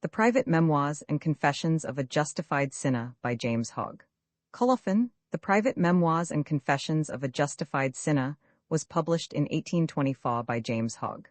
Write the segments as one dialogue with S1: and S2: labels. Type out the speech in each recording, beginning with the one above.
S1: The Private Memoirs and Confessions of a Justified Sinner by James Hogg. Colophon, The Private Memoirs and Confessions of a Justified Sinner was published in 1824 by James Hogg.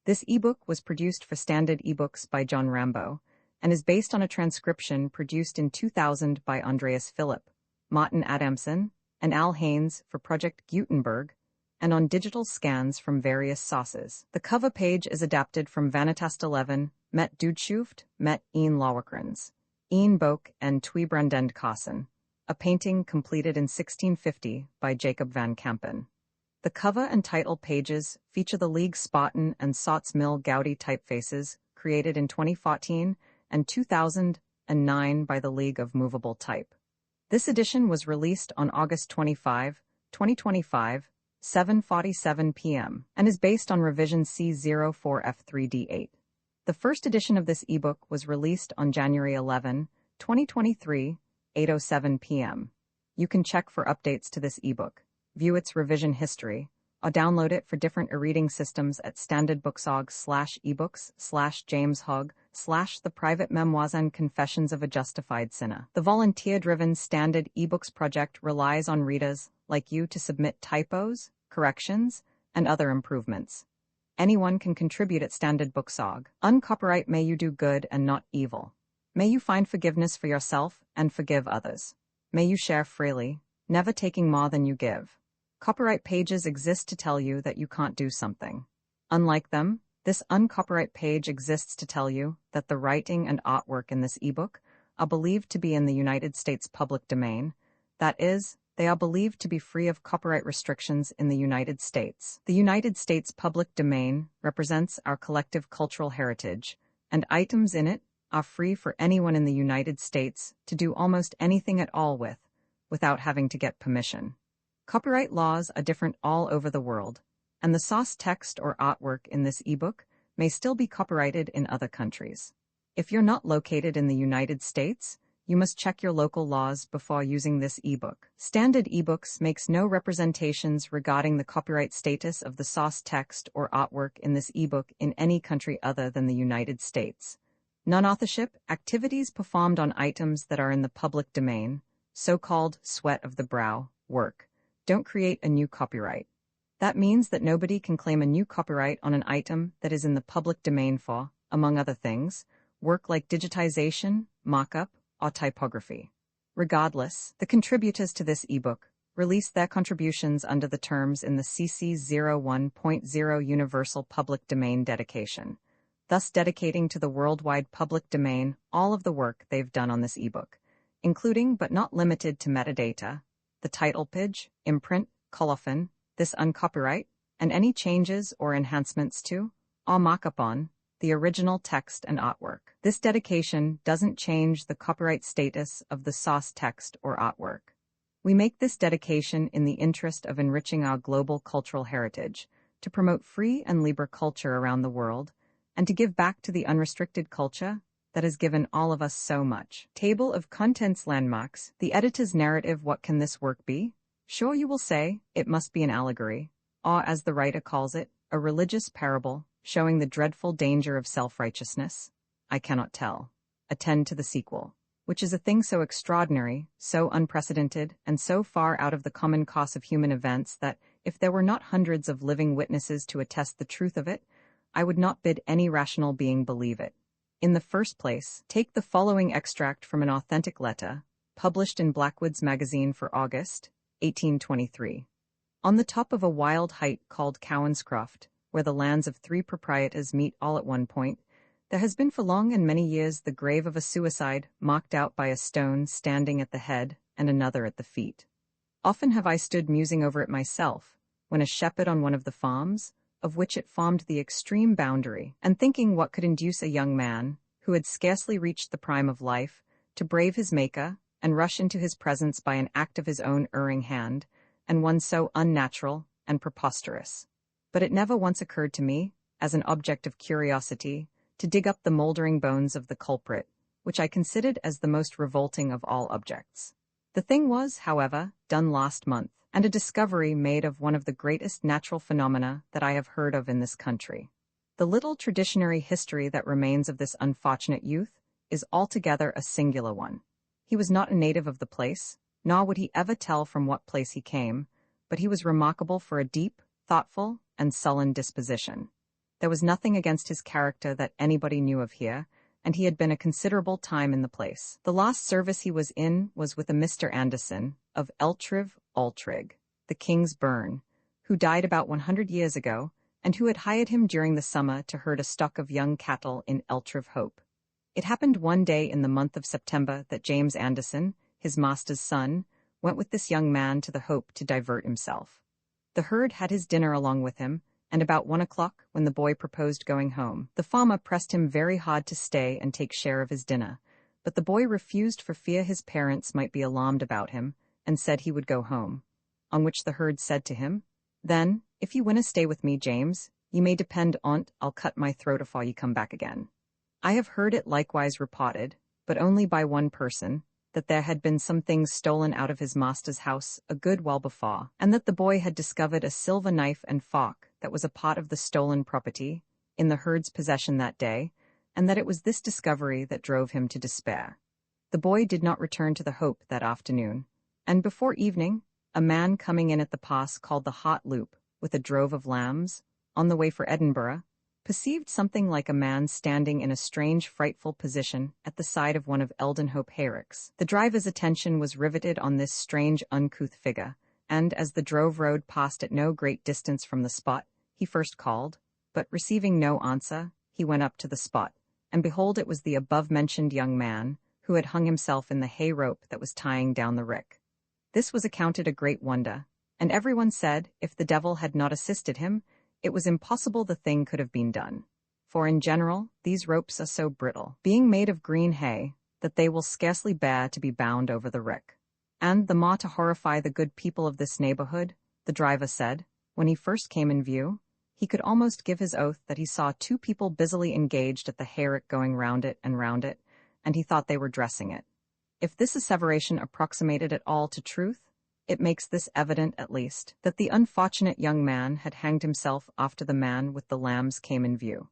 S1: This ebook was produced for Standard eBooks by John Rambo and is based on a transcription produced in 2000 by Andreas Philipp, Martin Adamson, and Al Haynes for Project Gutenberg, and on digital scans from various sources. The cover page is adapted from Vanitast 11, Met Dudschuft, Met een Lawakrans, een Boek en Tweebrandend Carson, a painting completed in 1650 by Jacob van Kampen. The cover and title pages feature the League Spartan and Sots Mill Gaudi typefaces created in 2014 and 2009 by the League of Movable Type. This edition was released on August 25, 2025, 7:47 p.m., and is based on revision C04F3D8. The first edition of this ebook was released on January 11, 2023, 8:07 p.m. You can check for updates to this ebook, view its revision history, or download it for different e-reading systems at standardbooksorg/ebooks/jameshogg/The Private Memoirs and Confessions of a Justified Sinner. The volunteer-driven Standard eBooks project relies on readers like you to submit typos, corrections, and other improvements. Anyone can contribute at Standard Booksorg. Uncopyright may you do good and not evil. May you find forgiveness for yourself and forgive others. May you share freely, never taking more than you give. Copyright pages exist to tell you that you can't do something. Unlike them, this uncopyright page exists to tell you that the writing and artwork in this ebook are believed to be in the United States public domain. That is, they are believed to be free of copyright restrictions in the United States. The United States public domain represents our collective cultural heritage, and items in it are free for anyone in the United States to do almost anything at all with, without having to get permission. Copyright laws are different all over the world, and the source text or artwork in this ebook may still be copyrighted in other countries. If you're not located in the United States, you must check your local laws before using this ebook. Standard eBooks makes no representations regarding the copyright status of the source text or artwork in this ebook in any country other than the United States. Non-authorship activities performed on items that are in the public domain, so-called sweat of the brow, work, don't create a new copyright. That means that nobody can claim a new copyright on an item that is in the public domain for, among other things, work like digitization, mock-up, or typography. Regardless, the contributors to this ebook released their contributions under the terms in the CC 01.0 Universal Public Domain dedication, thus dedicating to the worldwide public domain all of the work they've done on this ebook, including but not limited to metadata, the title page, imprint, colophon, this uncopyright, and any changes or enhancements to, or mock-up on, the original text and artwork. This dedication doesn't change the copyright status of the source text or artwork. We make this dedication in the interest of enriching our global cultural heritage, to promote free and libre culture around the world, and to give back to the unrestricted culture that has given all of us so much. Table of Contents Landmarks, the editor's narrative. What can this work be? Sure, you will say, it must be an allegory, or as the writer calls it, a religious parable, showing the dreadful danger of self-righteousness. I cannot tell. Attend to the sequel, which is a thing so extraordinary, so unprecedented, and so far out of the common course of human events that, if there were not hundreds of living witnesses to attest the truth of it, I would not bid any rational being believe it. In the first place, take the following extract from an authentic letter, published in Blackwood's magazine for August, 1823. On the top of a wild height called Cowanscroft, where the lands of three proprietors meet all at one point, there has been for long and many years the grave of a suicide marked out by a stone standing at the head and another at the feet. Often have I stood musing over it myself, when a shepherd on one of the farms, of which it formed the extreme boundary, and thinking what could induce a young man, who had scarcely reached the prime of life, to brave his Maker, and rush into his presence by an act of his own erring hand, and one so unnatural and preposterous. But it never once occurred to me, as an object of curiosity, to dig up the mouldering bones of the culprit, which I considered as the most revolting of all objects. The thing was, however, done last month, and a discovery made of one of the greatest natural phenomena that I have heard of in this country. The little traditionary history that remains of this unfortunate youth is altogether a singular one. He was not a native of the place, nor would he ever tell from what place he came, but he was remarkable for a deep, thoughtful, and sullen disposition. There was nothing against his character that anybody knew of here, and he had been a considerable time in the place. The last service he was in was with a Mr. Anderson, of Eltrive, Altrig, the King's Burn, who died about 100 years ago, and who had hired him during the summer to herd a stock of young cattle in Eltrive Hope. It happened one day in the month of September that James Anderson, his master's son, went with this young man to the Hope to divert himself. The herd had his dinner along with him, and about 1 o'clock, when the boy proposed going home, the farmer pressed him very hard to stay and take share of his dinner, but the boy refused for fear his parents might be alarmed about him, and said he would go home. On which the herd said to him, "Then, if you winna stay with me, James, ye may depend on't I'll cut my throat afore ye come back again." I have heard it likewise reported, but only by one person, that there had been some things stolen out of his master's house a good while before, and that the boy had discovered a silver knife and fork that was a part of the stolen property in the herd's possession that day, and that it was this discovery that drove him to despair. The boy did not return to the Hope that afternoon, and before evening, a man coming in at the pass called the Hot Loop, with a drove of lambs, on the way for Edinburgh, perceived something like a man standing in a strange, frightful position at the side of one of Eldenhope hayricks. The driver's attention was riveted on this strange, uncouth figure, and as the drove rode past at no great distance from the spot, he first called, but receiving no answer, he went up to the spot, and behold, it was the above-mentioned young man, who had hung himself in the hay rope that was tying down the rick. This was accounted a great wonder, and everyone said, if the devil had not assisted him, it was impossible the thing could have been done. For in general, these ropes are so brittle, being made of green hay, that they will scarcely bear to be bound over the rick. And the more to horrify the good people of this neighborhood, the driver said, when he first came in view, he could almost give his oath that he saw 2 people busily engaged at the hayrick going round it, and he thought they were dressing it. If this asseveration approximated at all to truth, it makes this evident, at least, that the unfortunate young man had hanged himself after the man with the lambs came in view.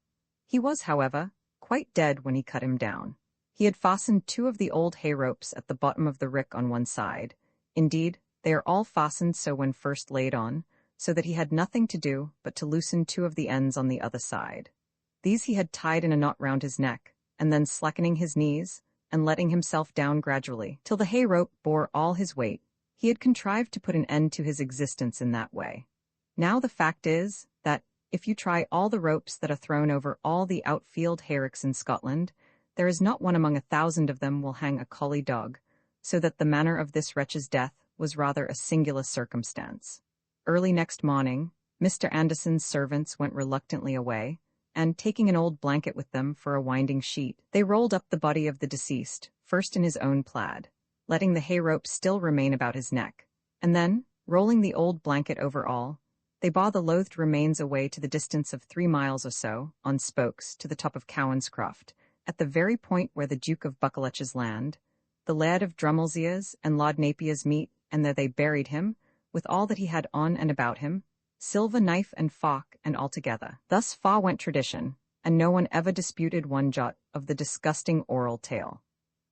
S1: He was, however, quite dead when he cut him down. He had fastened 2 of the old hay ropes at the bottom of the rick on one side. Indeed, they are all fastened so when first laid on, so that he had nothing to do but to loosen 2 of the ends on the other side. These he had tied in a knot round his neck, and then slackening his knees, and letting himself down gradually, till the hay rope bore all his weight, he had contrived to put an end to his existence in that way. Now the fact is, that, if you try all the ropes that are thrown over all the outfield hayricks in Scotland, there is not one among 1,000 of them will hang a collie dog, so that the manner of this wretch's death was rather a singular circumstance. Early next morning, Mr. Anderson's servants went reluctantly away, and taking an old blanket with them for a winding sheet, they rolled up the body of the deceased, first in his own plaid, letting the hay rope still remain about his neck, and then, rolling the old blanket over all, they bore the loathed remains away to the distance of 3 miles or so, on spokes, to the top of Cowan's Croft, at the very point where the Duke of Buccleuch's land, the Laird of Drummles's and Lord Napier's meet, and there they buried him, with all that he had on and about him, silver knife and fork and altogether. Thus far went tradition, and no one ever disputed one jot of the disgusting oral tale.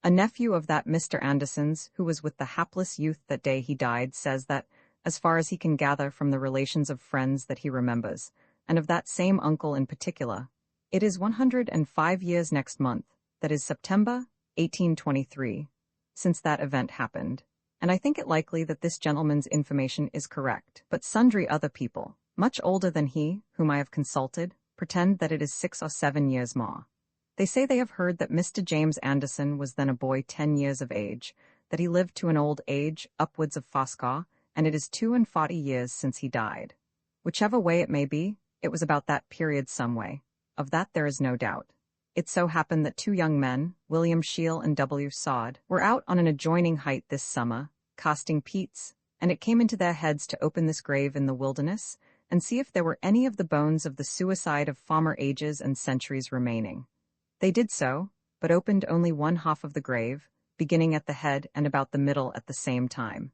S1: A nephew of that Mr. Anderson's, who was with the hapless youth that day he died, says that, as far as he can gather from the relations of friends that he remembers, and of that same uncle in particular, it is 105 years next month, that is September, 1823, since that event happened, and I think it likely that this gentleman's information is correct, but sundry other people, much older than he, whom I have consulted, pretend that it is 6 or 7 years more. They say they have heard that Mr. James Anderson was then a boy 10 years of age, that he lived to an old age, upwards of fourscore, and it is 42 years since he died. Whichever way it may be, it was about that period some way. Of that there is no doubt. It so happened that 2 young men, William Shiel and W. Sod, were out on an adjoining height this summer, casting peats, and it came into their heads to open this grave in the wilderness, and see if there were any of the bones of the suicide of former ages and centuries remaining. They did so, but opened only one half of the grave, beginning at the head and about the middle at the same time.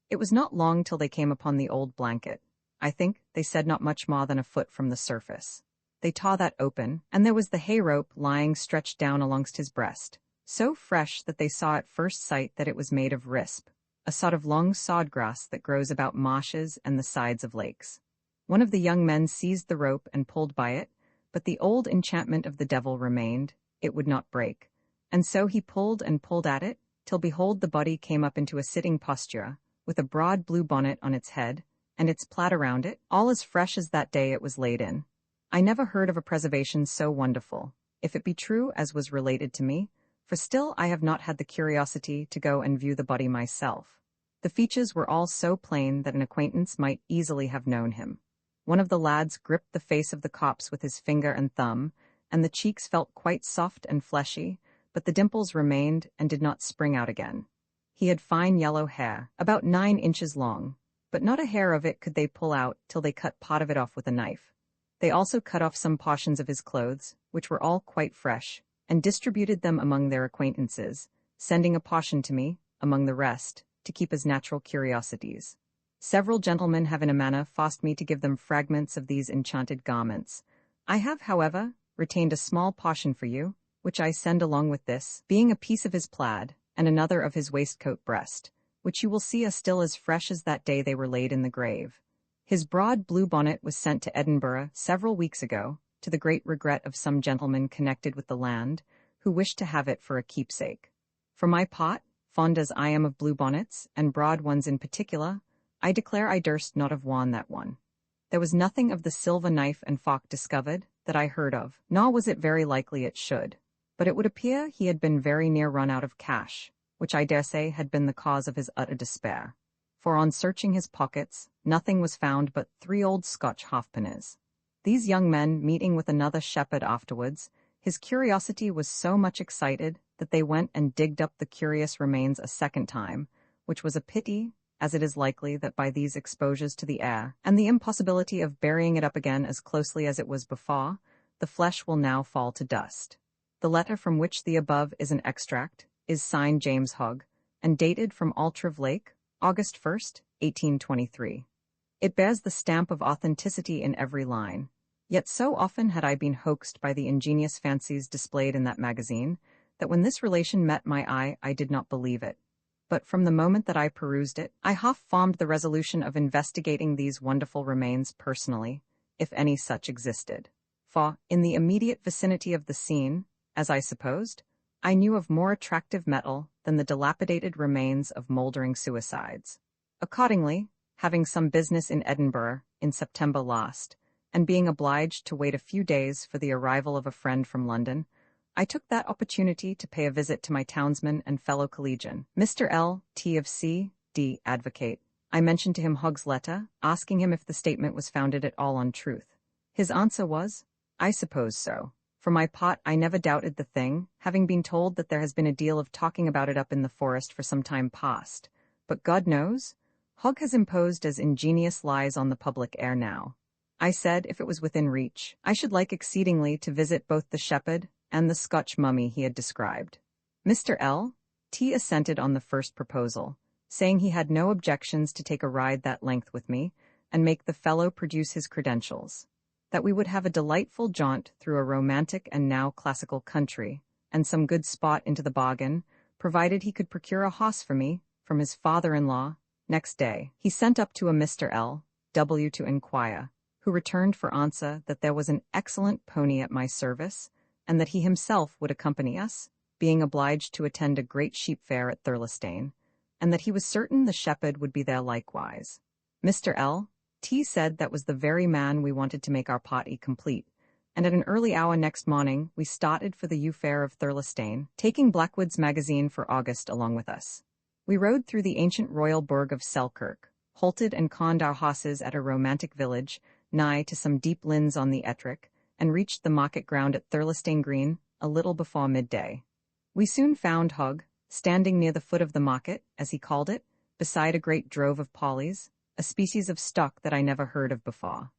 S1: It was not long till they came upon the old blanket. I think they said not much more than a foot from the surface. They tore that open, and there was the hay rope lying stretched down alongst his breast, so fresh that they saw at first sight that it was made of risp, a sort of long sod-grass that grows about marshes and the sides of lakes. One of the young men seized the rope and pulled by it, but the old enchantment of the devil remained, it would not break. And so he pulled and pulled at it, till behold the body came up into a sitting posture, with a broad blue bonnet on its head, and its plaid around it, all as fresh as that day it was laid in. I never heard of a preservation so wonderful, if it be true as was related to me, for still I have not had the curiosity to go and view the body myself. The features were all so plain that an acquaintance might easily have known him. One of the lads gripped the face of the corpse with his finger and thumb, and the cheeks felt quite soft and fleshy, but the dimples remained and did not spring out again. He had fine yellow hair, about 9 inches long, but not a hair of it could they pull out till they cut part of it off with a knife. They also cut off some portions of his clothes, which were all quite fresh, and distributed them among their acquaintances, sending a portion to me, among the rest, to keep as natural curiosities. Several gentlemen have in a manner forced me to give them fragments of these enchanted garments. I have, however, retained a small portion for you, which I send along with this, being a piece of his plaid, and another of his waistcoat breast, which you will see are still as fresh as that day they were laid in the grave. His broad blue bonnet was sent to Edinburgh several weeks ago, to the great regret of some gentlemen connected with the land, who wished to have it for a keepsake. For my part, fond as I am of blue bonnets, and broad ones in particular, I declare I durst not have worn that one. There was nothing of the silver knife and fork discovered, that I heard of, nor was it very likely it should. But it would appear he had been very near run out of cash, which I dare say had been the cause of his utter despair. For on searching his pockets, nothing was found but 3 old Scotch halfpennies. These young men meeting with another shepherd afterwards, his curiosity was so much excited that they went and digged up the curious remains a second time, which was a pity, as it is likely that by these exposures to the air, and the impossibility of burying it up again as closely as it was before, the flesh will now fall to dust. The letter from which the above is an extract is signed James Hogg, and dated from Altrive Lake, August 1st, 1823. It bears the stamp of authenticity in every line, yet so often had I been hoaxed by the ingenious fancies displayed in that magazine, that when this relation met my eye I did not believe it. But from the moment that I perused it, I half formed the resolution of investigating these wonderful remains personally, if any such existed. For, in the immediate vicinity of the scene, as I supposed, I knew of more attractive metal than the dilapidated remains of mouldering suicides. Accordingly, having some business in Edinburgh in September last, and being obliged to wait a few days for the arrival of a friend from London, I took that opportunity to pay a visit to my townsman and fellow collegian, Mr. L. T. of C. D. Advocate. I mentioned to him Hogg's letter, asking him if the statement was founded at all on truth. His answer was, "I suppose so." For my part, I never doubted the thing, having been told that there has been a deal of talking about it up in the forest for some time past. But God knows, Hogg has imposed as ingenious lies on the public ere now. I said, if it was within reach, I should like exceedingly to visit both the shepherd and the Scotch mummy he had described. Mr. L. T. assented on the first proposal, saying he had no objections to take a ride that length with me, and make the fellow produce his credentials. That we would have a delightful jaunt through a romantic and now classical country, and some good spot into the bargain, provided he could procure a hoss for me, from his father-in-law. Next day, he sent up to a Mr. L. W. to inquire, who returned for answer that there was an excellent pony at my service, and that he himself would accompany us, being obliged to attend a great sheep fair at Thirlestane, and that he was certain the shepherd would be there likewise. Mr. L. T. said that was the very man we wanted to make our party complete, and at an early hour next morning we started for the Ewe Fair of Thirlestane, taking Blackwood's magazine for August along with us. We rode through the ancient royal burg of Selkirk, halted and conned our horses at a romantic village, nigh to some deep linns on the Ettrick, and reached the market ground at Thirlestane Green a little before midday. We soon found Hogg, standing near the foot of the market, as he called it, beside a great drove of pollies, a species of stock that I never heard of before.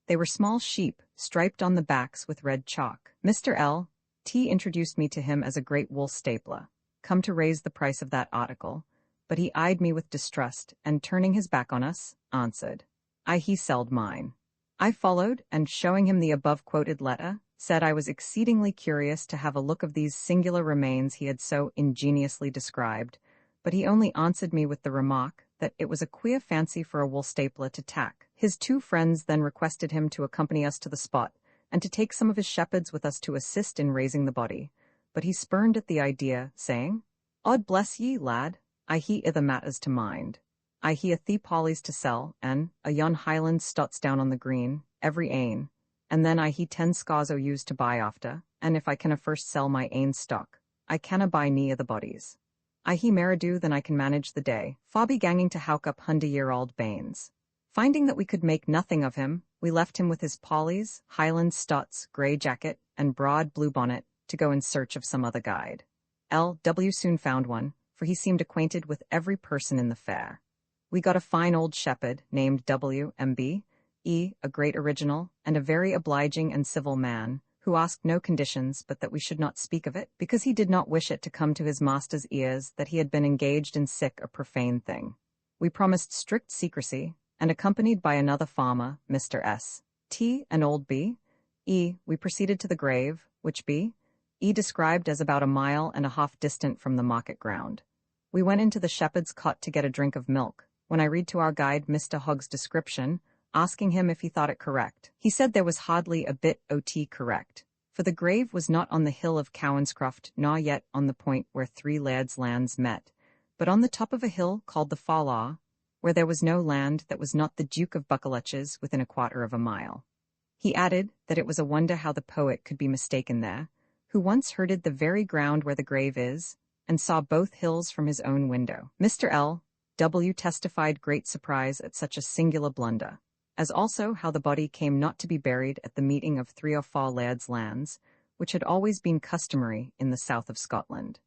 S1: They were small sheep, striped on the backs with red chalk. Mr. L. T. introduced me to him as a great wool stapler, come to raise the price of that article, but he eyed me with distrust, and turning his back on us, answered, "I he selled mine." I followed, and showing him the above-quoted letter, said I was exceedingly curious to have a look of these singular remains he had so ingeniously described, but he only answered me with the remark that it was a queer fancy for a wool stapler to tack. His two friends then requested him to accompany us to the spot, and to take some of his shepherds with us to assist in raising the body, but he spurned at the idea, saying, "Od bless ye, lad, I hae ither matters to mind. I hae a thee pollies to sell, and a yon Highland stots down on the green, every ane, and then I hae 10 scars o' ewes to buy after, and if I canna first sell my ain stock, I canna buy nee o' the bodies. I hae mair ado than I can manage the day, Fobby ganging to howk up 100-year-old banes." Finding that we could make nothing of him, we left him with his pollies, Highland stots, grey jacket, and broad blue bonnet, to go in search of some other guide. L.W. soon found one, for he seemed acquainted with every person in the fair. We got a fine old shepherd named W.M.B., a great original, and a very obliging and civil man, who asked no conditions but that we should not speak of it, because he did not wish it to come to his master's ears that he had been engaged in a profane thing. We promised strict secrecy, and accompanied by another farmer, Mr. S. T. and old B. We proceeded to the grave, which B. described as about 1.5 miles distant from the market ground. We went into the shepherd's cot to get a drink of milk, when I read to our guide Mr. Hogg's description, asking him if he thought it correct. He said there was hardly a bit ot correct, for the grave was not on the hill of Cowanscroft nor yet on the point where 3 lairds' lands met, but on the top of a hill called the Fallaw, where there was no land that was not the Duke of Buccleuch's within 1/4 mile. He added that it was a wonder how the poet could be mistaken there, who once herded the very ground where the grave is, and saw both hills from his own window. Mr. L.W. testified great surprise at such a singular blunder, as also how the body came not to be buried at the meeting of 3 or 4 lairds' lands, which had always been customary in the south of Scotland.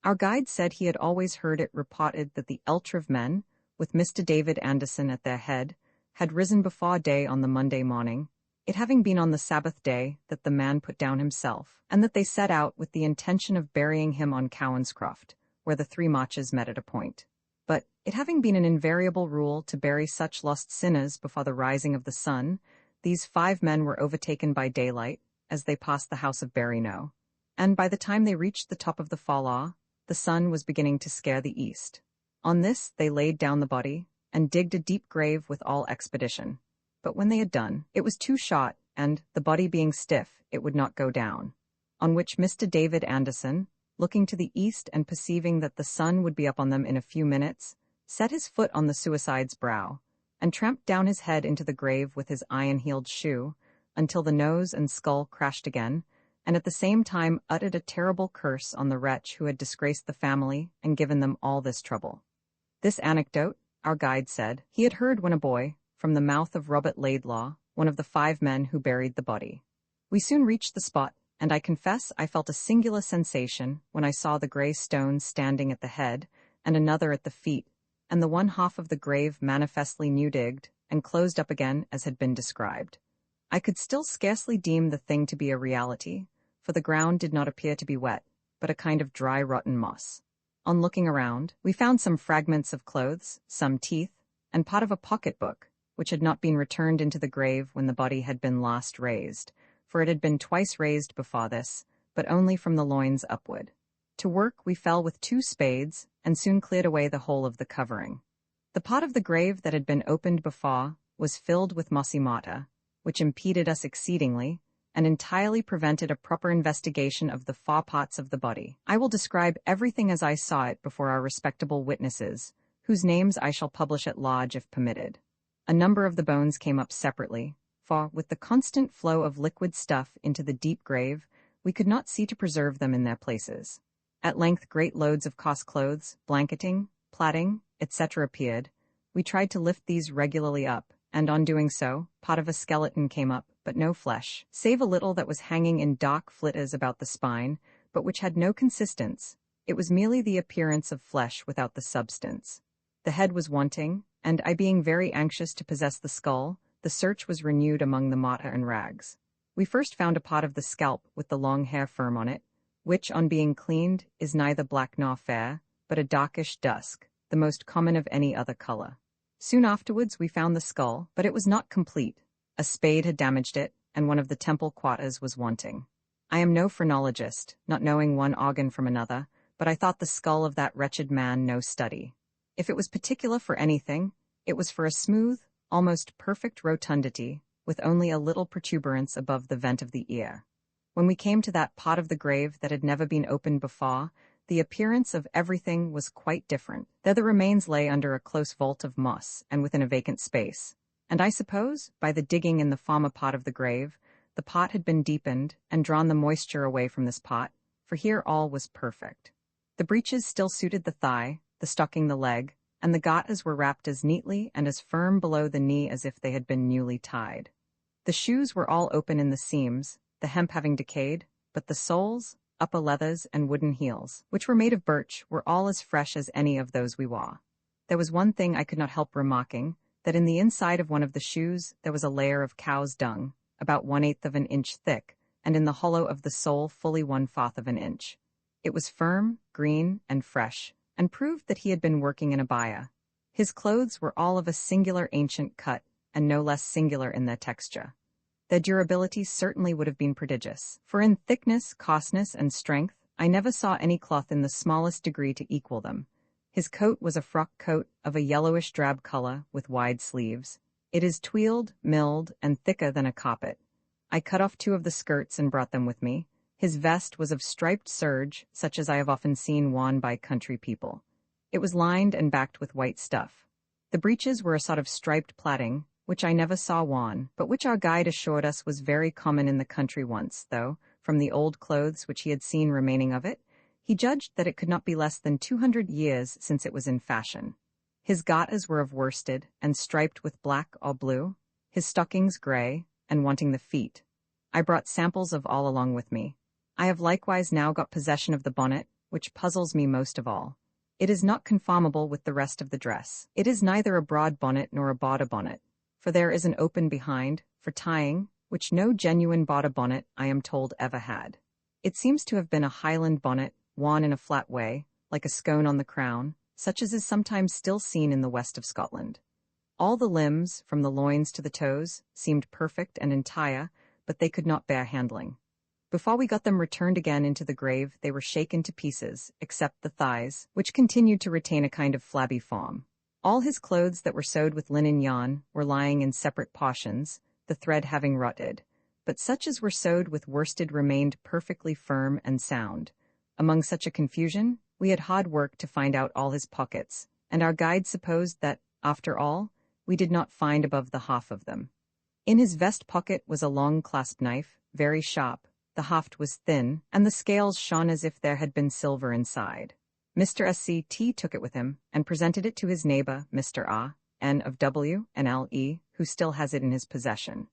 S1: Our guide said he had always heard it reported that the Eltrive men, with Mr. David Anderson at their head, had risen before day on the Monday morning, it having been on the Sabbath day that the man put down himself, and that they set out with the intention of burying him on Cowanscroft, where the 3 marches met at a point. But, it having been an invariable rule to bury such lost sinners before the rising of the sun, these 5 men were overtaken by daylight, as they passed the house of Barrynoe, and by the time they reached the top of the Fallaw, the sun was beginning to scare the east. On this they laid down the body, and digged a deep grave with all expedition. But when they had done, it was too short, and, the body being stiff, it would not go down. On which Mr. David Anderson, looking to the east and perceiving that the sun would be up on them in a few minutes, set his foot on the suicide's brow, and tramped down his head into the grave with his iron-heeled shoe, until the nose and skull crashed again, and at the same time uttered a terrible curse on the wretch who had disgraced the family and given them all this trouble. This anecdote, our guide said, he had heard when a boy, from the mouth of Robert Laidlaw, one of the 5 men who buried the body. We soon reached the spot, and I confess I felt a singular sensation when I saw the grey stone standing at the head, and another at the feet, and the one half of the grave manifestly new-digged, and closed up again as had been described. I could still scarcely deem the thing to be a reality, for the ground did not appear to be wet, but a kind of dry rotten moss. On looking around, we found some fragments of clothes, some teeth, and part of a pocket-book, which had not been returned into the grave when the body had been last raised, for it had been twice raised before this, but only from the loins upward. To work we fell with 2 spades, and soon cleared away the whole of the covering. The part of the grave that had been opened before was filled with mossy matter, which impeded us exceedingly, and entirely prevented a proper investigation of the fore parts of the body. I will describe everything as I saw it before our respectable witnesses, whose names I shall publish at large if permitted. A number of the bones came up separately, for, with the constant flow of liquid stuff into the deep grave, we could not see to preserve them in their places. At length great loads of coarse clothes, blanketing, plaiting, etc. appeared. We tried to lift these regularly up, and on doing so, part of a skeleton came up, but no flesh, save a little that was hanging in dark flitters about the spine, but which had no consistence. It was merely the appearance of flesh without the substance. The head was wanting, and I being very anxious to possess the skull, the search was renewed among the matter and rags. We first found a part of the scalp with the long hair firm on it, which, on being cleaned, is neither black nor fair, but a darkish dusk, the most common of any other color. Soon afterwards we found the skull, but it was not complete, A spade had damaged it, and one of the temple quatas was wanting. I am no phrenologist, not knowing one organ from another, but I thought the skull of that wretched man no study. If it was particular for anything, it was for a smooth, almost perfect rotundity, with only a little protuberance above the vent of the ear. When we came to that part of the grave that had never been opened before, the appearance of everything was quite different. There the remains lay under a close vault of moss and within a vacant space, and I suppose, by the digging in the former part of the grave, the pot had been deepened and drawn the moisture away from this pot, for here all was perfect. The breeches still suited the thigh, the stocking the leg, and the garters were wrapped as neatly and as firm below the knee as if they had been newly tied. The shoes were all open in the seams, the hemp having decayed, but the soles, upper leathers, and wooden heels, which were made of birch, were all as fresh as any of those we wore. There was one thing I could not help remarking, that in the inside of one of the shoes there was a layer of cow's dung, about 1/8 of an inch thick, and in the hollow of the sole fully 1/4 of an inch. It was firm, green, and fresh, and proved that he had been working in a byre. His clothes were all of a singular ancient cut, and no less singular in their texture. Their durability certainly would have been prodigious, for in thickness, coarseness, and strength, I never saw any cloth in the smallest degree to equal them. His coat was a frock coat of a yellowish drab color, with wide sleeves. It is tweeled, milled, and thicker than a carpet. I cut off 2 of the skirts and brought them with me. His vest was of striped serge, such as I have often seen worn by country people. It was lined and backed with white stuff. The breeches were a sort of striped plaiting, which I never saw worn, but which our guide assured us was very common in the country once, though, from the old clothes which he had seen remaining of it, he judged that it could not be less than 200 years since it was in fashion. His garters were of worsted, and striped with black or blue, his stockings gray, and wanting the feet. I brought samples of all along with me. I have likewise now got possession of the bonnet, which puzzles me most of all. It is not conformable with the rest of the dress. It is neither a broad bonnet nor a border bonnet, for there is an open behind, for tying, which no genuine border bonnet, I am told, ever had. It seems to have been a Highland bonnet, worn in a flat way, like a scone on the crown, such as is sometimes still seen in the west of Scotland. All the limbs, from the loins to the toes, seemed perfect and entire, but they could not bear handling. Before we got them returned again into the grave, they were shaken to pieces, except the thighs, which continued to retain a kind of flabby form. All his clothes that were sewed with linen yarn were lying in separate portions, the thread having rotted, but such as were sewed with worsted remained perfectly firm and sound. Among such a confusion, we had hard work to find out all his pockets, and our guide supposed that, after all, we did not find above the half of them. In his vest pocket was a long clasp knife, very sharp, the haft was thin, and the scales shone as if there had been silver inside. Mr. S.C.T. took it with him, and presented it to his neighbor, Mr. A. N. of W. and L.E., who still has it in his possession.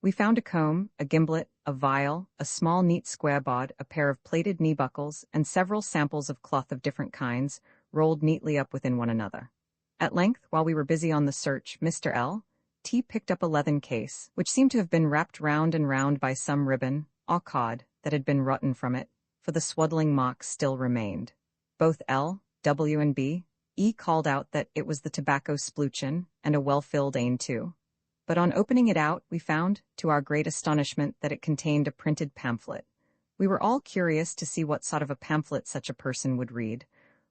S1: We found a comb, a gimlet, a vial, a small neat square bod, a pair of plated knee buckles, and several samples of cloth of different kinds, rolled neatly up within one another. At length, while we were busy on the search, Mr. L.T. picked up a leathern case, which seemed to have been wrapped round and round by some ribbon, or cord, that had been rotten from it, for the swaddling marks still remained. Both L, W, and B, E called out that it was the tobacco spluchin, and a well-filled ane too. But on opening it out, we found, to our great astonishment, that it contained a printed pamphlet. We were all curious to see what sort of a pamphlet such a person would read,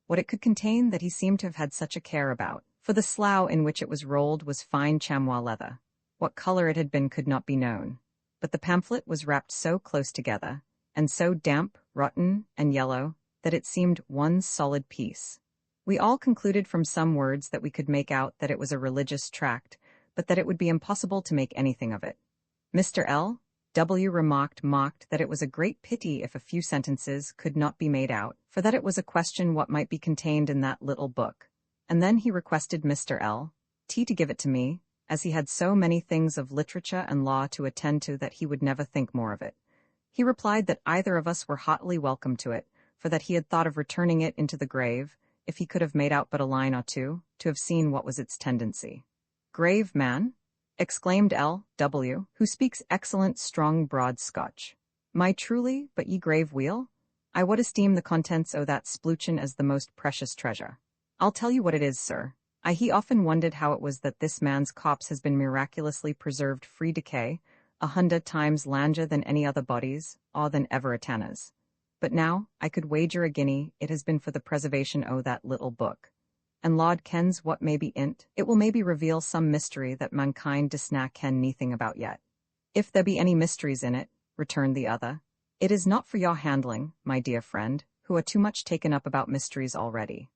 S1: what it could contain that he seemed to have had such a care about, for the slough in which it was rolled was fine chamois leather. What color it had been could not be known, but the pamphlet was wrapped so close together, and so damp, rotten, and yellow, that it seemed one solid piece. We all concluded from some words that we could make out that it was a religious tract, but that it would be impossible to make anything of it. Mr. L. W. mocked that it was a great pity if a few sentences could not be made out, for that it was a question what might be contained in that little book. And then he requested Mr. L.T. to give it to me, as he had so many things of literature and law to attend to that he would never think more of it. He replied that either of us were heartily welcome to it, for that he had thought of returning it into the grave, if he could have made out but a line or two, to have seen what was its tendency. "Grave, man?" exclaimed L. W., who speaks excellent strong broad Scotch. "My truly, but ye grave weel? I would esteem the contents o' that spluchin as the most precious treasure. I'll tell you what it is, sir. He often wondered how it was that this man's corpse has been miraculously preserved free decay, 100 times larger than any other bodies, or than ever Etana's. But now, I could wager a guinea it has been for the preservation o' that little book. And Lord kens what may be in't, it will maybe reveal some mystery that mankind disna ken neathing about yet. If there be any mysteries in it, returned the other, it is not for your handling, my dear friend, who are too much taken up about mysteries already.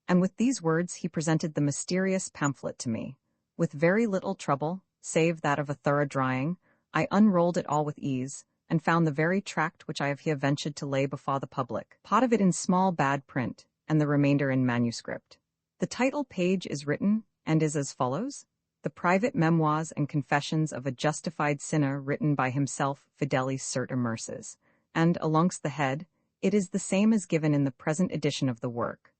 S1: And with these words he presented the mysterious pamphlet to me. With very little trouble, save that of a thorough drying, I unrolled it all with ease, and found the very tract which I have here ventured to lay before the public, part of it in small bad print, and the remainder in manuscript. The title page is written, and is as follows: The Private Memoirs and Confessions of a Justified Sinner, written by himself Fidelis Cert Immerses, and, alongst the head, it is the same as given in the present edition of the work.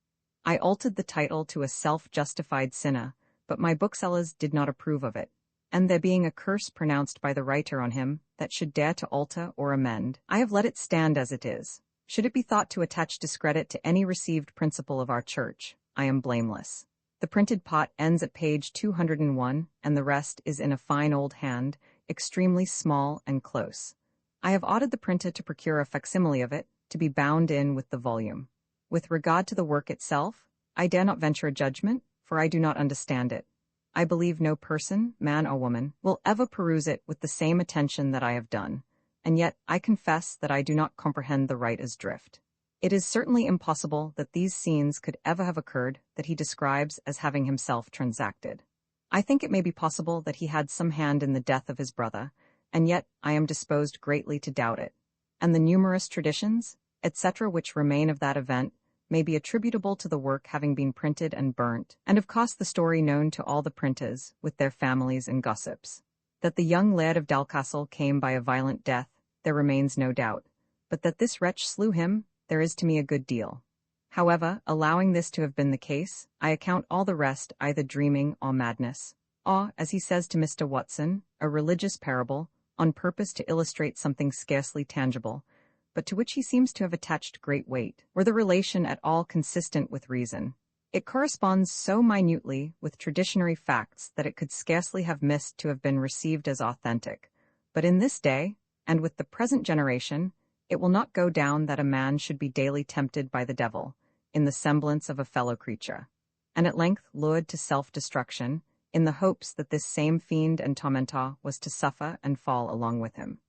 S1: I altered the title to A Self-Justified Sinner, but my booksellers did not approve of it, and there being a curse pronounced by the writer on him that should dare to alter or amend, I have let it stand as it is. Should it be thought to attach discredit to any received principle of our church, I am blameless. The printed pot ends at page 201, and the rest is in a fine old hand, extremely small and close. I have ordered the printer to procure a facsimile of it, to be bound in with the volume. With regard to the work itself, I dare not venture a judgment, for I do not understand it. I believe no person, man or woman, will ever peruse it with the same attention that I have done, and yet I confess that I do not comprehend the writer's drift. It is certainly impossible that these scenes could ever have occurred that he describes as having himself transacted. I think it may be possible that he had some hand in the death of his brother, and yet I am disposed greatly to doubt it. And the numerous traditions, etc., which remain of that event, may be attributable to the work having been printed and burnt, and of course the story known to all the printers, with their families and gossips. That the young laird of Dalcastle came by a violent death, there remains no doubt, but that this wretch slew him, there is to me a good deal. However, allowing this to have been the case, I account all the rest either dreaming or madness, or, as he says to Mr. Watson, a religious parable, on purpose to illustrate something scarcely tangible, but to which he seems to have attached great weight. Were the relation at all consistent with reason, it corresponds so minutely with traditionary facts that it could scarcely have missed to have been received as authentic. But in this day, and with the present generation, it will not go down that a man should be daily tempted by the devil, in the semblance of a fellow creature, and at length lured to self-destruction, in the hopes that this same fiend and tormentor was to suffer and fall along with him.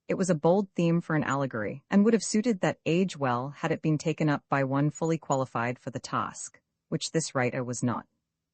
S1: It was a bold theme for an allegory, and would have suited that age well had it been taken up by one fully qualified for the task, which this writer was not.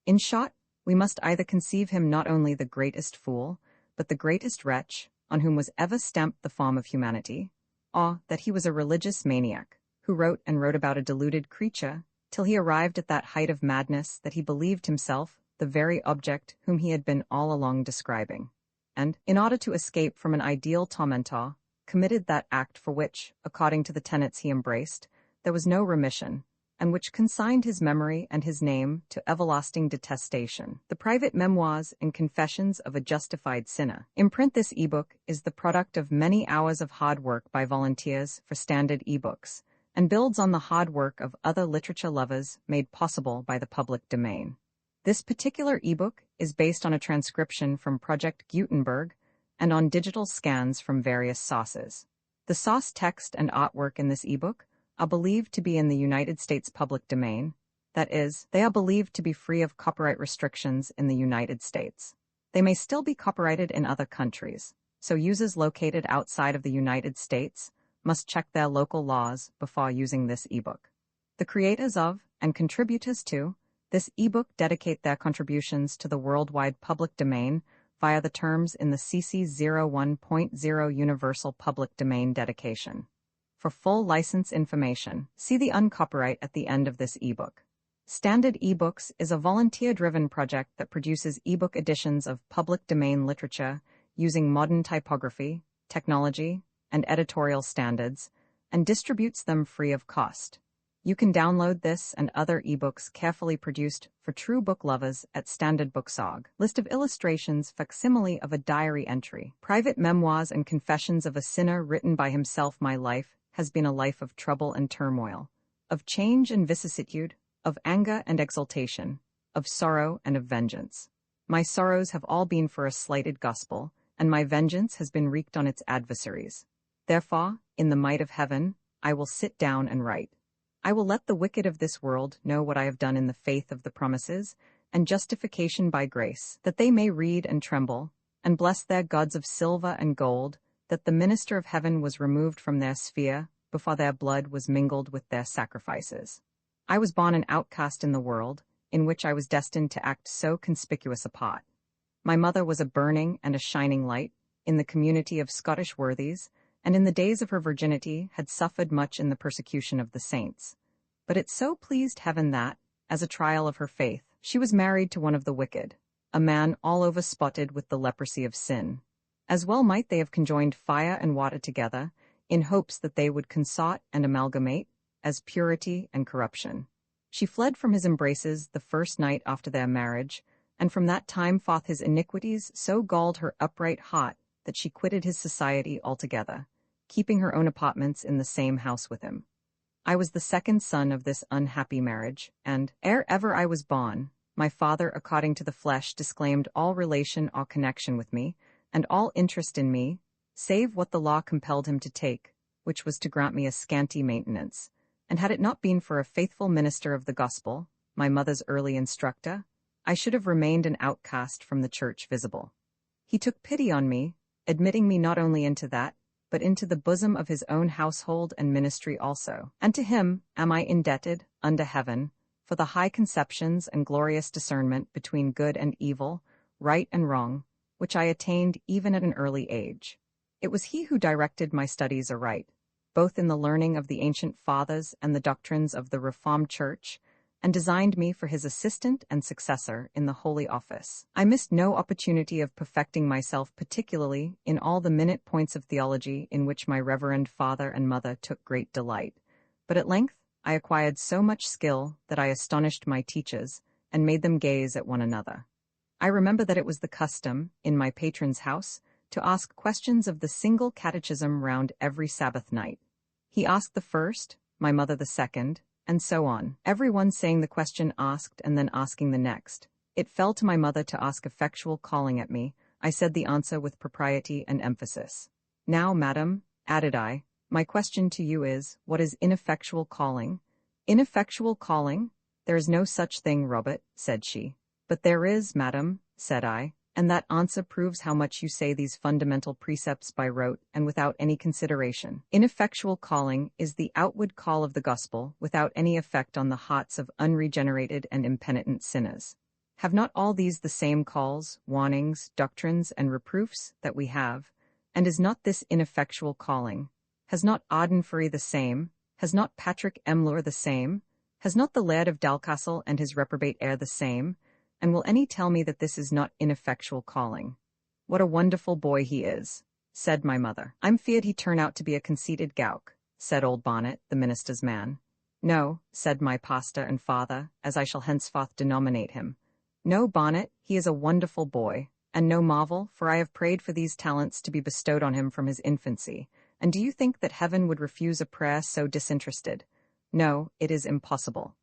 S1: In short, we must either conceive him not only the greatest fool, but the greatest wretch, on whom was ever stamped the form of humanity, or that he was a religious maniac, who wrote and wrote about a deluded creature, till he arrived at that height of madness that he believed himself the very object whom he had been all along describing, and, in order to escape from an ideal tormentor, committed that act for which, according to the tenets he embraced, there was no remission, and which consigned his memory and his name to everlasting detestation. The Private Memoirs and Confessions of a Justified Sinner. In print, this ebook is the product of many hours of hard work by volunteers for standard ebooks, and builds on the hard work of other literature lovers made possible by the public domain. This particular ebook is based on a transcription from Project Gutenberg and on digital scans from various sources. The source text and artwork in this ebook are believed to be in the United States public domain. That is, they are believed to be free of copyright restrictions in the United States. They may still be copyrighted in other countries, so users located outside of the United States must check their local laws before using this ebook. The creators of, and contributors to, this ebook dedicate their contributions to the worldwide public domain via the terms in the CC 01.0 Universal Public Domain dedication. For full license information, see the uncopyright at the end of this ebook. Standard eBooks is a volunteer-driven project that produces ebook editions of public domain literature using modern typography, technology, and editorial standards, and distributes them free of cost. You can download this and other ebooks carefully produced for true book lovers at Standard Books Hogg. List of illustrations, facsimile of a diary entry. Private Memoirs and Confessions of a Sinner, written by himself. My life has been a life of trouble and turmoil, of change and vicissitude, of anger and exultation, of sorrow and of vengeance. My sorrows have all been for a slighted gospel, and my vengeance has been wreaked on its adversaries. Therefore, in the might of heaven, I will sit down and write. I will let the wicked of this world know what I have done in the faith of the promises, and justification by grace, that they may read and tremble, and bless their gods of silver and gold, that the minister of heaven was removed from their sphere, before their blood was mingled with their sacrifices. I was born an outcast in the world, in which I was destined to act so conspicuous a part. My mother was a burning and a shining light in the community of Scottish worthies, and in the days of her virginity had suffered much in the persecution of the saints. But it so pleased heaven that, as a trial of her faith, she was married to one of the wicked, a man all over spotted with the leprosy of sin. As well might they have conjoined fire and water together, in hopes that they would consort and amalgamate, as purity and corruption. She fled from his embraces the first night after their marriage, and from that time forth his iniquities so galled her upright heart that she quitted his society altogether, keeping her own apartments in the same house with him. I was the second son of this unhappy marriage, and, ere ever I was born, my father according to the flesh disclaimed all relation or connection with me, and all interest in me, save what the law compelled him to take, which was to grant me a scanty maintenance. And had it not been for a faithful minister of the gospel, my mother's early instructor, I should have remained an outcast from the church visible. He took pity on me, admitting me not only into that, but into the bosom of his own household and ministry also. And to him am I indebted, under heaven, for the high conceptions and glorious discernment between good and evil, right and wrong, which I attained even at an early age. It was he who directed my studies aright, both in the learning of the ancient fathers and the doctrines of the Reformed Church, and designed me for his assistant and successor in the holy office. I missed no opportunity of perfecting myself, particularly in all the minute points of theology in which my reverend father and mother took great delight. But at length I acquired so much skill that I astonished my teachers, and made them gaze at one another. I remember that it was the custom, in my patron's house, to ask questions of the single catechism round every Sabbath night. He asked the first, my mother the second, and so on, every one saying the question asked and then asking the next. It fell to my mother to ask effectual calling at me. I said the answer with propriety and emphasis. Now, madam, added I, my question to you is, what is ineffectual calling? Ineffectual calling? There is no such thing, Robert, said she. But there is, madam, said I, and that answer proves how much you say these fundamental precepts by rote and without any consideration. Ineffectual calling is the outward call of the gospel without any effect on the hearts of unregenerated and impenitent sinners. Have not all these the same calls, warnings, doctrines, and reproofs that we have? And is not this ineffectual calling? Has not Ardenfury the same? Has not Patrick Emlure the same? Has not the Laird of Dalcastle and his reprobate heir the same? And will any tell me that this is not ineffectual calling? What a wonderful boy he is, said my mother. I'm feared he turn out to be a conceited gowk, said old Bonnet, the minister's man. No, said my pastor and father, as I shall henceforth denominate him. No, Bonnet, he is a wonderful boy, and no marvel, for I have prayed for these talents to be bestowed on him from his infancy. And do you think that heaven would refuse a prayer so disinterested? No, it is impossible.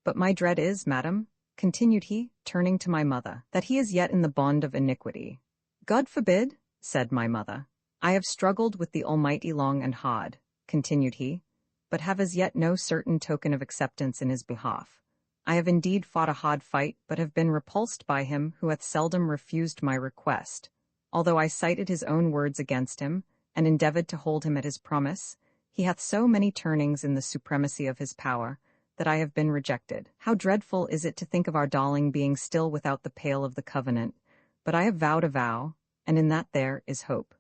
S1: But my dread is, madam, continued he, turning to my mother, that he is yet in the bond of iniquity. God forbid, said my mother. I have struggled with the Almighty long and hard, continued he, but have as yet no certain token of acceptance in his behalf. I have indeed fought a hard fight, but have been repulsed by him who hath seldom refused my request. Although I cited his own words against him, and endeavored to hold him at his promise, he hath so many turnings in the supremacy of his power, that I have been rejected. How dreadful is it to think of our darling being still without the pale of the covenant, but I have vowed a vow, and in that there is hope.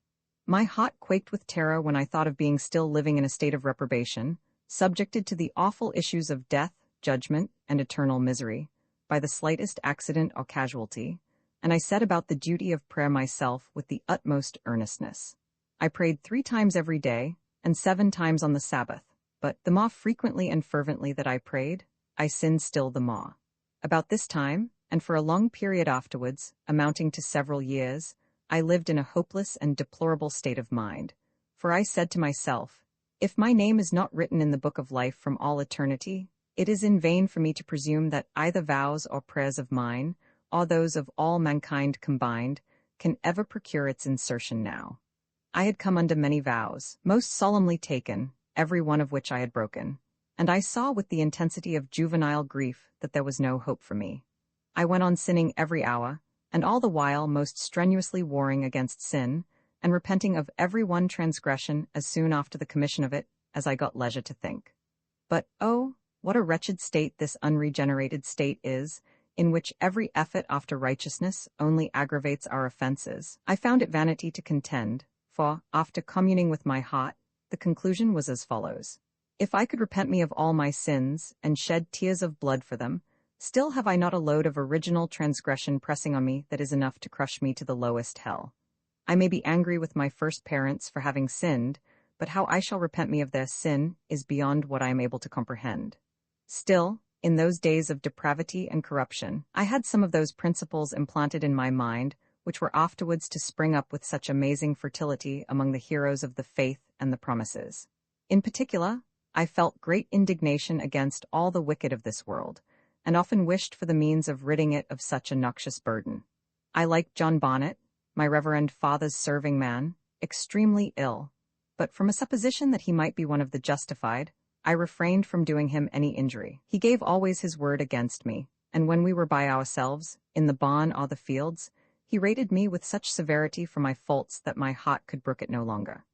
S1: My heart quaked with terror when I thought of being still living in a state of reprobation, subjected to the awful issues of death, judgment, and eternal misery, by the slightest accident or casualty, and I set about the duty of prayer myself with the utmost earnestness. I prayed 3 times every day, and 7 times on the Sabbath. But the more frequently and fervently that I prayed, I sinned still the more. About this time, and for a long period afterwards, amounting to several years, I lived in a hopeless and deplorable state of mind. For I said to myself, if my name is not written in the book of life from all eternity, It is in vain for me to presume that either vows or prayers of mine, or those of all mankind combined, can ever procure its insertion now. I had come under many vows, most solemnly taken, every one of which I had broken, and I saw with the intensity of juvenile grief that there was no hope for me. I went on sinning every hour, and all the while most strenuously warring against sin, and repenting of every one transgression as soon after the commission of it as I got leisure to think. But, oh, what a wretched state this unregenerated state is, in which every effort after righteousness only aggravates our offenses. I found it vanity to contend, for, after communing with my heart, the conclusion was as follows. If I could repent me of all my sins, and shed tears of blood for them, still have I not a load of original transgression pressing on me that is enough to crush me to the lowest hell. I may be angry with my first parents for having sinned, but how I shall repent me of their sin is beyond what I am able to comprehend. Still, in those days of depravity and corruption, I had some of those principles implanted in my mind which were afterwards to spring up with such amazing fertility among the heroes of the faith and the promises. In particular, I felt great indignation against all the wicked of this world, and often wished for the means of ridding it of such a noxious burden. I liked John Bonnet, my reverend father's serving man, extremely ill, but from a supposition that he might be one of the justified, I refrained from doing him any injury. He gave always his word against me, and when we were by ourselves, in the barn or the fields, he rated me with such severity for my faults that my heart could brook it no longer.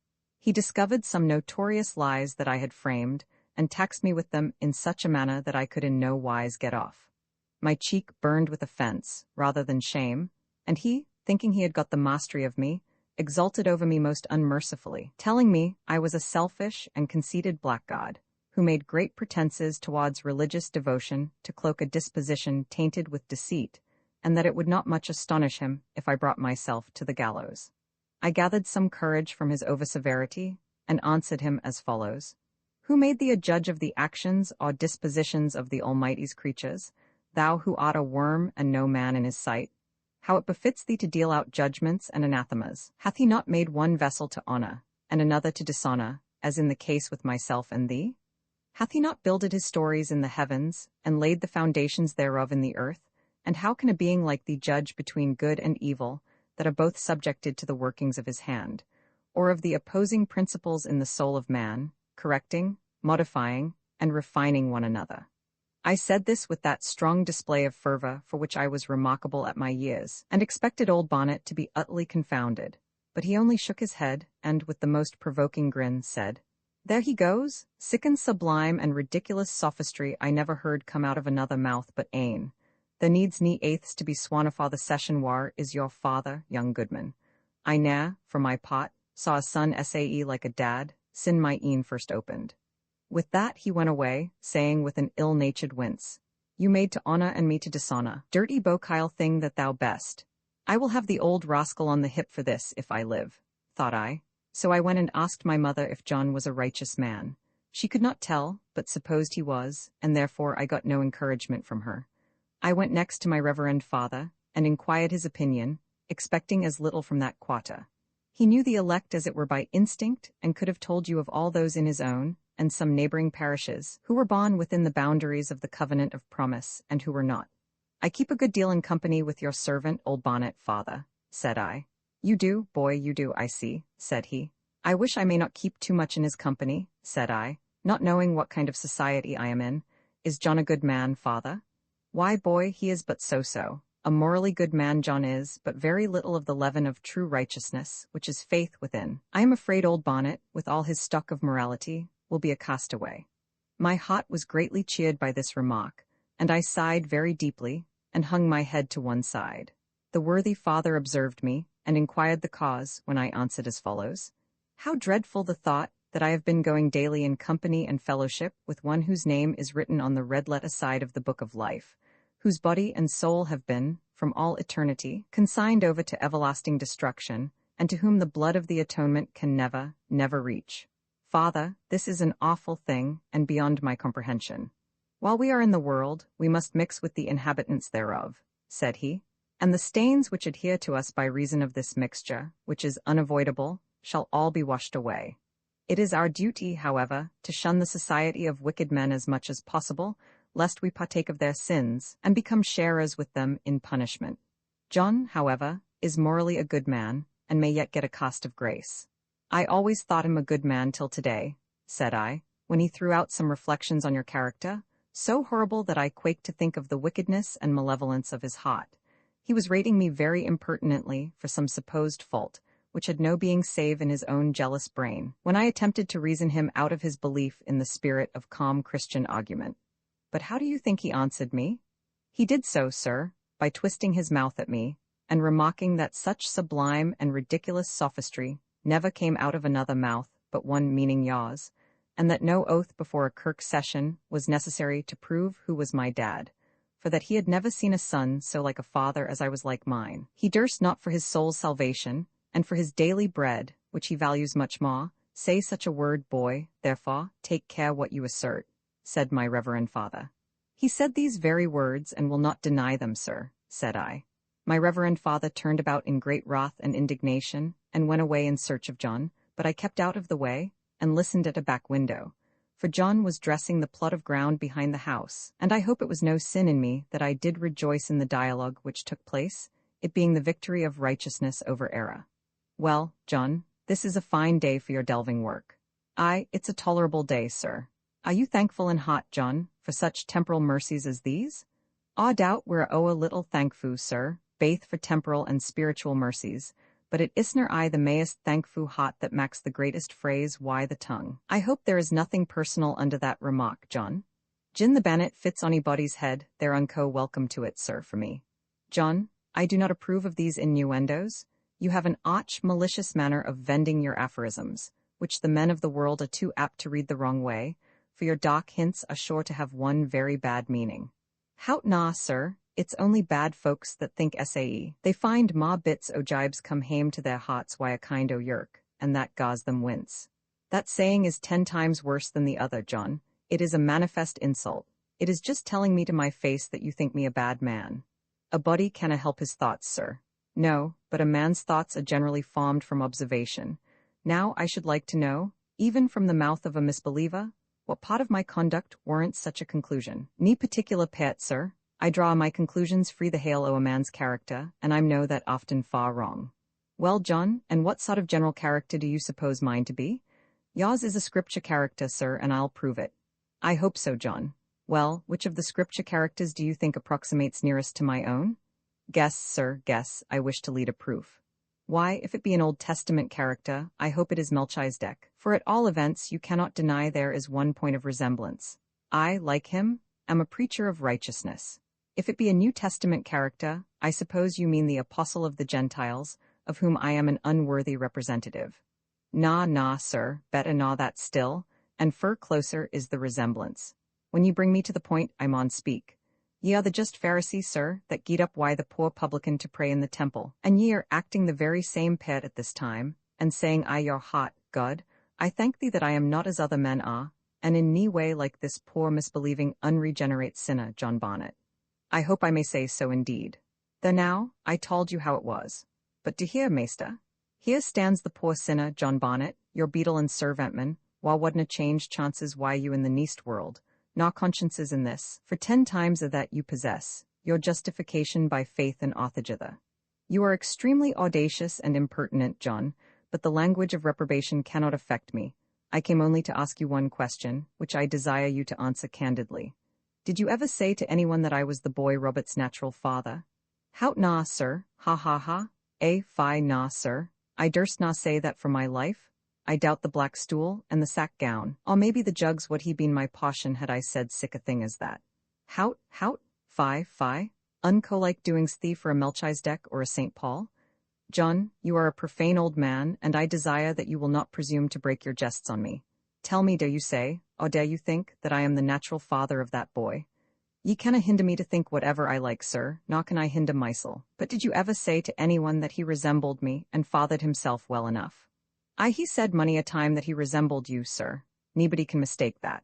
S1: He discovered some notorious lies that I had framed, and taxed me with them in such a manner that I could in no wise get off. My cheek burned with offense, rather than shame, and he, thinking he had got the mastery of me, exulted over me most unmercifully, telling me I was a selfish and conceited blackguard, who made great pretenses towards religious devotion to cloak a disposition tainted with deceit, and that it would not much astonish him if I brought myself to the gallows. I gathered some courage from his over-severity, and answered him as follows. Who made thee a judge of the actions or dispositions of the Almighty's creatures, thou who art a worm and no man in his sight? How it befits thee to deal out judgments and anathemas? Hath he not made one vessel to honor, and another to dishonor, as in the case with myself and thee? Hath he not builded his stories in the heavens, and laid the foundations thereof in the earth? And how can a being like thee judge between good and evil, that are both subjected to the workings of his hand, or of the opposing principles in the soul of man, correcting, modifying, and refining one another? I said this with that strong display of fervor for which I was remarkable at my years, and expected old Bonnet to be utterly confounded, but he only shook his head, and, with the most provoking grin, said, There he goes, sick and sublime and ridiculous sophistry I never heard come out of another mouth but ane. There needs ne eighths to be swannifa the session war is your father, young goodman. I ne'er, for my part, saw a son sae like a dad, sin my een first opened. With that he went away, saying with an ill-natured wince, You made to honor and me to dishonor, dirty bokile thing that thou best. I will have the old rascal on the hip for this if I live, thought I. So I went and asked my mother if John was a righteous man. She could not tell, but supposed he was, and therefore I got no encouragement from her. I went next to my reverend father, and inquired his opinion, expecting as little from that quarter. He knew the elect as it were by instinct, and could have told you of all those in his own, and some neighboring parishes, who were born within the boundaries of the covenant of promise, and who were not. I keep a good deal in company with your servant, old Bonnet, father, said I. You do, boy, you do, I see, said he. I wish I may not keep too much in his company, said I, not knowing what kind of society I am in. Is John a good man, father? Why, boy, he is but so-so. A morally good man John is, but very little of the leaven of true righteousness, which is faith within. I am afraid old Bonnet, with all his stock of morality, will be a castaway. My heart was greatly cheered by this remark, and I sighed very deeply, and hung my head to one side. The worthy father observed me, and inquired the cause, when I answered as follows. How dreadful the thought that I have been going daily in company and fellowship with one whose name is written on the red letter side of the book of life, whose body and soul have been, from all eternity, consigned over to everlasting destruction, and to whom the blood of the atonement can never, never reach. Father, this is an awful thing, and beyond my comprehension. While we are in the world, we must mix with the inhabitants thereof, said he, and the stains which adhere to us by reason of this mixture, which is unavoidable, shall all be washed away. It is our duty, however, to shun the society of wicked men as much as possible, lest we partake of their sins, and become sharers with them in punishment. John, however, is morally a good man, and may yet get a cast of grace. I always thought him a good man till today, said I, when he threw out some reflections on your character, so horrible that I quaked to think of the wickedness and malevolence of his heart. He was rating me very impertinently for some supposed fault, which had no being save in his own jealous brain, when I attempted to reason him out of his belief in the spirit of calm Christian argument. But how do you think he answered me? He did so, sir, by twisting his mouth at me, and remarking that such sublime and ridiculous sophistry never came out of another mouth but one meaning yours, and that no oath before a kirk session was necessary to prove who was my dad, for that he had never seen a son so like a father as I was like mine. He durst not for his soul's salvation, and for his daily bread, which he values much more, say such a word, boy, therefore take care what you assert, said my reverend father. He said these very words, and will not deny them, sir, said I. My reverend father turned about in great wrath and indignation, and went away in search of John, but I kept out of the way, and listened at a back window, for John was dressing the plot of ground behind the house, and I hope it was no sin in me that I did rejoice in the dialogue which took place, it being the victory of righteousness over error. Well, John, this is a fine day for your delving work. Aye, it's a tolerable day, sir. Are you thankful in heart, John, for such temporal mercies as these? I doubt we're a little thankfu, sir, baith for temporal and spiritual mercies, but it isner I the mayest thankfu heart that makes the greatest phrase why the tongue. I hope there is nothing personal under that remark, John. Gin the bannet fits anybody's head, they're unco welcome to it, sir, for me. John, I do not approve of these innuendos. You have an arch, malicious manner of vending your aphorisms, which the men of the world are too apt to read the wrong way, for your dark hints are sure to have one very bad meaning. Hout nah, sir, it's only bad folks that think sae. They find ma bits o' jibes come hame to their hearts why a kind o' yerk, and that gars them wince. That saying is 10 times worse than the other, John. It is a manifest insult. It is just telling me to my face that you think me a bad man. A body canna help his thoughts, sir. No, but a man's thoughts are generally formed from observation. Now I should like to know, even from the mouth of a misbeliever, what part of my conduct warrants such a conclusion. Ni particular pet, sir. I draw my conclusions free the hail o' a man's character, and I know that often far wrong. Well, John, and what sort of general character do you suppose mine to be? Yours is a scripture character, sir, and I'll prove it. I hope so, John. Well, which of the scripture characters do you think approximates nearest to my own? Guess, sir, guess, I wish to lead a proof. Why, if it be an Old Testament character, I hope it is Melchizedek, for at all events you cannot deny there is one point of resemblance. I, like him, am a preacher of righteousness. If it be a New Testament character, I suppose you mean the Apostle of the Gentiles, of whom I am an unworthy representative. Nah, sir, better nah that still, and fur closer is the resemblance. When you bring me to the point, I maun speak. Ye are the just Pharisee, sir, that gied up why the poor publican to pray in the temple, and ye are acting the very same pet at this time, and saying I your heart, God, I thank thee that I am not as other men are, and in nee way like this poor misbelieving unregenerate sinner, John Bonnet. I hope I may say so indeed. There now, I told you how it was. But to hear, maester, here stands the poor sinner, John Bonnet, your beadle and servantman, while wadna change chances why you in the neast world, nor consciences in this, for 10 times of that you possess, your justification by faith and authorjither. You are extremely audacious and impertinent, John, but the language of reprobation cannot affect me. I came only to ask you one question, which I desire you to answer candidly. Did you ever say to anyone that I was the boy Robert's natural father? Hout nah, sir, ha. Fie nah, sir. I durst not say that for my life. I doubt the black stool and the sack gown, or maybe the jugs would he been my passion had I said sic a thing as that. Hout, fie, unco-like doings thee for a Melchizedek or a St. Paul? John, you are a profane old man, and I desire that you will not presume to break your jests on me. Tell me, dare you say, or dare you think, that I am the natural father of that boy? Ye canna hinder me to think whatever I like, sir, nor can I hinder mysel. But did you ever say to anyone that he resembled me and fathered himself well enough? Aye, he said many a time that he resembled you, sir. Nobody can mistake that.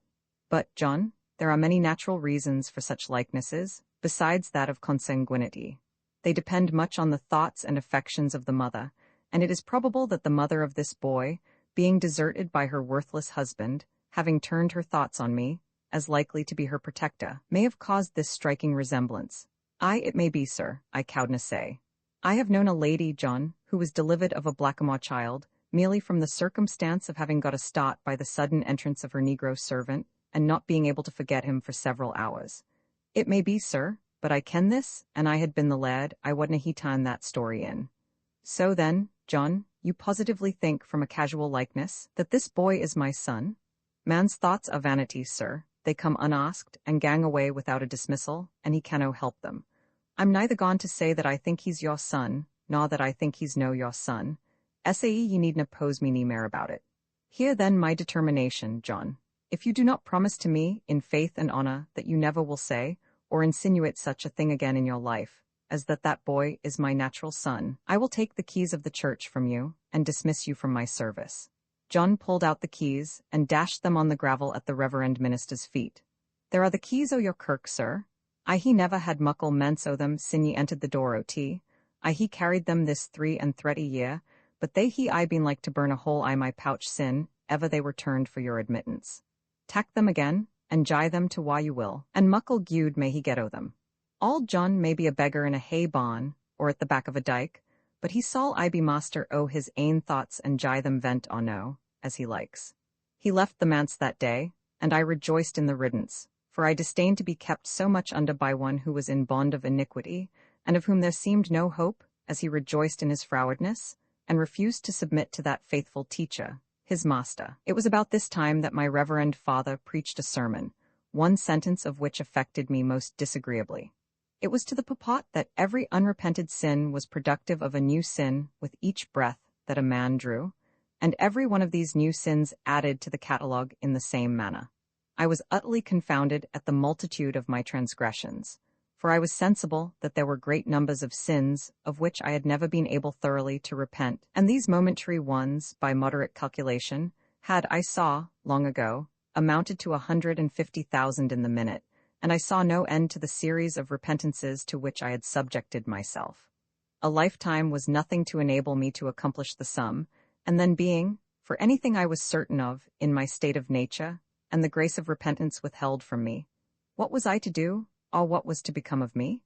S1: But, John, there are many natural reasons for such likenesses, besides that of consanguinity. They depend much on the thoughts and affections of the mother, and it is probable that the mother of this boy, being deserted by her worthless husband, having turned her thoughts on me, as likely to be her protector, may have caused this striking resemblance. It may be, sir, I cowdna say. I have known a lady, John, who was delivered of a blackamoor child, merely from the circumstance of having got a start by the sudden entrance of her negro servant, and not being able to forget him for several hours. It may be, sir, but I ken this, and I had been the lad, I wadna he ta'en that story in. So then, John, you positively think from a casual likeness that this boy is my son? Man's thoughts are vanities, sir. They come unasked and gang away without a dismissal, and he canno help them. I'm neither gone to say that I think he's your son, nor that I think he's no your son. Sae ye needna pose me nae mair about it. Hear then my determination, John. If you do not promise to me, in faith and honour, that you never will say, or insinuate such a thing again in your life, as that that boy is my natural son, I will take the keys of the church from you, and dismiss you from my service. John pulled out the keys, and dashed them on the gravel at the reverend minister's feet. There are the keys o' your kirk, sir. He never had muckle mence o' them sin ye entered the door he carried them this 3 year, but they I been like to burn a hole I my pouch sin, ever they were turned for your admittance. Tack them again, and gie them to wha you will, and muckle gude may he get o' them. Auld John may be a beggar in a hay barn, or at the back of a dyke, but he sall I be master o' his ain thoughts and gie them vent or no, as he likes. He left the manse that day, and I rejoiced in the riddance, for I disdained to be kept so much under by one who was in bond of iniquity, and of whom there seemed no hope, as he rejoiced in his frowardness, and refused to submit to that faithful teacher, his master. It was about this time that my reverend father preached a sermon, one sentence of which affected me most disagreeably. It was to the purport that every unrepented sin was productive of a new sin with each breath that a man drew, and every one of these new sins added to the catalogue in the same manner. I was utterly confounded at the multitude of my transgressions, for I was sensible that there were great numbers of sins of which I had never been able thoroughly to repent, and these momentary ones, by moderate calculation, had, I saw, long ago, amounted to 150,000 in the minute, and I saw no end to the series of repentances to which I had subjected myself. A lifetime was nothing to enable me to accomplish the sum, and then being, for anything I was certain of, in my state of nature, and the grace of repentance withheld from me, what was I to do, or what was to become of me?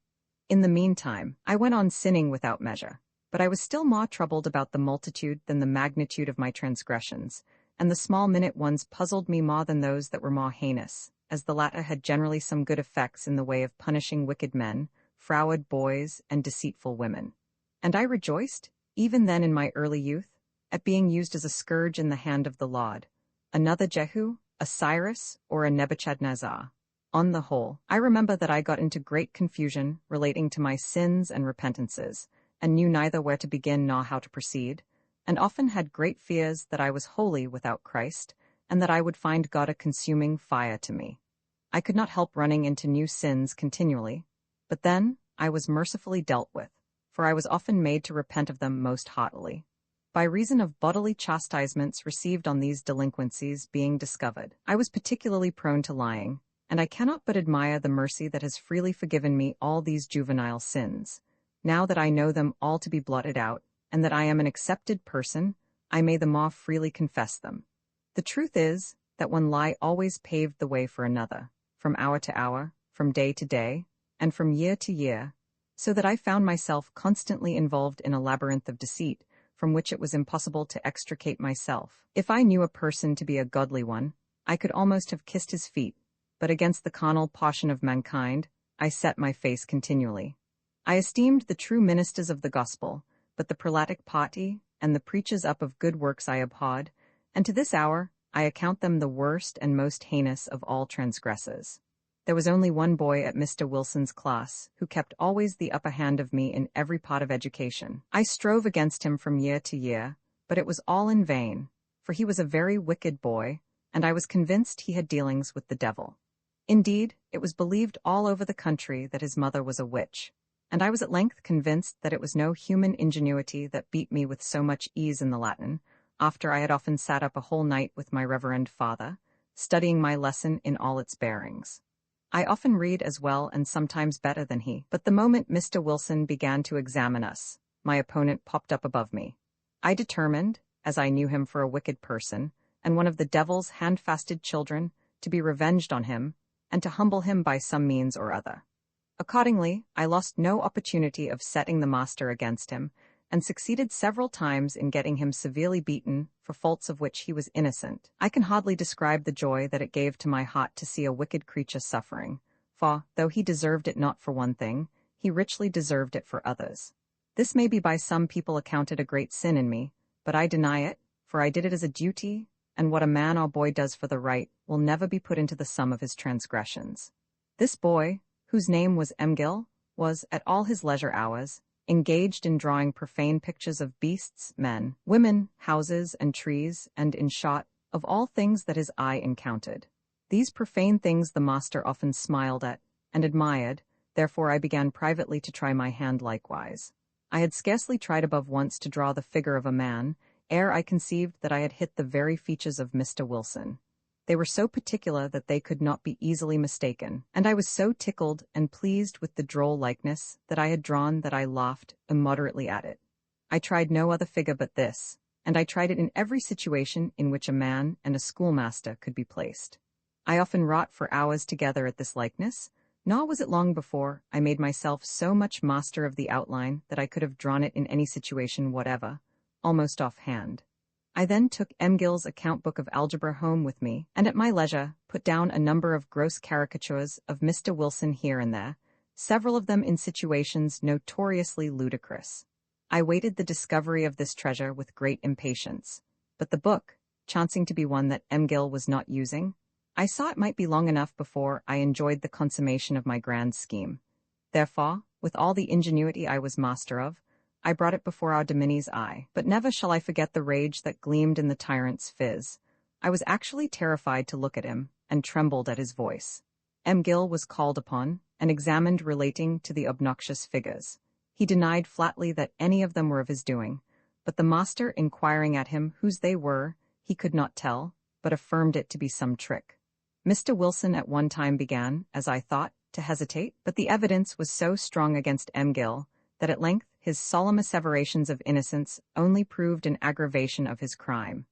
S1: In the meantime, I went on sinning without measure, but I was still more troubled about the multitude than the magnitude of my transgressions, and the small-minute ones puzzled me more than those that were more heinous, as the latter had generally some good effects in the way of punishing wicked men, froward boys, and deceitful women. And I rejoiced, even then in my early youth, at being used as a scourge in the hand of the Lord, another Jehu, a Cyrus, or a Nebuchadnezzar. On the whole, I remember that I got into great confusion relating to my sins and repentances, and knew neither where to begin nor how to proceed, and often had great fears that I was wholly without Christ, and that I would find God a consuming fire to me. I could not help running into new sins continually, but then I was mercifully dealt with, for I was often made to repent of them most heartily, by reason of bodily chastisements received on these delinquencies being discovered. I was particularly prone to lying, and I cannot but admire the mercy that has freely forgiven me all these juvenile sins. Now that I know them all to be blotted out, and that I am an accepted person, I may the more freely confess them. The truth is, that one lie always paved the way for another, from hour to hour, from day to day, and from year to year, so that I found myself constantly involved in a labyrinth of deceit, from which it was impossible to extricate myself. If I knew a person to be a godly one, I could almost have kissed his feet, but against the carnal passion of mankind, I set my face continually. I esteemed the true ministers of the gospel, but the prelatic party, and the preachers up of good works I abhorred, and to this hour I account them the worst and most heinous of all transgressors. There was only one boy at Mr. Wilson's class who kept always the upper hand of me in every part of education. I strove against him from year to year, but it was all in vain, for he was a very wicked boy, and I was convinced he had dealings with the devil. Indeed, it was believed all over the country that his mother was a witch, and I was at length convinced that it was no human ingenuity that beat me with so much ease in the Latin, after I had often sat up a whole night with my reverend father, studying my lesson in all its bearings. I often read as well and sometimes better than he, but the moment Mr. Wilson began to examine us, my opponent popped up above me. I determined, as I knew him for a wicked person, and one of the devil's hand-fasted children, to be revenged on him, and to humble him by some means or other. Accordingly, I lost no opportunity of setting the master against him, and succeeded several times in getting him severely beaten for faults of which he was innocent. I can hardly describe the joy that it gave to my heart to see a wicked creature suffering, for, though he deserved it not for one thing, he richly deserved it for others. This may be by some people accounted a great sin in me, but I deny it, for I did it as a duty, and what a man or boy does for the right will never be put into the sum of his transgressions. This boy, whose name was Emgil, was, at all his leisure hours, engaged in drawing profane pictures of beasts, men, women, houses, and trees, and, in short, of all things that his eye encountered. These profane things the master often smiled at, and admired, therefore I began privately to try my hand likewise. I had scarcely tried above once to draw the figure of a man, ere I conceived that I had hit the very features of Mr. Wilson. They were so particular that they could not be easily mistaken, and I was so tickled and pleased with the droll likeness that I had drawn that I laughed immoderately at it. I tried no other figure but this, and I tried it in every situation in which a man and a schoolmaster could be placed. I often wrought for hours together at this likeness, nor was it long before I made myself so much master of the outline that I could have drawn it in any situation whatever, almost offhand. I then took Emgil's account book of algebra home with me, and at my leisure put down a number of gross caricatures of Mr. Wilson here and there, several of them in situations notoriously ludicrous. I waited the discovery of this treasure with great impatience, but the book, chancing to be one that Emgil was not using, I saw it might be long enough before I enjoyed the consummation of my grand scheme. Therefore, with all the ingenuity I was master of, I brought it before our Dominie's eye. But never shall I forget the rage that gleamed in the tyrant's phiz. I was actually terrified to look at him, and trembled at his voice. Emgil was called upon, and examined relating to the obnoxious figures. He denied flatly that any of them were of his doing, but the master inquiring at him whose they were, he could not tell, but affirmed it to be some trick. Mr. Wilson at one time began, as I thought, to hesitate, but the evidence was so strong against Emgil that at length his solemn asseverations of innocence only proved an aggravation of his crime.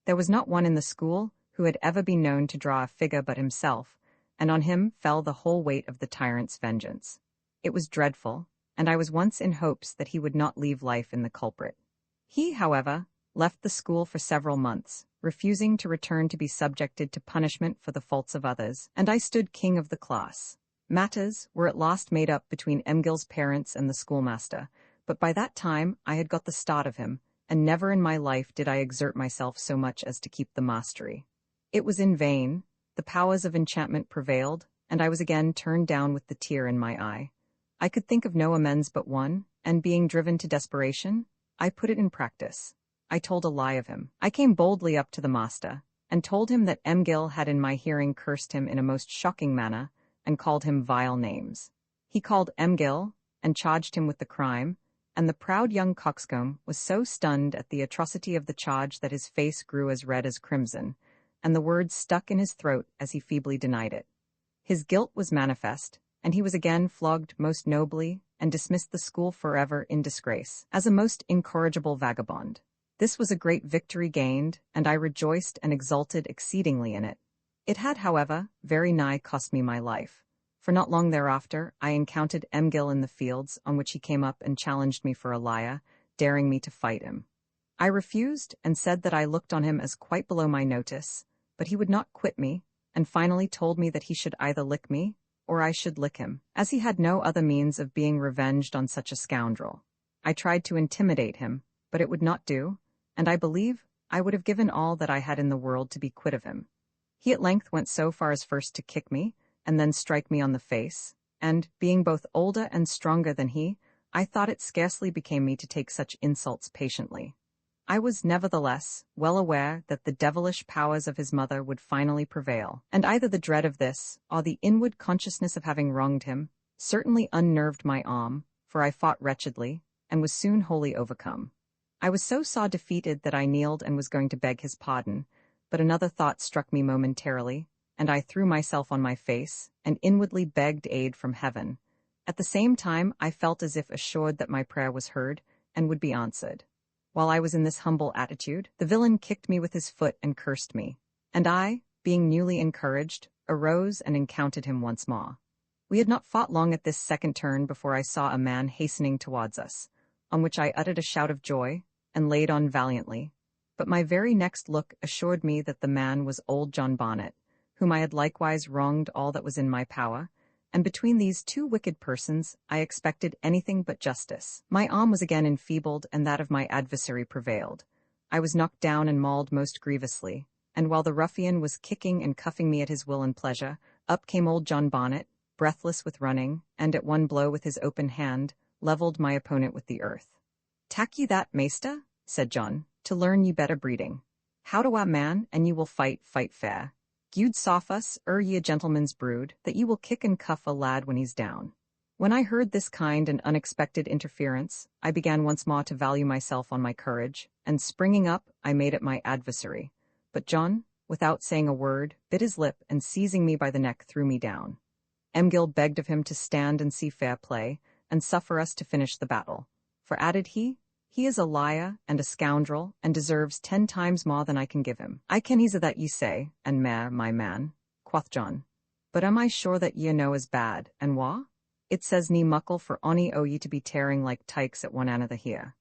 S1: There was not one in the school who had ever been known to draw a figure but himself, and on him fell the whole weight of the tyrant's vengeance. It was dreadful, and I was once in hopes that he would not leave life in the culprit. He, however, left the school for several months, refusing to return to be subjected to punishment for the faults of others, and I stood king of the class. Matters were at last made up between Emgil's parents and the schoolmaster, but by that time I had got the start of him, and never in my life did I exert myself so much as to keep the mastery. It was in vain. The powers of enchantment prevailed, and I was again turned down with the tear in my eye. I could think of no amends but one, and being driven to desperation, I put it in practice. I told a lie of him. I came boldly up to the master, and told him that Emgil had in my hearing cursed him in a most shocking manner, and called him vile names. He called Emgil, and charged him with the crime, and the proud young coxcomb was so stunned at the atrocity of the charge that his face grew as red as crimson, and the words stuck in his throat as he feebly denied it. His guilt was manifest, and he was again flogged most nobly, and dismissed the school forever in disgrace, as a most incorrigible vagabond. This was a great victory gained, and I rejoiced and exulted exceedingly in it. It had, however, very nigh cost me my life, for not long thereafter I encountered Emgil in the fields, on which he came up and challenged me for a liar, daring me to fight him. I refused, and said that I looked on him as quite below my notice, but he would not quit me, and finally told me that he should either lick me, or I should lick him, as he had no other means of being revenged on such a scoundrel. I tried to intimidate him, but it would not do, and I believe I would have given all that I had in the world to be quit of him. He at length went so far as first to kick me, and then strike me on the face, and, being both older and stronger than he, I thought it scarcely became me to take such insults patiently. I was nevertheless well aware that the devilish powers of his mother would finally prevail, and either the dread of this, or the inward consciousness of having wronged him, certainly unnerved my arm, for I fought wretchedly, and was soon wholly overcome. I was so sore defeated that I kneeled and was going to beg his pardon, but another thought struck me momentarily, and I threw myself on my face, and inwardly begged aid from heaven. At the same time I felt as if assured that my prayer was heard, and would be answered. While I was in this humble attitude, the villain kicked me with his foot and cursed me. And I, being newly encouraged, arose and encountered him once more. We had not fought long at this second turn before I saw a man hastening towards us, on which I uttered a shout of joy, and laid on valiantly. But my very next look assured me that the man was old John Bonnet, whom I had likewise wronged all that was in my power, and between these two wicked persons I expected anything but justice. My arm was again enfeebled, and that of my adversary prevailed. I was knocked down and mauled most grievously, and while the ruffian was kicking and cuffing me at his will and pleasure, up came old John Bonnet, breathless with running, and at one blow with his open hand, levelled my opponent with the earth. "Tak ye that, maester," said John, "to learn ye better breeding. How to a man, and ye will fight fair. Gude soff us, ye a gentleman's brood, that ye will kick and cuff a lad when he's down." When I heard this kind and unexpected interference, I began once more to value myself on my courage, and springing up, I made at my adversary. But John, without saying a word, bit his lip, and seizing me by the neck threw me down. Emgil begged of him to stand and see fair play, and suffer us to finish the battle. For, added he is a liar and a scoundrel, and deserves 10 times more than I can give him. "I ken he's a that ye say, and mair, my man," quoth John. "But am I sure that ye know as bad, and wha? It says nee muckle for ony o ye to be tearing like tykes at one another here."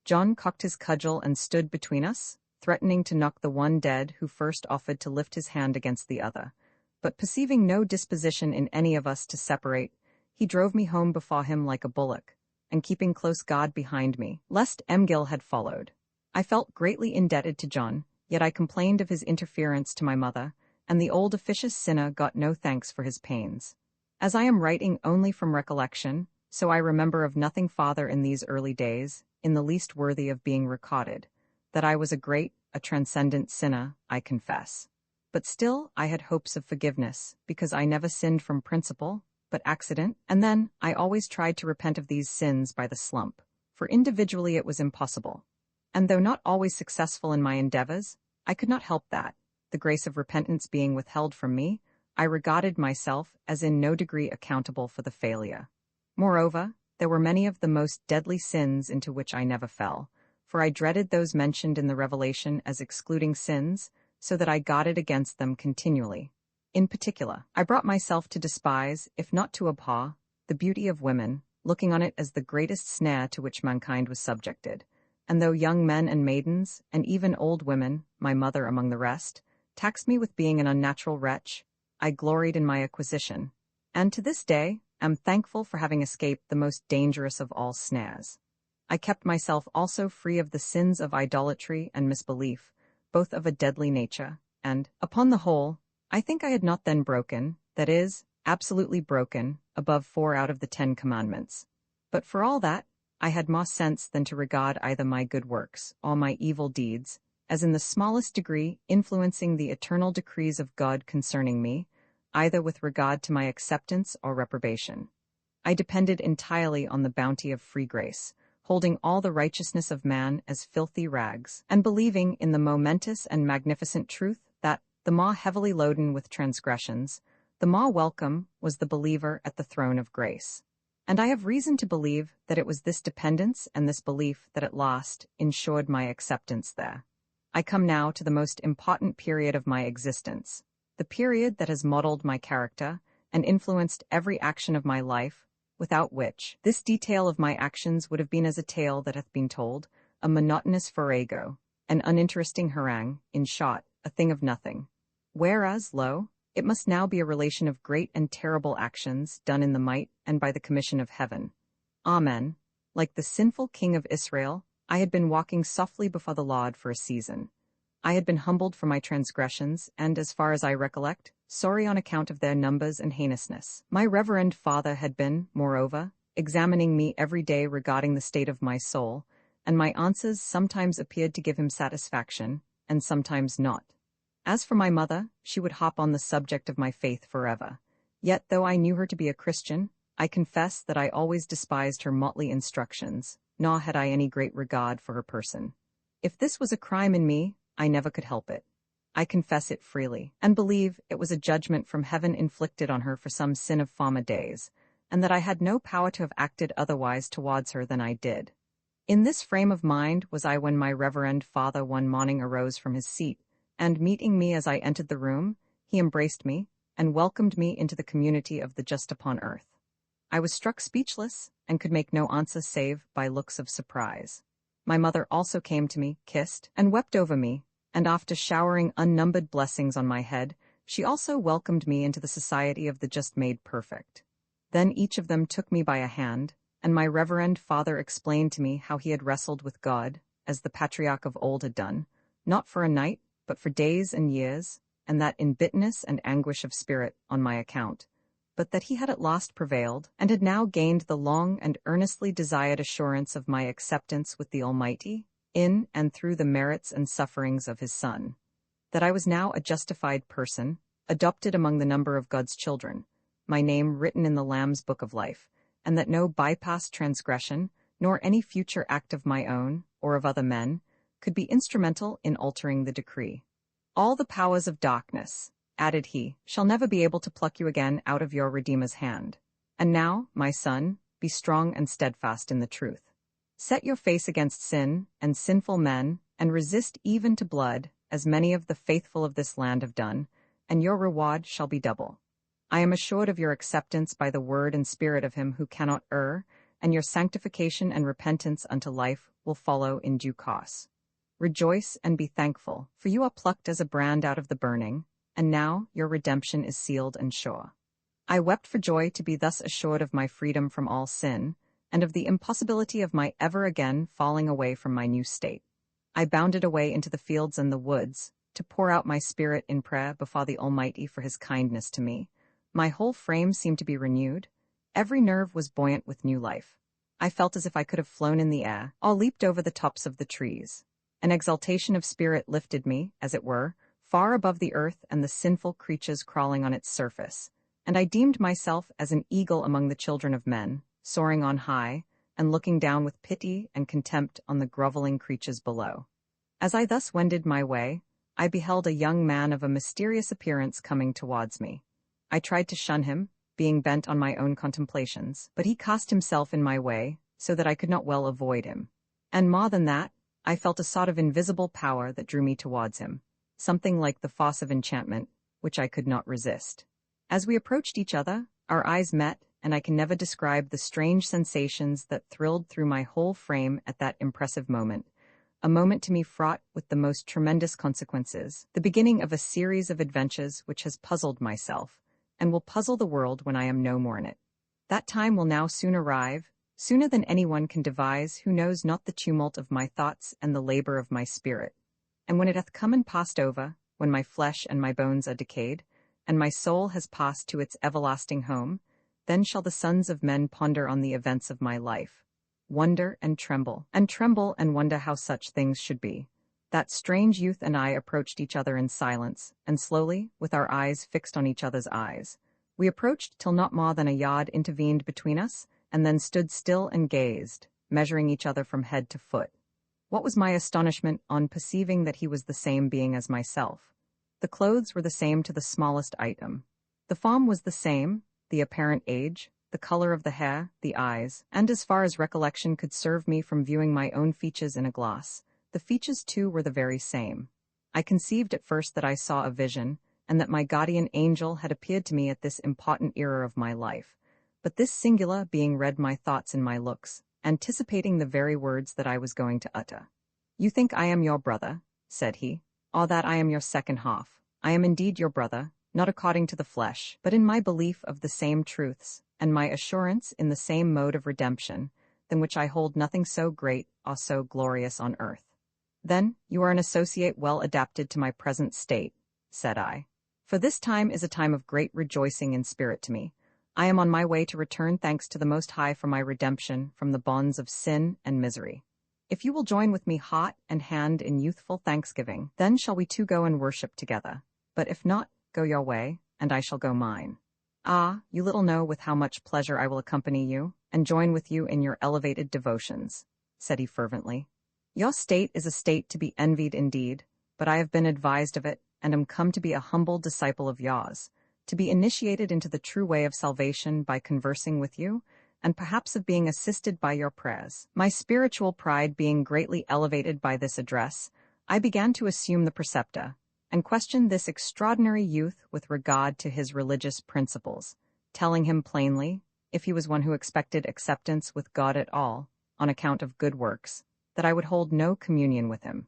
S1: John cocked his cudgel and stood between us, threatening to knock the one dead who first offered to lift his hand against the other. But perceiving no disposition in any of us to separate, he drove me home before him like a bullock, and keeping close guard behind me, lest Emgil had followed. I felt greatly indebted to John, yet I complained of his interference to my mother, and the old officious sinner got no thanks for his pains. As I am writing only from recollection, so I remember of nothing farther in these early days, in the least worthy of being recorded. That I was a transcendent sinner, I confess. But still I had hopes of forgiveness, because I never sinned from principle, but accident, and then I always tried to repent of these sins by the slump, for individually it was impossible. And though not always successful in my endeavors, I could not help that, the grace of repentance being withheld from me, I regarded myself as in no degree accountable for the failure. Moreover, there were many of the most deadly sins into which I never fell, for I dreaded those mentioned in the Revelation as excluding sins, so that I guarded against them continually. In particular, I brought myself to despise, if not to abhor, the beauty of women, looking on it as the greatest snare to which mankind was subjected. And though young men and maidens, and even old women, my mother among the rest, taxed me with being an unnatural wretch, I gloried in my acquisition, and to this day am thankful for having escaped the most dangerous of all snares. I kept myself also free of the sins of idolatry and misbelief, both of a deadly nature, and, upon the whole, I think I had not then broken, that is, absolutely broken, above 4 out of the 10 commandments. But for all that, I had more sense than to regard either my good works or my evil deeds as in the smallest degree influencing the eternal decrees of God concerning me, either with regard to my acceptance or reprobation. I depended entirely on the bounty of free grace, holding all the righteousness of man as filthy rags, and believing in the momentous and magnificent truth that, the more heavily loaden with transgressions, the more welcome was the believer at the throne of grace. And I have reason to believe that it was this dependence and this belief that at last ensured my acceptance there. I come now to the most important period of my existence, the period that has modeled my character and influenced every action of my life, without which this detail of my actions would have been as a tale that hath been told, a monotonous farrago, an uninteresting harangue, in short, a thing of nothing. Whereas, lo, it must now be a relation of great and terrible actions done in the might and by the commission of heaven. Amen. Like the sinful king of Israel, I had been walking softly before the Lord for a season. I had been humbled for my transgressions, and, as far as I recollect, sorry on account of their numbers and heinousness. My reverend father had been, moreover, examining me every day regarding the state of my soul, and my answers sometimes appeared to give him satisfaction, and sometimes not. As for my mother, she would hop on the subject of my faith forever. Yet, though I knew her to be a Christian, I confess that I always despised her motley instructions, nor had I any great regard for her person. If this was a crime in me, I never could help it. I confess it freely, and believe it was a judgment from heaven inflicted on her for some sin of former days, and that I had no power to have acted otherwise towards her than I did. In this frame of mind was I when my reverend father one morning arose from his seat, and meeting me as I entered the room, he embraced me, and welcomed me into the community of the just upon earth. I was struck speechless, and could make no answer save by looks of surprise. My mother also came to me, kissed, and wept over me, and after showering unnumbered blessings on my head, she also welcomed me into the society of the just made perfect. Then each of them took me by a hand, and my reverend father explained to me how he had wrestled with God, as the patriarch of old had done, not for a night, but for days and years, and that in bitterness and anguish of spirit on my account, but that he had at last prevailed, and had now gained the long and earnestly desired assurance of my acceptance with the Almighty, in and through the merits and sufferings of his Son, that I was now a justified person, adopted among the number of God's children, my name written in the Lamb's book of life, and that no bypassed transgression, nor any future act of my own, or of other men, could be instrumental in altering the decree. All the powers of darkness, added he, shall never be able to pluck you again out of your Redeemer's hand. And now, my son, be strong and steadfast in the truth. Set your face against sin and sinful men, and resist even to blood, as many of the faithful of this land have done, and your reward shall be double. I am assured of your acceptance by the word and spirit of him who cannot err, and your sanctification and repentance unto life will follow in due course. Rejoice and be thankful, for you are plucked as a brand out of the burning, and now your redemption is sealed and sure. I wept for joy to be thus assured of my freedom from all sin, and of the impossibility of my ever again falling away from my new state. I bounded away into the fields and the woods, to pour out my spirit in prayer before the Almighty for his kindness to me. My whole frame seemed to be renewed. Every nerve was buoyant with new life. I felt as if I could have flown in the air, or leaped over the tops of the trees. An exaltation of spirit lifted me, as it were, far above the earth and the sinful creatures crawling on its surface, and I deemed myself as an eagle among the children of men, soaring on high, and looking down with pity and contempt on the groveling creatures below. As I thus wended my way, I beheld a young man of a mysterious appearance coming towards me. I tried to shun him, being bent on my own contemplations, but he cast himself in my way, so that I could not well avoid him. And more than that, I felt a sort of invisible power that drew me towards him, something like the force of enchantment, which I could not resist. As we approached each other, our eyes met, and I can never describe the strange sensations that thrilled through my whole frame at that impressive moment, a moment to me fraught with the most tremendous consequences, the beginning of a series of adventures which has puzzled myself, and will puzzle the world when I am no more in it. That time will now soon arrive, sooner than anyone can devise who knows not the tumult of my thoughts and the labor of my spirit. And when it hath come and passed over, when my flesh and my bones are decayed, and my soul has passed to its everlasting home, then shall the sons of men ponder on the events of my life, wonder and tremble and wonder how such things should be. That strange youth and I approached each other in silence, and slowly, with our eyes fixed on each other's eyes, we approached till not more than a yard intervened between us, and then stood still and gazed, measuring each other from head to foot. What was my astonishment on perceiving that he was the same being as myself. The clothes were the same to the smallest item. The form was the same, the apparent age, the color of the hair, the eyes, and as far as recollection could serve me from viewing my own features in a glass, the features too were the very same. I conceived at first that I saw a vision, and that my guardian angel had appeared to me at this important era of my life. But this singular being read my thoughts in my looks, anticipating the very words that I was going to utter. "You think I am your brother," said he, "or that I am your second half. I am indeed your brother, not according to the flesh, but in my belief of the same truths, and my assurance in the same mode of redemption, than which I hold nothing so great or so glorious on earth." "Then you are an associate well adapted to my present state," said I. "For this time is a time of great rejoicing in spirit to me. I am on my way to return thanks to the Most High for my redemption from the bonds of sin and misery. If you will join with me heart and hand in youthful thanksgiving, then shall we two go and worship together. But if not, go your way, and I shall go mine. Ah, you little know with how much pleasure I will accompany you, and join with you in your elevated devotions," said he fervently. "Your state is a state to be envied indeed, but I have been advised of it, and am come to be a humble disciple of yours, to be initiated into the true way of salvation by conversing with you, and perhaps of being assisted by your prayers. My spiritual pride being greatly elevated by this address, I began to assume the preceptor, and questioned this extraordinary youth with regard to his religious principles, telling him plainly, if he was one who expected acceptance with God at all, on account of good works, that I would hold no communion with him.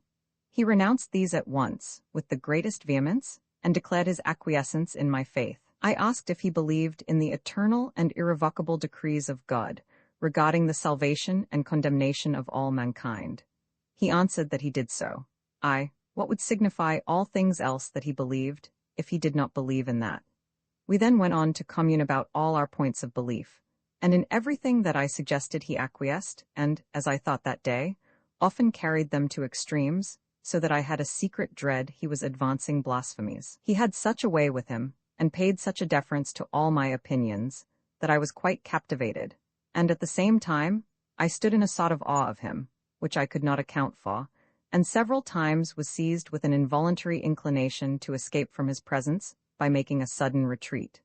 S1: He renounced these at once, with the greatest vehemence, and declared his acquiescence in my faith. I asked if he believed in the eternal and irrevocable decrees of God, regarding the salvation and condemnation of all mankind. He answered that he did so. What would signify all things else that he believed, if he did not believe in that? We then went on to commune about all our points of belief, and in everything that I suggested he acquiesced, and, as I thought that day, often carried them to extremes, so that I had a secret dread he was advancing blasphemies. He had such a way with him, and paid such a deference to all my opinions, that I was quite captivated, and at the same time, I stood in a sort of awe of him, which I could not account for, and several times was seized with an involuntary inclination to escape from his presence by making a sudden retreat.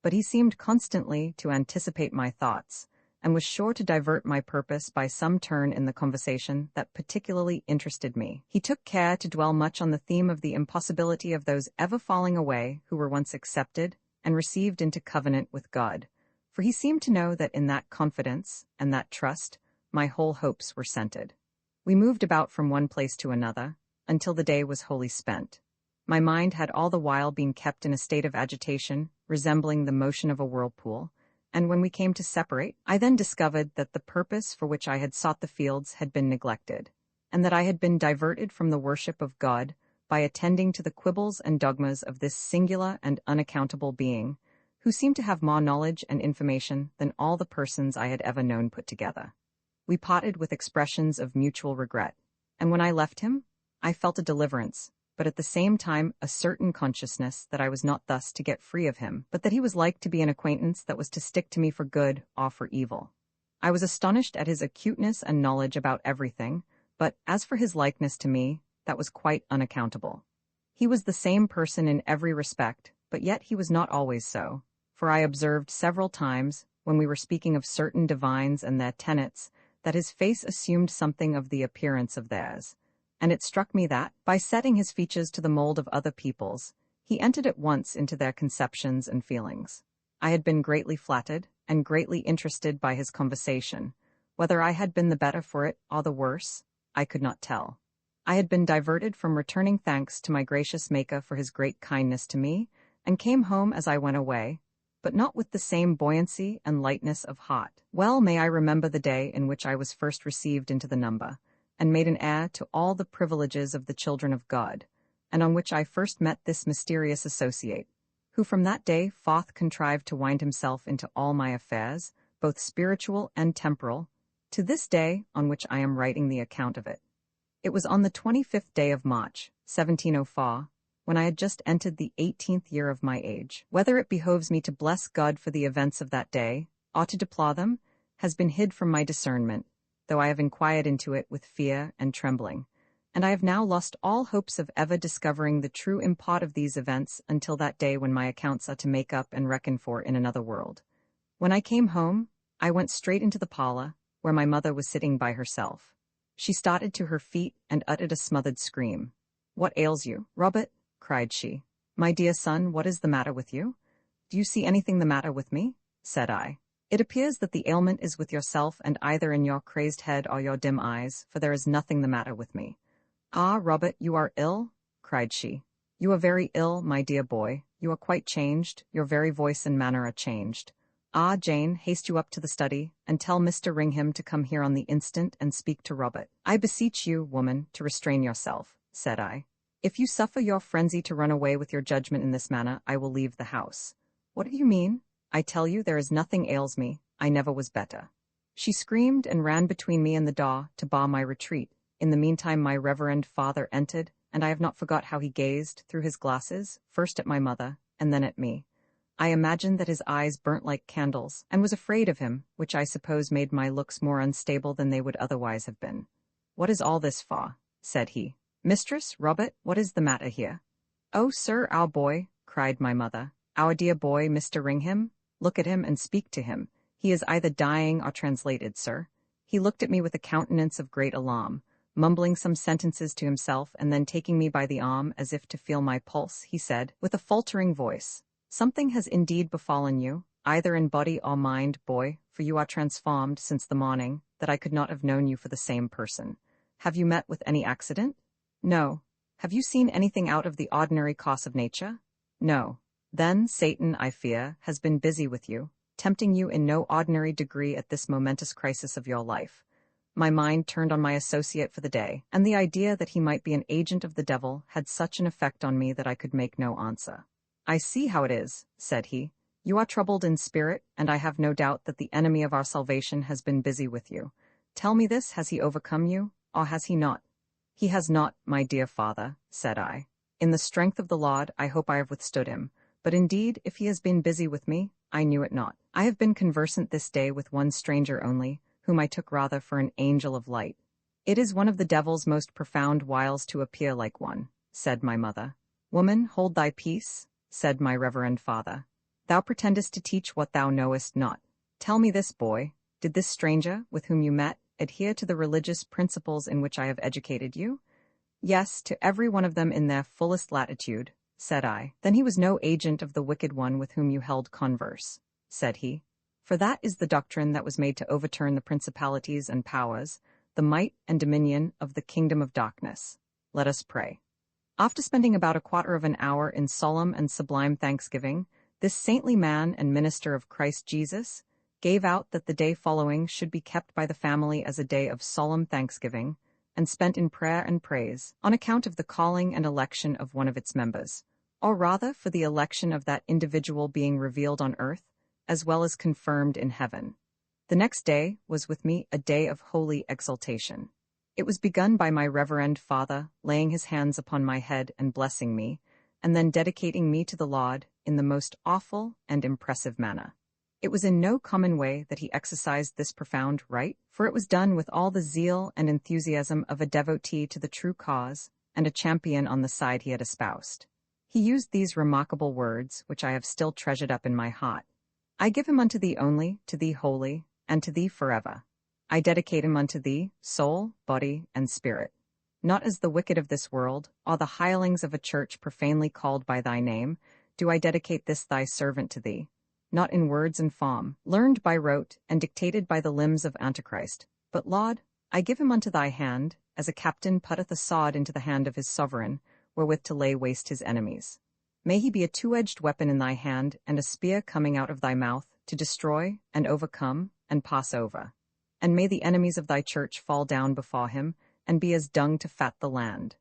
S1: But he seemed constantly to anticipate my thoughts, and was sure to divert my purpose by some turn in the conversation that particularly interested me. He took care to dwell much on the theme of the impossibility of those ever falling away who were once accepted and received into covenant with God, for he seemed to know that in that confidence and that trust my whole hopes were centered. We moved about from one place to another, until the day was wholly spent. My mind had all the while been kept in a state of agitation, resembling the motion of a whirlpool, and when we came to separate, I then discovered that the purpose for which I had sought the fields had been neglected, and that I had been diverted from the worship of God by attending to the quibbles and dogmas of this singular and unaccountable being, who seemed to have more knowledge and information than all the persons I had ever known put together. We parted with expressions of mutual regret, and when I left him, I felt a deliverance, but at the same time a certain consciousness that I was not thus to get free of him, but that he was like to be an acquaintance that was to stick to me for good or for evil. I was astonished at his acuteness and knowledge about everything, but as for his likeness to me, that was quite unaccountable. He was the same person in every respect, but yet he was not always so, for I observed several times, when we were speaking of certain divines and their tenets, that his face assumed something of the appearance of theirs, and it struck me that, by setting his features to the mold of other people's, he entered at once into their conceptions and feelings. I had been greatly flattered, and greatly interested by his conversation. Whether I had been the better for it or the worse, I could not tell. I had been diverted from returning thanks to my gracious Maker for his great kindness to me, and came home as I went away, but not with the same buoyancy and lightness of heart. Well may I remember the day in which I was first received into the number, and made an heir to all the privileges of the children of God, and on which I first met this mysterious associate, who from that day forth contrived to wind himself into all my affairs, both spiritual and temporal, to this day on which I am writing the account of it. It was on the 25th day of March, 1704, when I had just entered the 18th year of my age. Whether it behoves me to bless God for the events of that day, or to deplore them, has been hid from my discernment, though I have inquired into it with fear and trembling, and I have now lost all hopes of ever discovering the true import of these events until that day when my accounts are to make up and reckon for in another world. When I came home, I went straight into the parlor, where my mother was sitting by herself. She started to her feet and uttered a smothered scream. "What ails you, Robert?" cried she. "My dear son, what is the matter with you?" "Do you see anything the matter with me?" said I. "It appears that the ailment is with yourself, and either in your crazed head or your dim eyes, for there is nothing the matter with me." "Ah, Robert, you are ill?" cried she. "You are very ill, my dear boy. You are quite changed, your very voice and manner are changed. Ah, Jane, haste you up to the study, and tell Mr. Ringham to come here on the instant and speak to Robert." "I beseech you, woman, to restrain yourself," said I. "If you suffer your frenzy to run away with your judgment in this manner, I will leave the house." "What do you mean? I tell you there is nothing ails me. I never was better." She screamed and ran between me and the door to bar my retreat. In the meantime my reverend father entered, and I have not forgot how he gazed, through his glasses, first at my mother, and then at me. I imagined that his eyes burnt like candles, and was afraid of him, which I suppose made my looks more unstable than they would otherwise have been. "What is all this for?" said he. "Mistress, Robert, what is the matter here?" "Oh, sir, our boy," cried my mother. "Our dear boy, Mr. Ringham. Look at him and speak to him. He is either dying or translated, sir. He looked at me with a countenance of great alarm, mumbling some sentences to himself, and then taking me by the arm as if to feel my pulse, he said, with a faltering voice, "Something has indeed befallen you, either in body or mind, boy, for you are transformed since the morning, that I could not have known you for the same person. Have you met with any accident? No. Have you seen anything out of the ordinary course of nature? No. Then Satan, I fear, has been busy with you, tempting you in no ordinary degree at this momentous crisis of your life." My mind turned on my associate for the day, and the idea that he might be an agent of the devil had such an effect on me that I could make no answer. "I see how it is," said he. "You are troubled in spirit, and I have no doubt that the enemy of our salvation has been busy with you. Tell me this, has he overcome you, or has he not?" "He has not, my dear father," said I. "In the strength of the Lord, I hope I have withstood him. But indeed, if he has been busy with me, I knew it not. I have been conversant this day with one stranger only, whom I took rather for an angel of light." "It is one of the devil's most profound wiles to appear like one," said my mother. "Woman, hold thy peace," said my reverend father. "Thou pretendest to teach what thou knowest not. Tell me this, boy, did this stranger, with whom you met, adhere to the religious principles in which I have educated you?" "Yes, to every one of them in their fullest latitude," said I. "Then he was no agent of the wicked one with whom you held converse," said he. "For that is the doctrine that was made to overturn the principalities and powers, the might and dominion of the kingdom of darkness. Let us pray." After spending about a quarter of an hour in solemn and sublime thanksgiving, this saintly man and minister of Christ Jesus gave out that the day following should be kept by the family as a day of solemn thanksgiving, and spent in prayer and praise, on account of the calling and election of one of its members, or rather for the election of that individual being revealed on earth, as well as confirmed in heaven. The next day was with me a day of holy exaltation. It was begun by my reverend father laying his hands upon my head and blessing me, and then dedicating me to the Lord in the most awful and impressive manner. It was in no common way that he exercised this profound rite, for it was done with all the zeal and enthusiasm of a devotee to the true cause and a champion on the side he had espoused. He used these remarkable words, which I have still treasured up in my heart: "I give him unto thee only, to thee wholly, and to thee forever. I dedicate him unto thee, soul, body, and spirit. Not as the wicked of this world, or the hirelings of a church profanely called by thy name, do I dedicate this thy servant to thee, not in words and form, learned by rote, and dictated by the limbs of Antichrist, but, Lord, I give him unto thy hand, as a captain putteth a sword into the hand of his sovereign, wherewith to lay waste his enemies. May he be a two-edged weapon in thy hand, and a spear coming out of thy mouth, to destroy, and overcome, and pass over. And may the enemies of thy church fall down before him, and be as dung to fat the land.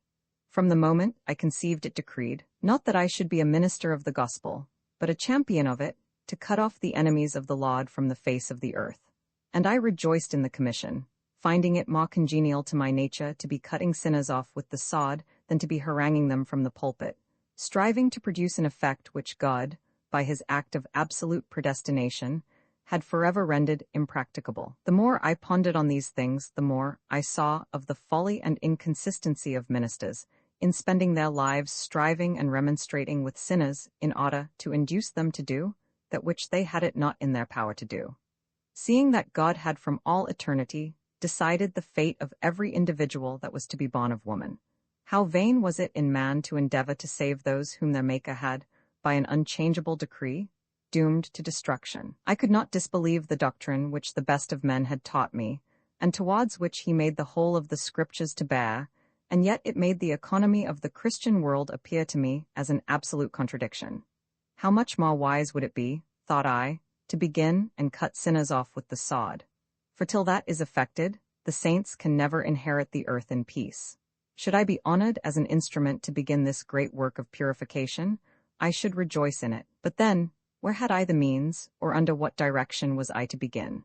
S1: From the moment I conceived it decreed, not that I should be a minister of the gospel, but a champion of it, to cut off the enemies of the Lord from the face of the earth. And I rejoiced in the commission, finding it more congenial to my nature to be cutting sinners off with the sod than to be haranguing them from the pulpit, striving to produce an effect which God, by his act of absolute predestination, had forever rendered impracticable. The more I pondered on these things, the more I saw of the folly and inconsistency of ministers in spending their lives striving and remonstrating with sinners in order to induce them to do that which they had it not in their power to do. Seeing that God had from all eternity decided the fate of every individual that was to be born of woman, how vain was it in man to endeavor to save those whom their Maker had, by an unchangeable decree, doomed to destruction. I could not disbelieve the doctrine which the best of men had taught me, and towards which he made the whole of the Scriptures to bear, and yet it made the economy of the Christian world appear to me as an absolute contradiction. How much more wise would it be, thought I, to begin and cut sinners off with the sod? For till that is effected, the saints can never inherit the earth in peace. Should I be honored as an instrument to begin this great work of purification, I should rejoice in it. But then, where had I the means, or under what direction was I to begin?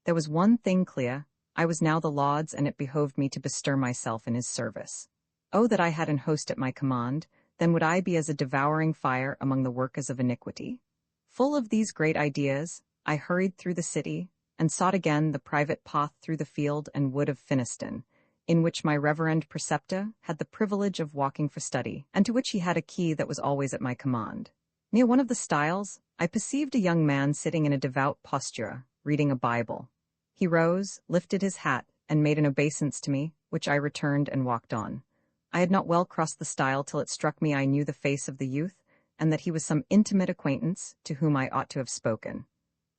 S1: There was one thing clear: I was now the Lord's, and it behoved me to bestir myself in his service. Oh, that I had an host at my command, then would I be as a devouring fire among the workers of iniquity. Full of these great ideas, I hurried through the city, and sought again the private path through the field and wood of Finiston, in which my reverend preceptor had the privilege of walking for study, and to which he had a key that was always at my command. Near one of the stiles, I perceived a young man sitting in a devout posture, reading a Bible. He rose, lifted his hat, and made an obeisance to me, which I returned and walked on. I had not well crossed the stile till it struck me I knew the face of the youth, and that he was some intimate acquaintance to whom I ought to have spoken.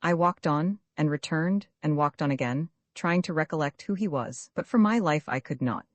S1: I walked on, and returned, and walked on again, trying to recollect who he was, but for my life I could not.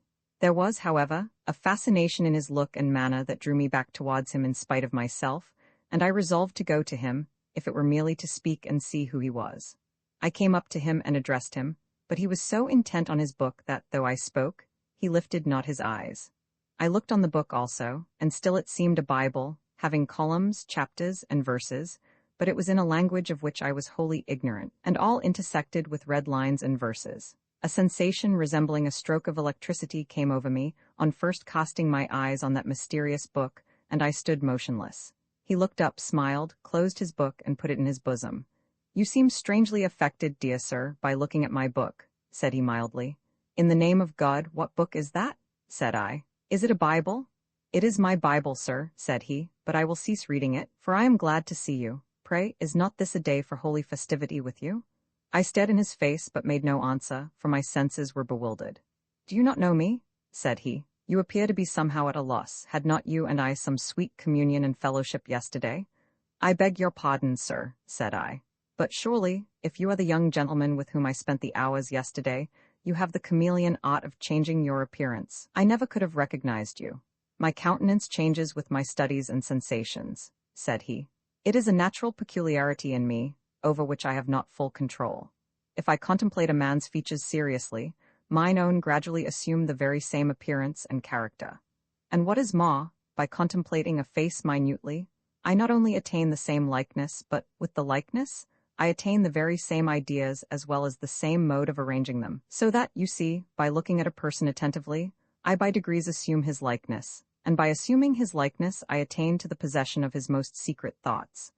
S1: There was, however, a fascination in his look and manner that drew me back towards him in spite of myself, and I resolved to go to him, if it were merely to speak and see who he was. I came up to him and addressed him, but he was so intent on his book that, though I spoke, he lifted not his eyes. I looked on the book also, and still it seemed a Bible, having columns, chapters, and verses, but it was in a language of which I was wholly ignorant, and all intersected with red lines and verses. A sensation resembling a stroke of electricity came over me, on first casting my eyes on that mysterious book, and I stood motionless. He looked up, smiled, closed his book, and put it in his bosom. "You seem strangely affected, dear sir, by looking at my book," said he mildly. "In the name of God, what book is that?" said I. "Is it a Bible?" "It is my Bible, sir," said he, "but I will cease reading it, for I am glad to see you. Pray, is not this a day for holy festivity with you?" I stared in his face, but made no answer, for my senses were bewildered. "Do you not know me?" said he. "You appear to be somehow at a loss. Had not you and I some sweet communion and fellowship yesterday?" "I beg your pardon, sir," said I. "But surely, if you are the young gentleman with whom I spent the hours yesterday, you have the chameleon art of changing your appearance. I never could have recognized you." "My countenance changes with my studies and sensations," said he. "It is a natural peculiarity in me, over which I have not full control. If I contemplate a man's features seriously, mine own gradually assume the very same appearance and character. And what is more, by contemplating a face minutely, I not only attain the same likeness, but, with the likeness, I attain the very same ideas as well as the same mode of arranging them, so that, you see, by looking at a person attentively, I by degrees assume his likeness, and by assuming his likeness I attain to the possession of his most secret thoughts.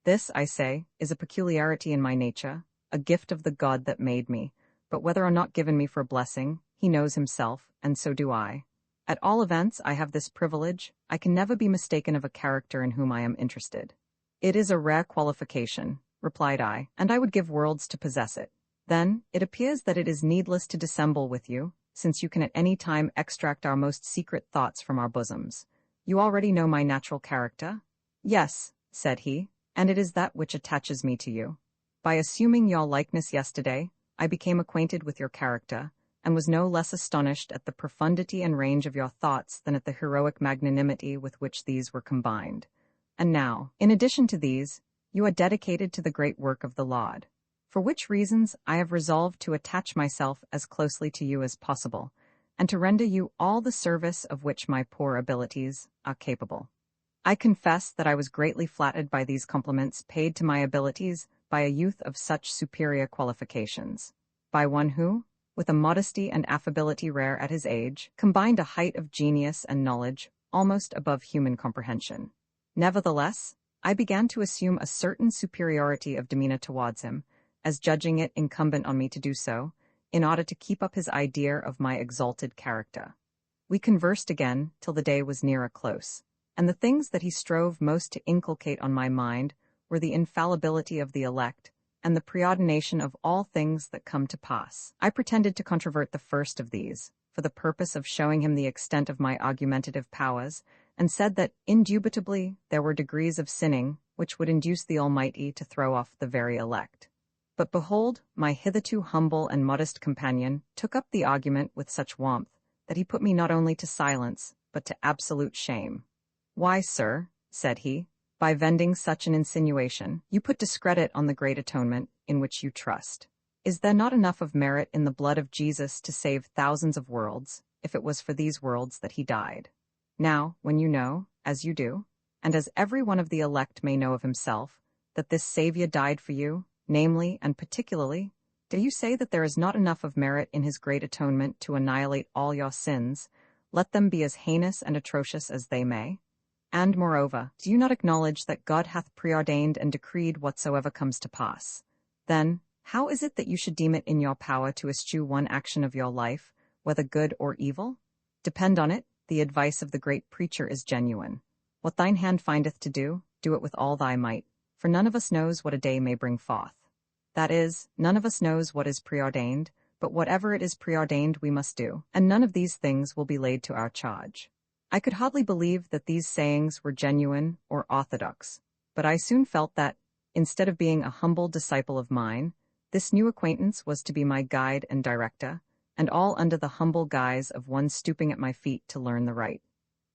S1: This, I say, is a peculiarity in my nature, a gift of the God that made me, but whether or not given me for a blessing, he knows himself, and so do I. At all events, I have this privilege. I can never be mistaken of a character in whom I am interested." "It is a rare qualification," replied I, "and I would give worlds to possess it. Then, it appears that it is needless to dissemble with you, since you can at any time extract our most secret thoughts from our bosoms. You already know my natural character?" "Yes," said he, "and it is that which attaches me to you. By assuming your likeness yesterday, I became acquainted with your character, and was no less astonished at the profundity and range of your thoughts than at the heroic magnanimity with which these were combined. And now, in addition to these, you are dedicated to the great work of the Lord, for which reasons I have resolved to attach myself as closely to you as possible, and to render you all the service of which my poor abilities are capable." I confess that I was greatly flattered by these compliments paid to my abilities by a youth of such superior qualifications, by one who, with a modesty and affability rare at his age, combined a height of genius and knowledge almost above human comprehension. Nevertheless, I began to assume a certain superiority of demeanor towards him, as judging it incumbent on me to do so, in order to keep up his idea of my exalted character. We conversed again till the day was near a close, and the things that he strove most to inculcate on my mind were the infallibility of the elect, and the preordination of all things that come to pass. I pretended to controvert the first of these, for the purpose of showing him the extent of my argumentative powers, and said that, indubitably, there were degrees of sinning which would induce the Almighty to throw off the very elect. But behold, my hitherto humble and modest companion took up the argument with such warmth that he put me not only to silence, but to absolute shame. "Why, sir," said he, "by vending such an insinuation, you put discredit on the great atonement in which you trust. Is there not enough of merit in the blood of Jesus to save thousands of worlds, if it was for these worlds that he died? Now, when you know, as you do, and as every one of the elect may know of himself, that this Savior died for you, namely and particularly, do you say that there is not enough of merit in his great atonement to annihilate all your sins, let them be as heinous and atrocious as they may? And, moreover, do you not acknowledge that God hath preordained and decreed whatsoever comes to pass? Then, how is it that you should deem it in your power to eschew one action of your life, whether good or evil? Depend on it, the advice of the great preacher is genuine. What thine hand findeth to do, do it with all thy might, for none of us knows what a day may bring forth. That is, none of us knows what is preordained, but whatever it is preordained we must do, and none of these things will be laid to our charge. I could hardly believe that these sayings were genuine or orthodox, but I soon felt that, instead of being a humble disciple of mine, this new acquaintance was to be my guide and director, and all under the humble guise of one stooping at my feet to learn the right.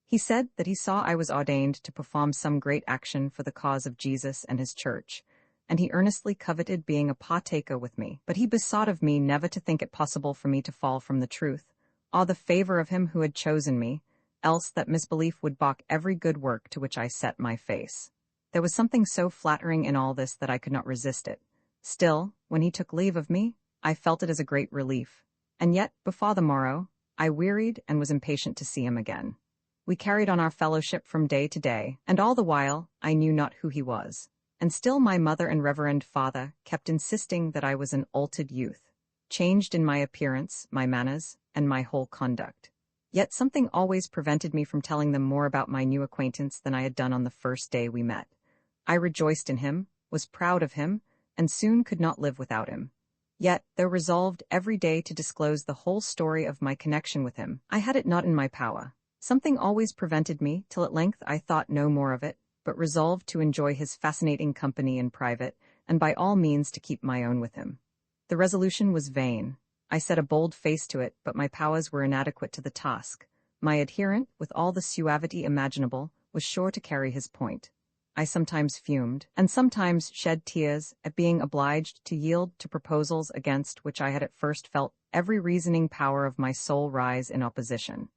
S1: He said that he saw I was ordained to perform some great action for the cause of Jesus and his church, and he earnestly coveted being a partaker with me, but he besought of me never to think it possible for me to fall from the truth, or the favor of him who had chosen me, else that misbelief would balk every good work to which I set my face. There was something so flattering in all this that I could not resist it. Still, when he took leave of me, I felt it as a great relief, and yet, before the morrow, I wearied and was impatient to see him again. We carried on our fellowship from day to day, and all the while I knew not who he was. And still my mother and reverend father kept insisting that I was an altered youth, changed in my appearance, my manners, and my whole conduct. Yet something always prevented me from telling them more about my new acquaintance than I had done on the first day we met. I rejoiced in him, was proud of him, and soon could not live without him. Yet, though resolved every day to disclose the whole story of my connection with him, I had it not in my power. Something always prevented me, till at length I thought no more of it, but resolved to enjoy his fascinating company in private, and by all means to keep my own with him. The resolution was vain. I set a bold face to it, but my powers were inadequate to the task. My adherent, with all the suavity imaginable, was sure to carry his point. I sometimes fumed, and sometimes shed tears, at being obliged to yield to proposals against which I had at first felt every reasoning power of my soul rise in opposition.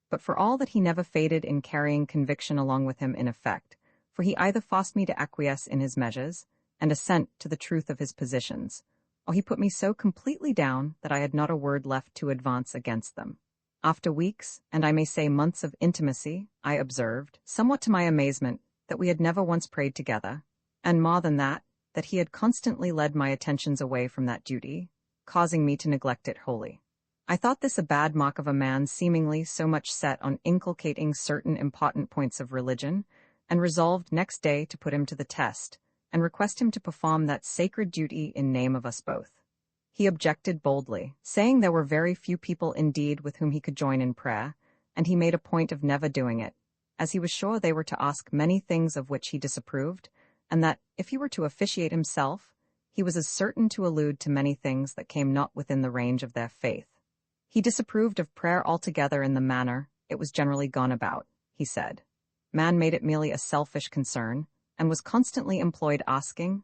S1: But for all that he never faded in carrying conviction along with him in effect, for he either forced me to acquiesce in his measures, and assent to the truth of his positions, or he put me so completely down that I had not a word left to advance against them. After weeks, and I may say months of intimacy, I observed, somewhat to my amazement, that we had never once prayed together, and more than that he had constantly led my attentions away from that duty, causing me to neglect it wholly. I thought this a bad mark of a man seemingly so much set on inculcating certain important points of religion, and resolved next day to put him to the test, and request him to perform that sacred duty in name of us both. He objected boldly, saying there were very few people indeed with whom he could join in prayer, and he made a point of never doing it, as he was sure they were to ask many things of which he disapproved, and that, if he were to officiate himself, he was as certain to allude to many things that came not within the range of their faith. He disapproved of prayer altogether in the manner it was generally gone about, he said. Man made it merely a selfish concern, and was constantly employed asking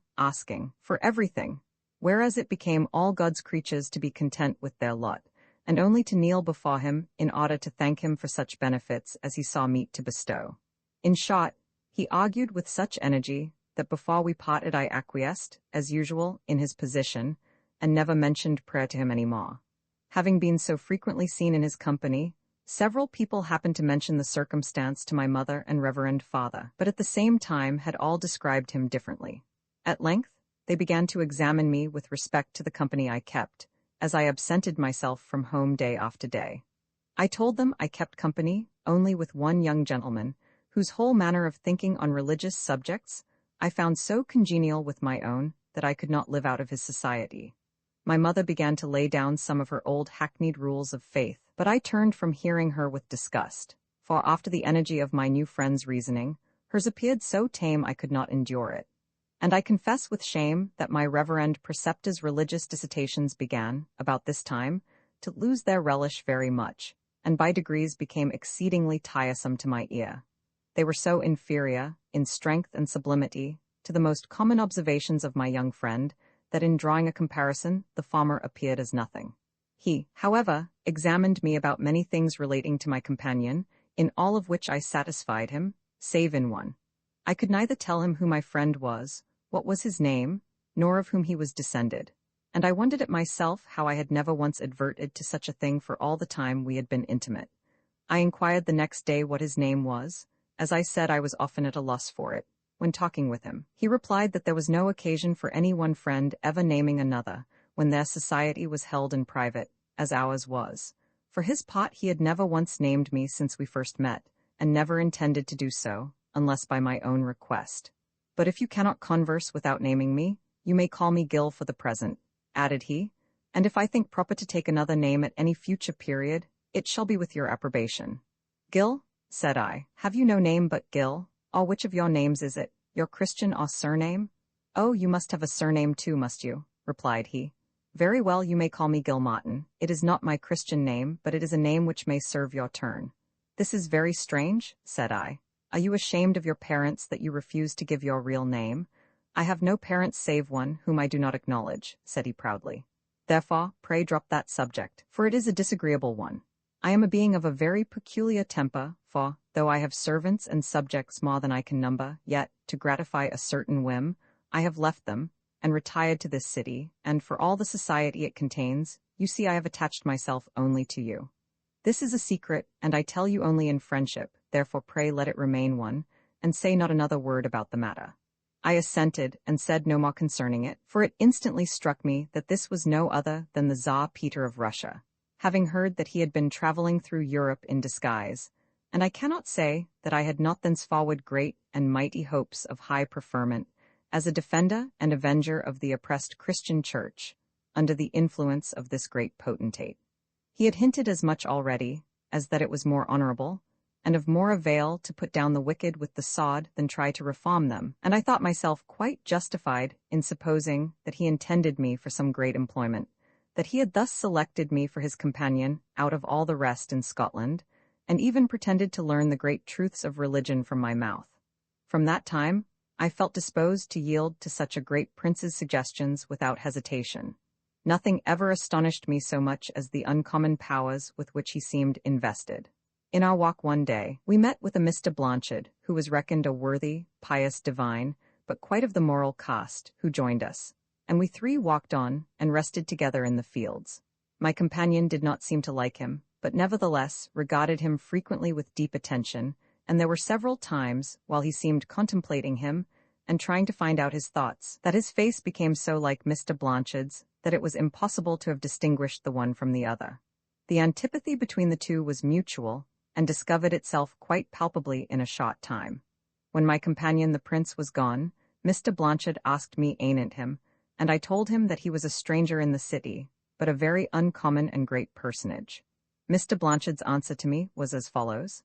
S1: for everything, whereas it became all God's creatures to be content with their lot, and only to kneel before him in order to thank him for such benefits as he saw meet to bestow. In short, he argued with such energy that before we parted I acquiesced, as usual, in his position, and never mentioned prayer to him any more. Having been so frequently seen in his company, several people happened to mention the circumstance to my mother and reverend father, but at the same time had all described him differently. At length, they began to examine me with respect to the company I kept, as I absented myself from home day after day. I told them I kept company only with one young gentleman, whose whole manner of thinking on religious subjects I found so congenial with my own that I could not live out of his society. My mother began to lay down some of her old hackneyed rules of faith, but I turned from hearing her with disgust, for after the energy of my new friend's reasoning, hers appeared so tame I could not endure it. And I confess with shame that my reverend preceptor's religious dissertations began, about this time, to lose their relish very much, and by degrees became exceedingly tiresome to my ear. They were so inferior, in strength and sublimity, to the most common observations of my young friend, that in drawing a comparison, the former appeared as nothing. He, however, examined me about many things relating to my companion, in all of which I satisfied him, save in one. I could neither tell him who my friend was, what was his name, nor of whom he was descended, and I wondered at myself how I had never once adverted to such a thing for all the time we had been intimate. I inquired the next day what his name was, as I said I was often at a loss for it, when talking with him. He replied that there was no occasion for any one friend ever naming another, when their society was held in private, as ours was. For his part he had never once named me since we first met, and never intended to do so, unless by my own request. But if you cannot converse without naming me, you may call me Gil for the present," added he, "and if I think proper to take another name at any future period, it shall be with your approbation." "Gil," said I, "have you no name but Gil? Or which of your names is it, your Christian or surname?" "Oh, you must have a surname too, must you?" replied he. "Very well, you may call me Gil Martin. It is not my Christian name, but it is a name which may serve your turn." "This is very strange," said I. "Are you ashamed of your parents that you refuse to give your real name?" "I have no parents save one, whom I do not acknowledge," said he proudly. "Therefore, pray drop that subject, for it is a disagreeable one. I am a being of a very peculiar temper, for, though I have servants and subjects more than I can number, yet, to gratify a certain whim, I have left them, and retired to this city, and for all the society it contains, you see I have attached myself only to you. This is a secret, and I tell you only in friendship, therefore pray let it remain one, and say not another word about the matter." I assented, and said no more concerning it, for it instantly struck me that this was no other than the Tsar Peter of Russia, having heard that he had been traveling through Europe in disguise, and I cannot say that I had not thenceforward great and mighty hopes of high preferment, as a defender and avenger of the oppressed Christian Church, under the influence of this great potentate. He had hinted as much already, as that it was more honorable, and of more avail to put down the wicked with the sod than try to reform them, and I thought myself quite justified in supposing that he intended me for some great employment, that he had thus selected me for his companion out of all the rest in Scotland, and even pretended to learn the great truths of religion from my mouth. From that time, I felt disposed to yield to such a great prince's suggestions without hesitation. Nothing ever astonished me so much as the uncommon powers with which he seemed invested. In our walk one day, we met with a Mr. Blanchard, who was reckoned a worthy, pious divine, but quite of the moral caste, who joined us, and we three walked on and rested together in the fields. My companion did not seem to like him, but nevertheless regarded him frequently with deep attention, and there were several times, while he seemed contemplating him, and trying to find out his thoughts, that his face became so like Mr. Blanchard's that it was impossible to have distinguished the one from the other. The antipathy between the two was mutual, and discovered itself quite palpably in a short time. When my companion the prince was gone, Mr. Blanchard asked me anent him, and I told him that he was a stranger in the city, but a very uncommon and great personage. Mr. Blanchard's answer to me was as follows: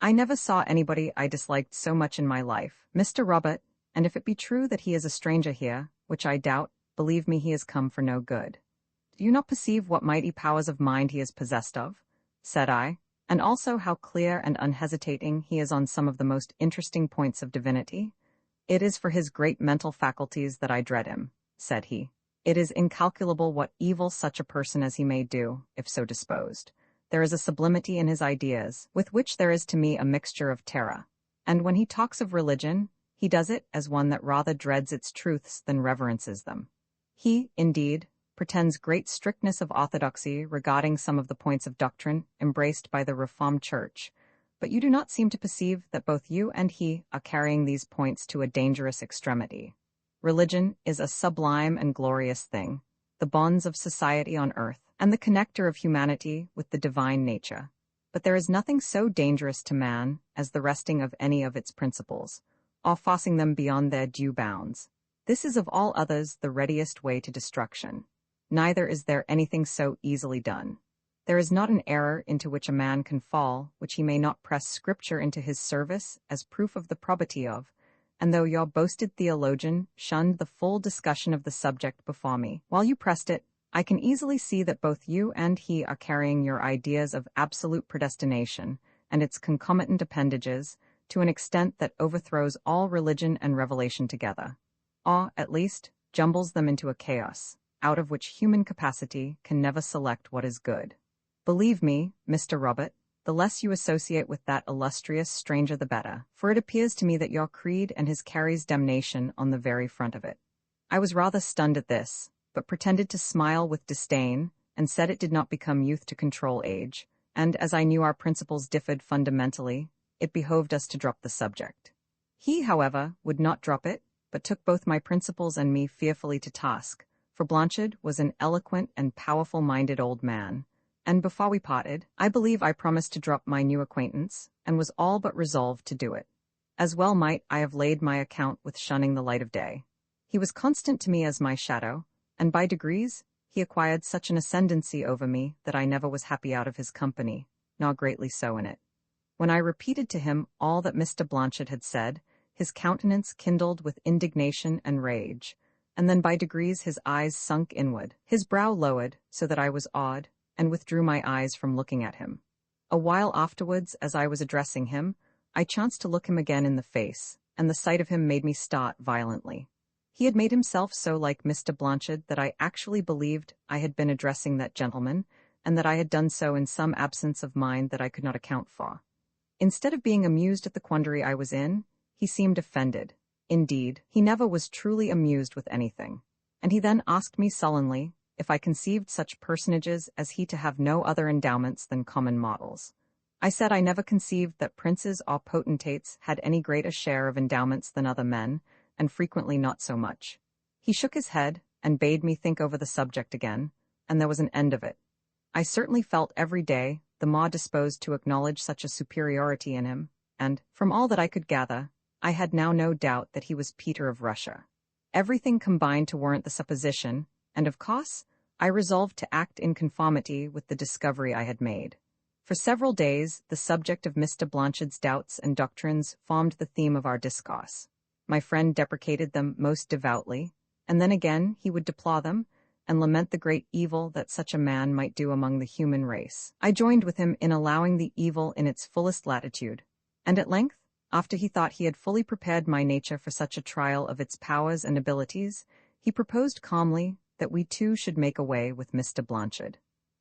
S1: "I never saw anybody I disliked so much in my life, Mr. Robert, and if it be true that he is a stranger here, which I doubt, believe me he has come for no good." "Do you not perceive what mighty powers of mind he is possessed of?" said I, "and also how clear and unhesitating he is on some of the most interesting points of divinity?" "It is for his great mental faculties that I dread him," said he. "It is incalculable what evil such a person as he may do, if so disposed. There is a sublimity in his ideas, with which there is to me a mixture of terror. And when he talks of religion, he does it as one that rather dreads its truths than reverences them. He, indeed, pretends great strictness of orthodoxy regarding some of the points of doctrine embraced by the Reformed Church, but you do not seem to perceive that both you and he are carrying these points to a dangerous extremity. Religion is a sublime and glorious thing, the bonds of society on earth, and the connector of humanity with the divine nature. But there is nothing so dangerous to man as the wresting of any of its principles, or forcing them beyond their due bounds. This is of all others the readiest way to destruction. Neither is there anything so easily done. There is not an error into which a man can fall which he may not press Scripture into his service as proof of the probity of, and though your boasted theologian shunned the full discussion of the subject before me, while you pressed it, I can easily see that both you and he are carrying your ideas of absolute predestination and its concomitant appendages to an extent that overthrows all religion and revelation together, or, at least, jumbles them into a chaos, out of which human capacity can never select what is good. Believe me, Mr. Robert, the less you associate with that illustrious stranger the better, for it appears to me that your creed and his carries damnation on the very front of it. I was rather stunned at this, but pretended to smile with disdain, and said it did not become youth to control age, and as I knew our principles differed fundamentally, it behoved us to drop the subject. He, however, would not drop it, but took both my principles and me fearfully to task, for Blanchard was an eloquent and powerful-minded old man, and before we parted, I believe I promised to drop my new acquaintance, and was all but resolved to do it. As well might I have laid my account with shunning the light of day. He was constant to me as my shadow, and by degrees, he acquired such an ascendancy over me that I never was happy out of his company, nor greatly so in it. When I repeated to him all that Mr. Blanchard had said, his countenance kindled with indignation and rage, and then by degrees his eyes sunk inward, his brow lowered, so that I was awed, and withdrew my eyes from looking at him. A while afterwards, as I was addressing him, I chanced to look him again in the face, and the sight of him made me start violently. He had made himself so like Mr. Blanchard that I actually believed I had been addressing that gentleman, and that I had done so in some absence of mind that I could not account for. Instead of being amused at the quandary I was in, he seemed offended. Indeed, he never was truly amused with anything. And he then asked me sullenly if I conceived such personages as he to have no other endowments than common mortals. I said I never conceived that princes or potentates had any greater share of endowments than other men, and frequently not so much. He shook his head, and bade me think over the subject again, and there was an end of it. I certainly felt every day the more disposed to acknowledge such a superiority in him, and, from all that I could gather, I had now no doubt that he was Peter of Russia. Everything combined to warrant the supposition, and of course, I resolved to act in conformity with the discovery I had made. For several days, the subject of Mr. Blanchard's doubts and doctrines formed the theme of our discourse. My friend deprecated them most devoutly, and then again he would deplore them, and lament the great evil that such a man might do among the human race. I joined with him in allowing the evil in its fullest latitude, and at length, after he thought he had fully prepared my nature for such a trial of its powers and abilities, he proposed calmly that we two should make away with Mr. Blanchard.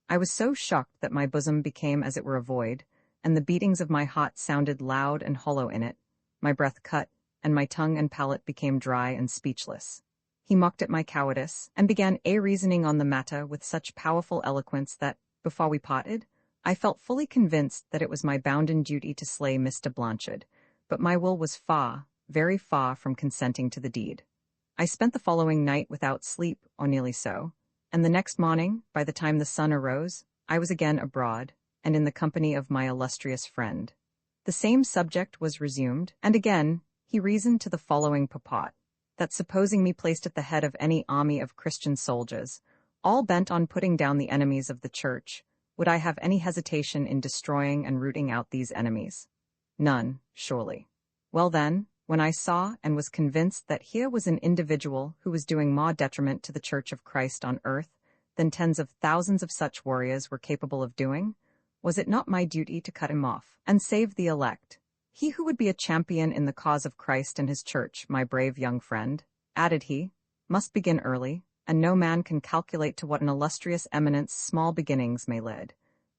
S1: I was so shocked that my bosom became as it were a void, and the beatings of my heart sounded loud and hollow in it, my breath cut, and my tongue and palate became dry and speechless. He mocked at my cowardice, and began reasoning on the matter with such powerful eloquence that, before we parted, I felt fully convinced that it was my bounden duty to slay Mr. Blanchard, but my will was far, very far from consenting to the deed. I spent the following night without sleep, or nearly so, and the next morning, by the time the sun arose, I was again abroad, and in the company of my illustrious friend. The same subject was resumed, and again he reasoned to the following purport, that supposing me placed at the head of any army of Christian soldiers, all bent on putting down the enemies of the Church, would I have any hesitation in destroying and rooting out these enemies? None, surely. Well then, when I saw and was convinced that here was an individual who was doing more detriment to the Church of Christ on earth than tens of thousands of such warriors were capable of doing, was it not my duty to cut him off, and save the elect? He who would be a champion in the cause of Christ and his Church, my brave young friend, added he, must begin early, and no man can calculate to what an illustrious eminence small beginnings may lead.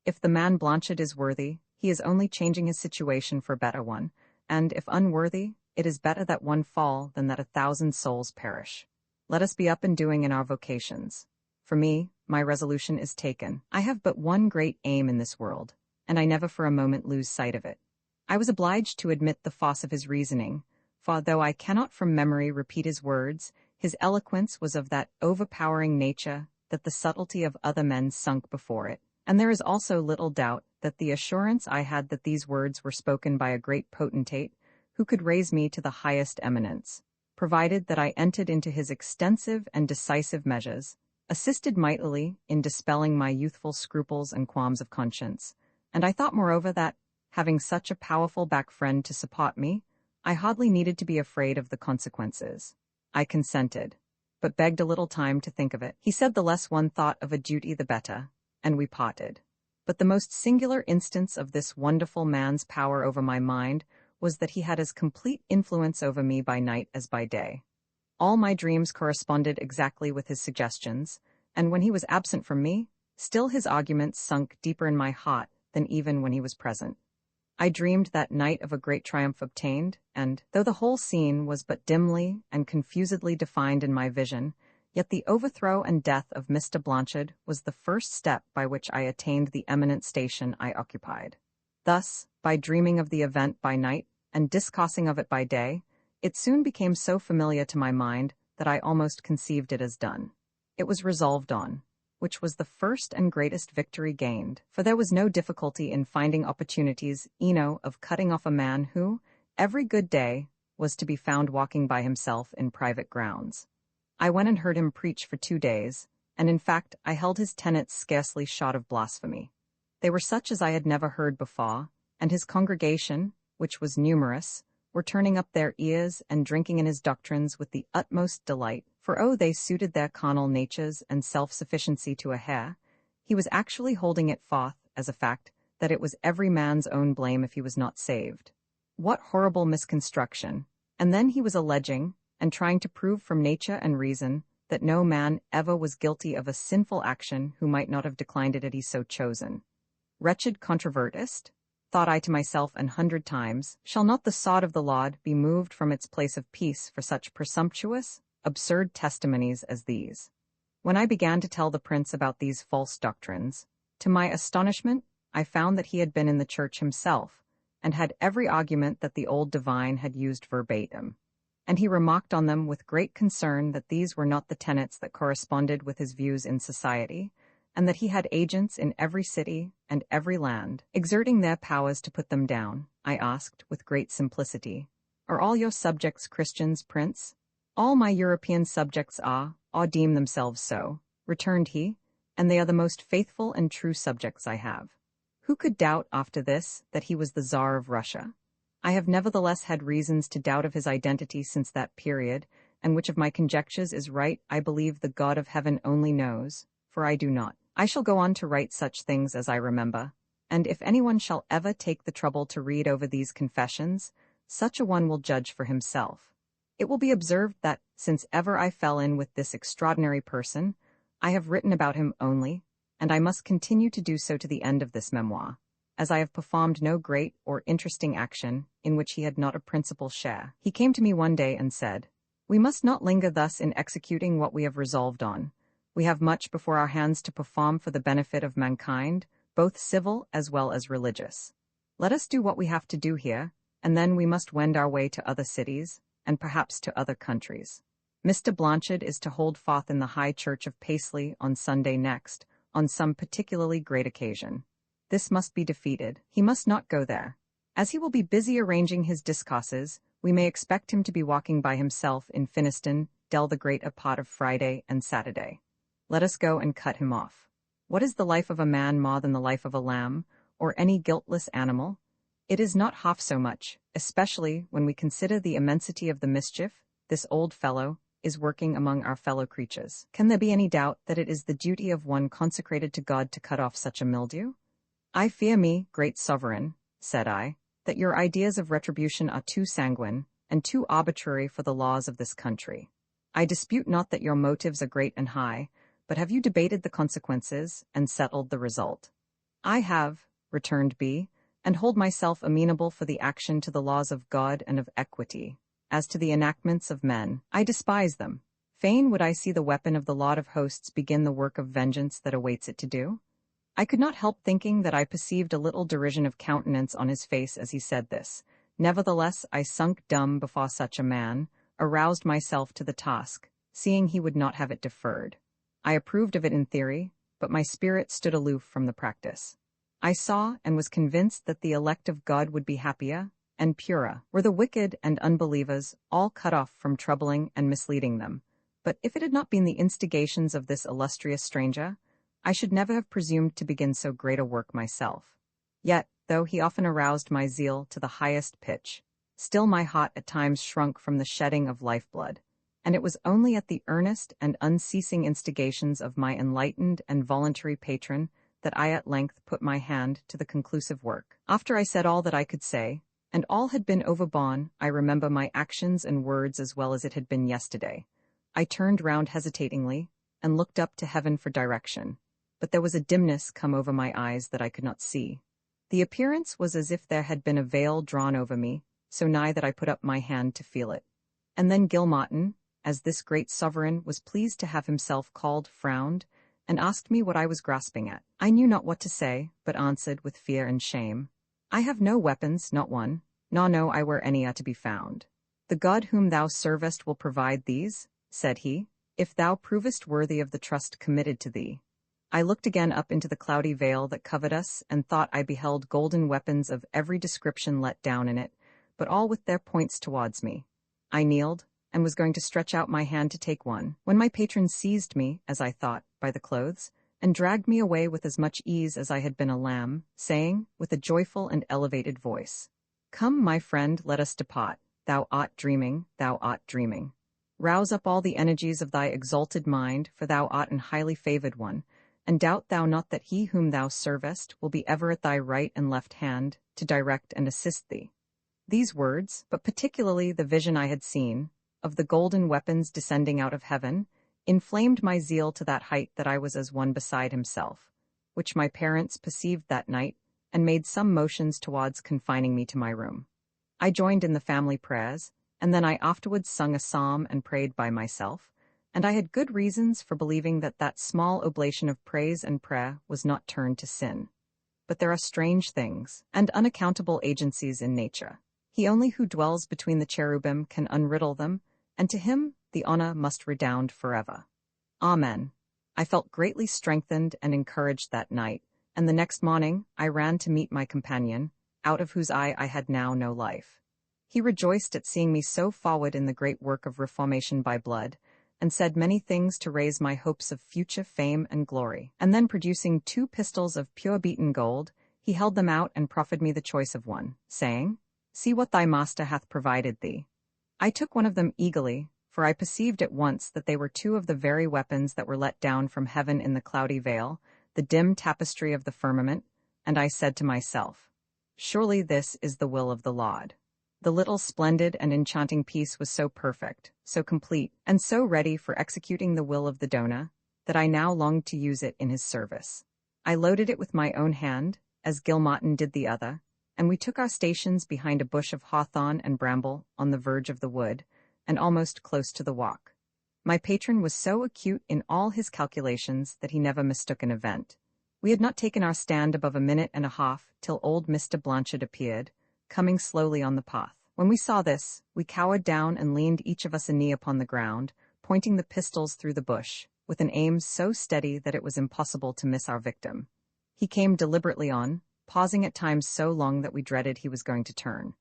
S1: If the man Blanchard is worthy, he is only changing his situation for a better one, and if unworthy, it is better that one fall than that 1,000 souls perish. Let us be up and doing in our vocations. For me, my resolution is taken. I have but one great aim in this world, and I never for a moment lose sight of it. I was obliged to admit the force of his reasoning, for though I cannot from memory repeat his words, his eloquence was of that overpowering nature that the subtlety of other men sunk before it, and there is also little doubt that the assurance I had that these words were spoken by a great potentate who could raise me to the highest eminence, provided that I entered into his extensive and decisive measures, assisted mightily in dispelling my youthful scruples and qualms of conscience, and I thought moreover that, having such a powerful back friend to support me, I hardly needed to be afraid of the consequences. I consented, but begged a little time to think of it. He said the less one thought of a duty the better, and we parted. But the most singular instance of this wonderful man's power over my mind was that he had as complete influence over me by night as by day. All my dreams corresponded exactly with his suggestions, and when he was absent from me, still his arguments sunk deeper in my heart than even when he was present. I dreamed that night of a great triumph obtained, and, though the whole scene was but dimly and confusedly defined in my vision, yet the overthrow and death of Mr. Blanchard was the first step by which I attained the eminent station I occupied. Thus, by dreaming of the event by night and discoursing of it by day, it soon became so familiar to my mind that I almost conceived it as done. It was resolved on, which was the first and greatest victory gained, for there was no difficulty in finding opportunities, of cutting off a man who, every good day, was to be found walking by himself in private grounds. I went and heard him preach for 2 days, and in fact I held his tenets scarcely short of blasphemy. They were such as I had never heard before, and his congregation, which was numerous, were turning up their ears and drinking in his doctrines with the utmost delight, for they suited their carnal natures and self-sufficiency to a hair. He was actually holding it forth, as a fact, that it was every man's own blame if he was not saved. What horrible misconstruction! And then he was alleging, and trying to prove from nature and reason, that no man ever was guilty of a sinful action who might not have declined it had he so chosen. Wretched controvertist, thought I to myself 100 times, shall not the sod of the Lord be moved from its place of peace for such presumptuous, absurd testimonies as these? When I began to tell the prince about these false doctrines, to my astonishment, I found that he had been in the church himself, and had every argument that the old divine had used verbatim. And he remarked on them with great concern that these were not the tenets that corresponded with his views in society, and that he had agents in every city and every land, exerting their powers to put them down. I asked, with great simplicity, "Are all your subjects Christians, Prince?" "All my European subjects are, or deem themselves so," returned he, "and they are the most faithful and true subjects I have." Who could doubt, after this, that he was the Tsar of Russia? I have nevertheless had reasons to doubt of his identity since that period, and which of my conjectures is right I believe the God of heaven only knows, for I do not. I shall go on to write such things as I remember, and if anyone shall ever take the trouble to read over these confessions, such a one will judge for himself. It will be observed that, since ever I fell in with this extraordinary person, I have written about him only, and I must continue to do so to the end of this memoir, as I have performed no great or interesting action in which he had not a principal share. He came to me one day and said, "We must not linger thus in executing what we have resolved on. We have much before our hands to perform for the benefit of mankind, both civil as well as religious. Let us do what we have to do here, and then we must wend our way to other cities, and perhaps to other countries. Mr. Blanchard is to hold forth in the High Church of Paisley on Sunday next, on some particularly great occasion. This must be defeated. He must not go there. As he will be busy arranging his discourses, we may expect him to be walking by himself in Finiston, Dell the great a part of Friday and Saturday. Let us go and cut him off. What is the life of a man more than the life of a lamb, or any guiltless animal? It is not half so much, especially when we consider the immensity of the mischief this old fellow is working among our fellow creatures. Can there be any doubt that it is the duty of one consecrated to God to cut off such a mildew? I fear me, great sovereign, said I, that your ideas of retribution are too sanguine and too arbitrary for the laws of this country. I dispute not that your motives are great and high, but have you debated the consequences and settled the result? I have, returned B, and hold myself amenable for the action to the laws of God and of equity. As to the enactments of men, I despise them. Fain would I see the weapon of the Lord of hosts begin the work of vengeance that awaits it to do. I could not help thinking that I perceived a little derision of countenance on his face as he said this. Nevertheless, I sunk dumb before such a man, aroused myself to the task, seeing he would not have it deferred. I approved of it in theory, but my spirit stood aloof from the practice. I saw and was convinced that the elect of God would be happier and purer were the wicked and unbelievers all cut off from troubling and misleading them. But if it had not been the instigations of this illustrious stranger, I should never have presumed to begin so great a work myself. Yet, though he often aroused my zeal to the highest pitch, still my heart at times shrunk from the shedding of lifeblood, and it was only at the earnest and unceasing instigations of my enlightened and voluntary patron that I at length put my hand to the conclusive work. After I said all that I could say, and all had been overborne, I remember my actions and words as well as it had been yesterday. I turned round hesitatingly, and looked up to heaven for direction, but there was a dimness come over my eyes that I could not see. The appearance was as if there had been a veil drawn over me, so nigh that I put up my hand to feel it. And then Gilmartin, as this great sovereign was pleased to have himself called, frowned, and asked me what I was grasping at. I knew not what to say, but answered with fear and shame, I have no weapons, not one, nor know I where any are to be found. The God whom thou servest will provide these, said he, if thou provest worthy of the trust committed to thee. I looked again up into the cloudy veil that covered us, and thought I beheld golden weapons of every description let down in it, but all with their points towards me. I kneeled, and was going to stretch out my hand to take one, when my patron seized me, as I thought, by the clothes, and dragged me away with as much ease as I had been a lamb, saying, with a joyful and elevated voice, "Come, my friend, let us depart. Thou art dreaming, thou art dreaming. Rouse up all the energies of thy exalted mind, for thou art an highly favored one, and doubt thou not that he whom thou servest will be ever at thy right and left hand, to direct and assist thee." These words, but particularly the vision I had seen, of the golden weapons descending out of heaven, inflamed my zeal to that height that I was as one beside himself, which my parents perceived that night, and made some motions towards confining me to my room. I joined in the family prayers, and then I afterwards sung a psalm and prayed by myself, and I had good reasons for believing that that small oblation of praise and prayer was not turned to sin. But there are strange things, and unaccountable agencies in nature. He only who dwells between the cherubim can unriddle them, and to him the honor must redound forever. Amen. I felt greatly strengthened and encouraged that night, and the next morning I ran to meet my companion, out of whose eye I had now no life. He rejoiced at seeing me so forward in the great work of reformation by blood, and said many things to raise my hopes of future fame and glory. And then producing 2 pistols of pure beaten gold, he held them out and proffered me the choice of one, saying, "See what thy master hath provided thee." I took one of them eagerly, for I perceived at once that they were 2 of the very weapons that were let down from heaven in the cloudy veil, the dim tapestry of the firmament, and I said to myself, "Surely this is the will of the Lord." The little splendid and enchanting piece was so perfect, so complete, and so ready for executing the will of the donor, that I now longed to use it in his service. I loaded it with my own hand, as Gilmartin did the other, and we took our stations behind a bush of hawthorn and bramble on the verge of the wood, and almost close to the walk. My patron was so acute in all his calculations that he never mistook an event. We had not taken our stand above a minute and a half till old Mr. Blanchard appeared, coming slowly on the path. When we saw this, we cowered down and leaned each of us a knee upon the ground, pointing the pistols through the bush, with an aim so steady that it was impossible to miss our victim. He came deliberately on, pausing at times so long that we dreaded he was going to turn.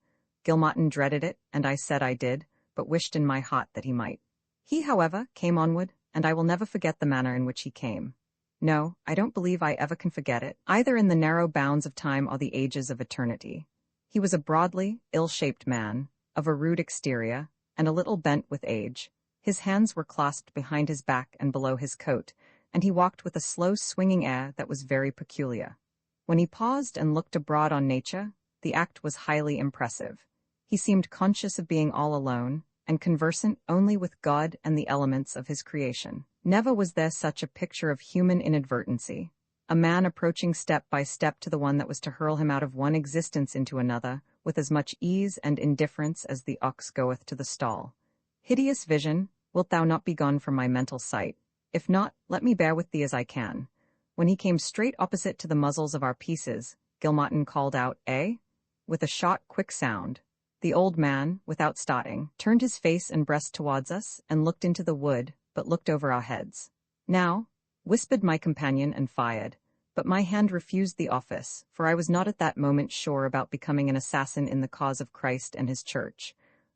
S1: Gilmartin dreaded it, and I said I did, but wished in my heart that he might. He, however, came onward, and I will never forget the manner in which he came. No, I don't believe I ever can forget it, either in the narrow bounds of time or the ages of eternity. He was a broadly, ill-shaped man, of a rude exterior, and a little bent with age. His hands were clasped behind his back and below his coat, and he walked with a slow swinging air that was very peculiar. When he paused and looked abroad on nature, the act was highly impressive. He seemed conscious of being all alone, and conversant only with God and the elements of his creation. Never was there such a picture of human inadvertency. A man approaching step by step to the one that was to hurl him out of one existence into another, with as much ease and indifference as the ox goeth to the stall. Hideous vision, wilt thou not be gone from my mental sight? If not, let me bear with thee as I can. When he came straight opposite to the muzzles of our pieces, Gilmartin called out, "Eh?" with a short, quick sound. The old man, without starting, turned his face and breast towards us, and looked into the wood, but looked over our heads. "Now," whispered my companion, and fired. But my hand refused the office, for I was not at that moment sure about becoming an assassin in the cause of Christ and his church.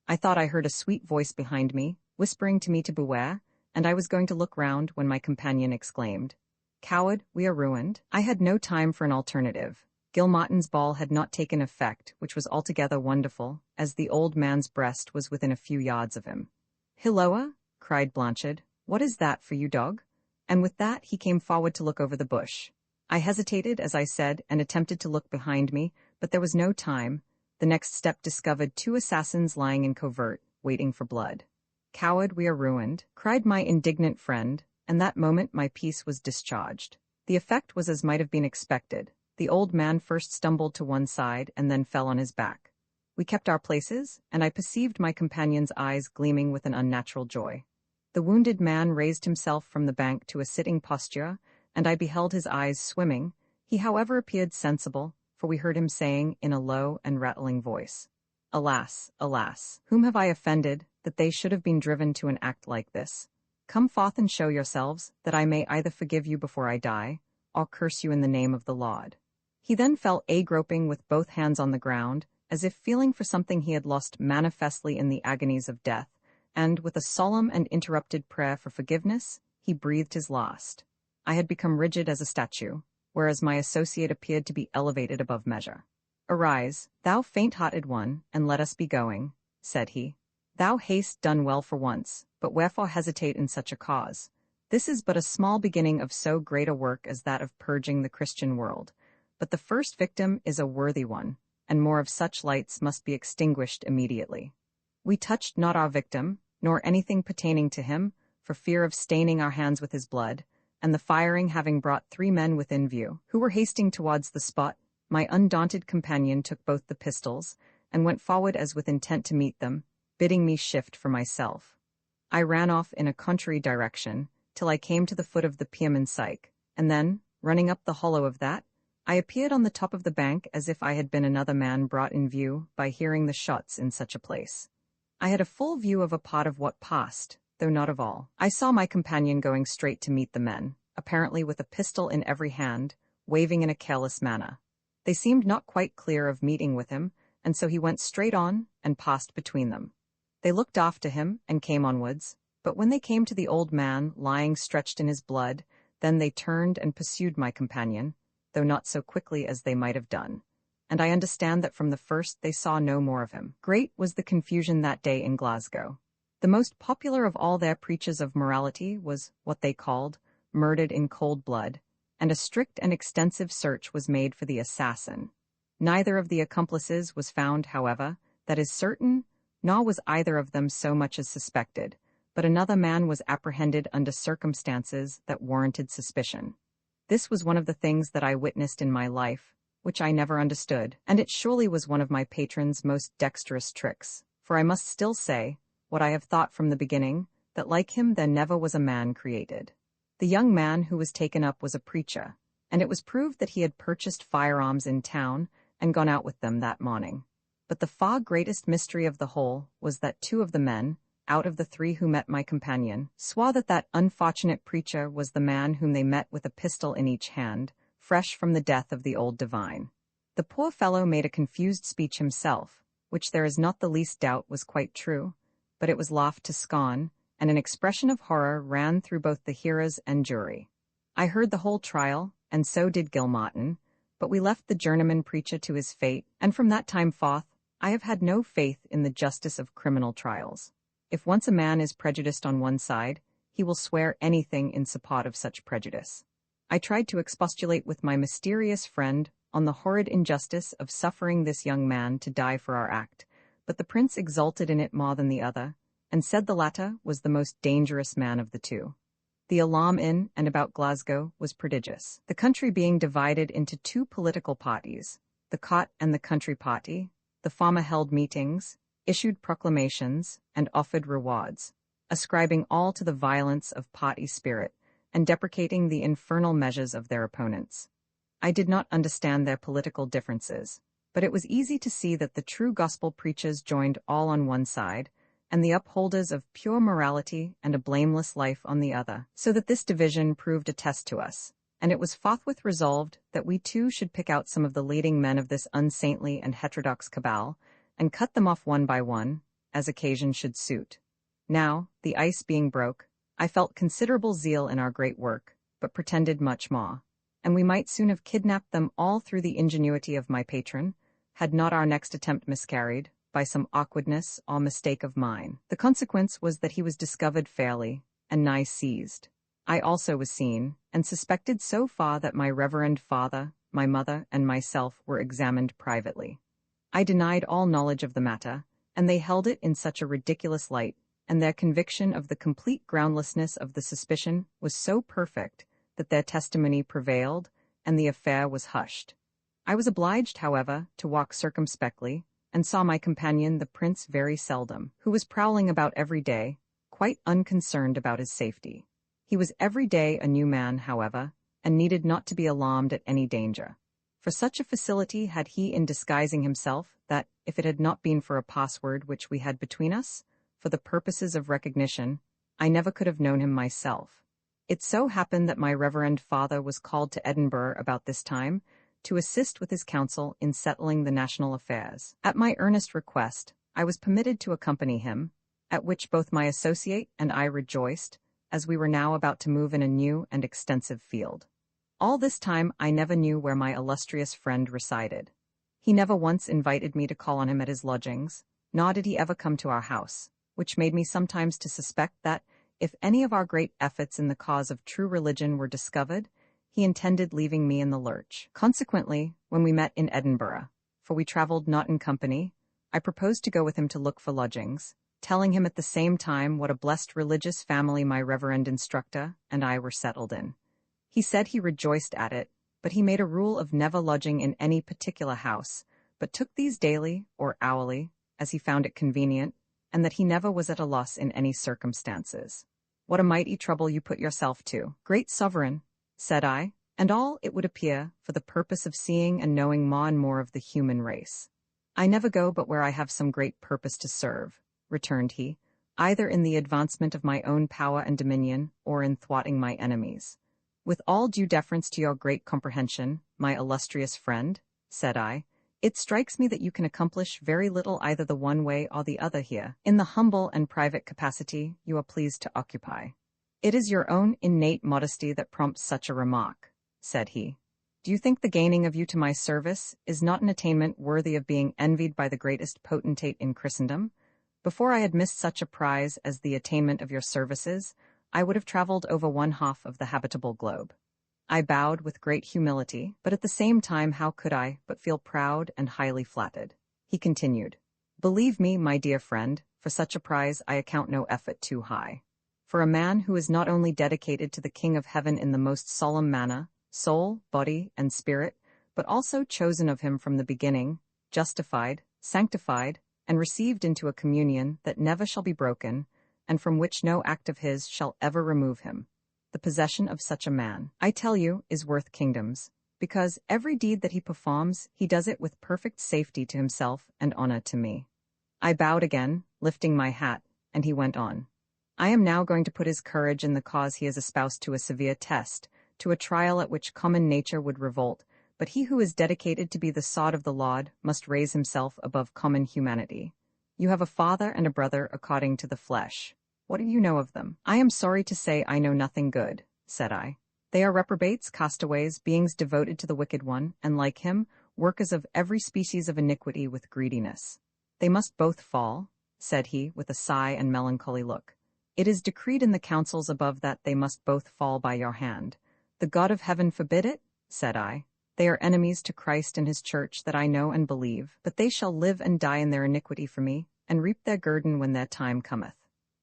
S1: I thought I heard a sweet voice behind me, whispering to me to beware, and I was going to look round when my companion exclaimed, "Coward, we are ruined." I had no time for an alternative. Gilmartin's ball had not taken effect, which was altogether wonderful, as the old man's breast was within a few yards of him. "Hilloa!" cried Blanchard. "What is that for you, dog?" And with that he came forward to look over the bush. I hesitated, as I said, and attempted to look behind me, but there was no time. The next step discovered 2 assassins lying in covert, waiting for blood. "Coward, we are ruined," cried my indignant friend, and that moment my piece was discharged. The effect was as might have been expected. The old man first stumbled to one side and then fell on his back. We kept our places, and I perceived my companion's eyes gleaming with an unnatural joy. The wounded man raised himself from the bank to a sitting posture, and I beheld his eyes swimming. He, however, appeared sensible, for we heard him saying in a low and rattling voice, "Alas, alas, whom have I offended, that they should have been driven to an act like this? Come forth and show yourselves, that I may either forgive you before I die, or curse you in the name of the Lord." He then fell groping with both hands on the ground, as if feeling for something he had lost manifestly in the agonies of death, and, with a solemn and interrupted prayer for forgiveness, he breathed his last. I had become rigid as a statue, whereas my associate appeared to be elevated above measure. "Arise, thou faint-hearted one, and let us be going," said he. "Thou hast done well for once, but wherefore hesitate in such a cause? This is but a small beginning of so great a work as that of purging the Christian world. But the first victim is a worthy one, and more of such lights must be extinguished immediately." We touched not our victim, nor anything pertaining to him, for fear of staining our hands with his blood, and the firing having brought 3 men within view, who were hasting towards the spot, my undaunted companion took both the pistols, and went forward as with intent to meet them, bidding me shift for myself. I ran off in a contrary direction, till I came to the foot of the Pieman Syke, and then, running up the hollow of that, I appeared on the top of the bank as if I had been another man brought in view by hearing the shots in such a place. I had a full view of a part of what passed, though not of all. I saw my companion going straight to meet the men, apparently with a pistol in every hand, waving in a careless manner. They seemed not quite clear of meeting with him, and so he went straight on and passed between them. They looked after him and came onwards, but when they came to the old man lying stretched in his blood, then they turned and pursued my companion, though not so quickly as they might have done, and I understand that from the first they saw no more of him. Great was the confusion that day in Glasgow. The most popular of all their preachers of morality was what they called murdered in cold blood, and a strict and extensive search was made for the assassin. Neither of the accomplices was found, however, that is certain, nor was either of them so much as suspected, but another man was apprehended under circumstances that warranted suspicion. This was one of the things that I witnessed in my life, which I never understood, and it surely was one of my patron's most dexterous tricks, for I must still say, what I have thought from the beginning, that like him there never was a man created. The young man who was taken up was a preacher, and it was proved that he had purchased firearms in town and gone out with them that morning. But the far greatest mystery of the whole was that 2 of the men, out of the 3 who met my companion, swore that that unfortunate preacher was the man whom they met with a pistol in each hand, fresh from the death of the old divine. The poor fellow made a confused speech himself, which there is not the least doubt was quite true, but it was laughed to scorn, and an expression of horror ran through both the hearers and jury. I heard the whole trial, and so did Gilmartin, but we left the journeyman preacher to his fate, and from that time forth, I have had no faith in the justice of criminal trials. If once a man is prejudiced on one side, he will swear anything in support of such prejudice. I tried to expostulate with my mysterious friend on the horrid injustice of suffering this young man to die for our act, but the prince exulted in it more than the other, and said the latter was the most dangerous man of the 2. The alarm in and about Glasgow was prodigious, the country being divided into 2 political parties, the cot and the country party. The former held meetings, issued proclamations, and offered rewards, ascribing all to the violence of party spirit, and deprecating the infernal measures of their opponents. I did not understand their political differences, but it was easy to see that the true gospel preachers joined all on one side, and the upholders of pure morality and a blameless life on the other, so that this division proved a test to us, and it was forthwith resolved that we too should pick out some of the leading men of this unsaintly and heterodox cabal, and cut them off one by one, as occasion should suit. Now, the ice being broke, I felt considerable zeal in our great work, but pretended much more, and we might soon have kidnapped them all through the ingenuity of my patron, had not our next attempt miscarried, by some awkwardness or mistake of mine. The consequence was that he was discovered fairly, and nigh seized. I also was seen, and suspected so far that my reverend father, my mother, and myself were examined privately. I denied all knowledge of the matter, and they held it in such a ridiculous light, and their conviction of the complete groundlessness of the suspicion was so perfect that their testimony prevailed, and the affair was hushed. I was obliged, however, to walk circumspectly, and saw my companion the prince very seldom, who was prowling about every day, quite unconcerned about his safety. He was every day a new man, however, and needed not to be alarmed at any danger. For such a facility had he in disguising himself that, if it had not been for a password which we had between us, for the purposes of recognition, I never could have known him myself. It so happened that my reverend father was called to Edinburgh about this time, to assist with his council in settling the national affairs. At my earnest request, I was permitted to accompany him, at which both my associate and I rejoiced, as we were now about to move in a new and extensive field. All this time I never knew where my illustrious friend resided. He never once invited me to call on him at his lodgings, nor did he ever come to our house, which made me sometimes to suspect that, if any of our great efforts in the cause of true religion were discovered, he intended leaving me in the lurch. Consequently, when we met in Edinburgh, for we travelled not in company, I proposed to go with him to look for lodgings, telling him at the same time what a blessed religious family my reverend instructor and I were settled in. He said he rejoiced at it, but he made a rule of never lodging in any particular house, but took these daily or hourly, as he found it convenient, and that he never was at a loss in any circumstances. What a mighty trouble you put yourself to, great sovereign, said I, and all, it would appear, for the purpose of seeing and knowing more and more of the human race. I never go but where I have some great purpose to serve, returned he, either in the advancement of my own power and dominion, or in thwarting my enemies. With all due deference to your great comprehension, my illustrious friend, said I, it strikes me that you can accomplish very little either the one way or the other here, in the humble and private capacity you are pleased to occupy. It is your own innate modesty that prompts such a remark, said he. Do you think the gaining of you to my service is not an attainment worthy of being envied by the greatest potentate in Christendom? Before I had missed such a prize as the attainment of your services, I would have travelled over one half of the habitable globe. I bowed with great humility, but at the same time how could I but feel proud and highly flattered? He continued, Believe me, my dear friend, for such a prize I account no effort too high. For a man who is not only dedicated to the King of Heaven in the most solemn manner, soul, body, and spirit, but also chosen of him from the beginning, justified, sanctified, and received into a communion that never shall be broken, and from which no act of his shall ever remove him. The possession of such a man, I tell you, is worth kingdoms, because every deed that he performs, he does it with perfect safety to himself and honor to me. I bowed again, lifting my hat, and he went on. I am now going to put his courage in the cause he has espoused to a severe test, to a trial at which common nature would revolt, but he who is dedicated to be the sod of the Lord must raise himself above common humanity. You have a father and a brother according to the flesh. What do you know of them? I am sorry to say I know nothing good, said I. They are reprobates, castaways, beings devoted to the wicked one, and like him, workers of every species of iniquity with greediness. They must both fall, said he, with a sigh and melancholy look. It is decreed in the councils above that they must both fall by your hand. The God of heaven forbid it, said I. They are enemies to Christ and his church that I know and believe, but they shall live and die in their iniquity for me, and reap their guerdon when their time cometh.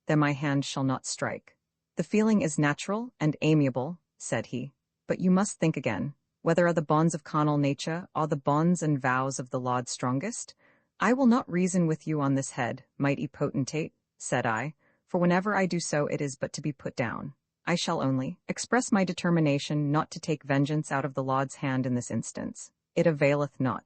S1: There my hand shall not strike. The feeling is natural and amiable, said he, but you must think again, whether are the bonds of carnal nature or the bonds and vows of the Lord strongest? I will not reason with you on this head, mighty potentate, said I, for whenever I do so it is but to be put down. I shall only express my determination not to take vengeance out of the Lord's hand in this instance. It availeth not.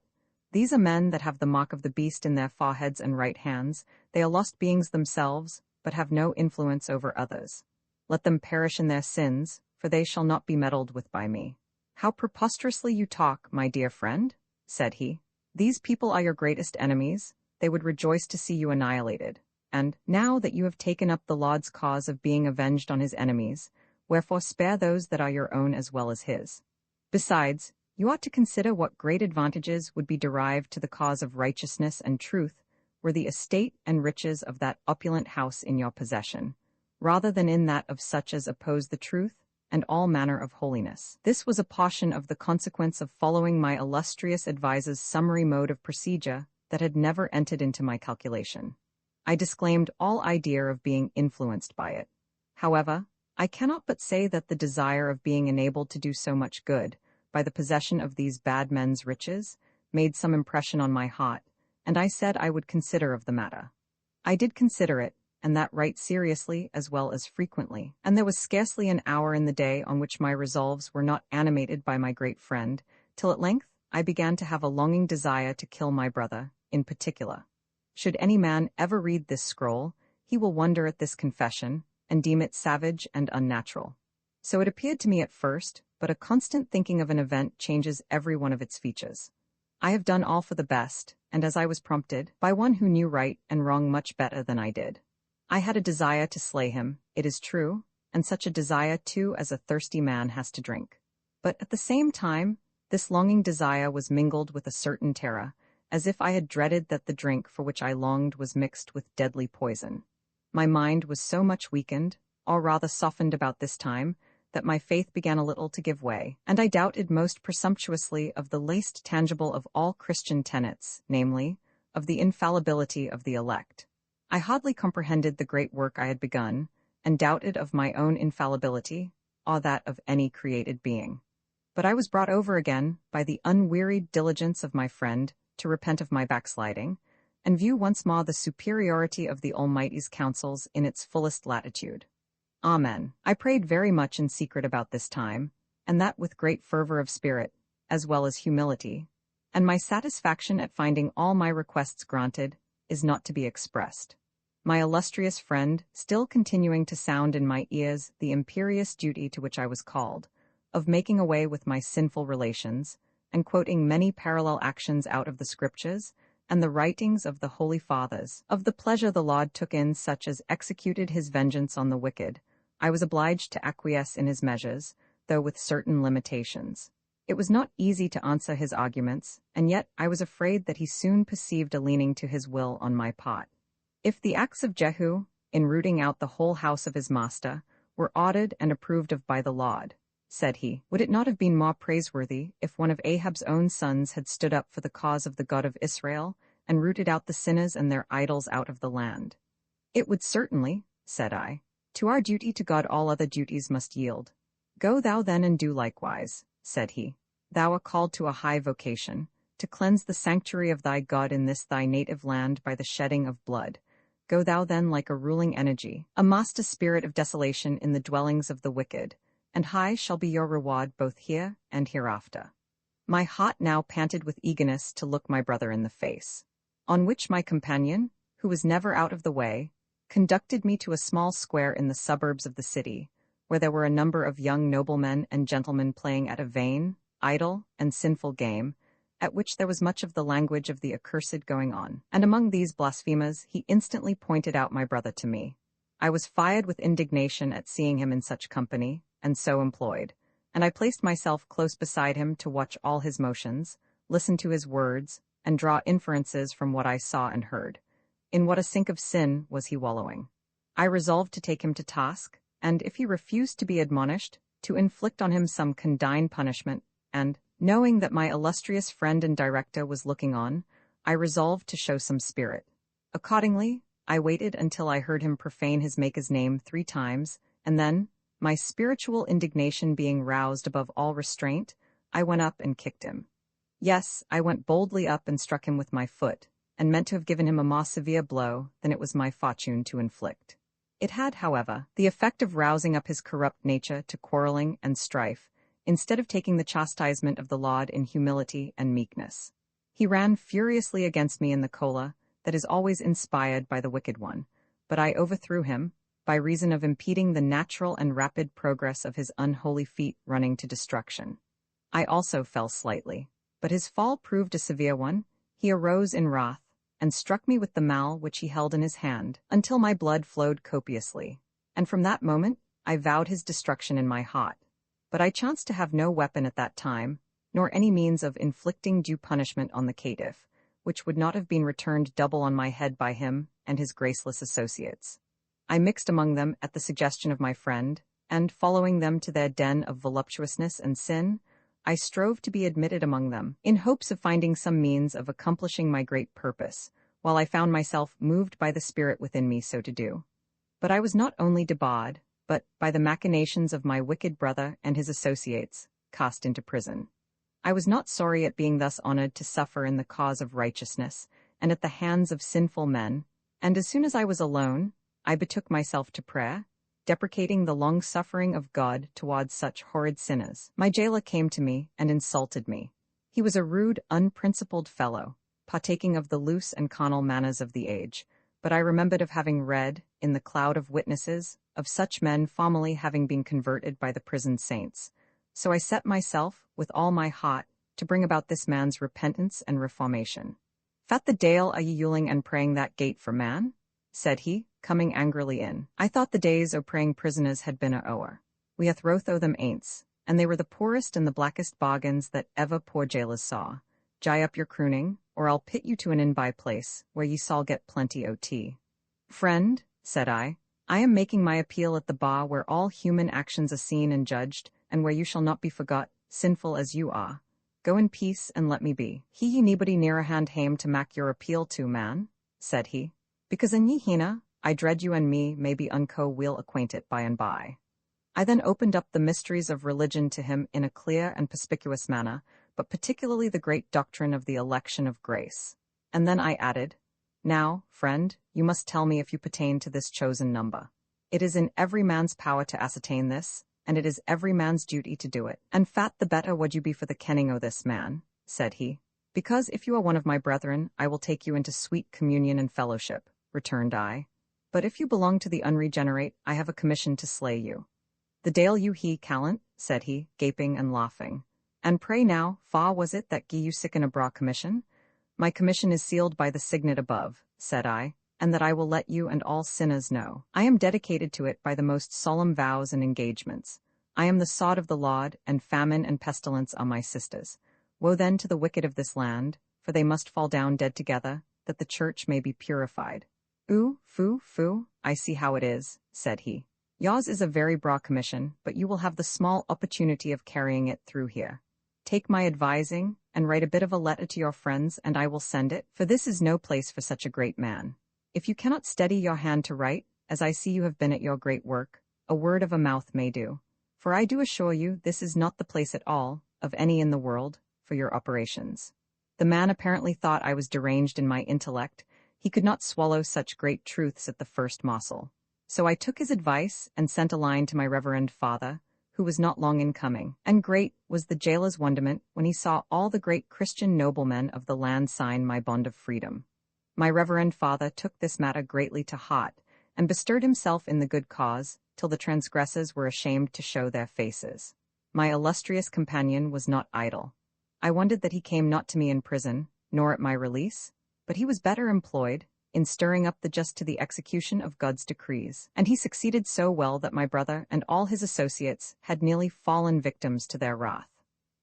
S1: These are men that have the mark of the beast in their foreheads and right hands. They are lost beings themselves, but have no influence over others. Let them perish in their sins, for they shall not be meddled with by me. How preposterously you talk, my dear friend, said he. These people are your greatest enemies. They would rejoice to see you annihilated. And, now that you have taken up the Lord's cause of being avenged on his enemies, wherefore spare those that are your own as well as his. Besides, you ought to consider what great advantages would be derived to the cause of righteousness and truth were the estate and riches of that opulent house in your possession, rather than in that of such as oppose the truth and all manner of holiness. This was a portion of the consequence of following my illustrious adviser's summary mode of procedure that had never entered into my calculation. I disclaimed all idea of being influenced by it. However, I cannot but say that the desire of being enabled to do so much good, by the possession of these bad men's riches, made some impression on my heart, and I said I would consider of the matter. I did consider it, and that right seriously as well as frequently, and there was scarcely an hour in the day on which my resolves were not animated by my great friend, till at length I began to have a longing desire to kill my brother, in particular. Should any man ever read this scroll, he will wonder at this confession, and deem it savage and unnatural. So it appeared to me at first, but a constant thinking of an event changes every one of its features. I have done all for the best, and as I was prompted, by one who knew right and wrong much better than I did. I had a desire to slay him, it is true, and such a desire too as a thirsty man has to drink. But at the same time, this longing desire was mingled with a certain terror, as if I had dreaded that the drink for which I longed was mixed with deadly poison. My mind was so much weakened, or rather softened about this time, that my faith began a little to give way, and I doubted most presumptuously of the least tangible of all Christian tenets, namely, of the infallibility of the elect. I hardly comprehended the great work I had begun, and doubted of my own infallibility, or that of any created being. But I was brought over again by the unwearied diligence of my friend to repent of my backsliding, and view once more the superiority of the Almighty's counsels in its fullest latitude. Amen. I prayed very much in secret about this time, and that with great fervor of spirit, as well as humility, and my satisfaction at finding all my requests granted is not to be expressed. My illustrious friend, still continuing to sound in my ears the imperious duty to which I was called, of making away with my sinful relations, and quoting many parallel actions out of the Scriptures, and the writings of the Holy Fathers, of the pleasure the Lord took in such as executed his vengeance on the wicked, I was obliged to acquiesce in his measures, though with certain limitations. It was not easy to answer his arguments, and yet I was afraid that he soon perceived a leaning to his will on my part. If the acts of Jehu, in rooting out the whole house of his master, were ordered and approved of by the Lord, said he, would it not have been more praiseworthy if one of Ahab's own sons had stood up for the cause of the God of Israel, and rooted out the sinners and their idols out of the land? It would certainly, said I. To our duty to God all other duties must yield. Go thou then and do likewise, said he. Thou art called to a high vocation, to cleanse the sanctuary of thy God in this thy native land by the shedding of blood. Go thou then like a ruling energy, a master spirit of desolation in the dwellings of the wicked, and high shall be your reward both here and hereafter. My heart now panted with eagerness to look my brother in the face. On which my companion, who was never out of the way, conducted me to a small square in the suburbs of the city, where there were a number of young noblemen and gentlemen playing at a vain, idle, and sinful game, at which there was much of the language of the accursed going on. And among these blasphemers he instantly pointed out my brother to me. I was fired with indignation at seeing him in such company, and so employed, and I placed myself close beside him to watch all his motions, listen to his words, and draw inferences from what I saw and heard. In what a sink of sin was he wallowing! I resolved to take him to task, and if he refused to be admonished, to inflict on him some condign punishment, and, knowing that my illustrious friend and director was looking on, I resolved to show some spirit. Accordingly, I waited until I heard him profane his Maker's name 3 times, and then, my spiritual indignation being roused above all restraint, I went up and kicked him. Yes, I went boldly up and struck him with my foot, and meant to have given him a more severe blow than it was my fortune to inflict. It had, however, the effect of rousing up his corrupt nature to quarreling and strife, instead of taking the chastisement of the Lord in humility and meekness. He ran furiously against me in the choler that is always inspired by the wicked one, but I overthrew him, by reason of impeding the natural and rapid progress of his unholy feet running to destruction. I also fell slightly, but his fall proved a severe one. He arose in wrath, and struck me with the maul which he held in his hand, until my blood flowed copiously, and from that moment I vowed his destruction in my heart. But I chanced to have no weapon at that time, nor any means of inflicting due punishment on the caitiff, which would not have been returned double on my head by him and his graceless associates. I mixed among them at the suggestion of my friend, and, following them to their den of voluptuousness and sin, I strove to be admitted among them, in hopes of finding some means of accomplishing my great purpose, while I found myself moved by the Spirit within me so to do. But I was not only debarred, but, by the machinations of my wicked brother and his associates, cast into prison. I was not sorry at being thus honored to suffer in the cause of righteousness, and at the hands of sinful men, and as soon as I was alone, I betook myself to prayer, deprecating the long-suffering of God towards such horrid sinners. My jailer came to me and insulted me. He was a rude, unprincipled fellow, partaking of the loose and carnal manners of the age, but I remembered of having read, in the cloud of witnesses, of such men formerly having been converted by the prison saints. So I set myself, with all my heart, to bring about this man's repentance and reformation. Fat the dale are ye yuling and praying that gate for man? said he, coming angrily in. I thought the days o' praying prisoners had been o'er. We hath wroth o' them ain'ts, and they were the poorest and the blackest bargains that ever poor jailers saw. Jye up your crooning, or I'll pit you to an in-by place, where ye sall get plenty o' tea. Friend, said I am making my appeal at the bar where all human actions are seen and judged, and where you shall not be forgot, sinful as you are. Go in peace and let me be. He ye anybody near a hand hame to mak your appeal to, man, said he. Because an ye hina, I dread you and me may be unco weel acquainted by and by. I then opened up the mysteries of religion to him in a clear and perspicuous manner, but particularly the great doctrine of the election of grace. And then I added, now, friend, you must tell me if you pertain to this chosen number. It is in every man's power to ascertain this, and it is every man's duty to do it. And fat the better would you be for the kenning o' this man, said he. Because if you are one of my brethren, I will take you into sweet communion and fellowship, returned I. But if you belong to the unregenerate, I have a commission to slay you. The dale you he, callant, said he, gaping and laughing. And pray now, fa was it that gie you sicken a bra commission? My commission is sealed by the signet above, said I, and that I will let you and all sinners know. I am dedicated to it by the most solemn vows and engagements. I am the sod of the Lord, and famine and pestilence are my sisters. Woe then to the wicked of this land, for they must fall down dead together, that the church may be purified. Ooh, foo, I see how it is, said he. Yours is a very broad commission, but you will have the small opportunity of carrying it through here. Take my advising, and write a bit of a letter to your friends, and I will send it, for this is no place for such a great man. If you cannot steady your hand to write, as I see you have been at your great work, a word of a mouth may do. For I do assure you this is not the place at all, of any in the world, for your operations. The man apparently thought I was deranged in my intellect. He could not swallow such great truths at the first morsel. So I took his advice and sent a line to my reverend father, who was not long in coming. And great was the jailer's wonderment when he saw all the great Christian noblemen of the land sign my bond of freedom. My reverend father took this matter greatly to heart, and bestirred himself in the good cause, till the transgressors were ashamed to show their faces. My illustrious companion was not idle. I wondered that he came not to me in prison, nor at my release, but he was better employed in stirring up the just to the execution of God's decrees, and he succeeded so well that my brother and all his associates had nearly fallen victims to their wrath.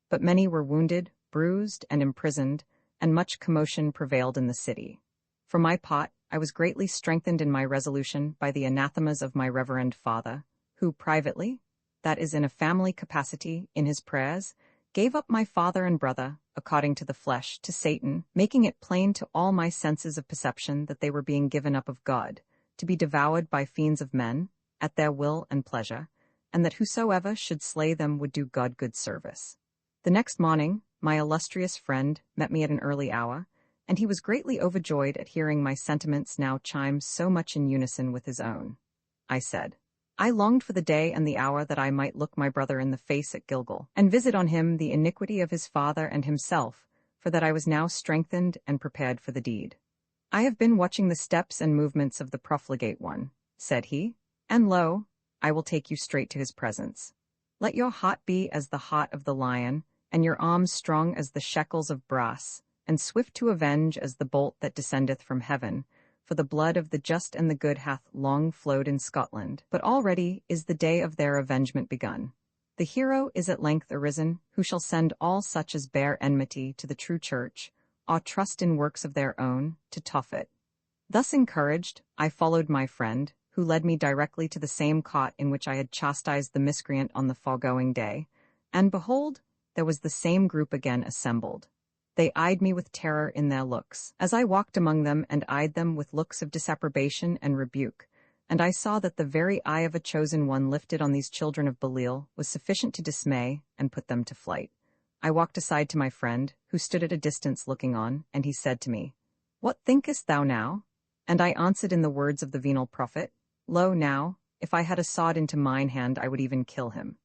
S1: But many were wounded, bruised, and imprisoned, and much commotion prevailed in the city. For my part, I was greatly strengthened in my resolution by the anathemas of my reverend father, who privately, that is in a family capacity, in his prayers, gave up my father and brother, according to the flesh, to Satan, making it plain to all my senses of perception that they were being given up of God, to be devoured by fiends of men, at their will and pleasure, and that whosoever should slay them would do God good service. The next morning, my illustrious friend met me at an early hour, and he was greatly overjoyed at hearing my sentiments now chime so much in unison with his own. I said, I longed for the day and the hour that I might look my brother in the face at Gilgal, and visit on him the iniquity of his father and himself, for that I was now strengthened and prepared for the deed. I have been watching the steps and movements of the profligate one, said he, and lo, I will take you straight to his presence. Let your heart be as the heart of the lion, and your arms strong as the shekels of brass, and swift to avenge as the bolt that descendeth from heaven, for the blood of the just and the good hath long flowed in Scotland, but already is the day of their avengement begun. The hero is at length arisen, who shall send all such as bear enmity to the true church, or trust in works of their own, to Tophet. Thus encouraged, I followed my friend, who led me directly to the same cot in which I had chastised the miscreant on the foregoing day, and behold, there was the same group again assembled. They eyed me with terror in their looks, as I walked among them and eyed them with looks of disapprobation and rebuke, and I saw that the very eye of a chosen one lifted on these children of Belial was sufficient to dismay and put them to flight. I walked aside to my friend, who stood at a distance looking on, and he said to me, What thinkest thou now? And I answered in the words of the venal prophet, Lo now, if I had a sword into mine hand I would even kill him.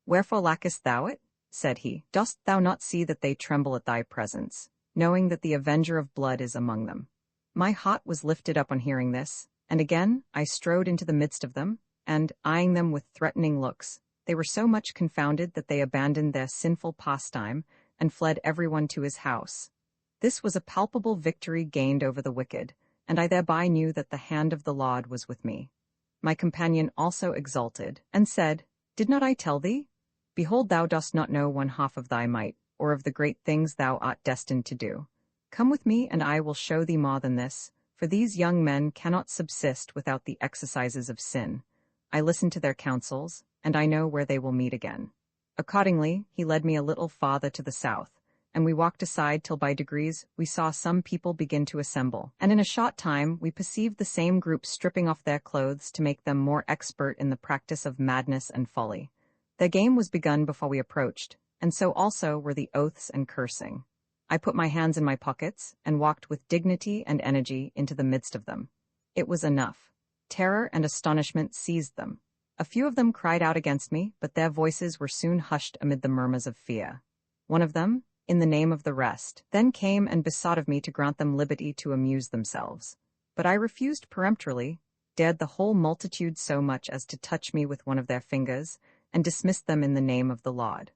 S1: Wherefore lackest thou it? Said he. Dost thou not see that they tremble at thy presence, knowing that the avenger of blood is among them? My heart was lifted up on hearing this, and again I strode into the midst of them, and, eyeing them with threatening looks, they were so much confounded that they abandoned their sinful pastime, and fled every one to his house. This was a palpable victory gained over the wicked, and I thereby knew that the hand of the Lord was with me. My companion also exulted, and said, Did not I tell thee? Behold, thou dost not know one half of thy might, or of the great things thou art destined to do. Come with me, and I will show thee more than this, for these young men cannot subsist without the exercises of sin. I listened to their counsels, and I know where they will meet again. Accordingly, he led me a little farther to the south, and we walked aside till by degrees we saw some people begin to assemble, and in a short time we perceived the same group stripping off their clothes to make them more expert in the practice of madness and folly. Their game was begun before we approached, and so also were the oaths and cursing. I put my hands in my pockets, and walked with dignity and energy into the midst of them. It was enough. Terror and astonishment seized them. A few of them cried out against me, but their voices were soon hushed amid the murmurs of fear. One of them, in the name of the rest, then came and besought of me to grant them liberty to amuse themselves. But I refused peremptorily, dared the whole multitude so much as to touch me with one of their fingers, and dismissed them in the name of the Lord.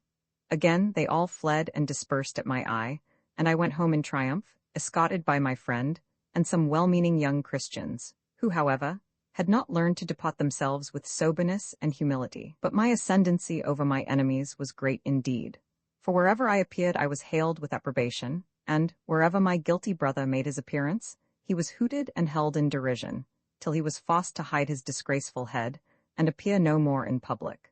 S1: Again they all fled and dispersed at my eye, and I went home in triumph, escorted by my friend, and some well-meaning young Christians, who, however, had not learned to depart themselves with soberness and humility. But my ascendancy over my enemies was great indeed. For wherever I appeared I was hailed with approbation, and, wherever my guilty brother made his appearance, he was hooted and held in derision, till he was forced to hide his disgraceful head, and appear no more in public.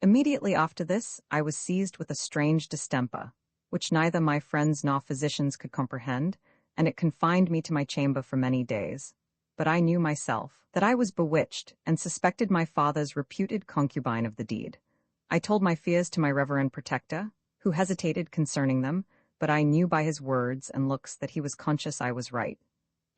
S1: Immediately after this I was seized with a strange distemper, which neither my friends nor physicians could comprehend, and it confined me to my chamber for many days. But I knew myself that I was bewitched, and suspected my father's reputed concubine of the deed. I told my fears to my reverend protector, who hesitated concerning them, but I knew by his words and looks that he was conscious I was right.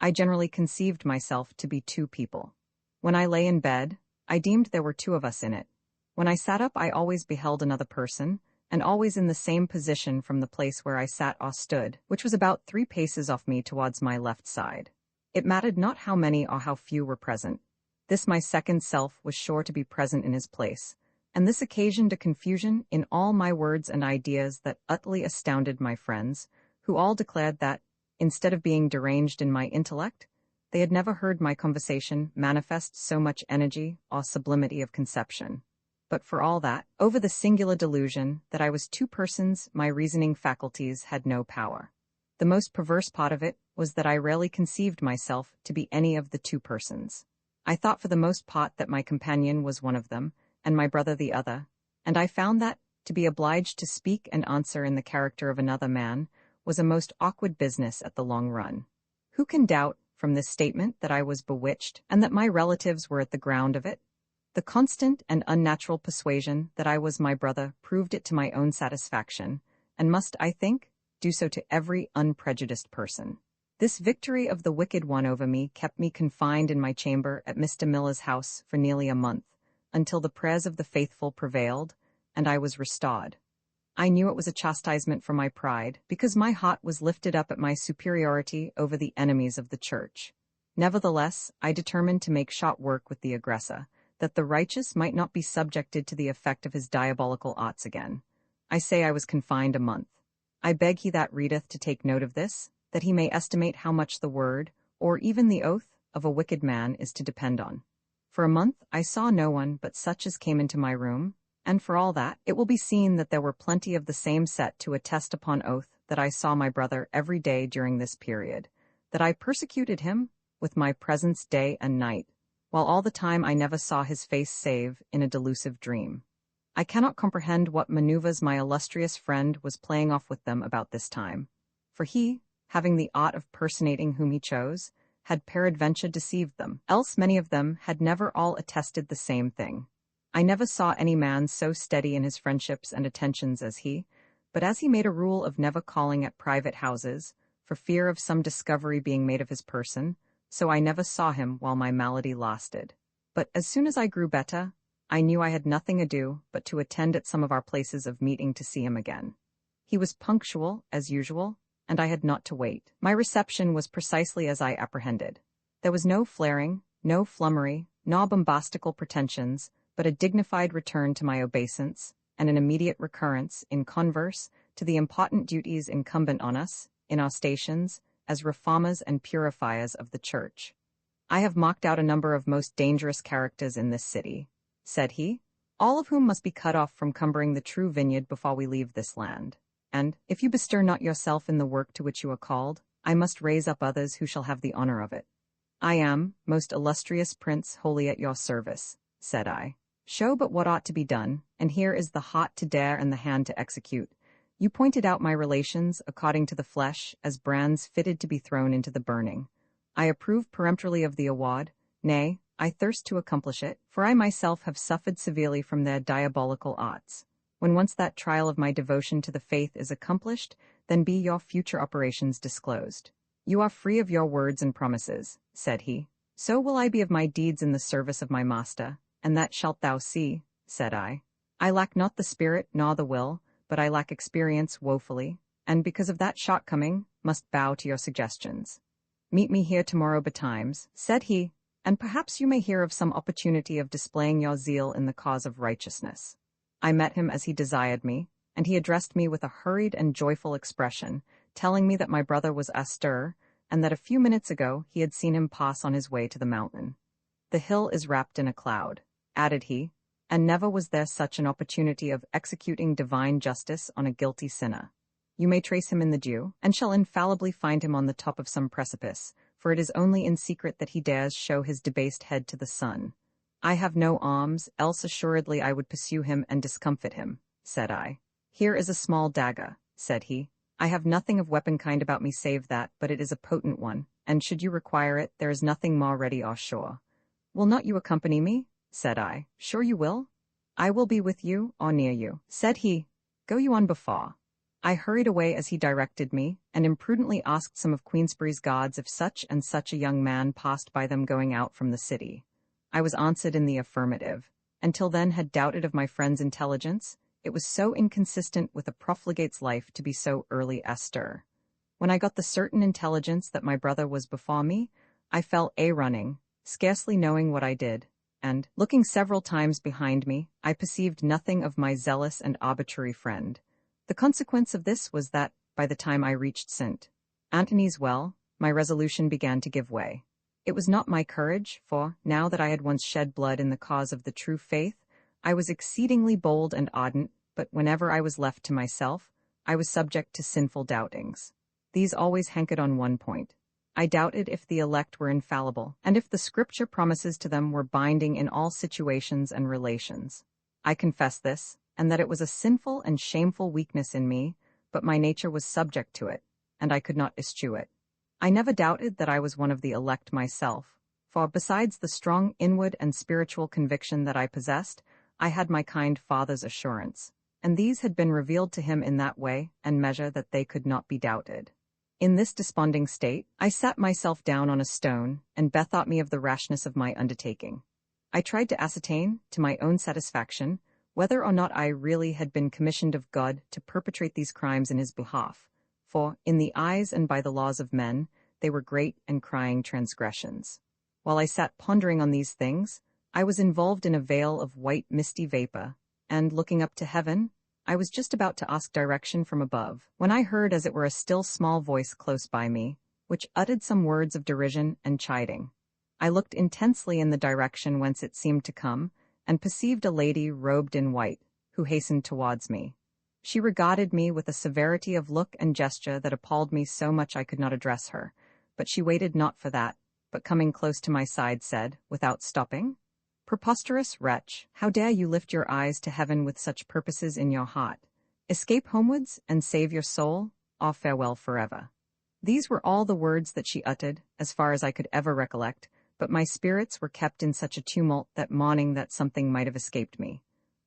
S1: I generally conceived myself to be two people. When I lay in bed, I deemed there were two of us in it. When I sat up, I always beheld another person, and always in the same position from the place where I sat or stood, which was about 3 paces off me towards my left side. It mattered not how many or how few were present. This my second self was sure to be present in his place, and this occasioned a confusion in all my words and ideas that utterly astounded my friends, who all declared that, instead of being deranged in my intellect, they had never heard my conversation manifest so much energy or sublimity of conception. But for all that, over the singular delusion that I was two persons, my reasoning faculties had no power. The most perverse part of it was that I rarely conceived myself to be any of the two persons. I thought for the most part that my companion was one of them, and my brother the other, and I found that, to be obliged to speak and answer in the character of another man, was a most awkward business at the long run. Who can doubt, from this statement, that I was bewitched, and that my relatives were at the ground of it? The constant and unnatural persuasion that I was my brother proved it to my own satisfaction, and must, I think, do so to every unprejudiced person. This victory of the wicked one over me kept me confined in my chamber at Mr. Miller's house for nearly a month, until the prayers of the faithful prevailed, and I was restored. I knew it was a chastisement for my pride, because my heart was lifted up at my superiority over the enemies of the church. Nevertheless, I determined to make short work with the aggressor, that the righteous might not be subjected to the effect of his diabolical arts again. I say I was confined a month. I beg he that readeth to take note of this, that he may estimate how much the word, or even the oath, of a wicked man is to depend on. For a month I saw no one but such as came into my room, and for all that, it will be seen that there were plenty of the same set to attest upon oath that I saw my brother every day during this period, that I persecuted him with my presence day and night, while all the time I never saw his face save in a delusive dream. I cannot comprehend what maneuvers my illustrious friend was playing off with them about this time, for he, having the art of personating whom he chose, had peradventure deceived them, else many of them had never all attested the same thing. I never saw any man so steady in his friendships and attentions as he, but as he made a rule of never calling at private houses, for fear of some discovery being made of his person, so I never saw him while my malady lasted. But as soon as I grew better, I knew I had nothing ado but to attend at some of our places of meeting to see him again. He was punctual, as usual, and I had not to wait. My reception was precisely as I apprehended. There was no flaring, no flummery, nor bombastical pretensions, but a dignified return to my obeisance, and an immediate recurrence, in converse, to the important duties incumbent on us, in our stations, as reformers and purifiers of the church. I have marked out a number of most dangerous characters in this city, said he, all of whom must be cut off from cumbering the true vineyard before we leave this land. And, if you bestir not yourself in the work to which you are called, I must raise up others who shall have the honor of it. I am, most illustrious prince, wholly at your service, said I. Show but what ought to be done, and here is the heart to dare and the hand to execute. You pointed out my relations, according to the flesh, as brands fitted to be thrown into the burning. I approve peremptorily of the award, nay, I thirst to accomplish it, for I myself have suffered severely from their diabolical arts. When once that trial of my devotion to the faith is accomplished, then be your future operations disclosed. You are free of your words and promises, said he. So will I be of my deeds in the service of my master, and that shalt thou see, said I. I lack not the spirit nor the will, but I lack experience woefully, and because of that shortcoming, must bow to your suggestions. Meet me here tomorrow betimes, said he, and perhaps you may hear of some opportunity of displaying your zeal in the cause of righteousness. I met him as he desired me, and he addressed me with a hurried and joyful expression, telling me that my brother was astir, and that a few minutes ago he had seen him pass on his way to the mountain. The hill is wrapped in a cloud, added he, and never was there such an opportunity of executing divine justice on a guilty sinner. You may trace him in the dew, and shall infallibly find him on the top of some precipice, for it is only in secret that he dares show his debased head to the sun. I have no arms, else assuredly I would pursue him and discomfit him, said I. Here is a small dagger, said he. I have nothing of weapon kind about me save that, but it is a potent one, and should you require it, there is nothing more ready or sure. Will not you accompany me? Said I. Sure you will? I will be with you, or near you, said he. Go you on before. I hurried away as he directed me, and imprudently asked some of Queensberry's guards if such and such a young man passed by them going out from the city. I was answered in the affirmative, and till then had doubted of my friend's intelligence. It was so inconsistent with a profligate's life to be so early astir. When I got the certain intelligence that my brother was before me, I fell a-running, scarcely knowing what I did, and, looking several times behind me, I perceived nothing of my zealous and arbitrary friend. The consequence of this was that, by the time I reached St. Antony's Well, my resolution began to give way. It was not my courage, for, now that I had once shed blood in the cause of the true faith, I was exceedingly bold and ardent, but whenever I was left to myself, I was subject to sinful doubtings. These always hankered on one point. I doubted if the elect were infallible, and if the Scripture promises to them were binding in all situations and relations. I confess this, and that it was a sinful and shameful weakness in me, but my nature was subject to it, and I could not eschew it. I never doubted that I was one of the elect myself, for besides the strong inward and spiritual conviction that I possessed, I had my kind Father's assurance, and these had been revealed to him in that way and measure that they could not be doubted. In this desponding state, I sat myself down on a stone, and bethought me of the rashness of my undertaking. I tried to ascertain, to my own satisfaction, whether or not I really had been commissioned of God to perpetrate these crimes in his behalf, for, in the eyes and by the laws of men, they were great and crying transgressions. While I sat pondering on these things, I was involved in a veil of white misty vapor, and, looking up to heaven, I was just about to ask direction from above, when I heard as it were a still small voice close by me, which uttered some words of derision and chiding. I looked intensely in the direction whence it seemed to come, and perceived a lady robed in white, who hastened towards me. She regarded me with a severity of look and gesture that appalled me so much I could not address her, but she waited not for that, but coming close to my side said, without stopping, "Preposterous wretch, how dare you lift your eyes to heaven with such purposes in your heart? Escape homewards, and save your soul, or farewell forever." These were all the words that she uttered, as far as I could ever recollect, but my spirits were kept in such a tumult that morning that something might have escaped me.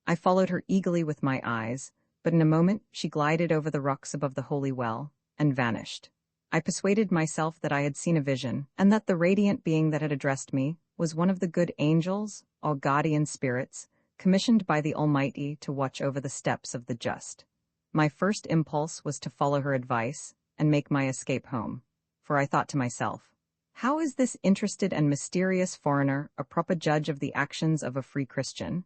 S1: I followed her eagerly with my eyes, but in a moment she glided over the rocks above the holy well, and vanished. I persuaded myself that I had seen a vision, and that the radiant being that had addressed me was one of the good angels, or guardian spirits, commissioned by the Almighty to watch over the steps of the just. My first impulse was to follow her advice, and make my escape home, for I thought to myself, how is this interested and mysterious foreigner a proper judge of the actions of a free Christian?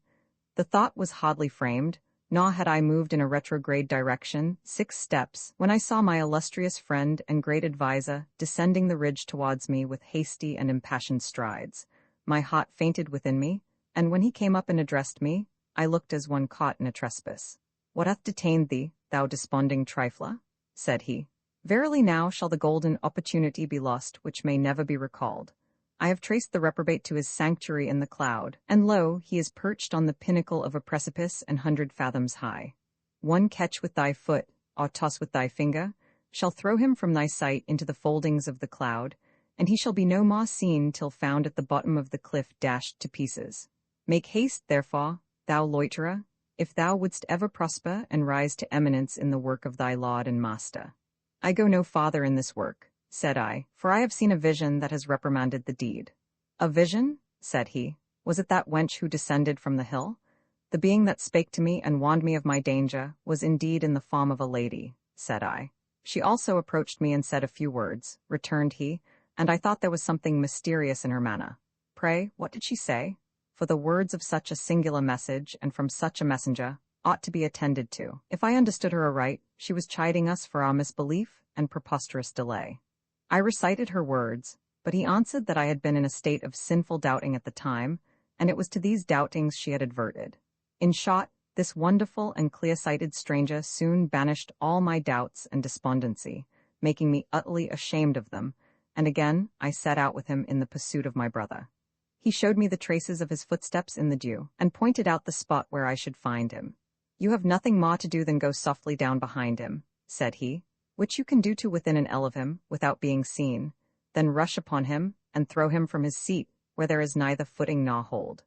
S1: The thought was hardly framed, Nor had I moved in a retrograde direction 6 steps when I saw my illustrious friend and great adviser descending the ridge towards me with hasty and impassioned strides. My heart fainted within me, and when he came up and addressed me, I looked as one caught in a trespass. "What hath detained thee, thou desponding trifler?" said he. "Verily now shall the golden opportunity be lost which may never be recalled. I have traced the reprobate to his sanctuary in the cloud, and lo, he is perched on the pinnacle of a precipice 100 fathoms high. One catch with thy foot, or toss with thy finger, shall throw him from thy sight into the foldings of the cloud, and he shall be no more seen till found at the bottom of the cliff dashed to pieces. Make haste, therefore, thou loiterer, if thou wouldst ever prosper and rise to eminence in the work of thy Lord and Master." "I go no farther in this work," said I, "for I have seen a vision that has reprimanded the deed." "A vision?" said he. "Was it that wench who descended from the hill?" "The being that spake to me and warned me of my danger was indeed in the form of a lady," said I. "She also approached me and said a few words," returned he, "and I thought there was something mysterious in her manner." "Pray, what did she say? For the words of such a singular message, and from such a messenger, ought to be attended to. If I understood her aright, she was chiding us for our misbelief and preposterous delay." I recited her words, but he answered that I had been in a state of sinful doubting at the time, and it was to these doubtings she had adverted. In short, this wonderful and clear-sighted stranger soon banished all my doubts and despondency, making me utterly ashamed of them, and again I set out with him in the pursuit of my brother. He showed me the traces of his footsteps in the dew, and pointed out the spot where I should find him. "You have nothing more to do than go softly down behind him," said he, "which you can do to within an ell of him, without being seen, then rush upon him, and throw him from his seat, where there is neither footing nor hold.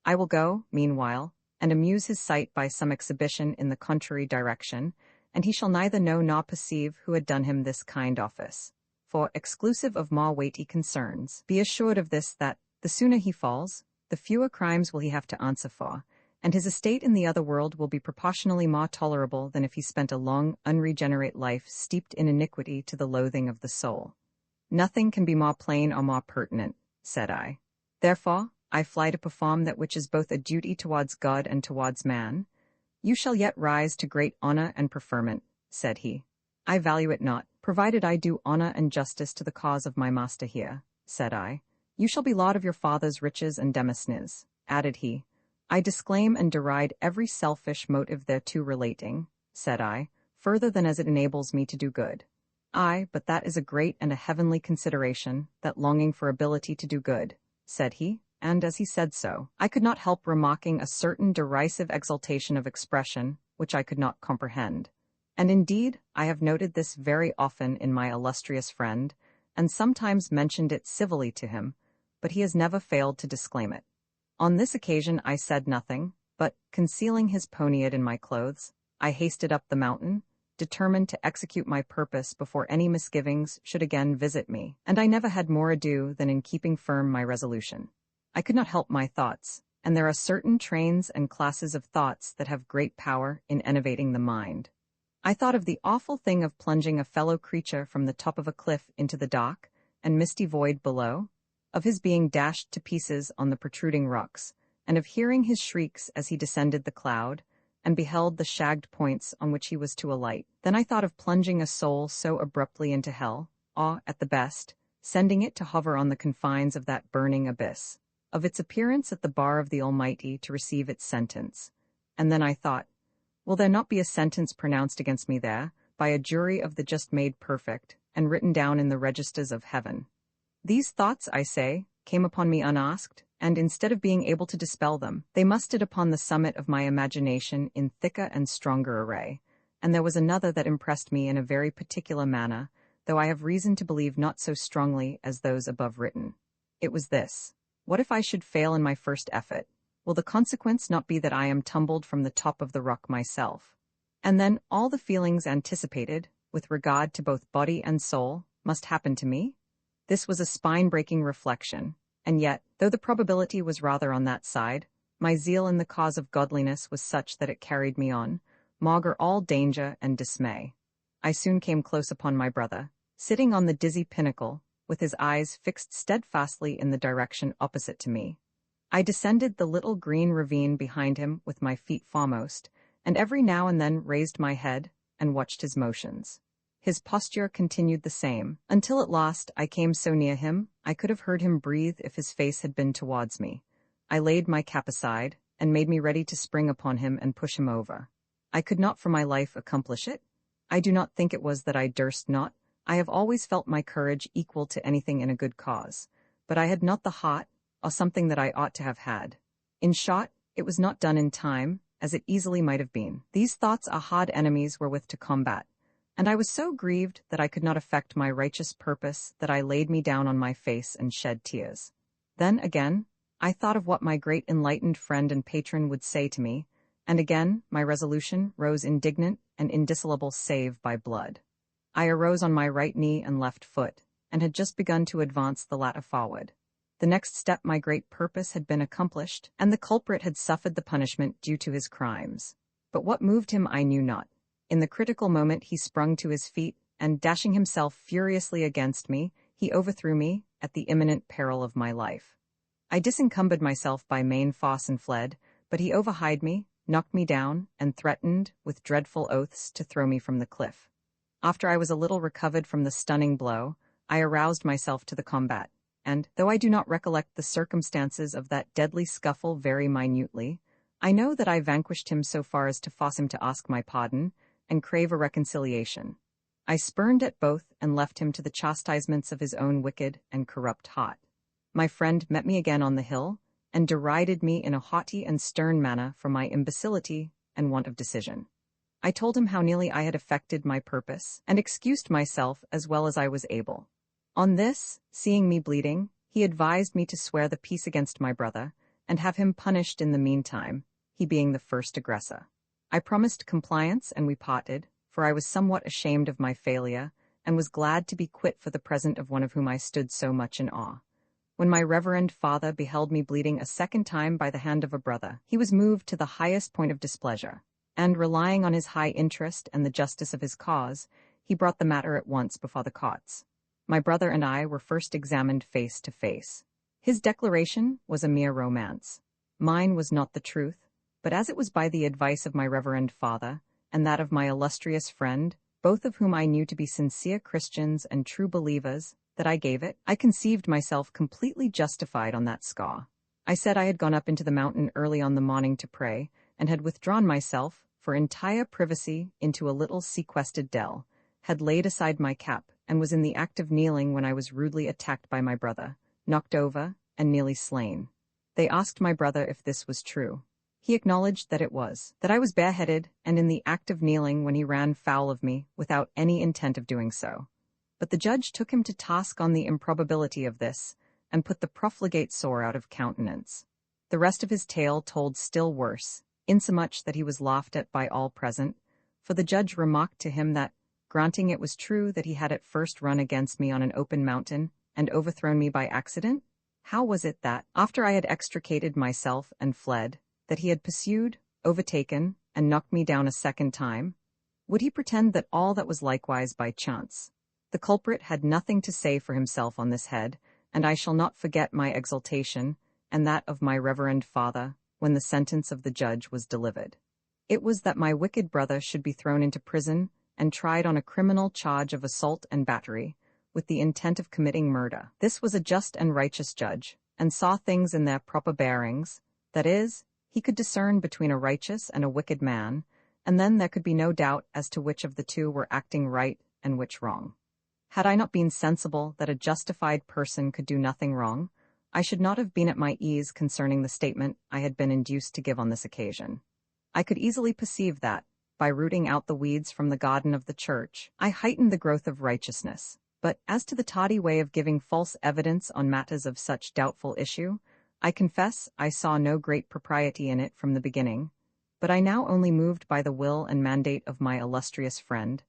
S1: I will go, meanwhile, and amuse his sight by some exhibition in the contrary direction, and he shall neither know nor perceive who had done him this kind office. For, exclusive of more weighty concerns, be assured of this, that, the sooner he falls, the fewer crimes will he have to answer for, and his estate in the other world will be proportionally more tolerable than if he spent a long, unregenerate life steeped in iniquity to the loathing of the soul." "Nothing can be more plain or more pertinent," said I. "Therefore, I fly to perform that which is both a duty towards God and towards man." "You shall yet rise to great honor and preferment," said he. "I value it not, provided I do honor and justice to the cause of my master here," said I. "You shall be lord of your father's riches and demesnes," added he. "I disclaim and deride every selfish motive thereto relating," said I, "further than as it enables me to do good." "Aye, but that is a great and a heavenly consideration, that longing for ability to do good," said he, and as he said so, I could not help remarking a certain derisive exaltation of expression, which I could not comprehend. And indeed, I have noted this very often in my illustrious friend, and sometimes mentioned it civilly to him, but he has never failed to disclaim it. On this occasion I said nothing, but, concealing his poniard in my clothes, I hasted up the mountain, determined to execute my purpose before any misgivings should again visit me, and I never had more ado than in keeping firm my resolution. I could not help my thoughts, and there are certain trains and classes of thoughts that have great power in enervating the mind. I thought of the awful thing of plunging a fellow creature from the top of a cliff into the dark and misty void below, of his being dashed to pieces on the protruding rocks, and of hearing his shrieks as he descended the cloud, and beheld the shagged points on which he was to alight. Then I thought of plunging a soul so abruptly into hell, or, at the best, sending it to hover on the confines of that burning abyss, of its appearance at the bar of the Almighty to receive its sentence. And then I thought, will there not be a sentence pronounced against me there, by a jury of the just made perfect, and written down in the registers of heaven? These thoughts, I say, came upon me unasked, and instead of being able to dispel them, they mustered upon the summit of my imagination in thicker and stronger array. And there was another that impressed me in a very particular manner, though I have reason to believe not so strongly as those above written. It was this: what if I should fail in my first effort? Will the consequence not be that I am tumbled from the top of the rock myself? And then all the feelings anticipated, with regard to both body and soul, must happen to me? This was a spine-breaking reflection, and yet, though the probability was rather on that side, my zeal in the cause of godliness was such that it carried me on, maugre all danger and dismay. I soon came close upon my brother, sitting on the dizzy pinnacle, with his eyes fixed steadfastly in the direction opposite to me. I descended the little green ravine behind him with my feet foremost, and every now and then raised my head and watched his motions. His posture continued the same, until at last I came so near him I could have heard him breathe if his face had been towards me. I laid my cap aside, and made me ready to spring upon him and push him over. I could not for my life accomplish it. I do not think it was that I durst not. I have always felt my courage equal to anything in a good cause, but I had not the heart, or something that I ought to have had. In short, it was not done in time, as it easily might have been. These thoughts are hard enemies wherewith to combat, and I was so grieved that I could not effect my righteous purpose that I laid me down on my face and shed tears. Then, again, I thought of what my great enlightened friend and patron would say to me, and again my resolution rose indignant and indissoluble save by blood. I arose on my right knee and left foot, and had just begun to advance the latter forward. The next step my great purpose had been accomplished, and the culprit had suffered the punishment due to his crimes. But what moved him I knew not. In the critical moment he sprung to his feet, and dashing himself furiously against me, he overthrew me, at the imminent peril of my life. I disencumbered myself by main force and fled, but he overhied me, knocked me down, and threatened, with dreadful oaths, to throw me from the cliff. After I was a little recovered from the stunning blow, I aroused myself to the combat, and, though I do not recollect the circumstances of that deadly scuffle very minutely, I know that I vanquished him so far as to force him to ask my pardon, and crave a reconciliation. I spurned at both, and left him to the chastisements of his own wicked and corrupt heart. My friend met me again on the hill, and derided me in a haughty and stern manner for my imbecility and want of decision. I told him how nearly I had effected my purpose, and excused myself as well as I was able. On this, seeing me bleeding, he advised me to swear the peace against my brother, and have him punished in the meantime, he being the first aggressor. I promised compliance, and we parted, for I was somewhat ashamed of my failure, and was glad to be quit for the present of one of whom I stood so much in awe. When my reverend father beheld me bleeding a second time by the hand of a brother, he was moved to the highest point of displeasure, and, relying on his high interest and the justice of his cause, he brought the matter at once before the courts. My brother and I were first examined face to face. His declaration was a mere romance. Mine was not the truth, but as it was by the advice of my reverend father, and that of my illustrious friend, both of whom I knew to be sincere Christians and true believers, that I gave it, I conceived myself completely justified on that score. I said I had gone up into the mountain early on the morning to pray, and had withdrawn myself, for entire privacy, into a little sequestered dell, had laid aside my cap, and was in the act of kneeling when I was rudely attacked by my brother, knocked over, and nearly slain. They asked my brother if this was true. He acknowledged that it was, that I was bareheaded, and in the act of kneeling when he ran foul of me, without any intent of doing so. But the judge took him to task on the improbability of this, and put the profligate sore out of countenance. The rest of his tale told still worse, insomuch that he was laughed at by all present, for the judge remarked to him that, granting it was true that he had at first run against me on an open mountain, and overthrown me by accident, how was it that, after I had extricated myself and fled, that he had pursued, overtaken, and knocked me down a second time? Would he pretend that all that was likewise by chance? The culprit had nothing to say for himself on this head, and I shall not forget my exultation, and that of my reverend father, when the sentence of the judge was delivered. It was that my wicked brother should be thrown into prison, and tried on a criminal charge of assault and battery, with the intent of committing murder. This was a just and righteous judge, and saw things in their proper bearings, that is, he could discern between a righteous and a wicked man, and then there could be no doubt as to which of the two were acting right and which wrong. Had I not been sensible that a justified person could do nothing wrong, I should not have been at my ease concerning the statement I had been induced to give on this occasion. I could easily perceive that, by rooting out the weeds from the garden of the church, I heightened the growth of righteousness. But as to the tawdry way of giving false evidence on matters of such doubtful issue, I confess I saw no great propriety in it from the beginning, but I now only moved by the will and mandate of my illustrious friend.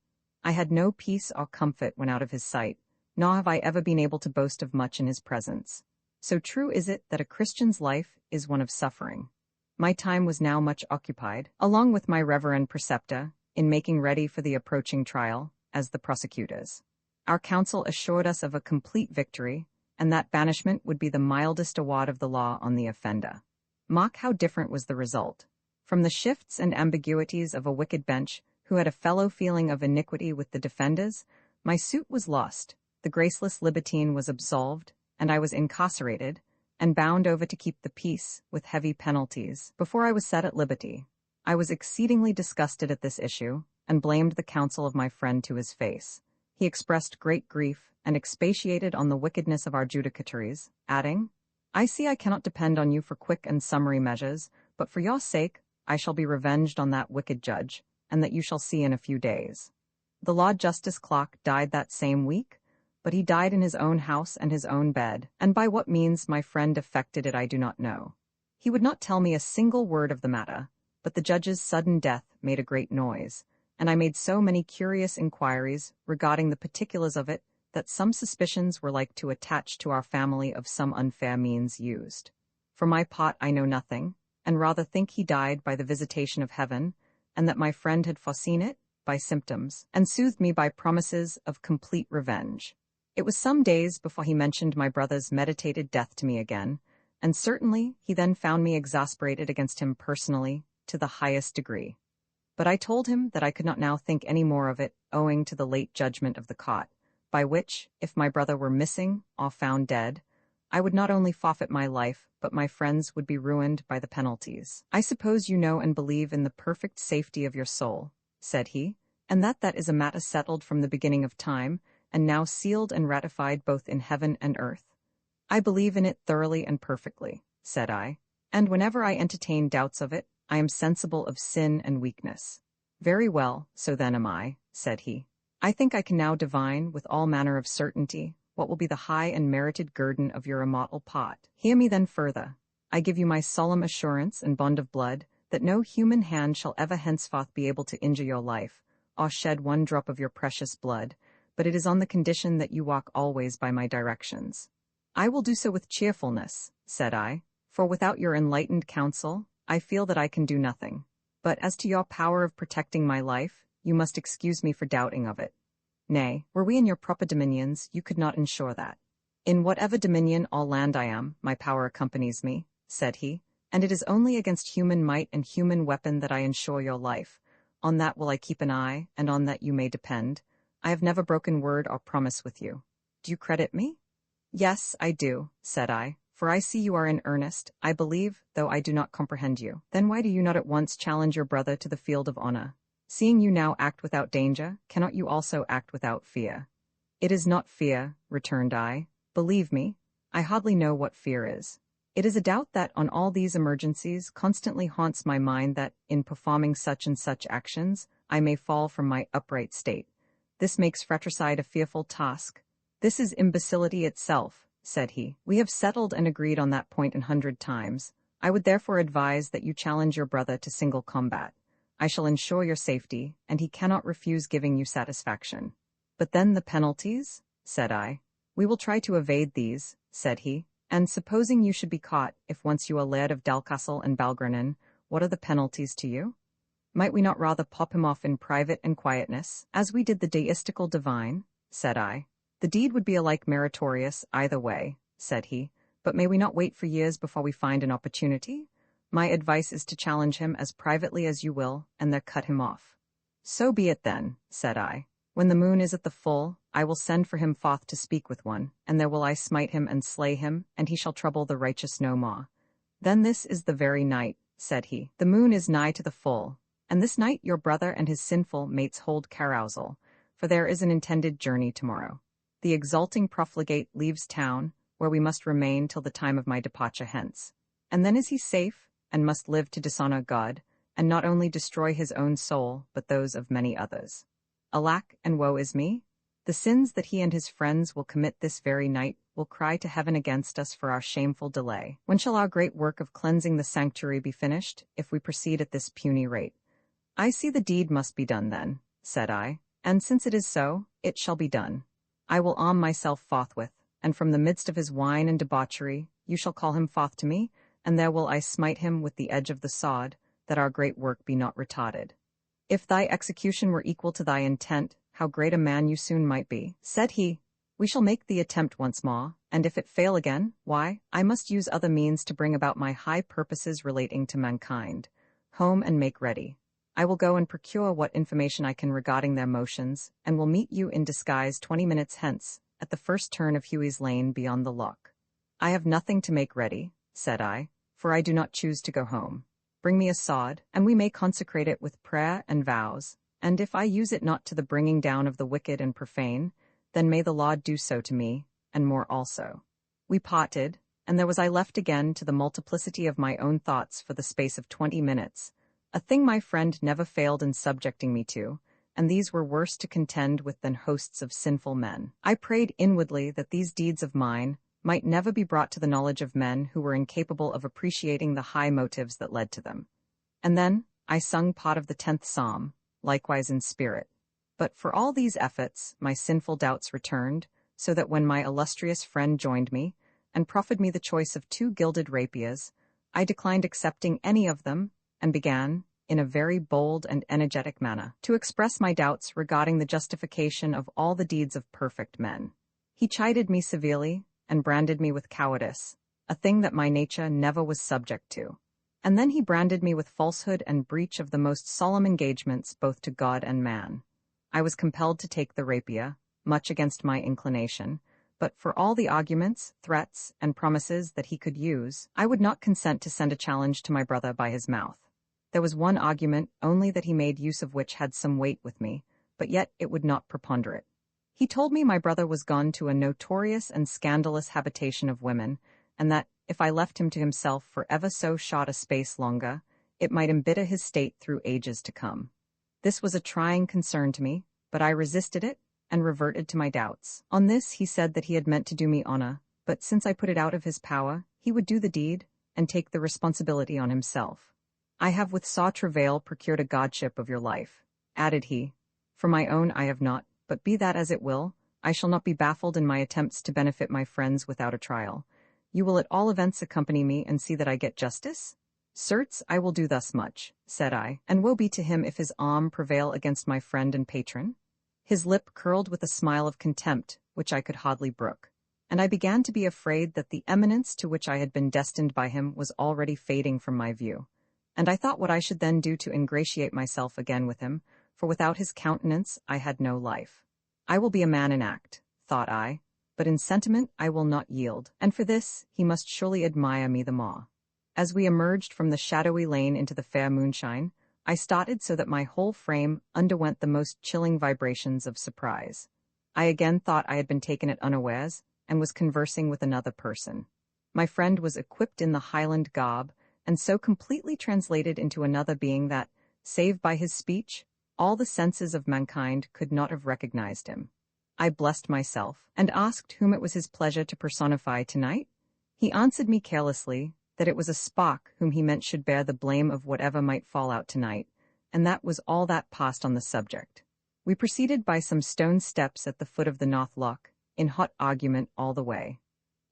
S1: I had no peace or comfort when out of his sight, nor have I ever been able to boast of much in his presence. So true is it that a Christian's life is one of suffering. My time was now much occupied, along with my reverend preceptor, in making ready for the approaching trial, as the prosecutors. Our counsel assured us of a complete victory, and that banishment would be the mildest award of the law on the offender. Mark how different was the result. From the shifts and ambiguities of a wicked bench who had a fellow feeling of iniquity with the defenders, my suit was lost, the graceless libertine was absolved, and I was incarcerated, and bound over to keep the peace with heavy penalties. Before I was set at liberty, I was exceedingly disgusted at this issue, and blamed the counsel of my friend to his face. He expressed great grief, and expatiated on the wickedness of our judicatories, adding, "I see I cannot depend on you for quick and summary measures, but for your sake I shall be revenged on that wicked judge, and that you shall see in a few days." The Lord Justice Clark died that same week, but he died in his own house and his own bed, and by what means my friend effected it I do not know. He would not tell me a single word of the matter, but the judge's sudden death made a great noise, and I made so many curious inquiries regarding the particulars of it that some suspicions were like to attach to our family of some unfair means used. For my part I know nothing, and rather think he died by the visitation of heaven, and that my friend had foreseen it by symptoms, and soothed me by promises of complete revenge. It was some days before he mentioned my brother's meditated death to me again, and certainly he then found me exasperated against him personally to the highest degree. But I told him that I could not now think any more of it, owing to the late judgment of the court, by which, if my brother were missing or found dead, I would not only forfeit my life, but my friends would be ruined by the penalties. "I suppose you know and believe in the perfect safety of your soul," said he, "and that is a matter settled from the beginning of time, and now sealed and ratified both in heaven and earth." "I believe in it thoroughly and perfectly," said I, "and whenever I entertain doubts of it, I am sensible of sin and weakness." "Very well, so then am I," said he. "I think I can now divine, with all manner of certainty, what will be the high and merited guerdon of your immortal part. Hear me then further. I give you my solemn assurance and bond of blood that no human hand shall ever henceforth be able to injure your life, or shed one drop of your precious blood, but it is on the condition that you walk always by my directions." "I will do so with cheerfulness," said I, "for without your enlightened counsel, I feel that I can do nothing. But as to your power of protecting my life, you must excuse me for doubting of it. Nay, were we in your proper dominions, you could not ensure that." "In whatever dominion or land I am, my power accompanies me," said he, "and it is only against human might and human weapon that I ensure your life. On that will I keep an eye, and on that you may depend. I have never broken word or promise with you. Do you credit me?" "Yes, I do," said I, "for I see you are in earnest, I believe, though I do not comprehend you." "Then why do you not at once challenge your brother to the field of honor? Seeing you now act without danger, cannot you also act without fear?" "It is not fear," returned I. "Believe me, I hardly know what fear is. It is a doubt that, on all these emergencies, constantly haunts my mind that, in performing such and such actions, I may fall from my upright state. This makes fratricide a fearful task." "This is imbecility itself," said he. "We have settled and agreed on that point 100 times. I would therefore advise that you challenge your brother to single combat. I shall ensure your safety, and he cannot refuse giving you satisfaction." "But then the penalties?" said I. "We will try to evade these," said he. "And supposing you should be caught, if once you are Laird of Dalcastle and Balgrennan, what are the penalties to you? Might we not rather pop him off in private and quietness, as we did the deistical divine?" said I. "The deed would be alike meritorious either way," said he, "but may we not wait for years before we find an opportunity? My advice is to challenge him as privately as you will, and then cut him off." "So be it then," said I. "When the moon is at the full, I will send for him forth to speak with one, and there will I smite him and slay him, and he shall trouble the righteous no more." "Then this is the very night," said he. "The moon is nigh to the full, and this night your brother and his sinful mates hold carousal, for there is an intended journey tomorrow. The exulting profligate leaves town, where we must remain till the time of my departure hence. And then is he safe, and must live to dishonor God, and not only destroy his own soul, but those of many others. Alack, and woe is me! The sins that he and his friends will commit this very night will cry to heaven against us for our shameful delay. When shall our great work of cleansing the sanctuary be finished, if we proceed at this puny rate?" "I see the deed must be done then," said I, "and since it is so, it shall be done. I will arm myself forthwith, and from the midst of his wine and debauchery you shall call him forth to me, and there will I smite him with the edge of the sword, that our great work be not retarded." "If thy execution were equal to thy intent, how great a man you soon might be," said he. "We shall make the attempt once more, and if it fail again, why, I must use other means to bring about my high purposes relating to mankind. Home and make ready. I will go and procure what information I can regarding their motions, and will meet you in disguise 20 minutes hence, at the first turn of Huey's Lane beyond the lock. I have nothing to make ready, said I, for I do not choose to go home. Bring me a sod, and we may consecrate it with prayer and vows, and if I use it not to the bringing down of the wicked and profane, then may the Lord do so to me, and more also. We parted, and there was I left again to the multiplicity of my own thoughts for the space of 20 minutes, a thing my friend never failed in subjecting me to, and these were worse to contend with than hosts of sinful men. I prayed inwardly that these deeds of mine might never be brought to the knowledge of men who were incapable of appreciating the high motives that led to them. And then I sung part of the 10th Psalm, likewise in spirit. But for all these efforts, my sinful doubts returned, so that when my illustrious friend joined me, and proffered me the choice of 2 gilded rapiers, I declined accepting any of them, and began, in a very bold and energetic manner, to express my doubts regarding the justification of all the deeds of perfect men. He chided me severely, and branded me with cowardice, a thing that my nature never was subject to. And then he branded me with falsehood and breach of the most solemn engagements both to God and man. I was compelled to take the rapier, much against my inclination, but for all the arguments, threats, and promises that he could use, I would not consent to send a challenge to my brother by his mouth. There was one argument only that he made use of which had some weight with me, but yet it would not preponderate. He told me my brother was gone to a notorious and scandalous habitation of women, and that, if I left him to himself for ever so short a space longer, it might embitter his state through ages to come. This was a trying concern to me, but I resisted it, and reverted to my doubts. On this he said that he had meant to do me honor, but since I put it out of his power, he would do the deed, and take the responsibility on himself. I have with sore travail procured a godship of your life, added he. For my own I have not, but be that as it will, I shall not be baffled in my attempts to benefit my friends without a trial. You will at all events accompany me and see that I get justice? Certes, I will do thus much, said I, and woe be to him if his arm prevail against my friend and patron. His lip curled with a smile of contempt, which I could hardly brook, and I began to be afraid that the eminence to which I had been destined by him was already fading from my view. And I thought what I should then do to ingratiate myself again with him, for without his countenance I had no life. I will be a man in act, thought I, but in sentiment I will not yield, and for this he must surely admire me the more. As we emerged from the shadowy lane into the fair moonshine, I started so that my whole frame underwent the most chilling vibrations of surprise. I again thought I had been taken at unawares, and was conversing with another person. My friend was equipped in the Highland garb, and so completely translated into another being that, save by his speech, all the senses of mankind could not have recognized him. I blessed myself, and asked whom it was his pleasure to personify tonight. He answered me carelessly that it was a Spock whom he meant should bear the blame of whatever might fall out tonight, and that was all that passed on the subject. We proceeded by some stone steps at the foot of the North Loch, in hot argument all the way.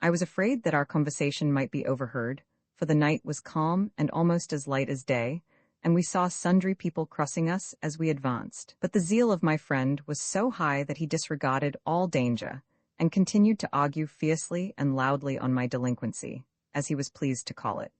S1: I was afraid that our conversation might be overheard, for the night was calm and almost as light as day, and we saw sundry people crossing us as we advanced. But the zeal of my friend was so high that he disregarded all danger, and continued to argue fiercely and loudly on my delinquency, as he was pleased to call it.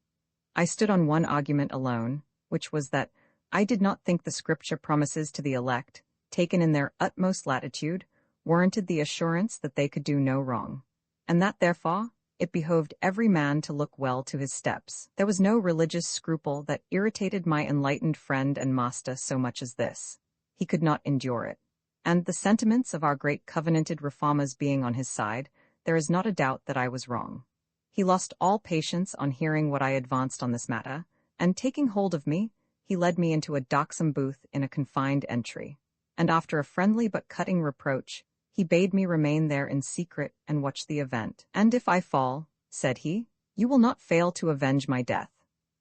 S1: I stood on one argument alone, which was that I did not think the Scripture promises to the elect, taken in their utmost latitude, warranted the assurance that they could do no wrong, and that, therefore, it behoved every man to look well to his steps. There was no religious scruple that irritated my enlightened friend and master so much as this. He could not endure it. And the sentiments of our great covenanted reformers being on his side, there is not a doubt that I was wrong. He lost all patience on hearing what I advanced on this matter, and taking hold of me, he led me into a darksome booth in a confined entry. And after a friendly but cutting reproach, he bade me remain there in secret and watch the event. And if I fall, said he, you will not fail to avenge my death.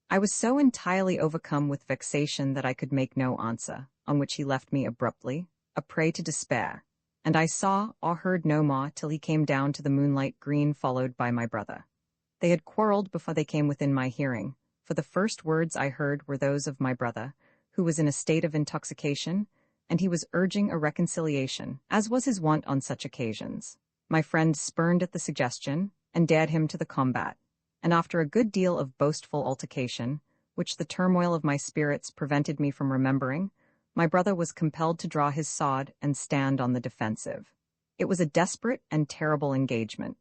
S1: I was so entirely overcome with vexation that I could make no answer, on which he left me abruptly, a prey to despair, and I saw or heard no more till he came down to the moonlight green followed by my brother. They had quarrelled before they came within my hearing, for the first words I heard were those of my brother, who was in a state of intoxication, and he was urging a reconciliation, as was his wont on such occasions. My friend spurned at the suggestion, and dared him to the combat, and after a good deal of boastful altercation, which the turmoil of my spirits prevented me from remembering, my brother was compelled to draw his sword and stand on the defensive. It was a desperate and terrible engagement.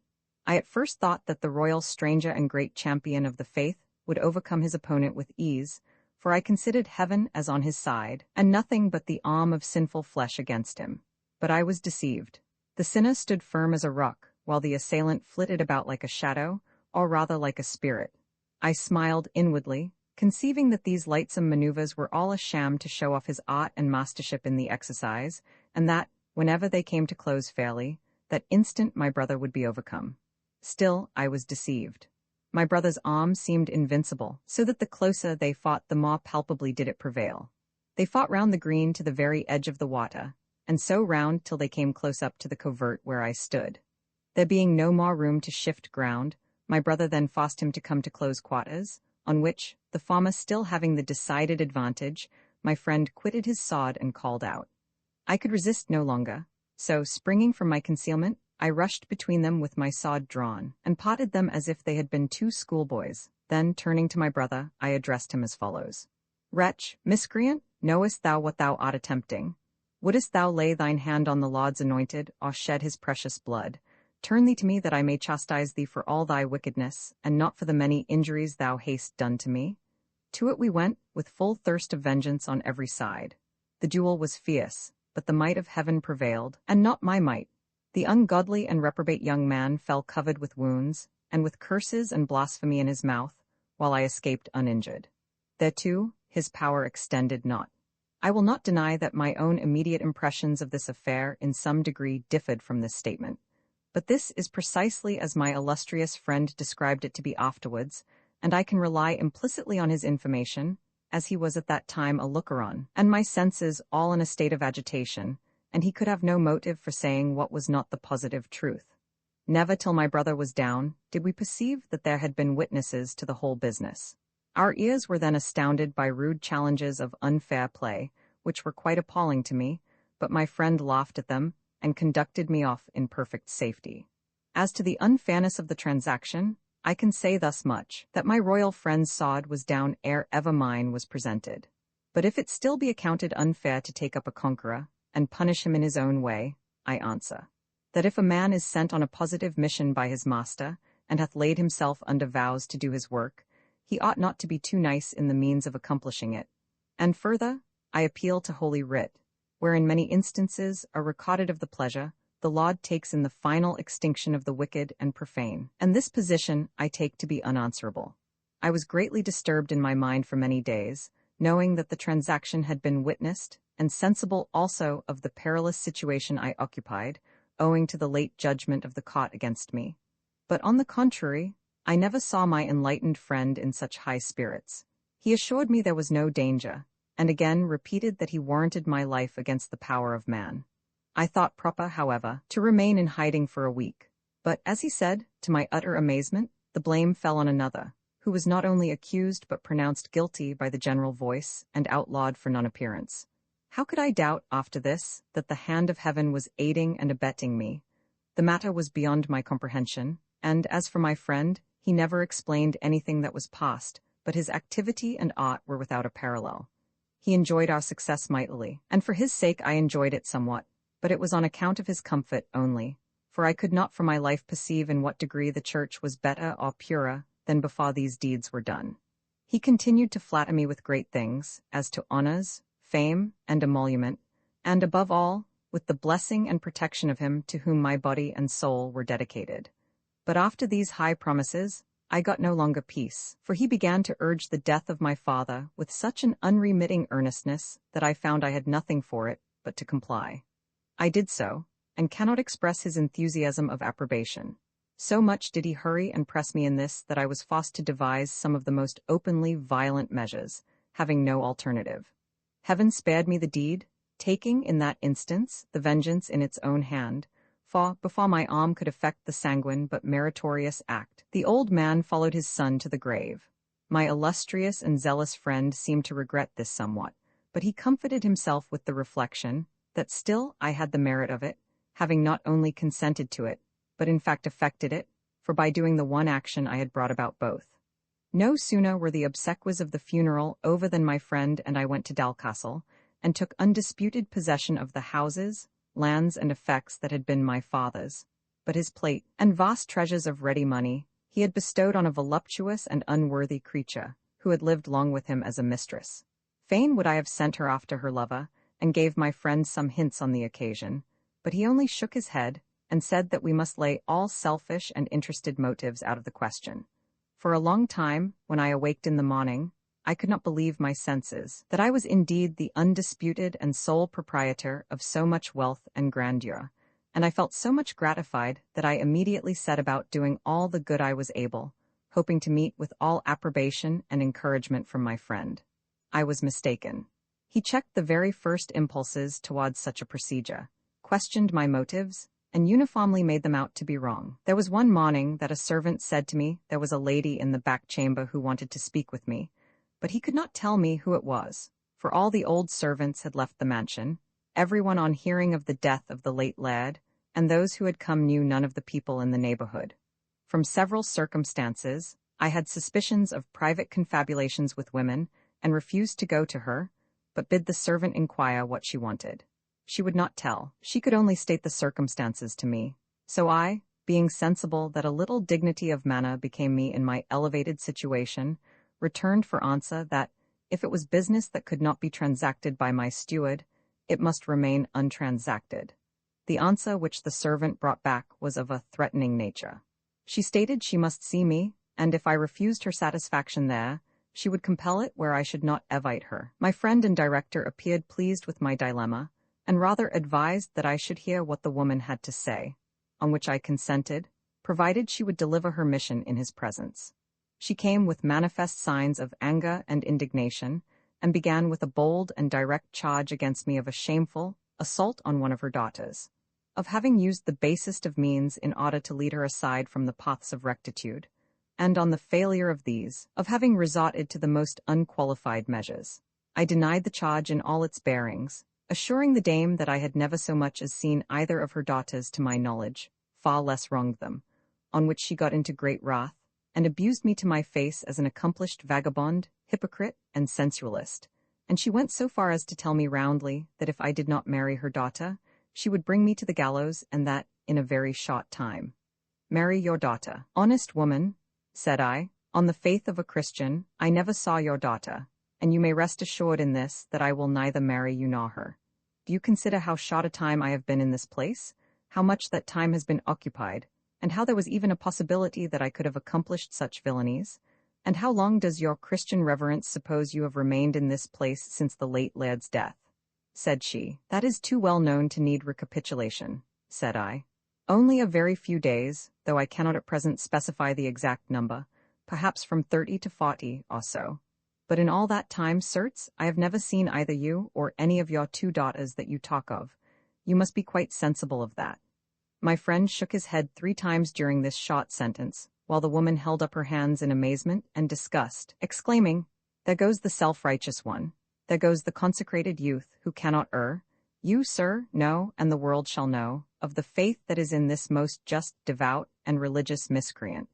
S1: I at first thought that the royal stranger and great champion of the faith would overcome his opponent with ease, for I considered heaven as on his side, and nothing but the arm of sinful flesh against him. But I was deceived. The sinner stood firm as a rock, while the assailant flitted about like a shadow, or rather like a spirit. I smiled inwardly, conceiving that these lightsome maneuvers were all a sham to show off his art and mastership in the exercise, and that, whenever they came to close fairly, that instant my brother would be overcome. Still, I was deceived. My brother's arm seemed invincible, so that the closer they fought, the more palpably did it prevail. They fought round the green to the very edge of the water, and so round till they came close up to the covert where I stood. There being no more room to shift ground, my brother then forced him to come to close quarters, on which, the former still having the decided advantage, my friend quitted his sword and called out. I could resist no longer, so, springing from my concealment, I rushed between them with my sword drawn, and parted them as if they had been two schoolboys. Then, turning to my brother, I addressed him as follows. Wretch, miscreant, knowest thou what thou art attempting? Wouldst thou lay thine hand on the Lord's anointed, or shed his precious blood? Turn thee to me that I may chastise thee for all thy wickedness, and not for the many injuries thou hast done to me. To it we went, with full thirst of vengeance on every side. The duel was fierce, but the might of heaven prevailed, and not my might. The ungodly and reprobate young man fell covered with wounds, and with curses and blasphemy in his mouth, while I escaped uninjured. Thereto, his power extended not. I will not deny that my own immediate impressions of this affair in some degree differed from this statement. But this is precisely as my illustrious friend described it to be afterwards, and I can rely implicitly on his information, as he was at that time a looker-on, and my senses all in a state of agitation, and he could have no motive for saying what was not the positive truth. Never till my brother was down did we perceive that there had been witnesses to the whole business. Our ears were then astounded by rude challenges of unfair play, which were quite appalling to me, but my friend laughed at them, and conducted me off in perfect safety. As to the unfairness of the transaction, I can say thus much, that my royal friend's sword was down ere ever mine was presented. But if it still be accounted unfair to take up a conqueror, and punish him in his own way, I answer, that if a man is sent on a positive mission by his master, and hath laid himself under vows to do his work, he ought not to be too nice in the means of accomplishing it. And further, I appeal to Holy Writ, where in many instances are recorded of the pleasure the Lord takes in the final extinction of the wicked and profane, and this position I take to be unanswerable. I was greatly disturbed in my mind for many days, knowing that the transaction had been witnessed, and sensible also of the perilous situation I occupied, owing to the late judgment of the court against me. But on the contrary, I never saw my enlightened friend in such high spirits. He assured me there was no danger, and again repeated that he warranted my life against the power of man. I thought proper, however, to remain in hiding for a week. But, as he said, to my utter amazement, the blame fell on another, who was not only accused but pronounced guilty by the general voice, and outlawed for non-appearance. How could I doubt, after this, that the hand of heaven was aiding and abetting me? The matter was beyond my comprehension, and, as for my friend, he never explained anything that was past, but his activity and art were without a parallel. He enjoyed our success mightily, and for his sake I enjoyed it somewhat, but it was on account of his comfort only, for I could not for my life perceive in what degree the church was better or purer than before these deeds were done. He continued to flatter me with great things, as to honors, fame, and emolument, and above all, with the blessing and protection of him to whom my body and soul were dedicated. But after these high promises, I got no longer peace, for he began to urge the death of my father with such an unremitting earnestness that I found I had nothing for it but to comply. I did so, and cannot express his enthusiasm of approbation. So much did he hurry and press me in this that I was forced to devise some of the most openly violent measures, having no alternative. Heaven spared me the deed, taking, in that instance, the vengeance in its own hand, for, before my arm could effect the sanguine but meritorious act, the old man followed his son to the grave. My illustrious and zealous friend seemed to regret this somewhat, but he comforted himself with the reflection that still I had the merit of it, having not only consented to it, but in fact effected it, for by doing the one action I had brought about both. No sooner were the obsequies of the funeral over than my friend and I went to Dalcastle, and took undisputed possession of the houses, lands and effects that had been my father's. But his plate, and vast treasures of ready money, he had bestowed on a voluptuous and unworthy creature, who had lived long with him as a mistress. Fain would I have sent her after her lover, and gave my friend some hints on the occasion, but he only shook his head, and said that we must lay all selfish and interested motives out of the question. For a long time, when I awaked in the morning, I could not believe my senses, that I was indeed the undisputed and sole proprietor of so much wealth and grandeur, and I felt so much gratified that I immediately set about doing all the good I was able, hoping to meet with all approbation and encouragement from my friend. I was mistaken. He checked the very first impulses towards such a procedure, questioned my motives, and uniformly made them out to be wrong. There was one morning that a servant said to me there was a lady in the back chamber who wanted to speak with me, but he could not tell me who it was, for all the old servants had left the mansion, everyone on hearing of the death of the late lad, and those who had come knew none of the people in the neighborhood. From several circumstances, I had suspicions of private confabulations with women, and refused to go to her, but bid the servant inquire what she wanted. She would not tell. She could only state the circumstances to me. So I, being sensible that a little dignity of manner became me in my elevated situation, returned for answer that, if it was business that could not be transacted by my steward, it must remain untransacted. The answer which the servant brought back was of a threatening nature. She stated she must see me, and if I refused her satisfaction there, she would compel it where I should not evite her. My friend and director appeared pleased with my dilemma, and rather advised that I should hear what the woman had to say, on which I consented, provided she would deliver her mission in his presence. She came with manifest signs of anger and indignation, and began with a bold and direct charge against me of a shameful assault on one of her daughters, of having used the basest of means in order to lead her aside from the paths of rectitude, and on the failure of these, of having resorted to the most unqualified measures. I denied the charge in all its bearings, assuring the dame that I had never so much as seen either of her daughters to my knowledge, far less wronged them, on which she got into great wrath, and abused me to my face as an accomplished vagabond, hypocrite, and sensualist, and she went so far as to tell me roundly that if I did not marry her daughter, she would bring me to the gallows, and that in a very short time. Marry your daughter. Honest woman, said I, on the faith of a Christian, I never saw your daughter, and you may rest assured in this that I will neither marry you nor her. Do you consider how short a time I have been in this place, how much that time has been occupied, and how there was even a possibility that I could have accomplished such villainies? And how long does your Christian reverence suppose you have remained in this place since the late lad's death? Said she. That is too well known to need recapitulation, said I. Only a very few days, though I cannot at present specify the exact number, perhaps from 30 to 40 or so. But in all that time, certes, I have never seen either you or any of your 2 daughters that you talk of. You must be quite sensible of that. My friend shook his head 3 times during this short sentence, while the woman held up her hands in amazement and disgust, exclaiming, There goes the self-righteous one. There goes the consecrated youth who cannot err. You, sir, know, and the world shall know, of the faith that is in this most just, devout, and religious miscreant.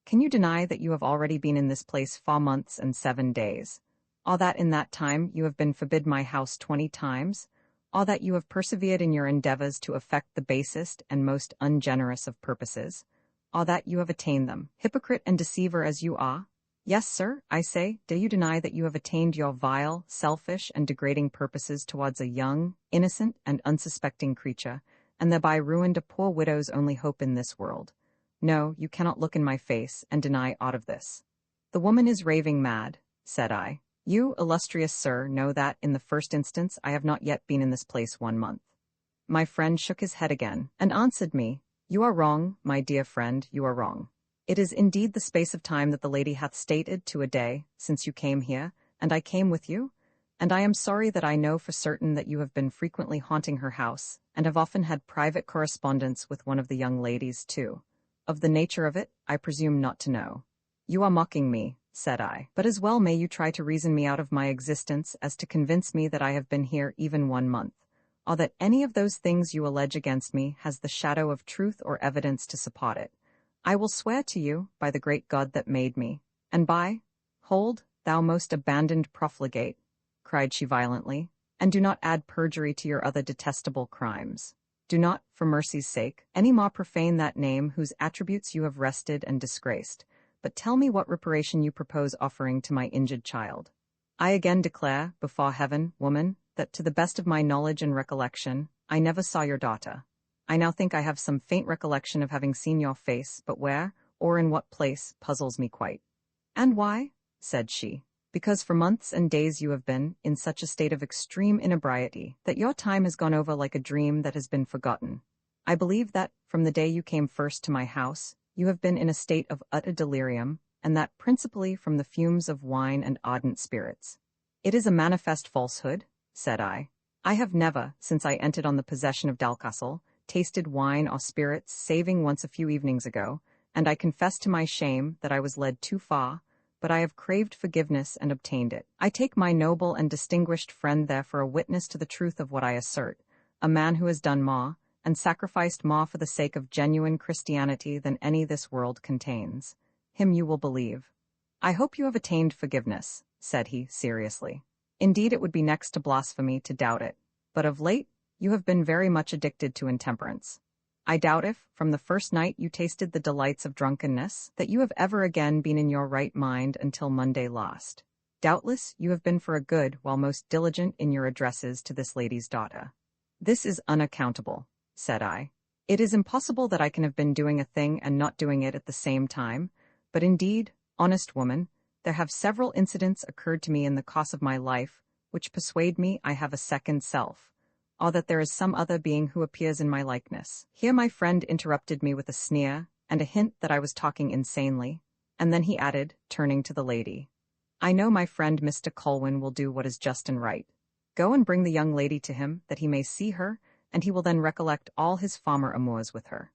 S1: Can you deny that you have already been in this place 4 months and 7 days? Or that in that time you have been forbid my house 20 times? Or that you have persevered in your endeavors to effect the basest and most ungenerous of purposes? Or that you have attained them, hypocrite and deceiver as you are? Yes, sir, I say, do you deny that you have attained your vile, selfish, and degrading purposes towards a young, innocent, and unsuspecting creature, and thereby ruined a poor widow's only hope in this world? No, you cannot look in my face and deny aught of this. The woman is raving mad, said I. You, illustrious sir, know that, in the first instance, I have not yet been in this place 1 month. My friend shook his head again, and answered me, You are wrong, my dear friend, you are wrong. It is indeed the space of time that the lady hath stated to a day, since you came here, and I came with you, and I am sorry that I know for certain that you have been frequently haunting her house, and have often had private correspondence with one of the young ladies, too. Of the nature of it, I presume not to know. You are mocking me, said I, but as well may you try to reason me out of my existence as to convince me that I have been here even 1 month, or that any of those things you allege against me has the shadow of truth or evidence to support it. I will swear to you, by the great God that made me, And hold, thou most abandoned profligate, cried she violently, and do not add perjury to your other detestable crimes. Do not, for mercy's sake, any more profane that name whose attributes you have wrested and disgraced, but tell me what reparation you propose offering to my injured child. I again declare, before heaven, woman, that to the best of my knowledge and recollection, I never saw your daughter. I now think I have some faint recollection of having seen your face, but where, or in what place, puzzles me quite. And why? Said she. Because for months and days you have been in such a state of extreme inebriety that your time has gone over like a dream that has been forgotten. I believe that, from the day you came first to my house, you have been in a state of utter delirium, and that principally from the fumes of wine and ardent spirits. It is a manifest falsehood, said I. I have never, since I entered on the possession of Dalcastle, tasted wine or spirits saving once a few evenings ago, and I confess to my shame that I was led too far, but I have craved forgiveness and obtained it. I take my noble and distinguished friend there for a witness to the truth of what I assert, a man who has done more, and sacrificed more for the sake of genuine Christianity than any this world contains. Him you will believe. I hope you have attained forgiveness, said he, seriously. Indeed, it would be next to blasphemy to doubt it, but of late, you have been very much addicted to intemperance. I doubt if, from the first night you tasted the delights of drunkenness, that you have ever again been in your right mind until Monday last. Doubtless, you have been for a good while most diligent in your addresses to this lady's daughter. This is unaccountable, said I. It is impossible that I can have been doing a thing and not doing it at the same time, but indeed, honest woman, there have several incidents occurred to me in the course of my life, which persuade me I have a second self, or that there is some other being who appears in my likeness. Here my friend interrupted me with a sneer and a hint that I was talking insanely, and then he added, turning to the lady, I know my friend Mr. Colwyn will do what is just and right. Go and bring the young lady to him, that he may see her, and he will then recollect all his former amours with her.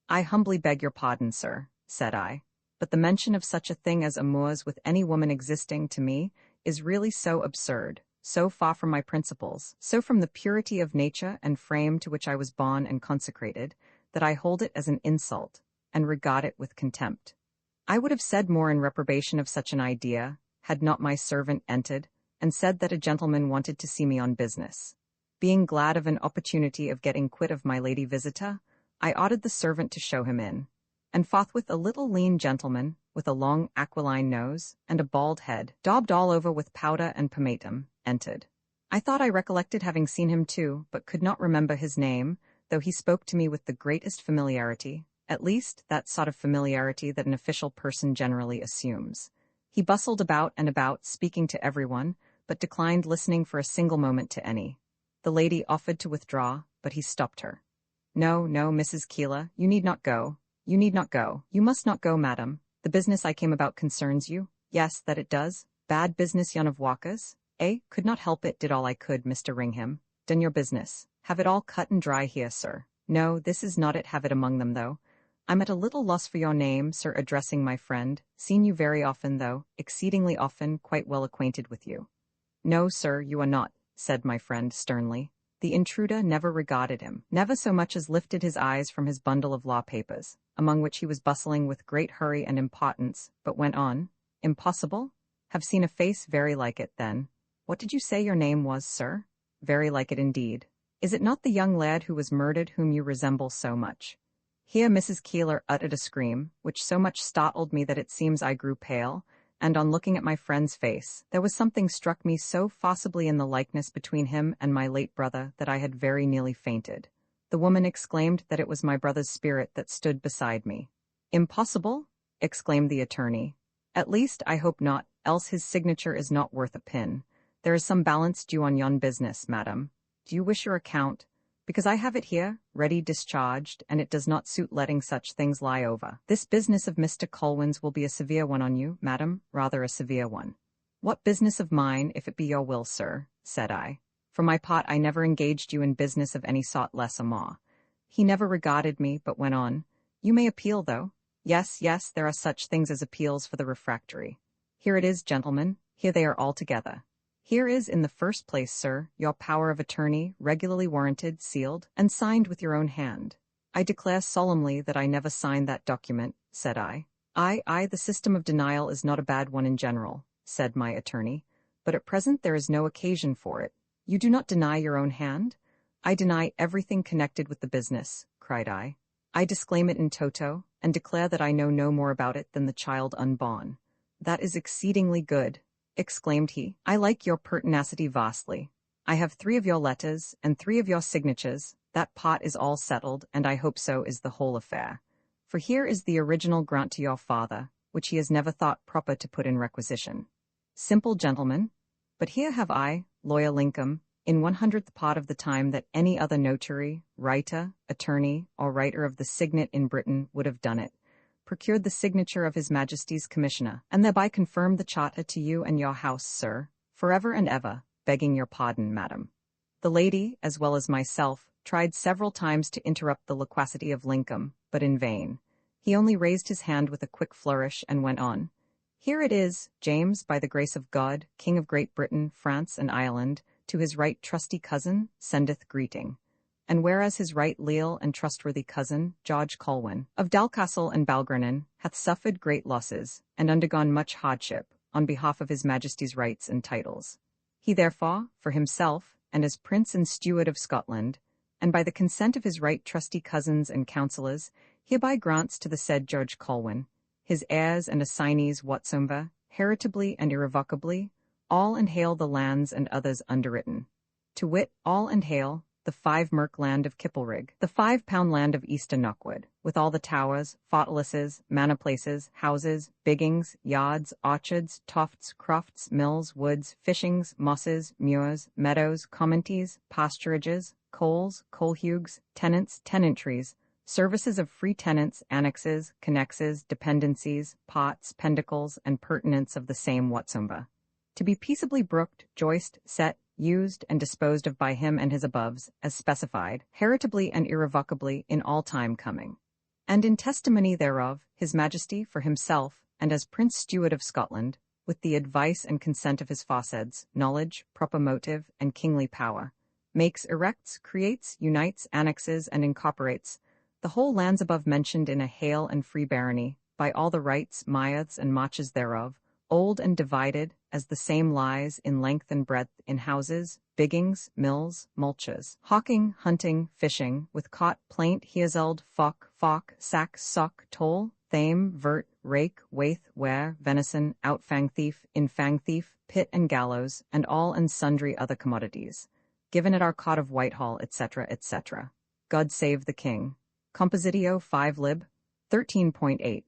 S1: I humbly beg your pardon, sir, said I, but the mention of such a thing as amours with any woman existing to me is really so absurd, so far from my principles, so from the purity of nature and frame to which I was born and consecrated, that I hold it as an insult, and regard it with contempt. I would have said more in reprobation of such an idea, had not my servant entered, and said that a gentleman wanted to see me on business. Being glad of an opportunity of getting quit of my lady visitor, I ordered the servant to show him in, and forthwith a little lean gentleman, with a long aquiline nose, and a bald head, daubed all over with powder and pomatum, entered. I thought I recollected having seen him too, but could not remember his name, though he spoke to me with the greatest familiarity, at least that sort of familiarity that an official person generally assumes. He bustled about and about, speaking to everyone, but declined listening for a single moment to any. The lady offered to withdraw, but he stopped her. No, no, Mrs. Keeler, you need not go. You need not go. You must not go, madam. The business I came about concerns you. Yes, that it does. Bad business yon of Walker's. Could not help it, did all I could, Mr. Ringham. Done your business. Have it all cut and dry here, sir. No, this is not it, have it among them, though. I'm at a little loss for your name, sir, addressing my friend. Seen you very often, though, exceedingly often, quite well acquainted with you. No, sir, you are not, said my friend sternly. The intruder never regarded him, never so much as lifted his eyes from his bundle of law papers, among which he was bustling with great hurry and importance, but went on. Impossible? Have seen a face very like it, then. What did you say your name was, sir? Very like it indeed. Is it not the young lad who was murdered whom you resemble so much? Here Mrs. Keeler uttered a scream, which so much startled me that it seems I grew pale, and on looking at my friend's face, there was something struck me so forcibly in the likeness between him and my late brother that I had very nearly fainted. The woman exclaimed that it was my brother's spirit that stood beside me. Impossible? Exclaimed the attorney. At least, I hope not, else his signature is not worth a pin. There is some balance due on yon business, madam. Do you wish your account? Because I have it here, ready discharged, and it does not suit letting such things lie over. This business of Mr. Colwyn's will be a severe one on you, madam, rather a severe one. What business of mine, if it be your will, sir? Said I. For my part, I never engaged you in business of any sort less a more. He never regarded me, but went on. You may appeal, though. Yes, yes, there are such things as appeals for the refractory. Here it is, gentlemen. Here they are all together. Here is, in the first place, sir, your power of attorney, regularly warranted, sealed, and signed with your own hand. I declare solemnly that I never signed that document, said I. The system of denial is not a bad one in general, said my attorney, but at present there is no occasion for it. You do not deny your own hand? I deny everything connected with the business, cried I. I disclaim it in toto, and declare that I know no more about it than the child unborn. That is exceedingly good, exclaimed he. I like your pertinacity vastly. I have 3 of your letters, and 3 of your signatures. That pot is all settled, and I hope so is the whole affair. For here is the original grant to your father, which he has never thought proper to put in requisition. Simple gentleman, but here have I, lawyer Lincoln, in 100th part of the time that any other notary, writer, attorney, or writer of the signet in Britain would have done it, procured the signature of His Majesty's Commissioner, and thereby confirmed the charter to you and your house, sir, forever and ever, begging your pardon, madam. The lady, as well as myself, tried several times to interrupt the loquacity of Lincoln, but in vain. He only raised his hand with a quick flourish and went on. Here it is, James, by the grace of God, King of Great Britain, France, and Ireland, to his right trusty cousin, sendeth greeting. And whereas his right leal and trustworthy cousin, George Colwyn, of Dalcastle and Balgrenan, hath suffered great losses, and undergone much hardship, on behalf of His Majesty's rights and titles. He therefore, for himself, and as Prince and Steward of Scotland, and by the consent of his right trusty cousins and counsellors, hereby grants to the said George Colwyn, his heirs and assignees whatsoever, heritably and irrevocably, all and hail the lands and others underwritten. To wit, all and hail the 5 merk land of Kipplerig, the 5 pound land of Easter Knockwood, with all the towers, fortalices, manor places, houses, biggings, yards, orchards, tofts, crofts, mills, woods, fishings, mosses, muirs, meadows, commonties, pasturages, coals, coalhugs, tenants, tenantries, services of free tenants, annexes, connexes, dependencies, pots, pendicles, and pertinence of the same whatsoever, to be peaceably brooked, joiced, set, used, and disposed of by him and his aboves, as specified, heritably and irrevocably in all time coming. And in testimony thereof, His Majesty, for himself, and as Prince Steward of Scotland, with the advice and consent of his faucets, knowledge, proper motive, and kingly power, makes, erects, creates, unites, annexes, and incorporates the whole lands above mentioned in a hale and free barony, by all the rights, myths, and marches thereof, old and divided, as the same lies in length and breadth in houses, biggings, mills, mulches, hawking, hunting, fishing, with cot, plaint, heazeld, falk, sack, sock, toll, thame, vert, rake, waith, ware, venison, outfang thief, infang thief, pit and gallows, and all and sundry other commodities, given at our cot of Whitehall, etc., etc. God save the King. Compositio 5 lib. 13.8.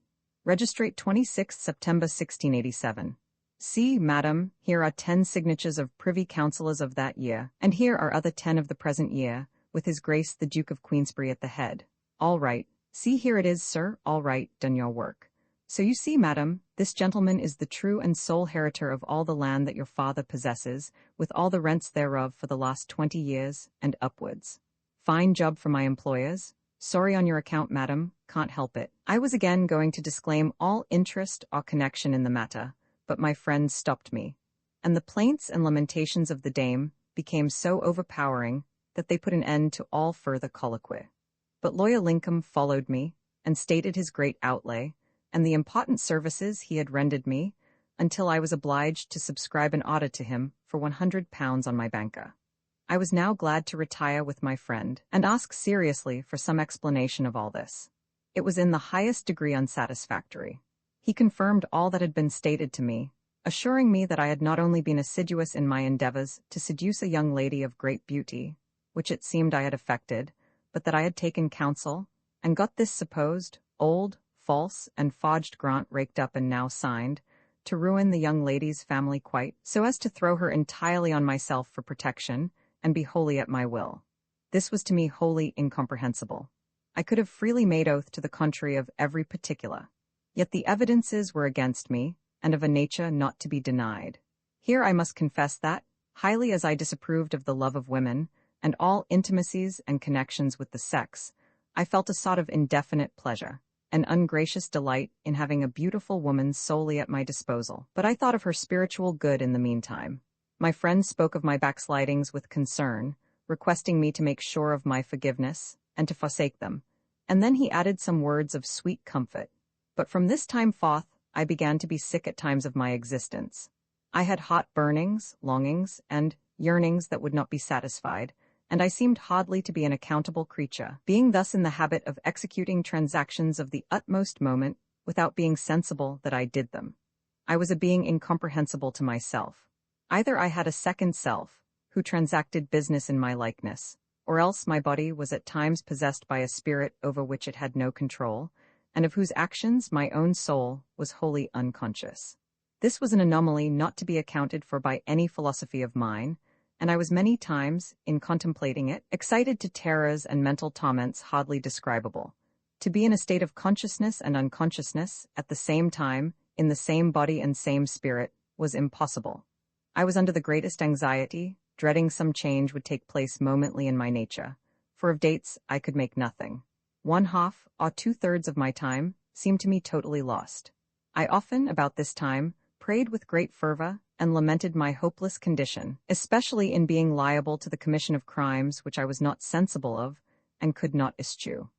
S1: Registrate 26th September 1687. See, madam, here are 10 signatures of privy councillors of that year, and here are other 10 of the present year, with his grace the Duke of Queensberry at the head. All right. See, here it is, sir, all right, done your work. So you see, madam, this gentleman is the true and sole heritor of all the land that your father possesses, with all the rents thereof for the last 20 years, and upwards. Fine job for my employers. Sorry on your account, madam, can't help it. I was again going to disclaim all interest or connection in the matter, but my friend stopped me, and the plaints and lamentations of the dame became so overpowering that they put an end to all further colloquy. But lawyer Lincoln followed me, and stated his great outlay, and the important services he had rendered me, until I was obliged to subscribe an audit to him for £100 on my banker. I was now glad to retire with my friend, and ask seriously for some explanation of all this. It was in the highest degree unsatisfactory. He confirmed all that had been stated to me, assuring me that I had not only been assiduous in my endeavors to seduce a young lady of great beauty, which it seemed I had effected, but that I had taken counsel, and got this supposed, old, false, and forged grant raked up and now signed, to ruin the young lady's family quite, so as to throw her entirely on myself for protection, and be wholly at my will. This was to me wholly incomprehensible. I could have freely made oath to the contrary of every particular. Yet the evidences were against me, and of a nature not to be denied. Here I must confess that, highly as I disapproved of the love of women, and all intimacies and connections with the sex, I felt a sort of indefinite pleasure, an ungracious delight in having a beautiful woman solely at my disposal. But I thought of her spiritual good in the meantime. My friend spoke of my backslidings with concern, requesting me to make sure of my forgiveness, and to forsake them, and then he added some words of sweet comfort. But from this time forth, I began to be sick at times of my existence. I had hot burnings, longings, and yearnings that would not be satisfied, and I seemed hardly to be an accountable creature, being thus in the habit of executing transactions of the utmost moment without being sensible that I did them. I was a being incomprehensible to myself. Either I had a second self, who transacted business in my likeness, or else my body was at times possessed by a spirit over which it had no control, and of whose actions my own soul was wholly unconscious. This was an anomaly not to be accounted for by any philosophy of mine, and I was many times, in contemplating it, excited to terrors and mental torments hardly describable. To be in a state of consciousness and unconsciousness, at the same time, in the same body and same spirit, was impossible. I was under the greatest anxiety, dreading some change would take place momently in my nature, for of dates I could make nothing. 1/2 or 2/3 of my time seemed to me totally lost. I often, about this time, prayed with great fervor, and lamented my hopeless condition, especially in being liable to the commission of crimes which I was not sensible of, and could not eschew.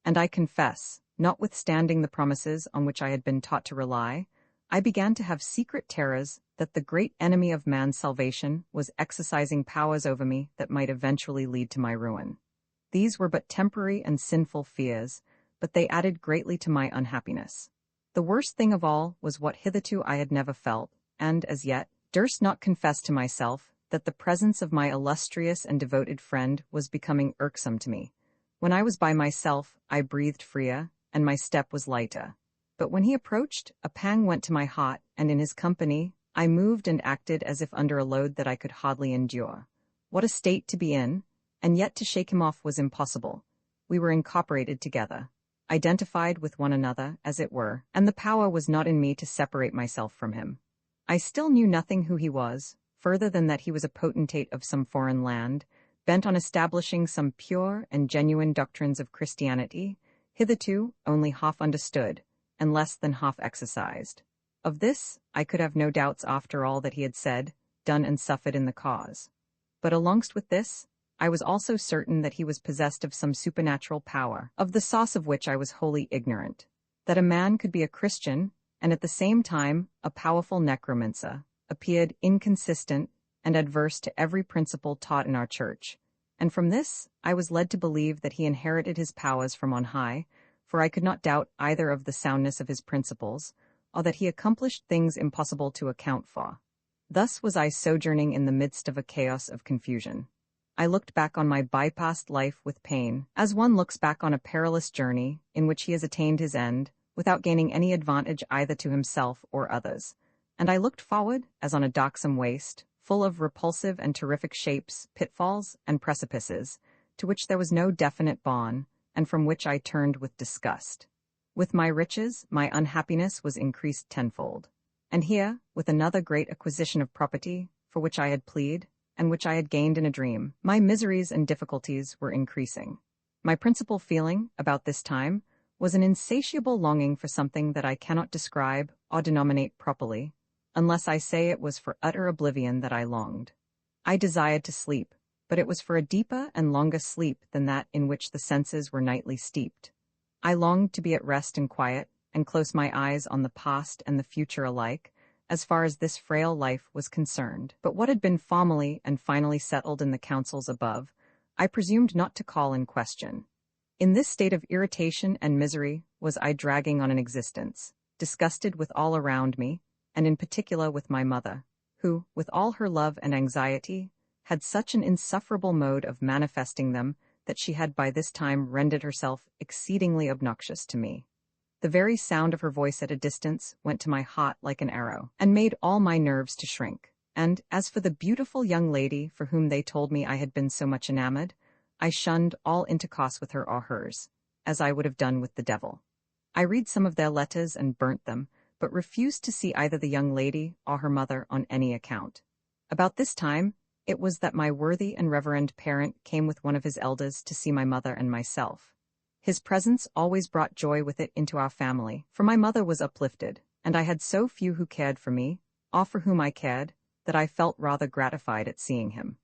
S1: And I confess, notwithstanding the promises on which I had been taught to rely, I began to have secret terrors that the great enemy of man's salvation was exercising powers over me that might eventually lead to my ruin. These were but temporary and sinful fears, but they added greatly to my unhappiness. The worst thing of all was what hitherto I had never felt, and, as yet, durst not confess to myself, that the presence of my illustrious and devoted friend was becoming irksome to me. When I was by myself, I breathed freer, and my step was lighter. But when he approached, a pang went to my heart, and in his company, I moved and acted as if under a load that I could hardly endure. What a state to be in, and yet to shake him off was impossible. We were incorporated together, identified with one another, as it were, and the power was not in me to separate myself from him. I still knew nothing who he was, further than that he was a potentate of some foreign land, bent on establishing some pure and genuine doctrines of Christianity, hitherto only half understood, and less than half exercised. Of this, I could have no doubts after all that he had said, done and suffered in the cause. But alongst with this, I was also certain that he was possessed of some supernatural power, of the source of which I was wholly ignorant. That a man could be a Christian, and at the same time a powerful necromancer, appeared inconsistent and adverse to every principle taught in our church, and from this I was led to believe that he inherited his powers from on high, for I could not doubt either of the soundness of his principles, or that he accomplished things impossible to account for. Thus was I sojourning in the midst of a chaos of confusion. I looked back on my bypassed life with pain, as one looks back on a perilous journey in which he has attained his end, without gaining any advantage either to himself or others, and I looked forward, as on a darksome waste, full of repulsive and terrific shapes, pitfalls, and precipices, to which there was no definite bourne, and from which I turned with disgust. With my riches, my unhappiness was increased tenfold. And here, with another great acquisition of property, for which I had plead, and which I had gained in a dream, my miseries and difficulties were increasing. My principal feeling, about this time, was an insatiable longing for something that I cannot describe or denominate properly, unless I say it was for utter oblivion that I longed. I desired to sleep, but it was for a deeper and longer sleep than that in which the senses were nightly steeped. I longed to be at rest and quiet, and close my eyes on the past and the future alike, as far as this frail life was concerned. But what had been formally and finally settled in the councils above, I presumed not to call in question. In this state of irritation and misery was I dragging on an existence, disgusted with all around me, and in particular with my mother, who, with all her love and anxiety, had such an insufferable mode of manifesting them that she had by this time rendered herself exceedingly obnoxious to me. The very sound of her voice at a distance went to my heart like an arrow, and made all my nerves to shrink. And, as for the beautiful young lady for whom they told me I had been so much enamored, I shunned all intercourse with her or hers, as I would have done with the devil. I read some of their letters and burnt them, but refused to see either the young lady or her mother on any account. About this time, it was that my worthy and reverend parent came with one of his elders to see my mother and myself. His presence always brought joy with it into our family, for my mother was uplifted, and I had so few who cared for me, or for whom I cared, that I felt rather gratified at seeing him.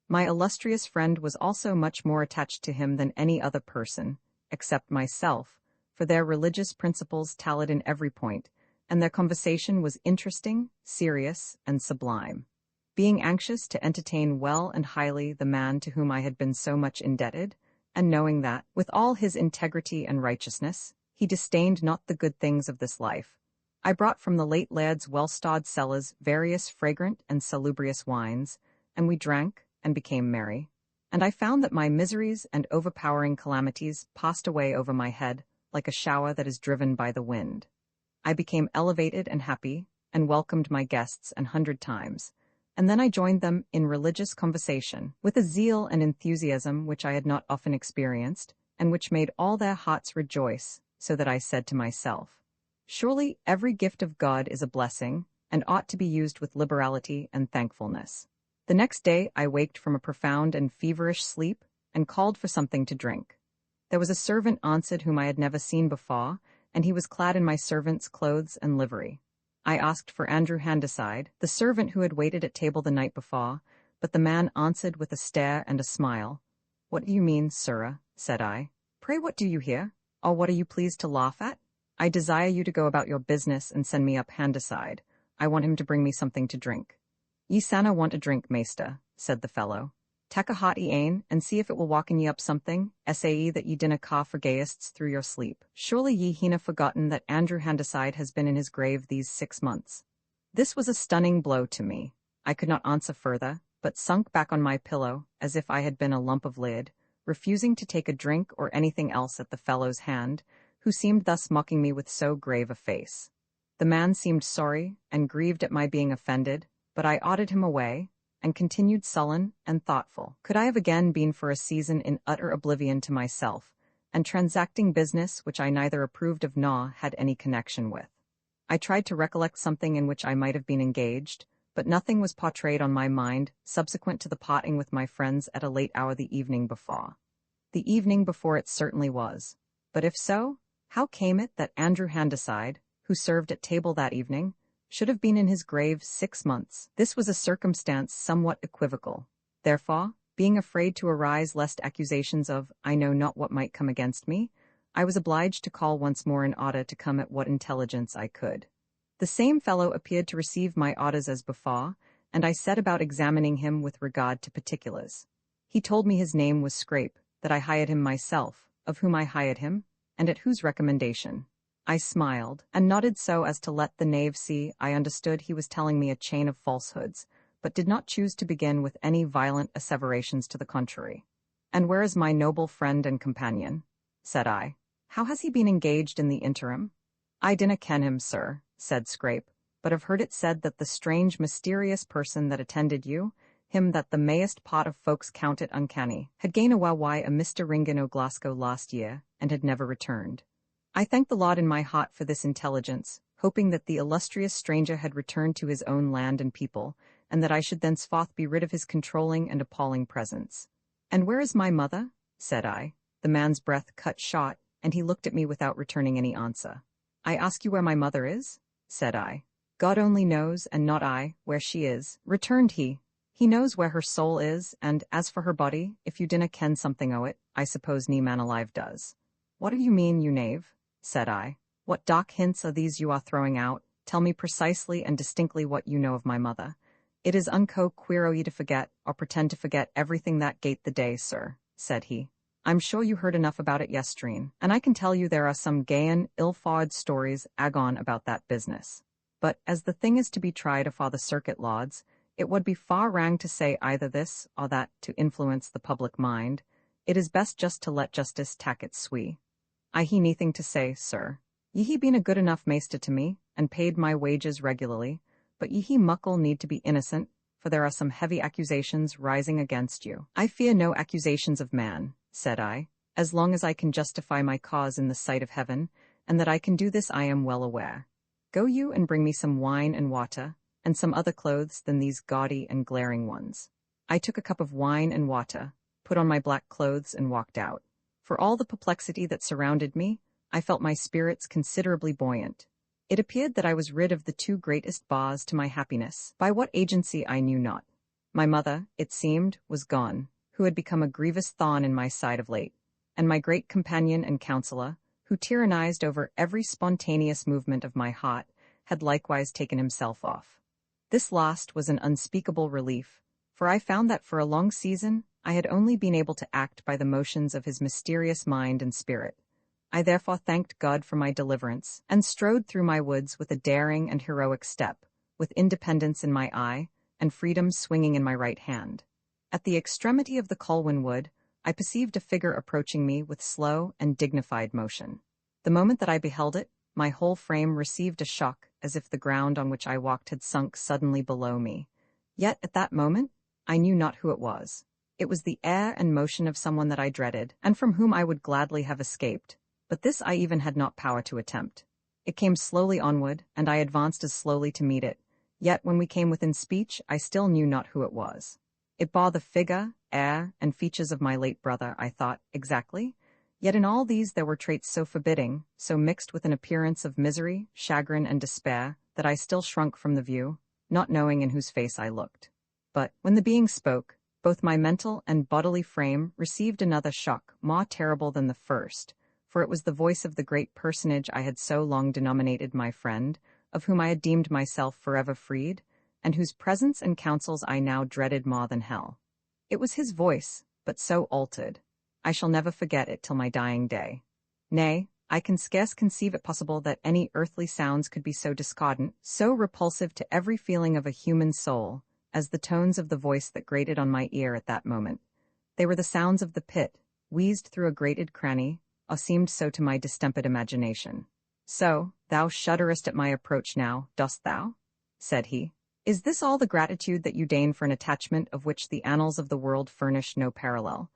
S1: My illustrious friend was also much more attached to him than any other person, except myself, for their religious principles tallied in every point, and their conversation was interesting, serious, and sublime. Being anxious to entertain well and highly the man to whom I had been so much indebted, and knowing that, with all his integrity and righteousness, he disdained not the good things of this life, I brought from the late laird's well-stored cellars various fragrant and salubrious wines, and we drank and became merry. And I found that my miseries and overpowering calamities passed away over my head like a shower that is driven by the wind. I became elevated and happy, and welcomed my guests 100 times, and then I joined them in religious conversation, with a zeal and enthusiasm which I had not often experienced, and which made all their hearts rejoice, so that I said to myself, surely every gift of God is a blessing, and ought to be used with liberality and thankfulness. The next day I waked from a profound and feverish sleep, and called for something to drink. There was a servant answered whom I had never seen before, and he was clad in my servant's clothes and livery. I asked for Andrew Handyside, the servant who had waited at table the night before, but the man answered with a stare and a smile. What do you mean, sirrah? Said I. Pray what do you hear? Or what are you pleased to laugh at? I desire you to go about your business and send me up Handyside. I want him to bring me something to drink. Ye sanna want a drink, maester, said the fellow. Tak a hearty ain, and see if it will walken ye up something, sae that ye dinna ca for gaists through your sleep. Surely ye hinna forgotten that Andrew Handyside has been in his grave these 6 months. This was a stunning blow to me. I could not answer further, but sunk back on my pillow, as if I had been a lump of lead, refusing to take a drink or anything else at the fellow's hand, who seemed thus mocking me with so grave a face. The man seemed sorry and grieved at my being offended, but I ordered him away, and continued sullen and thoughtful. Could I have again been for a season in utter oblivion to myself, and transacting business which I neither approved of nor had any connection with? I tried to recollect something in which I might have been engaged, but nothing was portrayed on my mind subsequent to the parting with my friends at a late hour the evening before. The evening before it certainly was, but if so, how came it that Andrew Handyside, who served at table that evening, should have been in his grave 6 months? This was a circumstance somewhat equivocal. Therefore, being afraid to arise lest accusations of I know not what might come against me, I was obliged to call once more in order to come at what intelligence I could. The same fellow appeared to receive my orders as before, and I set about examining him with regard to particulars. He told me his name was Scrape, that I hired him myself, of whom I hired him, and at whose recommendation. I smiled, and nodded so as to let the knave see I understood he was telling me a chain of falsehoods, but did not choose to begin with any violent asseverations to the contrary. And where is my noble friend and companion? Said I. How has he been engaged in the interim? I dinna ken him, sir, said Scrape, but have heard it said that the strange mysterious person that attended you, him that the mayest pot of folks counted uncanny, had gane awa a Mr. Ringan o' Glasgow last year, and had never returned. I thanked the Lord in my heart for this intelligence, hoping that the illustrious stranger had returned to his own land and people, and that I should thenceforth be rid of his controlling and appalling presence. And where is my mother? Said I. The man's breath cut short, and he looked at me without returning any answer. I ask you where my mother is? Said I. God only knows, and not I, where she is, returned he. He knows where her soul is, and, as for her body, if you dinna ken something o' it, I suppose nae man alive does. What do you mean, you knave? Said I. What dark hints are these you are throwing out? Tell me precisely and distinctly what you know of my mother. It is unco queer o' ye to forget, or pretend to forget everything that gate the day, sir, said he. I'm sure you heard enough about it yestreen, and I can tell you there are some gayan, ill-fawed stories agon about that business. But, as the thing is to be tried afore the circuit lauds, it would be far wrang to say either this or that to influence the public mind. It is best just to let justice tak its swee. I he neething to say, sir. Ye he been a good enough maester to me, and paid my wages regularly, but ye he muckle need to be innocent, for there are some heavy accusations rising against you. I fear no accusations of man, said I, as long as I can justify my cause in the sight of heaven, and that I can do this I am well aware. Go you and bring me some wine and water, and some other clothes than these gaudy and glaring ones. I took a cup of wine and water, put on my black clothes, and walked out. For all the perplexity that surrounded me, I felt my spirits considerably buoyant. It appeared that I was rid of the two greatest bars to my happiness, by what agency I knew not. My mother, it seemed, was gone, who had become a grievous thorn in my side of late, and my great companion and counsellor, who tyrannized over every spontaneous movement of my heart, had likewise taken himself off. This last was an unspeakable relief, for I found that for a long season I had only been able to act by the motions of his mysterious mind and spirit. I therefore thanked God for my deliverance, and strode through my woods with a daring and heroic step, with independence in my eye, and freedom swinging in my right hand. At the extremity of the Colwyn Wood, I perceived a figure approaching me with slow and dignified motion. The moment that I beheld it, my whole frame received a shock, as if the ground on which I walked had sunk suddenly below me. Yet at that moment, I knew not who it was. It was the air and motion of someone that I dreaded, and from whom I would gladly have escaped, but this I even had not power to attempt. It came slowly onward, and I advanced as slowly to meet it, yet when we came within speech, I still knew not who it was. It bore the figure, air, and features of my late brother, I thought, exactly, yet in all these there were traits so forbidding, so mixed with an appearance of misery, chagrin, and despair, that I still shrunk from the view, not knowing in whose face I looked. But, when the being spoke, both my mental and bodily frame received another shock more terrible than the first, for it was the voice of the great personage I had so long denominated my friend, of whom I had deemed myself forever freed, and whose presence and counsels I now dreaded more than hell. It was his voice, but so altered. I shall never forget it till my dying day. Nay, I can scarce conceive it possible that any earthly sounds could be so discordant, so repulsive to every feeling of a human soul, as the tones of the voice that grated on my ear at that moment. They were the sounds of the pit, wheezed through a grated cranny, or seemed so to my distempered imagination. "So, thou shudderest at my approach now, dost thou?" said he. "Is this all the gratitude that you deign for an attachment of which the annals of the world furnish no parallel?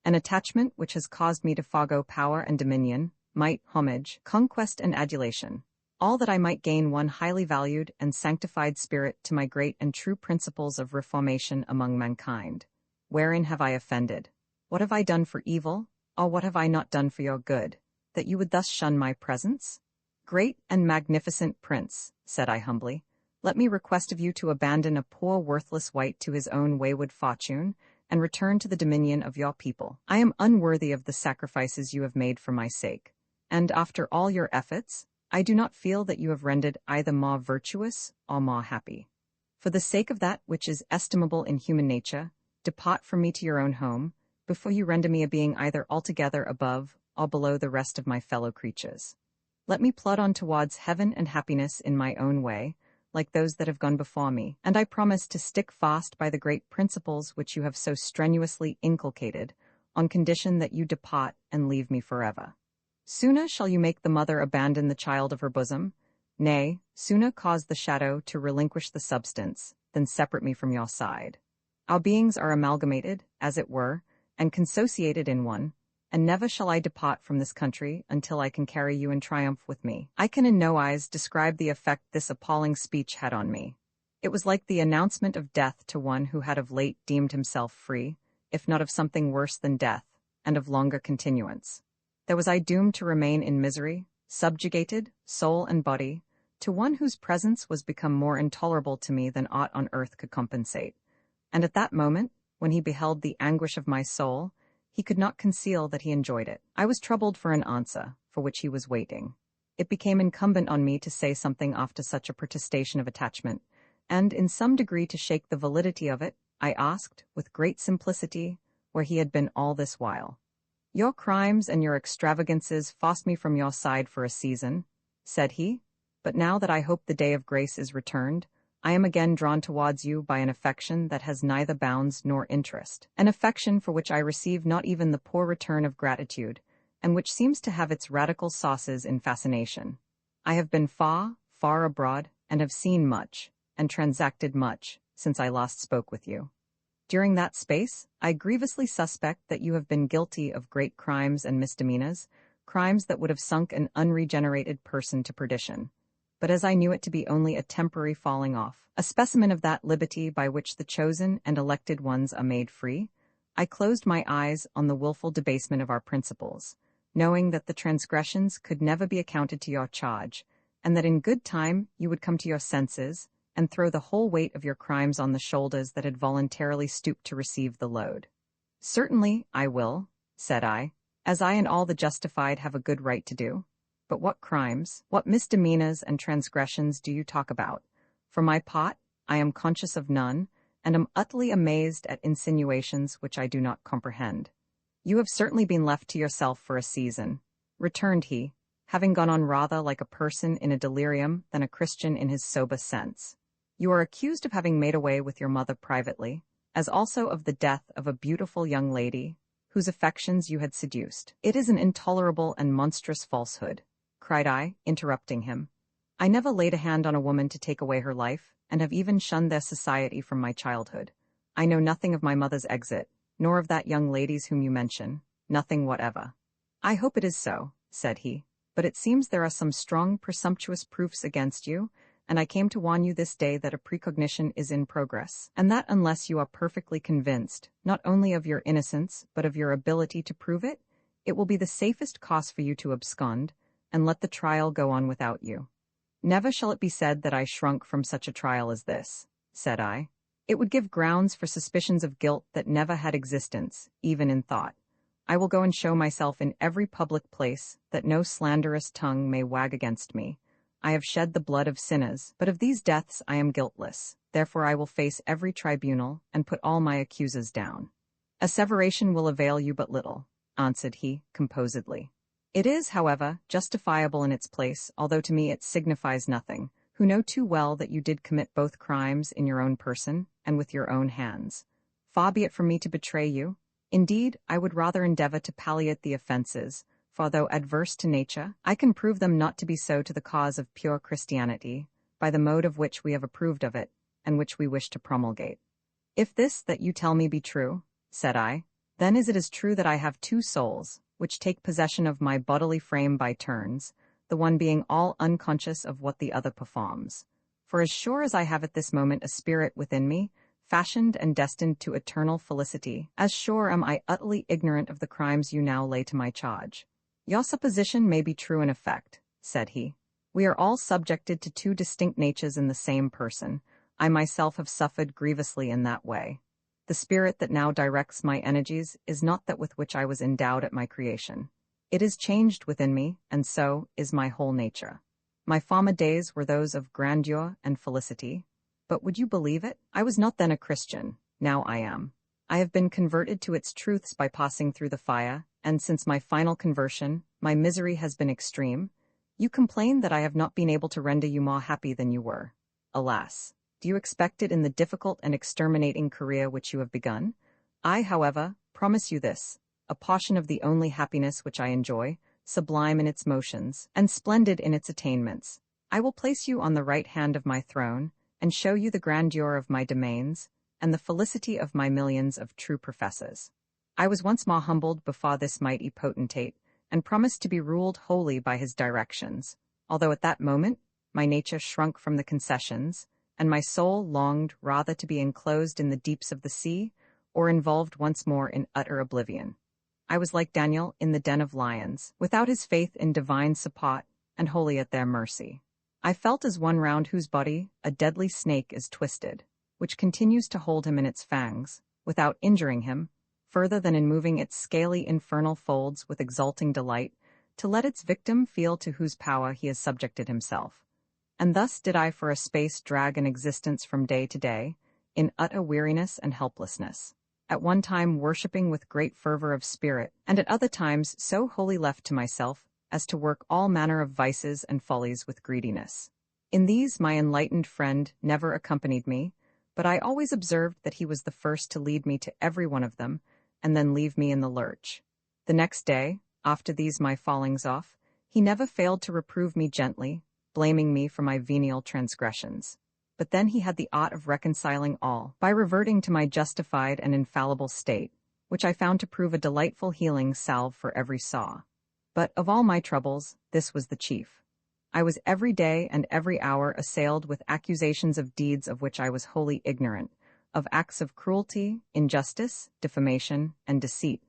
S1: An attachment which has caused me to forego power and dominion, might, homage, conquest and adulation, all that I might gain one highly valued and sanctified spirit to my great and true principles of reformation among mankind. Wherein have I offended? What have I done for evil, or what have I not done for your good, that you would thus shun my presence? Great and magnificent prince," said I humbly, "let me request of you to abandon a poor worthless wight to his own wayward fortune, and return to the dominion of your people. I am unworthy of the sacrifices you have made for my sake, and after all your efforts, I do not feel that you have rendered either more virtuous or more happy. For the sake of that which is estimable in human nature, depart from me to your own home, before you render me a being either altogether above or below the rest of my fellow creatures. Let me plod on towards heaven and happiness in my own way, like those that have gone before me, and I promise to stick fast by the great principles which you have so strenuously inculcated, on condition that you depart and leave me forever. Sooner shall you make the mother abandon the child of her bosom, nay, sooner cause the shadow to relinquish the substance, than separate me from your side. Our beings are amalgamated, as it were, and consociated in one, and never shall I depart from this country until I can carry you in triumph with me." I can in no wise describe the effect this appalling speech had on me. It was like the announcement of death to one who had of late deemed himself free, if not of something worse than death, and of longer continuance. There was I doomed to remain in misery, subjugated, soul and body, to one whose presence was become more intolerable to me than aught on earth could compensate. And at that moment, when he beheld the anguish of my soul, he could not conceal that he enjoyed it. I was troubled for an answer, for which he was waiting. It became incumbent on me to say something after such a protestation of attachment, and in some degree to shake the validity of it, I asked, with great simplicity, where he had been all this while. "Your crimes and your extravagances forced me from your side for a season," said he, "but now that I hope the day of grace is returned, I am again drawn towards you by an affection that has neither bounds nor interest, an affection for which I receive not even the poor return of gratitude, and which seems to have its radical sources in fascination. I have been far, far abroad, and have seen much, and transacted much, since I last spoke with you. During that space, I grievously suspect that you have been guilty of great crimes and misdemeanors, crimes that would have sunk an unregenerated person to perdition. But as I knew it to be only a temporary falling off, a specimen of that liberty by which the chosen and elected ones are made free, I closed my eyes on the willful debasement of our principles, knowing that the transgressions could never be accounted to your charge, and that in good time you would come to your senses, and throw the whole weight of your crimes on the shoulders that had voluntarily stooped to receive the load. "Certainly, I will," said I, as I and all the justified have a good right to do. But what crimes, what misdemeanors and transgressions do you talk about? For my part, I am conscious of none, and am utterly amazed at insinuations which I do not comprehend. You have certainly been left to yourself for a season, returned he, having gone on rather like a person in a delirium than a Christian in his sober sense. You are accused of having made away with your mother privately, as also of the death of a beautiful young lady, whose affections you had seduced. It is an intolerable and monstrous falsehood, cried I, interrupting him. I never laid a hand on a woman to take away her life, and have even shunned their society from my childhood. I know nothing of my mother's exit, nor of that young lady's whom you mention, nothing whatever. I hope it is so, said he, but it seems there are some strong presumptuous proofs against you, and I came to warn you this day that a precognition is in progress, and that unless you are perfectly convinced, not only of your innocence, but of your ability to prove it, it will be the safest course for you to abscond, and let the trial go on without you. Never shall it be said that I shrunk from such a trial as this, said I. It would give grounds for suspicions of guilt that never had existence, even in thought. I will go and show myself in every public place, that no slanderous tongue may wag against me. I have shed the blood of sinners, but of these deaths I am guiltless. Therefore I will face every tribunal, and put all my accusers down. Asseveration will avail you but little, answered he, composedly. It is, however, justifiable in its place, although to me it signifies nothing, who know too well that you did commit both crimes in your own person, and with your own hands. Far be it from me to betray you. Indeed, I would rather endeavor to palliate the offenses, for though adverse to nature, I can prove them not to be so to the cause of pure Christianity, by the mode of which we have approved of it, and which we wish to promulgate. If this that you tell me be true, said I, then is it as true that I have two souls, which take possession of my bodily frame by turns, the one being all unconscious of what the other performs. For as sure as I have at this moment a spirit within me, fashioned and destined to eternal felicity, as sure am I utterly ignorant of the crimes you now lay to my charge. Your supposition may be true in effect, said he. We are all subjected to two distinct natures in the same person. I myself have suffered grievously in that way. The spirit that now directs my energies is not that with which I was endowed at my creation. It is changed within me, and so is my whole nature. My former days were those of grandeur and felicity, but would you believe it? I was not then a Christian, now I am. I have been converted to its truths by passing through the fire, and since my final conversion, my misery has been extreme. You complain that I have not been able to render you more happy than you were. Alas! Do you expect it in the difficult and exterminating career which you have begun? I, however, promise you this, a portion of the only happiness which I enjoy, sublime in its motions, and splendid in its attainments. I will place you on the right hand of my throne, and show you the grandeur of my domains, and the felicity of my millions of true professors. I was once more humbled before this mighty potentate, and promised to be ruled wholly by his directions, although at that moment my nature shrunk from the concessions, and my soul longed rather to be enclosed in the deeps of the sea, or involved once more in utter oblivion. I was like Daniel in the den of lions, without his faith in divine support, and wholly at their mercy. I felt as one round whose body a deadly snake is twisted, which continues to hold him in its fangs, without injuring him, further than in moving its scaly infernal folds with exulting delight, to let its victim feel to whose power he has subjected himself. And thus did I for a space drag an existence from day to day, in utter weariness and helplessness, at one time worshipping with great fervor of spirit, and at other times so wholly left to myself as to work all manner of vices and follies with greediness. In these my enlightened friend never accompanied me, but I always observed that he was the first to lead me to every one of them, and then leave me in the lurch. The next day, after these my fallings off, he never failed to reprove me gently, blaming me for my venial transgressions. But then he had the art of reconciling all, by reverting to my justified and infallible state, which I found to prove a delightful healing salve for every sore. But of all my troubles, this was the chief. I was every day and every hour assailed with accusations of deeds of which I was wholly ignorant, of acts of cruelty, injustice, defamation, and deceit,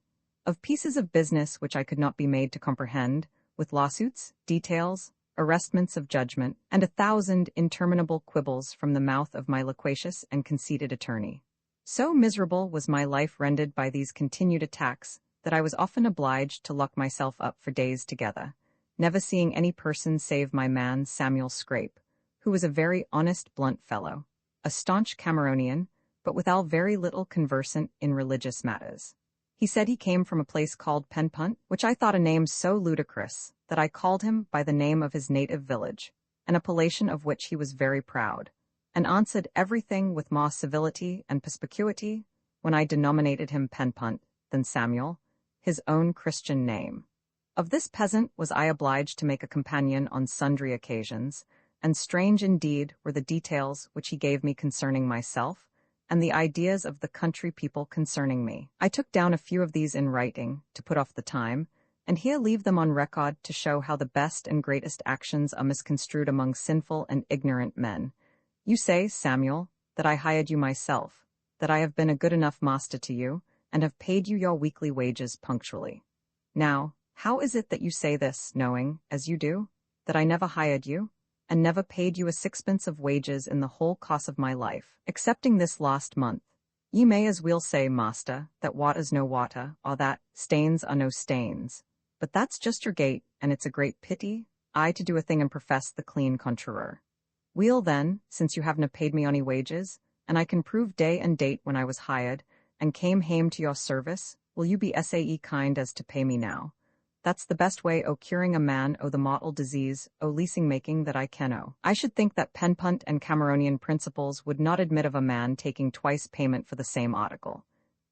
S1: of pieces of business which I could not be made to comprehend, with lawsuits, details, arrestments of judgment, and 1,000 interminable quibbles from the mouth of my loquacious and conceited attorney. So miserable was my life rendered by these continued attacks, that that I was often obliged to lock myself up for days together, never seeing any person save my man Samuel Scrape, who was a very honest, blunt fellow, a staunch Cameronian, but withal very little conversant in religious matters. He said he came from a place called Penpunt, which I thought a name so ludicrous that I called him by the name of his native village, an appellation of which he was very proud, and answered everything with more civility and perspicuity when I denominated him Penpunt than Samuel, his own Christian name. Of this peasant was I obliged to make a companion on sundry occasions, and strange indeed were the details which he gave me concerning myself, and the ideas of the country people concerning me. I took down a few of these in writing, to put off the time, and here leave them on record to show how the best and greatest actions are misconstrued among sinful and ignorant men. You say, Samuel, that I hired you myself, that I have been a good enough master to you, and have paid you your weekly wages punctually. Now, how is it that you say this, knowing, as you do, that I never hired you, and never paid you a sixpence of wages in the whole course of my life, excepting this last month? Ye may as weel say, master, that water's no water, or that stains are no stains. But that's just your gait, and it's a great pity, I to do a thing and profess the clean contraror. Weel then, since you havena paid me ony wages, and I can prove day and date when I was hired, and came hame to your service, will you be sae kind as to pay me now? That's the best way o' curing a man o' the mortal disease o' leasing-making that I ken o'. I should think that Penpunt and Cameronian principles would not admit of a man taking twice payment for the same article.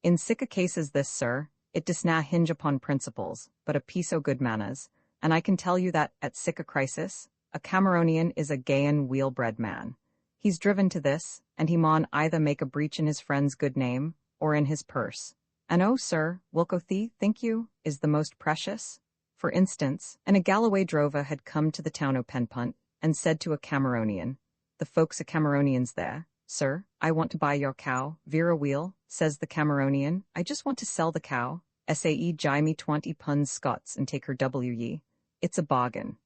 S1: In sic a case as this, sir, it disna hinge upon principles, but a piece o' good manners, and I can tell you that, at sic a crisis, a Cameronian is a gayan weel-bred man. He's driven to this, and he maun either make a breach in his friend's good name, or in his purse. And oh, sir, Wilcothie, think you, is the most precious? For instance, a Galloway drover had come to the town o' Penpunt, and said to a Cameronian, the folks o' Cameronians there, Sir, I want to buy your cow, Vera Wheel, says the Cameronian, I just want to sell the cow, sae gie me 20 punds Scots and take her ye. It's a bargain.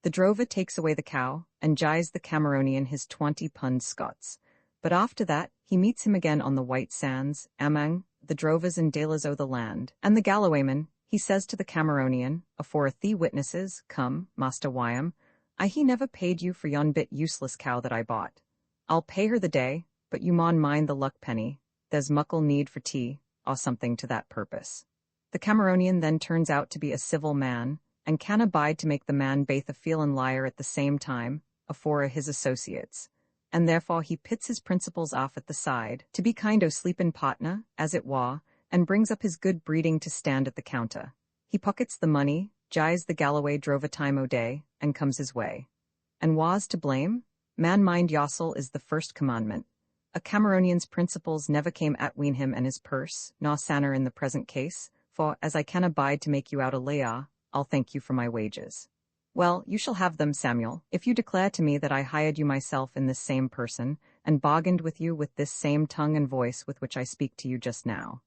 S1: The drover takes away the cow, and gies the Cameronian his 20 punds Scots. But after that, he meets him again on the white sands, amang the drovers and dealers o' the land, and the Gallowayman, he says to the Cameronian, afore a thee witnesses, come, Master Wyam, he never paid you for yon bit useless cow that I bought. I'll pay her the day, but you maun mind the luck penny, there's muckle need for tea, or something to that purpose. The Cameronian then turns out to be a civil man, and can abide to make the man baith a feelin' liar at the same time, afore his associates, and therefore he pits his principles off at the side, to be kind o' sleepin' partner, as it wa, and brings up his good breeding to stand at the counter. He pockets the money, gies the Galloway drove a time o' day, and comes his way. And wa's to blame? Man mind yossel is the first commandment. A Cameronian's principles never came atween him and his purse, nor sanner in the present case, for, as I can abide to make you out a leah, I'll thank you for my wages. Well, you shall have them, Samuel, if you declare to me that I hired you myself in this same person, and bargained with you with this same tongue and voice with which I speak to you just now.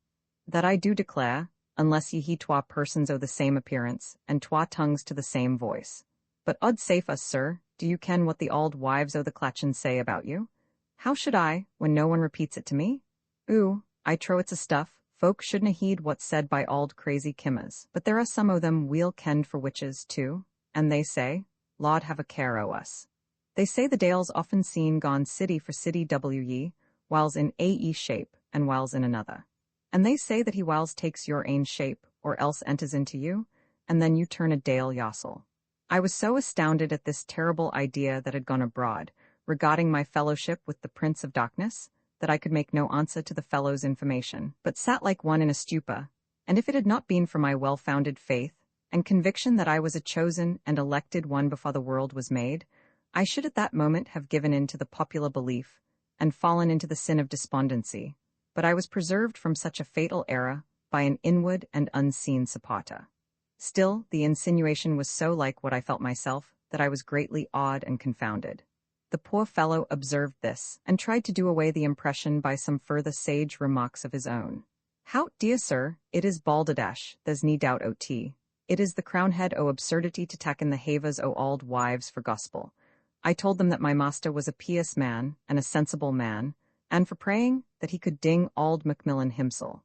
S1: That I do declare, unless ye he twa persons o' the same appearance, and twa tongues to the same voice. But od save us, sir, do you ken what the auld wives o' the Clachan say about you? How should I, when no one repeats it to me? Ooh, I trow it's a stuff, folk shouldna heed what's said by auld crazy kimmas, but there are some o' them weel kenned for witches, too, and they say, Laud have a care o' us. They say the Dale's often seen gone city for city ye, whiles in ae shape, and whiles in another. And they say that he whiles takes your ain shape, or else enters into you, and then you turn a Dale yossel. I was so astounded at this terrible idea that had gone abroad, regarding my fellowship with the Prince of Darkness, that I could make no answer to the fellow's information, but sat like one in a stupor, and if it had not been for my well-founded faith, and conviction that I was a chosen and elected one before the world was made, I should at that moment have given in to the popular belief, and fallen into the sin of despondency, but I was preserved from such a fatal error by an inward and unseen supporter. Still, the insinuation was so like what I felt myself, that I was greatly awed and confounded. The poor fellow observed this, and tried to do away the impression by some further sage remarks of his own. How, dear sir, it is balderdash, there's nae doubt o'. It is the crownhead o' absurdity to tak in the havers o' auld wives for gospel. I told them that my master was a pious man, and a sensible man, and for praying, that he could ding auld Macmillan himsel.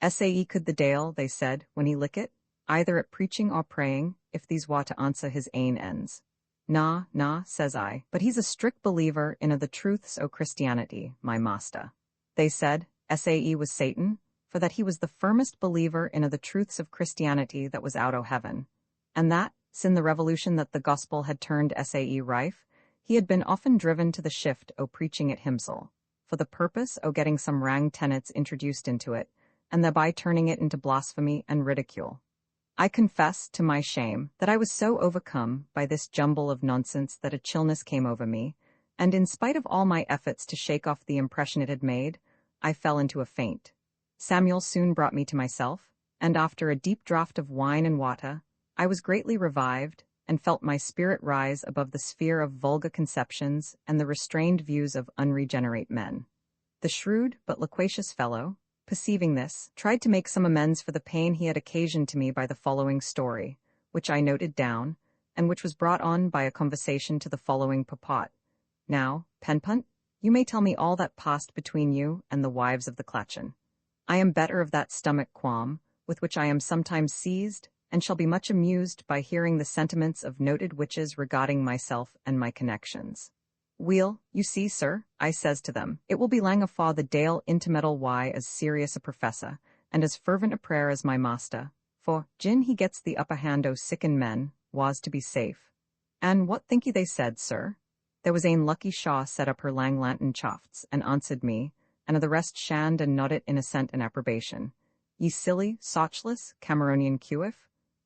S1: Sae could the Dale, they said, when he lick it, either at preaching or praying, if these wa to answer his ain ends. Nah, nah, says I, but he's a strict believer in the truths o' Christianity, my master. They said, Sae was Satan, for that he was the firmest believer in the truths of Christianity that was out o' heaven, and that, sin the revolution that the gospel had turned Sae rife, he had been often driven to the shift o' preaching it himsel, for the purpose o' getting some wrang tenets introduced into it, and thereby turning it into blasphemy and ridicule. I confess, to my shame, that I was so overcome by this jumble of nonsense that a chillness came over me, and in spite of all my efforts to shake off the impression it had made, I fell into a faint. Samuel soon brought me to myself, and after a deep draught of wine and water, I was greatly revived, and felt my spirit rise above the sphere of vulgar conceptions and the restrained views of unregenerate men. The shrewd but loquacious fellow, perceiving this, tried to make some amends for the pain he had occasioned to me by the following story, which I noted down, and which was brought on by a conversation to the following purport. Now, Penpunt, you may tell me all that passed between you and the wives of the Clatchin. I am better of that stomach qualm, with which I am sometimes seized, and shall be much amused by hearing the sentiments of noted witches regarding myself and my connections. Weel, you see, sir, I says to them, it will be lang afore the Dale intimetal why as serious a professor, and as fervent a prayer as my master, for, gin he gets the upper hand o' sickened men, was to be safe. And what think ye they said, sir? There was ane Lucky Shaw set up her lang lantern chafts, and answered me, and the rest shanned and nodded in assent and approbation. Ye silly, sochless, Cameronian cuif?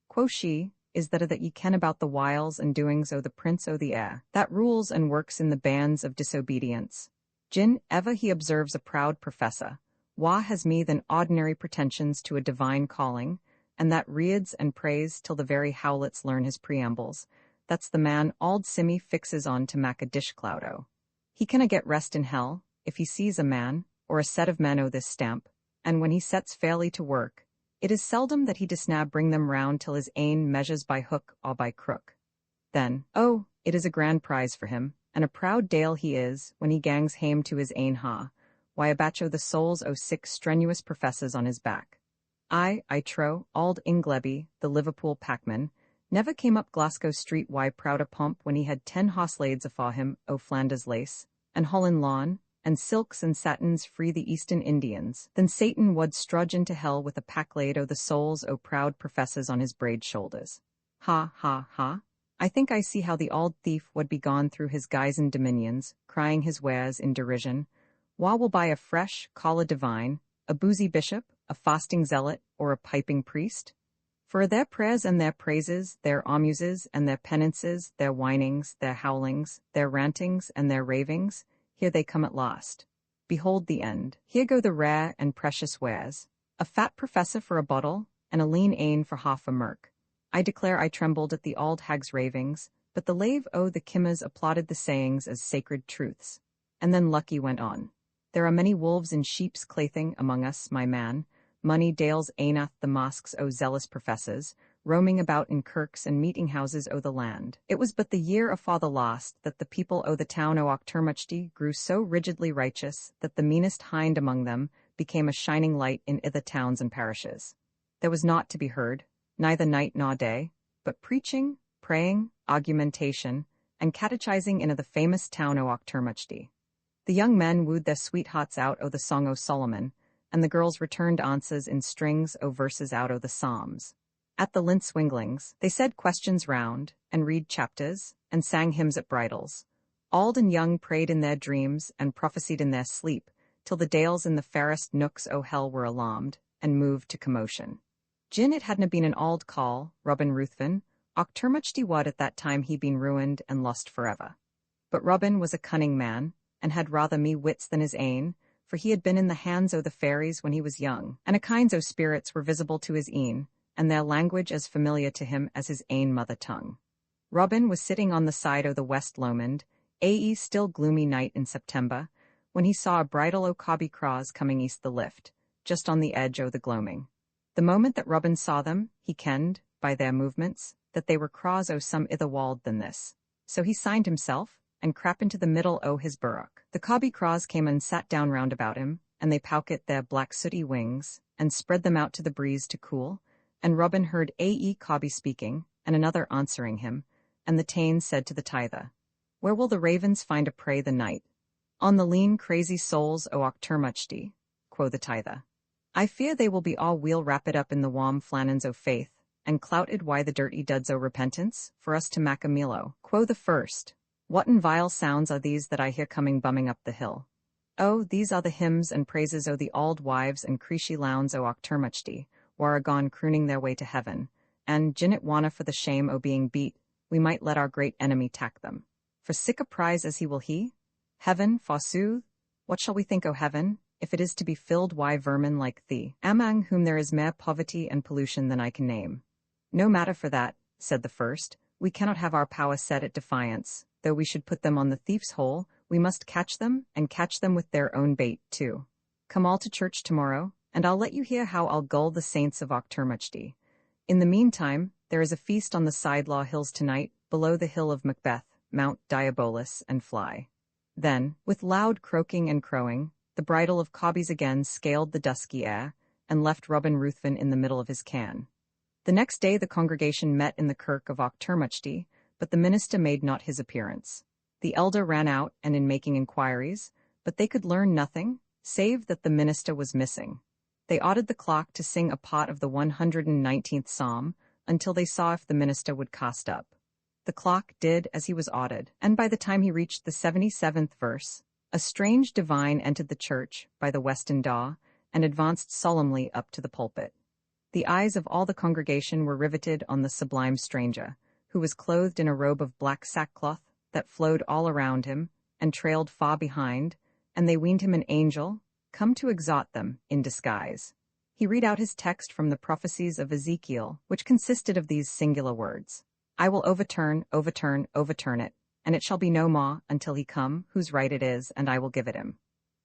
S1: Quo' she, is that ye ken about the wiles and doings o' the prince o' the air, that rules and works in the bands of disobedience. Gin ever he observes a proud professor, wha has me than ordinary pretensions to a divine calling, and that reads and prays till the very howlets learn his preambles, that's the man auld Simmy fixes on to mak a dish-cloud o. He canna get rest in hell, if he sees a man, or a set of men o' this stamp, and when he sets fairly to work, it is seldom that he disna bring them round till his ain measures by hook or by crook. Then, oh, it is a grand prize for him, and a proud Dale he is, when he gangs hame to his ain ha, why a batch o' the souls o' 6 strenuous professors on his back. I trow, auld Ingleby, the Liverpool packman, never came up Glasgow Street why proud a pump when he had 10 hoselades afore him o' Flanders lace, and Holland lawn, and silks and satins free the Eastern Indians, then Satan wad strudge into hell with a packlade o' the souls o' proud professors on his braid shoulders. Ha, ha, ha. I think I see how the auld thief wad be gone through his guisened dominions, crying his wares in derision. Wha will buy a fresh, call a divine, a boozy bishop, a fasting zealot, or a piping priest? For their prayers and their praises, their almuses and their penances, their whinings, their howlings, their rantings and their ravings, here they come at last. Behold the end. Here go the rare and precious wares. A fat professor for a bottle, and a lean ane for half a merk. I declare I trembled at the auld hag's ravings, but the lave o' the Kimmers applauded the sayings as sacred truths. And then Lucky went on. There are many wolves in sheep's clothing among us, my man. Money Dales ain'ath the mosques o' zealous professors, roaming about in kirks and meeting-houses o' the land. It was but the year afore the last that the people o' the town o' Auchtermuchty grew so rigidly righteous that the meanest hind among them became a shining light in ither towns and parishes. There was naught to be heard, neither night nor day, but preaching, praying, argumentation, and catechizing in the famous town o' Auchtermuchty. The young men wooed their sweethearts out o' the Song o' Solomon, and the girls returned answers in strings o' verses out o' the Psalms. At the lint swinglings, they said questions round, and read chapters, and sang hymns at bridals. Auld and young prayed in their dreams, and prophesied in their sleep, till the dales in the fairest nooks o' hell were alarmed, and moved to commotion. Gin it hadna been an auld call, Robin Ruthven, Auchtermuchty wad at that time he been ruined and lost forever. But Robin was a cunning man, and had rather me wits than his ain, for he had been in the hands o' the fairies when he was young, and a kinds o' spirits were visible to his een, and their language as familiar to him as his ain mother tongue. Robin was sitting on the side o' the West Lomond, a still gloomy night in September, when he saw a bridal o' cobby craws coming east the lift, just on the edge o' the gloaming. The moment that Robin saw them, he kenned, by their movements, that they were craws o' some ither wald than this. So he signed himself, and crap into the middle o' his burrock. The cobby craws came and sat down round about him, and they pouket their black sooty wings, and spread them out to the breeze to cool, and Robin heard A.E. Cobby speaking, and another answering him, and the Thane said to the tither, "Where will the ravens find a prey the night?" "On the lean, crazy souls o' Auchtermuchty," quo the tither. "I fear they will be all weel wrapped up in the warm flannins o' faith, and clouted why the dirty duds o' repentance, for us to mak a meal o," quo the first. "Whatten vile sounds are these that I hear coming bumming up the hill?" "Oh, these are the hymns and praises o' the auld wives and creeshy lounds o' Auchtermuchty, whar are gone crooning their way to heaven, and, gin it wanna for the shame o' being beat, we might let our great enemy tak them. For sic a prize as he will he? Heaven, forsooth? What shall we think o' heaven, if it is to be filled wi' vermin like thee, amang whom there is mair poverty and pollution than I can name?" "No matter for that," said the first, "we cannot have our power set at defiance, though we should put them on the thief's hole, we must catch them, and catch them with their own bait, too. Come all to church tomorrow, and I'll let you hear how I'll gull the saints of Auchtermuchty. In the meantime, there is a feast on the Sidelaw Hills tonight, below the hill of Macbeth, Mount Diabolus, and fly." Then, with loud croaking and crowing, the bridle of Cobbies again scaled the dusky air, and left Robin Ruthven in the middle of his can. The next day the congregation met in the kirk of Auchtermuchty, but the minister made not his appearance. The elder ran out, and in making inquiries, but they could learn nothing, save that the minister was missing. They ordered the clock to sing a part of the 119th Psalm, until they saw if the minister would cast up. The clock did as he was ordered, and by the time he reached the 77th verse, a strange divine entered the church by the western door, and advanced solemnly up to the pulpit. The eyes of all the congregation were riveted on the sublime stranger, who was clothed in a robe of black sackcloth that flowed all around him, and trailed far behind, and they weened him an angel, come to exhort them, in disguise. He read out his text from the prophecies of Ezekiel, which consisted of these singular words: "I will overturn it, and it shall be no more until he come, whose right it is, and I will give it him."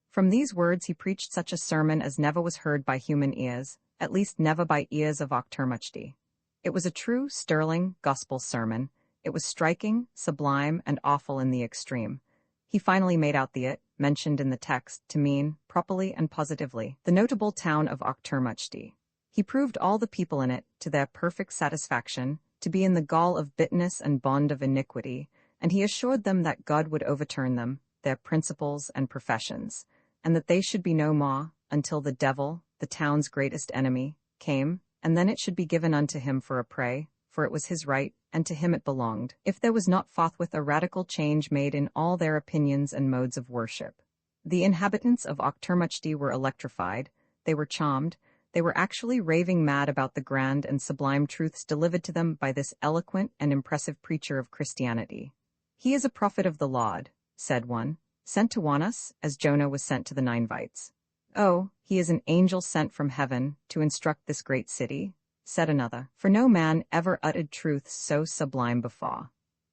S1: From these words he preached such a sermon as never was heard by human ears, at least never by ears of Auchtermuchty. It was a true, sterling, gospel sermon. It was striking, sublime, and awful in the extreme. He finally made out the it, mentioned in the text, to mean, properly and positively, the notable town of Auchtermuchty. He proved all the people in it, to their perfect satisfaction, to be in the gall of bitterness and bond of iniquity, and he assured them that God would overturn them, their principles and professions, and that they should be no more, until the devil, the town's greatest enemy, came, and then it should be given unto him for a prey, for it was his right, and to him it belonged, if there was not forthwith a radical change made in all their opinions and modes of worship. The inhabitants of Auchtermuchty were electrified, they were charmed, they were actually raving mad about the grand and sublime truths delivered to them by this eloquent and impressive preacher of Christianity. "He is a prophet of the Lord," said one, "sent to warn us, as Jonah was sent to the Ninevites." "Oh, he is an angel sent from heaven to instruct this great city," said another, "for no man ever uttered truths so sublime before."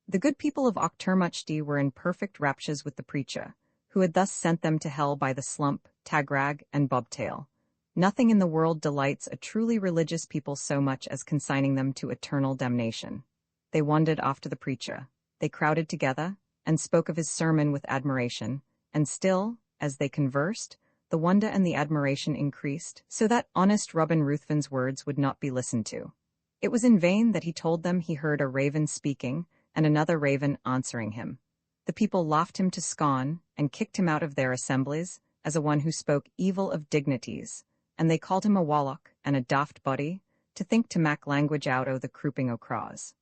S1: The good people of Auchtermuchty were in perfect raptures with the preacher, who had thus sent them to hell by the slump, tagrag, and bobtail. Nothing in the world delights a truly religious people so much as consigning them to eternal damnation. They wandered after the preacher. They crowded together, and spoke of his sermon with admiration, and still, as they conversed, the wonder and the admiration increased, so that honest Robin Ruthven's words would not be listened to. It was in vain that he told them he heard a raven speaking, and another raven answering him. The people laughed him to scorn, and kicked him out of their assemblies, as a one who spoke evil of dignities, and they called him a warlock and a daft body, to think to mak language out o' the crouping o' craws.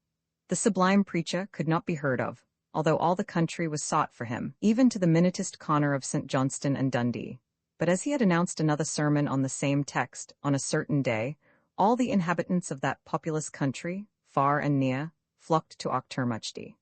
S1: The sublime preacher could not be heard of, although all the country was sought for him, even to the minutest corner of St. Johnston and Dundee. But as he had announced another sermon on the same text, on a certain day, all the inhabitants of that populous country, far and near, flocked to Auchtermuchty.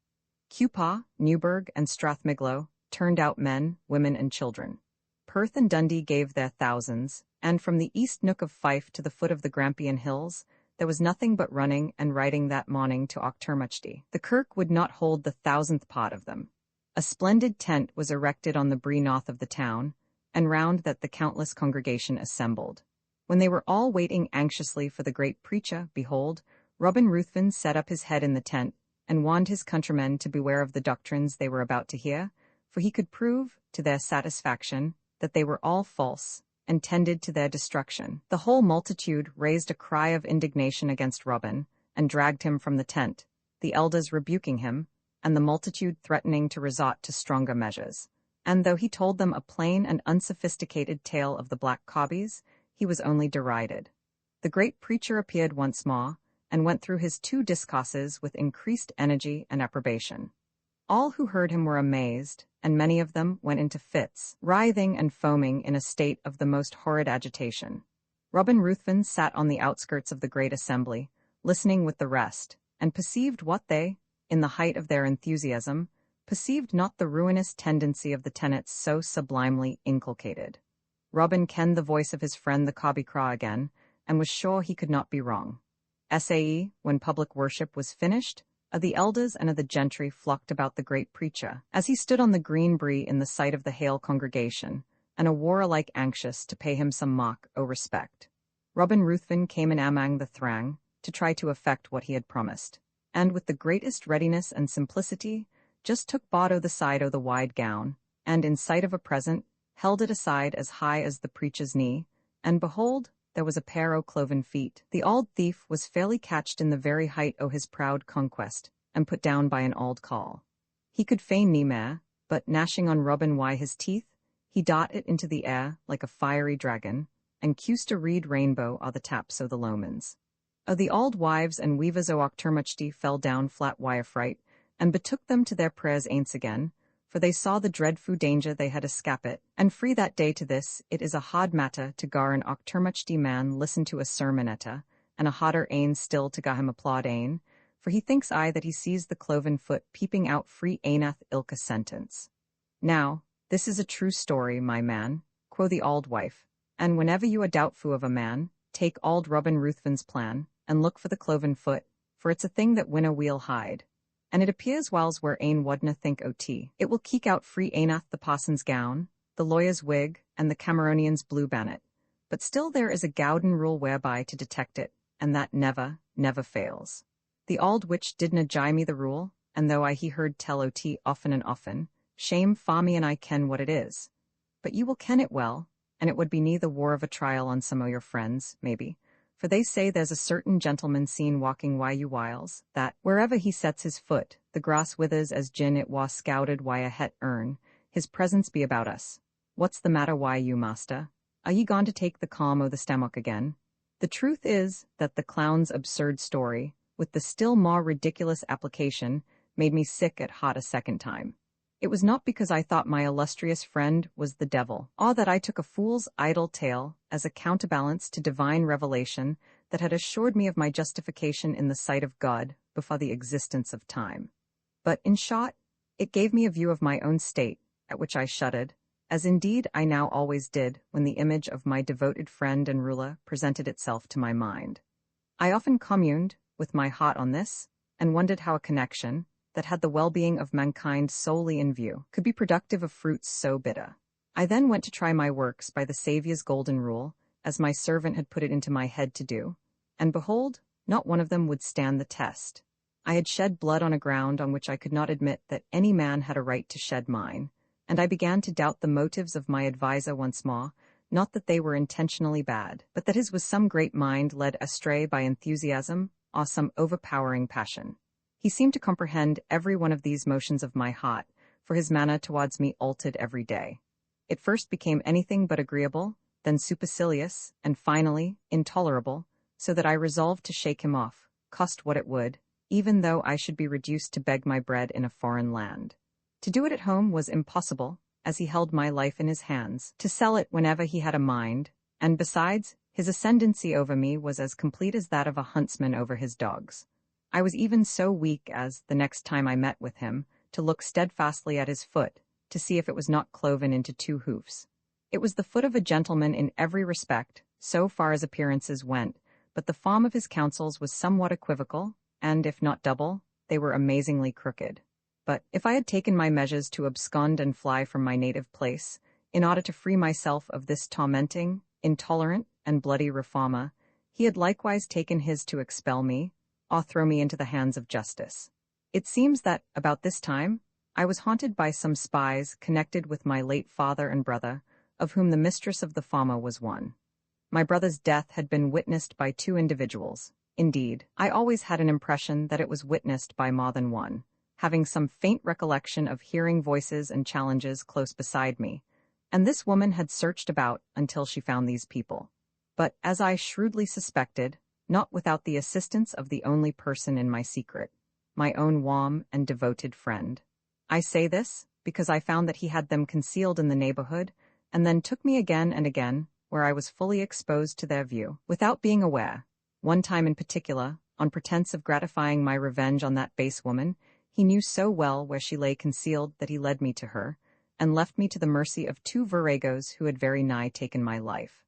S1: Cupar, Newburgh, and Strathmiglo turned out men, women, and children. Perth and Dundee gave their thousands, and from the east nook of Fife to the foot of the Grampian Hills, there was nothing but running and riding that morning to Auchtermuchty. The kirk would not hold the 1,000th part of them. A splendid tent was erected on the bree north of the town, and round that the countless congregation assembled. When they were all waiting anxiously for the great preacher, behold, Robin Ruthven set up his head in the tent, and warned his countrymen to beware of the doctrines they were about to hear, for he could prove, to their satisfaction, that they were all false, and tended to their destruction. The whole multitude raised a cry of indignation against Robin, and dragged him from the tent, the elders rebuking him, and the multitude threatening to resort to stronger measures. And though he told them a plain and unsophisticated tale of the black cobbies, he was only derided. The great preacher appeared once more, and went through his 2 discourses with increased energy and approbation. All who heard him were amazed, and many of them went into fits, writhing and foaming in a state of the most horrid agitation. Robin Ruthven sat on the outskirts of the great assembly, listening with the rest, and perceived what they, in the height of their enthusiasm, perceived not the ruinous tendency of the tenets so sublimely inculcated. Robin kenned the voice of his friend the Cobby Craw again, and was sure he could not be wrong. Sae, when public worship was finished, the elders and the gentry flocked about the great preacher, as he stood on the green bree in the sight of the hale congregation, and a warlike anxious to pay him some mock o' respect. Robin Ruthven came in amang the thrang, to try to effect what he had promised, and with the greatest readiness and simplicity, just took baud o' the side o' the wide gown, and in sight of a present, held it aside as high as the preacher's knee, and behold, there was a pair o' cloven feet. The auld thief was fairly catched in the very height o' his proud conquest, and put down by an auld call. He could feign nae mair, but gnashing on Robin wi' his teeth, he dart it into the air like a fiery dragon, and cused a reed rainbow o' the taps o' the lomans. O' the auld wives and weavers o' Auchtermuchty fell down flat wi' affright, and betook them to their prayers aince again, for they saw the dreadfu' danger they had escapit, and free that day to this, it is a hard matter to gar an Auchtermuchty man listen to a sermon etta, and a hodder ane still to ga him applaud ane, for he thinks aye that he sees the cloven foot peeping out free ainath ilka sentence. Now, this is a true story, my man, quo the auld wife, and whenever you are doubtfu' of a man, take auld Robin Ruthven's plan, and look for the cloven foot, for it's a thing that winna weel hide. And it appears whiles where ane wadna think o' it will keek out free ainath the parson's gown, the lawyer's wig, and the Cameronian's blue bannet. But still there is a Gowden rule whereby to detect it, and that never, never fails. The auld witch didna gie me the rule, and though I he heard tell o' often and often, shame fa me and I ken what it is. But you will ken it well, and it would be nee the war of a trial on some o' your friends, maybe. For they say there's a certain gentleman seen walking wi' you whiles, that, wherever he sets his foot, the grass withers as gin it was scouted wi' a het urn, his presence be about us. What's the matter wi' you, master? Are ye gone to take the calm o' the stomach again? The truth is that the clown's absurd story, with the still more ridiculous application, made me sick at heart a second time. It was not because I thought my illustrious friend was the devil, or that I took a fool's idle tale as a counterbalance to divine revelation that had assured me of my justification in the sight of God before the existence of time. But, in short, it gave me a view of my own state, at which I shuddered, as indeed I now always did when the image of my devoted friend and ruler presented itself to my mind. I often communed with my heart on this, and wondered how a connection, that had the well-being of mankind solely in view, could be productive of fruits so bitter. I then went to try my works by the Saviour's golden rule, as my servant had put it into my head to do, and behold, not one of them would stand the test. I had shed blood on a ground on which I could not admit that any man had a right to shed mine, and I began to doubt the motives of my adviser once more, not that they were intentionally bad, but that his was some great mind led astray by enthusiasm or some overpowering passion. He seemed to comprehend every one of these motions of my heart, for his manner towards me altered every day. It first became anything but agreeable, then supercilious, and finally intolerable, so that I resolved to shake him off, cost what it would, even though I should be reduced to beg my bread in a foreign land. To do it at home was impossible, as he held my life in his hands, to sell it whenever he had a mind, and besides, his ascendancy over me was as complete as that of a huntsman over his dogs. I was even so weak as, the next time I met with him, to look steadfastly at his foot, to see if it was not cloven into 2 hoofs. It was the foot of a gentleman in every respect, so far as appearances went, but the form of his counsels was somewhat equivocal, and, if not double, they were amazingly crooked. But, if I had taken my measures to abscond and fly from my native place, in order to free myself of this tormenting, intolerant, and bloody reformer, he had likewise taken his to expel me, or throw me into the hands of justice. It seems that, about this time, I was haunted by some spies connected with my late father and brother, of whom the mistress of the farmer was one. My brother's death had been witnessed by 2 individuals. Indeed, I always had an impression that it was witnessed by more than one, having some faint recollection of hearing voices and challenges close beside me, and this woman had searched about until she found these people. But, as I shrewdly suspected, not without the assistance of the only person in my secret, my own warm and devoted friend. I say this because I found that he had them concealed in the neighborhood, and then took me again and again, where I was fully exposed to their view, without being aware. One time in particular, on pretense of gratifying my revenge on that base woman, he knew so well where she lay concealed that he led me to her, and left me to the mercy of 2 viragos who had very nigh taken my life.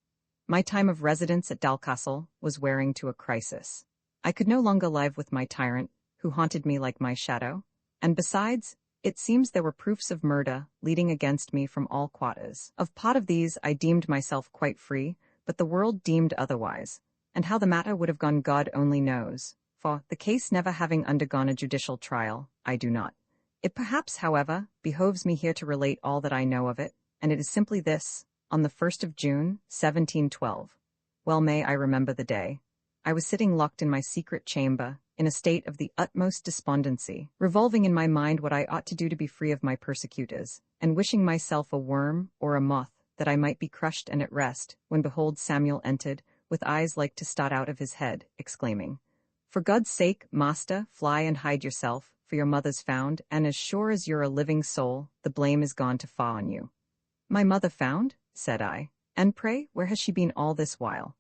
S1: My time of residence at Dalcastle was wearing to a crisis. I could no longer live with my tyrant, who haunted me like my shadow, and besides, it seems there were proofs of murder leading against me from all quarters. Of part of these I deemed myself quite free, but the world deemed otherwise, and how the matter would have gone God only knows, for, the case never having undergone a judicial trial, I do not. It perhaps, however, behoves me here to relate all that I know of it, and it is simply this: on the 1st of June, 1712, well may I remember the day, I was sitting locked in my secret chamber, in a state of the utmost despondency, revolving in my mind what I ought to do to be free of my persecutors, and wishing myself a worm or a moth, that I might be crushed and at rest, when behold Samuel entered, with eyes like to start out of his head, exclaiming, "For God's sake, master, fly and hide yourself, for your mother's found, and as sure as you're a living soul, the blame is gone to fall on you." "My mother found?" said I. "And pray, where has she been all this while?"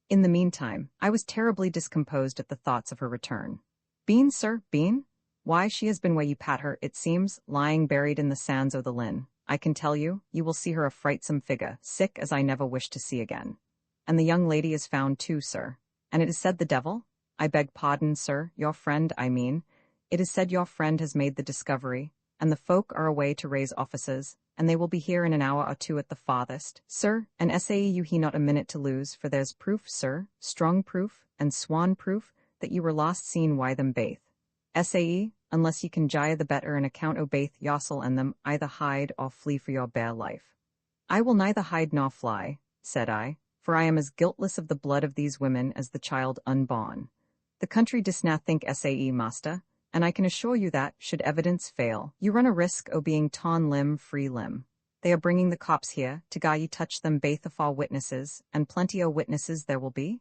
S1: In the meantime, I was terribly discomposed at the thoughts of her return. "Been, sir, been? Why, she has been where you pat her, it seems, lying buried in the sands o' the Lynn. I can tell you, you will see her a frightsome figure, sick as I never wish to see again. And the young lady is found too, sir. And it is said the devil? I beg pardon, sir, your friend, I mean. It is said your friend has made the discovery, and the folk are away to raise officers, and they will be here in an hour or 2 at the farthest, sir, and say you he not a minute to lose, for there's proof, sir, strong proof, and swan proof, that you were last seen wy them baith. Say, unless ye can jaya the better and account o' baith yossel and them, either hide or flee for your bare life." "I will neither hide nor fly," said I, "for I am as guiltless of the blood of these women as the child unborn. The country disna think Say, master, and I can assure you that, should evidence fail, you run a risk o' being torn limb free limb. They are bringing the cops here, to ga ye touch them baith afore witnesses, and plenty o' witnesses there will be."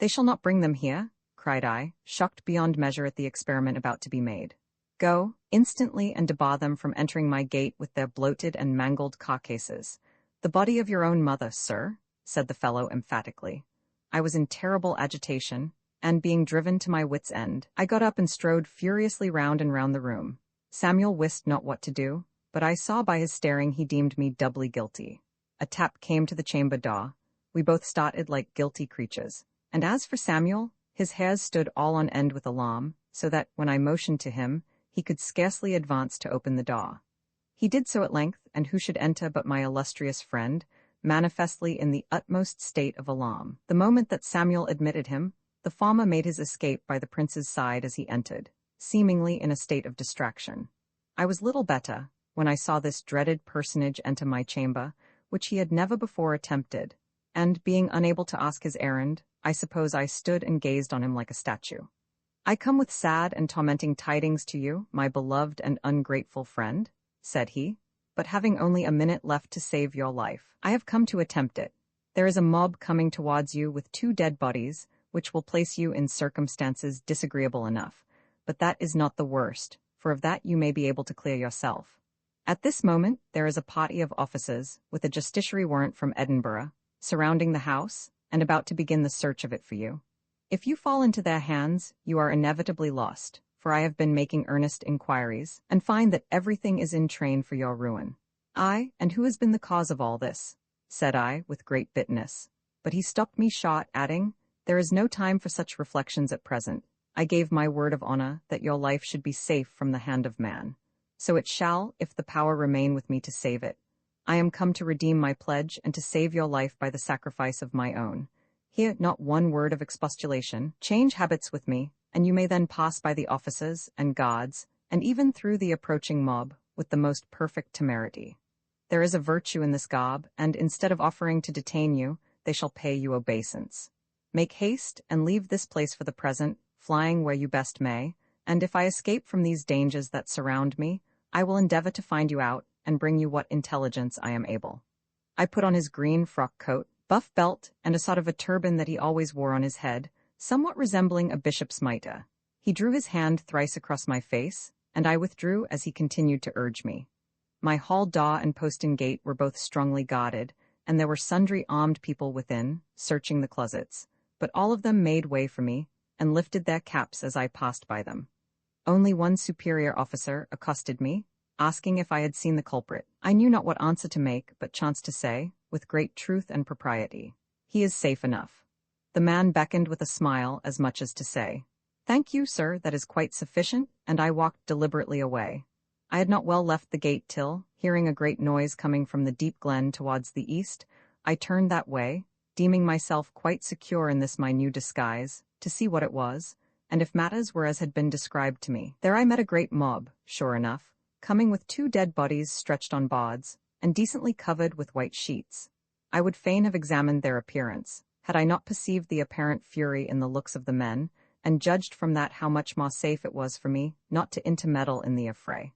S1: "They shall not bring them here," cried I, shocked beyond measure at the experiment about to be made. "Go, instantly, and debar them from entering my gate with their bloated and mangled carcasses." "The body of your own mother, sir," said the fellow emphatically. I was in terrible agitation, and being driven to my wits' end, I got up and strode furiously round and round the room. Samuel wist not what to do, but I saw by his staring he deemed me doubly guilty. A tap came to the chamber door. We both started like guilty creatures, and as for Samuel, his hairs stood all on end with alarm, so that, when I motioned to him, he could scarcely advance to open the door. He did so at length, and who should enter but my illustrious friend, manifestly in the utmost state of alarm. The moment that Samuel admitted him, the farmer made his escape by the prince's side as he entered, seemingly in a state of distraction. I was little better, when I saw this dreaded personage enter my chamber, which he had never before attempted, and, being unable to ask his errand, I suppose I stood and gazed on him like a statue. "I come with sad and tormenting tidings to you, my beloved and ungrateful friend," said he, "but having only a minute left to save your life, I have come to attempt it. There is a mob coming towards you with 2 dead bodies, which will place you in circumstances disagreeable enough, but that is not the worst, for of that you may be able to clear yourself. At this moment there is a party of officers, with a justiciary warrant from Edinburgh, surrounding the house, and about to begin the search of it for you. If you fall into their hands, you are inevitably lost, for I have been making earnest inquiries, and find that everything is in train for your ruin." "Aye, and who has been the cause of all this?" said I, with great bitterness. But he stopped me short, adding, "There is no time for such reflections at present. I gave my word of honor that your life should be safe from the hand of man. So it shall, if the power remain with me to save it. I am come to redeem my pledge and to save your life by the sacrifice of my own. Here, not one word of expostulation. Change habits with me, and you may then pass by the officers and guards, and even through the approaching mob, with the most perfect temerity." There is a virtue in this garb, and instead of offering to detain you, they shall pay you obeisance. Make haste and leave this place for the present, flying where you best may, and if I escape from these dangers that surround me, I will endeavor to find you out and bring you what intelligence I am able. I put on his green frock coat, buff belt, and a sort of a turban that he always wore on his head, somewhat resembling a bishop's mitre. He drew his hand thrice across my face, and I withdrew as he continued to urge me. My hall door and postern gate were both strongly guarded, and there were sundry armed people within, searching the closets, but all of them made way for me, and lifted their caps as I passed by them. Only one superior officer accosted me, asking if I had seen the culprit. I knew not what answer to make, but chanced to say, with great truth and propriety, "He is safe enough." The man beckoned with a smile as much as to say, "Thank you, sir, that is quite sufficient," and I walked deliberately away. I had not well left the gate till, hearing a great noise coming from the deep glen towards the east, I turned that way, deeming myself quite secure in this my new disguise, to see what it was, and if matters were as had been described to me. There I met a great mob, sure enough, coming with 2 dead bodies stretched on boards, and decently covered with white sheets. I would fain have examined their appearance, had I not perceived the apparent fury in the looks of the men, and judged from that how much more safe it was for me not to intermeddle in the affray.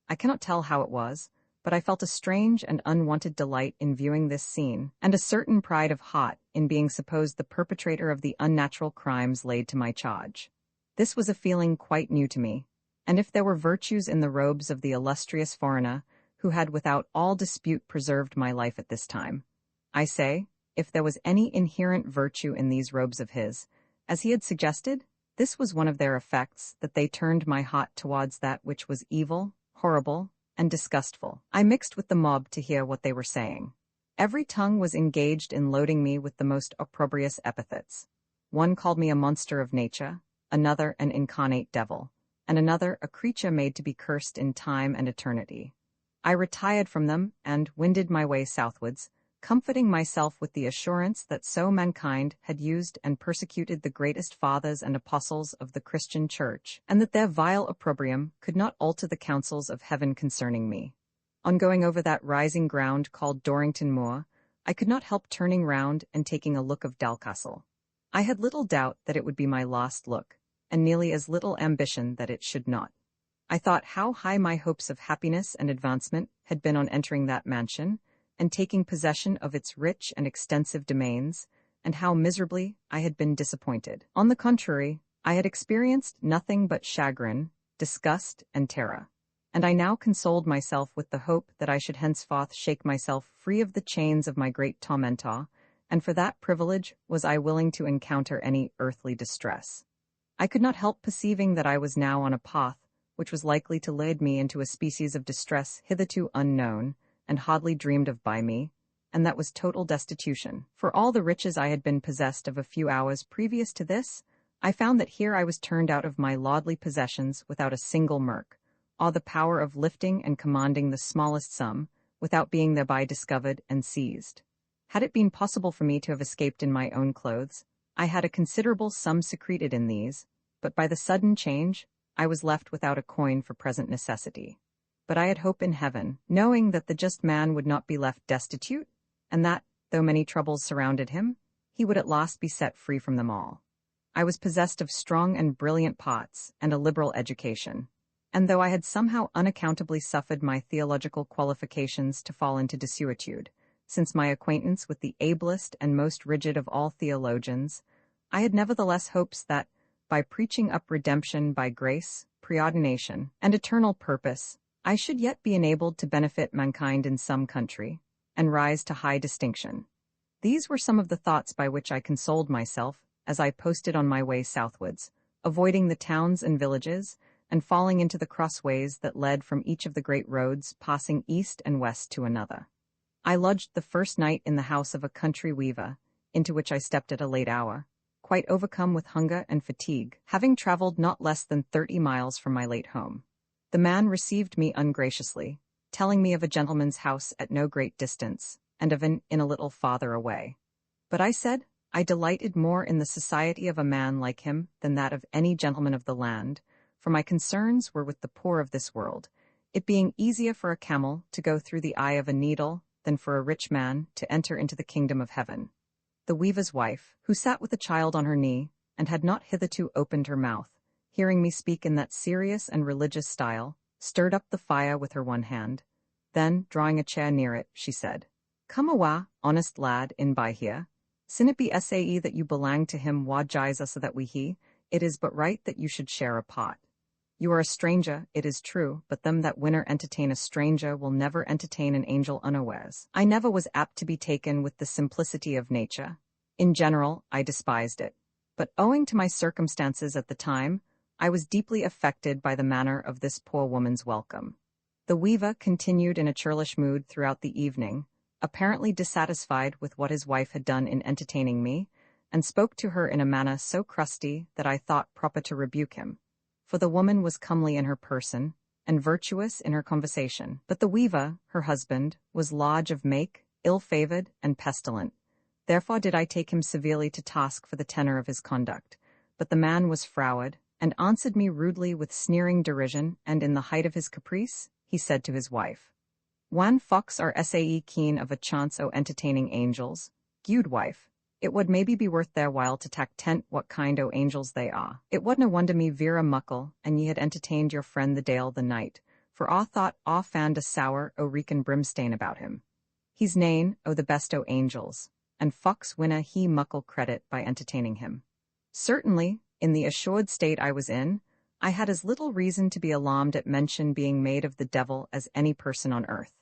S1: I cannot tell how it was, but I felt a strange and unwonted delight in viewing this scene, and a certain pride of heart in being supposed the perpetrator of the unnatural crimes laid to my charge. This was a feeling quite new to me, and if there were virtues in the robes of the illustrious foreigner, who had without all dispute preserved my life at this time, I say, if there was any inherent virtue in these robes of his, as he had suggested, this was one of their effects, that they turned my heart towards that which was evil, horrible, and disgustful. I mixed with the mob to hear what they were saying. Every tongue was engaged in loading me with the most opprobrious epithets. One called me a monster of nature, another an incarnate devil, and another a creature made to be cursed in time and eternity. I retired from them and wended my way southwards, comforting myself with the assurance that so mankind had used and persecuted the greatest fathers and apostles of the Christian Church, and that their vile opprobrium could not alter the counsels of heaven concerning me. On going over that rising ground called Dorrington Moor, I could not help turning round and taking a look of Dalcastle. I had little doubt that it would be my last look, and nearly as little ambition that it should not. I thought how high my hopes of happiness and advancement had been on entering that mansion, and taking possession of its rich and extensive domains, and how miserably I had been disappointed. On the contrary, I had experienced nothing but chagrin, disgust, and terror, and I now consoled myself with the hope that I should henceforth shake myself free of the chains of my great tormentor, and for that privilege was I willing to encounter any earthly distress. I could not help perceiving that I was now on a path which was likely to lead me into a species of distress hitherto unknown, and hardly dreamed of by me, and that was total destitution. For all the riches I had been possessed of a few hours previous to this, I found that here I was turned out of my lordly possessions without a single merk, or the power of lifting and commanding the smallest sum, without being thereby discovered and seized. Had it been possible for me to have escaped in my own clothes, I had a considerable sum secreted in these, but by the sudden change, I was left without a coin for present necessity. But I had hope in heaven, knowing that the just man would not be left destitute, and that, though many troubles surrounded him, he would at last be set free from them all. I was possessed of strong and brilliant parts, and a liberal education, and though I had somehow unaccountably suffered my theological qualifications to fall into desuetude, since my acquaintance with the ablest and most rigid of all theologians, I had nevertheless hopes that, by preaching up redemption by grace, preordination, and eternal purpose, I should yet be enabled to benefit mankind in some country, and rise to high distinction. These were some of the thoughts by which I consoled myself as I posted on my way southwards, avoiding the towns and villages, and falling into the crossways that led from each of the great roads passing east and west to another. I lodged the first night in the house of a country weaver, into which I stepped at a late hour, quite overcome with hunger and fatigue, having travelled not less than 30 miles from my late home. The man received me ungraciously, telling me of a gentleman's house at no great distance, and of an inn a little farther away. But I said, I delighted more in the society of a man like him than that of any gentleman of the land, for my concerns were with the poor of this world, it being easier for a camel to go through the eye of a needle than for a rich man to enter into the kingdom of heaven. The weaver's wife, who sat with a child on her knee, and had not hitherto opened her mouth, hearing me speak in that serious and religious style, stirred up the fire with her one hand. Then, drawing a chair near it, she said, "Come awa, honest lad, in by here. Sin it be sae that you belang to him wha jais us that we he, it is but right that you should share a pot. You are a stranger, it is true, but them that winner entertain a stranger will never entertain an angel unawares." I never was apt to be taken with the simplicity of nature. In general, I despised it. But owing to my circumstances at the time, I was deeply affected by the manner of this poor woman's welcome. The weaver continued in a churlish mood throughout the evening, apparently dissatisfied with what his wife had done in entertaining me, and spoke to her in a manner so crusty that I thought proper to rebuke him. For the woman was comely in her person, and virtuous in her conversation, but the weaver, her husband, was large of make, ill-favoured, and pestilent. Therefore did I take him severely to task for the tenor of his conduct. But the man was froward, and answered me rudely with sneering derision, and in the height of his caprice, he said to his wife, "Wan fox are sae keen of a chance o' entertaining angels, gude wife. It would maybe be worth their while to tak tent what kind o' angels they are. It wadna wonder me vera muckle, an ye had entertained your friend the dale the night, for aw thought aw fand a sour o' reek and brimstane about him. He's nane o' the best o' angels, and fox winna he muckle credit by entertaining him." Certainly, in the assured state I was in, I had as little reason to be alarmed at mention being made of the devil as any person on earth.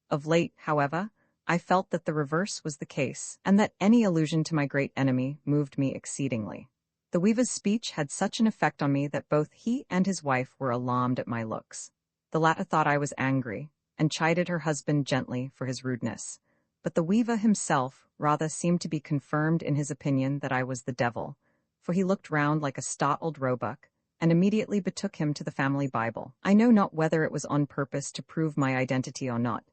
S1: Of late, however, I felt that the reverse was the case, and that any allusion to my great enemy moved me exceedingly. The weaver's speech had such an effect on me that both he and his wife were alarmed at my looks. The latter thought I was angry, and chided her husband gently for his rudeness. But the weaver himself rather seemed to be confirmed in his opinion that I was the devil, for he looked round like a startled roebuck, and immediately betook him to the family Bible. I know not whether it was on purpose to prove my identity or not,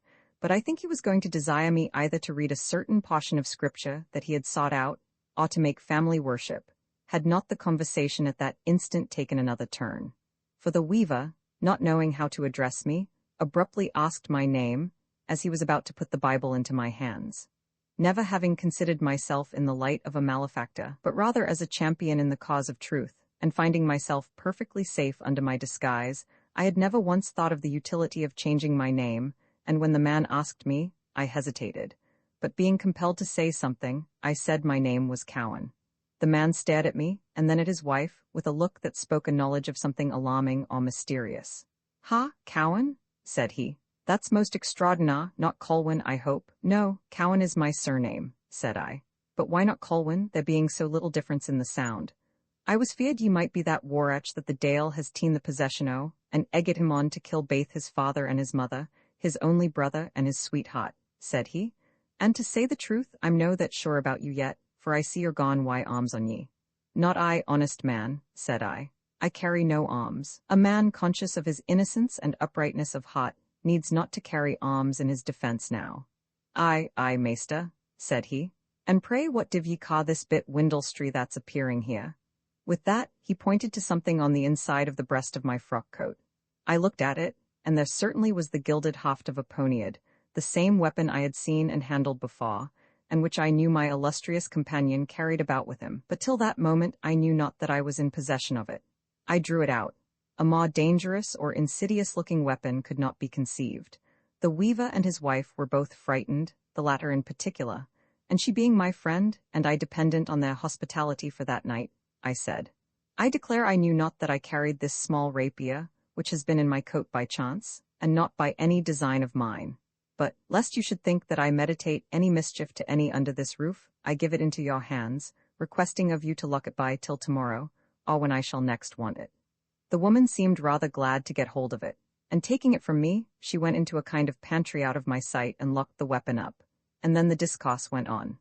S1: but I think he was going to desire me either to read a certain portion of Scripture that he had sought out, or to make family worship, had not the conversation at that instant taken another turn. For the weaver, not knowing how to address me, abruptly asked my name, as he was about to put the Bible into my hands. Never having considered myself in the light of a malefactor, but rather as a champion in the cause of truth, and finding myself perfectly safe under my disguise, I had never once thought of the utility of changing my name, and when the man asked me, I hesitated. But being compelled to say something, I said my name was Cowan. The man stared at me, and then at his wife, with a look that spoke a knowledge of something alarming or mysterious. "Ha, Cowan?" said he. "That's most extraordinary, not Colwyn, I hope." "No, Cowan is my surname," said I. "But why not Colwyn, there being so little difference in the sound?" "I was feared ye might be that warach that the Dale has ta'en the possession o', and egged him on to kill baith his father and his mother, his only brother and his sweetheart," said he. "And to say the truth, I'm no that sure about you yet, for I see you're gone wy arms on ye." "Not I, honest man," said I. "I carry no arms. A man conscious of his innocence and uprightness of heart needs not to carry arms in his defence now." Aye, maester," said he. "And pray what div ye ca' this bit windlestree that's appearing here?" With that, he pointed to something on the inside of the breast of my frock coat. I looked at it, and there certainly was the gilded haft of a poniard, the same weapon I had seen and handled before, and which I knew my illustrious companion carried about with him. But till that moment I knew not that I was in possession of it. I drew it out. A more dangerous or insidious-looking weapon could not be conceived. The weaver and his wife were both frightened, the latter in particular, and she being my friend, and I dependent on their hospitality for that night, I said, "I declare I knew not that I carried this small rapier, which has been in my coat by chance, and not by any design of mine. But, lest you should think that I meditate any mischief to any under this roof, I give it into your hands, requesting of you to lock it by till tomorrow, or when I shall next want it." The woman seemed rather glad to get hold of it, and taking it from me, she went into a kind of pantry out of my sight and locked the weapon up, and then the discourse went on.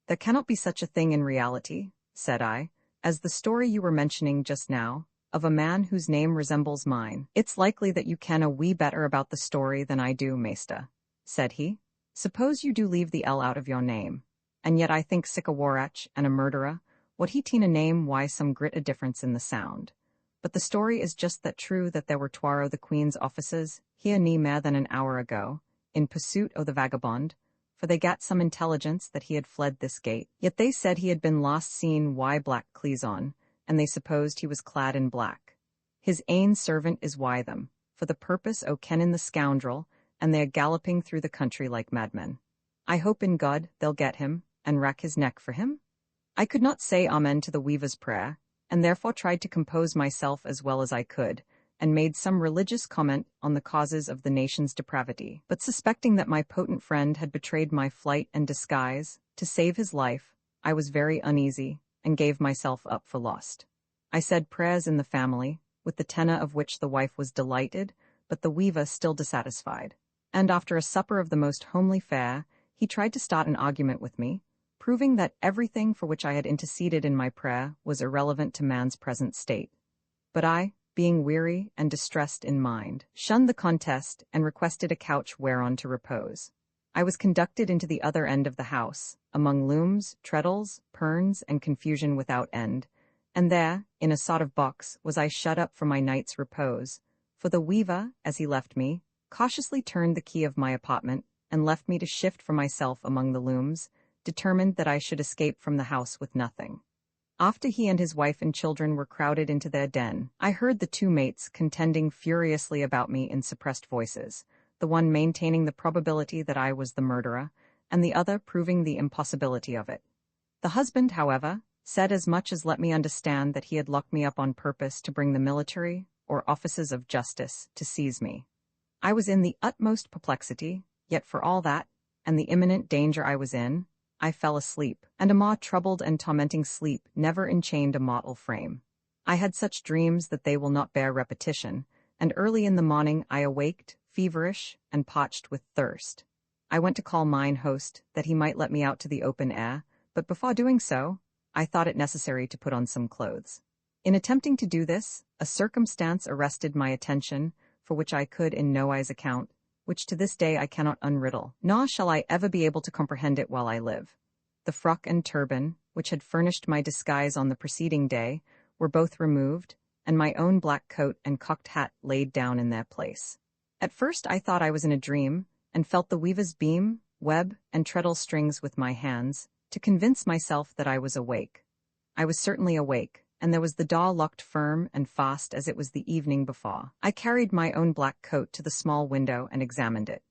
S1: "There cannot be such a thing in reality," said I, "as the story you were mentioning just now, of a man whose name resembles mine." "It's likely that you ken a wee better about the story than I do, maester," said he. "Suppose you do leave the L out of your name. And yet I think sic a warach and a murderer, what he ta'en a name why some grit a difference in the sound. But the story is just that true that there were Tuaro the Queen's officers here nie more than an hour ago, in pursuit o' the vagabond, for they gat some intelligence that he had fled this gate. Yet they said he had been last seen black clees on, and they supposed he was clad in black. His ain servant is wy them, for the purpose o' kennin the scoundrel, and they are galloping through the country like madmen. I hope in God they'll get him, and rack his neck for him. I could not say amen to the weaver's prayer, and therefore tried to compose myself as well as I could, and made some religious comment on the causes of the nation's depravity. But suspecting that my potent friend had betrayed my flight and disguise, to save his life, I was very uneasy, and gave myself up for lost. I said prayers in the family, with the tenor of which the wife was delighted, but the weaver still dissatisfied. And after a supper of the most homely fare, he tried to start an argument with me, proving that everything for which I had interceded in my prayer was irrelevant to man's present state. But I, being weary and distressed in mind, shunned the contest and requested a couch whereon to repose. I was conducted into the other end of the house, among looms, treadles, perns, and confusion without end, and there, in a sort of box, was I shut up for my night's repose, for the weaver, as he left me, cautiously turned the key of my apartment, and left me to shift for myself among the looms, determined that I should escape from the house with nothing. After he and his wife and children were crowded into their den, I heard the two mates contending furiously about me in suppressed voices, the one maintaining the probability that I was the murderer, and the other proving the impossibility of it. The husband, however, said as much as let me understand that he had locked me up on purpose to bring the military, or officers of justice, to seize me. I was in the utmost perplexity, yet for all that, and the imminent danger I was in, I fell asleep, and a more troubled and tormenting sleep never enchained a mortal frame. I had such dreams that they will not bear repetition, and early in the morning I awaked, feverish, and parched with thirst. I went to call mine host, that he might let me out to the open air, but before doing so, I thought it necessary to put on some clothes. In attempting to do this, a circumstance arrested my attention, for which I could in no wise account, which to this day I cannot unriddle, nor shall I ever be able to comprehend it while I live. The frock and turban, which had furnished my disguise on the preceding day, were both removed, and my own black coat and cocked hat laid down in their place. At first I thought I was in a dream, and felt the weaver's beam, web, and treadle strings with my hands, to convince myself that I was awake. I was certainly awake, and there was the door locked firm and fast as it was the evening before. I carried my own black coat to the small window and examined it.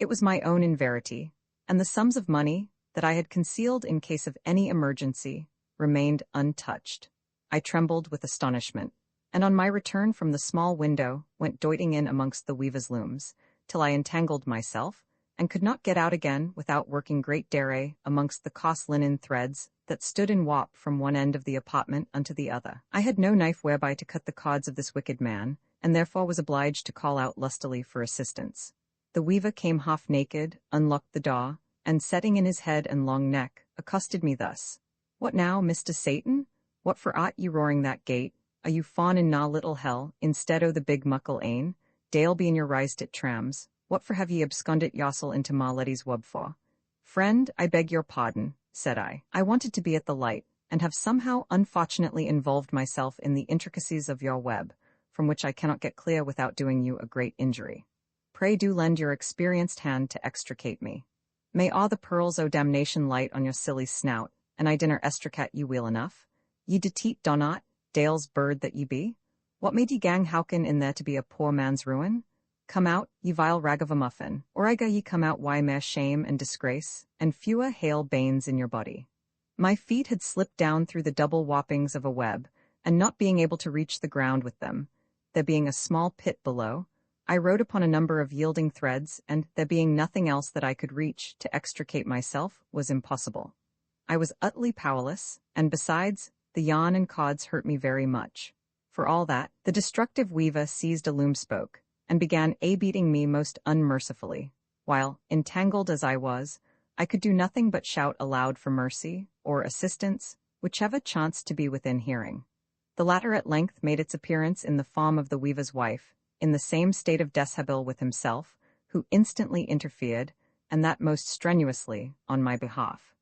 S1: It was my own in verity, and the sums of money, that I had concealed in case of any emergency, remained untouched. I trembled with astonishment, and on my return from the small window went doiting in amongst the weaver's looms, till I entangled myself, and could not get out again without working great derray amongst the coarse linen threads that stood in warp from one end of the apartment unto the other. I had no knife whereby to cut the cords of this wicked man, and therefore was obliged to call out lustily for assistance. The weaver came half naked, unlocked the door, and setting in his head and long neck, accosted me thus: "What now, Mr. Satan? What for aught you roaring that gate? Are you fawn in na little hell, instead o' the big muckle ane? Dale be in your rised at trams. What for have ye absconded yossel into ma leddy's wub for?" "Friend, I beg your pardon," said I. "I wanted to be at the light, and have somehow unfortunately involved myself in the intricacies of your web, from which I cannot get clear without doing you a great injury. Pray do lend your experienced hand to extricate me. May all the pearls o' damnation light on your silly snout, and I dinner estricate you weel enough. Ye deteat donnot, Dale's bird that ye be. What made ye gang howkin in there to be a poor man's ruin? Come out, ye vile rag of a muffin, or I gie ye come out why mere shame and disgrace, and fewer hale banes in your body." My feet had slipped down through the double whoppings of a web, and not being able to reach the ground with them, there being a small pit below, I rode upon a number of yielding threads, and, there being nothing else that I could reach to extricate myself, was impossible. I was utterly powerless, and besides, the yarn and cords hurt me very much. For all that, the destructive weaver seized a loom spoke, and began beating me most unmercifully, while, entangled as I was, I could do nothing but shout aloud for mercy, or assistance, whichever chanced to be within hearing. The latter at length made its appearance in the form of the weaver's wife, in the same state of deshabille with himself, who instantly interfered, and that most strenuously, on my behalf.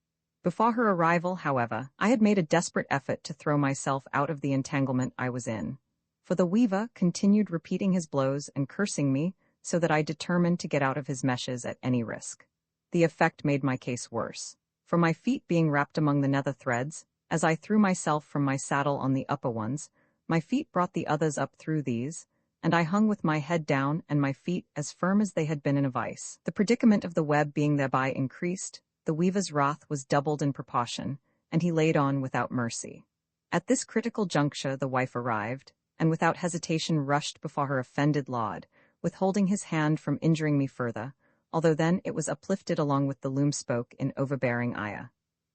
S1: Before her arrival, however, I had made a desperate effort to throw myself out of the entanglement I was in, for the weaver continued repeating his blows and cursing me, so that I determined to get out of his meshes at any risk. The effect made my case worse, for my feet being wrapped among the nether threads, as I threw myself from my saddle on the upper ones, my feet brought the others up through these, and I hung with my head down and my feet as firm as they had been in a vice. The predicament of the web being thereby increased, the weaver's wrath was doubled in proportion, and he laid on without mercy. At this critical juncture the wife arrived, and without hesitation rushed before her offended lord, withholding his hand from injuring me further, although then it was uplifted along with the loom spoke in overbearing ire.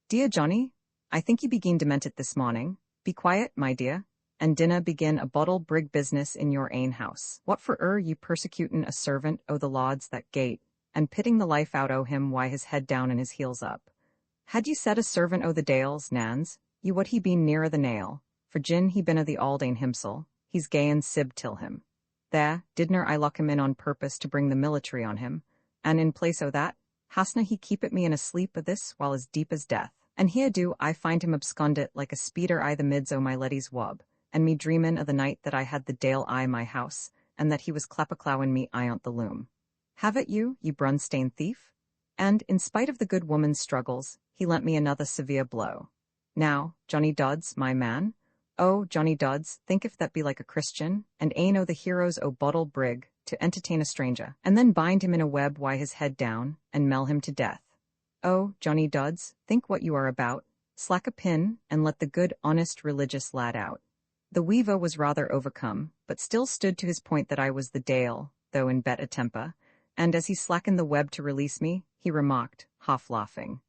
S1: "Dear Johnny, I think you begin demented this morning. Be quiet, my dear, and dinna begin a bottle brig business in your ain house. What for you persecutin' a servant o' the lord's that gate, and pitting the life out o' him wi' his head down and his heels up? Had ye said a servant o' the Dales, Nans, ye would he been nearer the nail, for gin he been o' the Aldane himsel, he's gay and sib till him. There, didn't I lock him in on purpose to bring the military on him, and in place o' that, hasna he keep at me in a sleep o' this while as deep as death, and here do I find him absconded like a speeder I the mids o' my leddy's wub, and me dreamin' o' the night that I had the Dale I my house, and that he was clap-a-clowin' me ayont the loom. Have it you brun-stained thief?" And, in spite of the good woman's struggles, he lent me another severe blow. "Now, Johnny Dodds, my man, oh, Johnny Dodds, think if that be like a Christian, and ane o' the heroes o' Bottle Brig, to entertain a stranger, and then bind him in a web wi' his head down, and mell him to death. Oh, Johnny Dodds, think what you are about, slack a pin, and let the good, honest, religious lad out." The weaver was rather overcome, but still stood to his point that I was the Dale, though in better temper, and as he slackened the web to release me, he remarked, half laughing,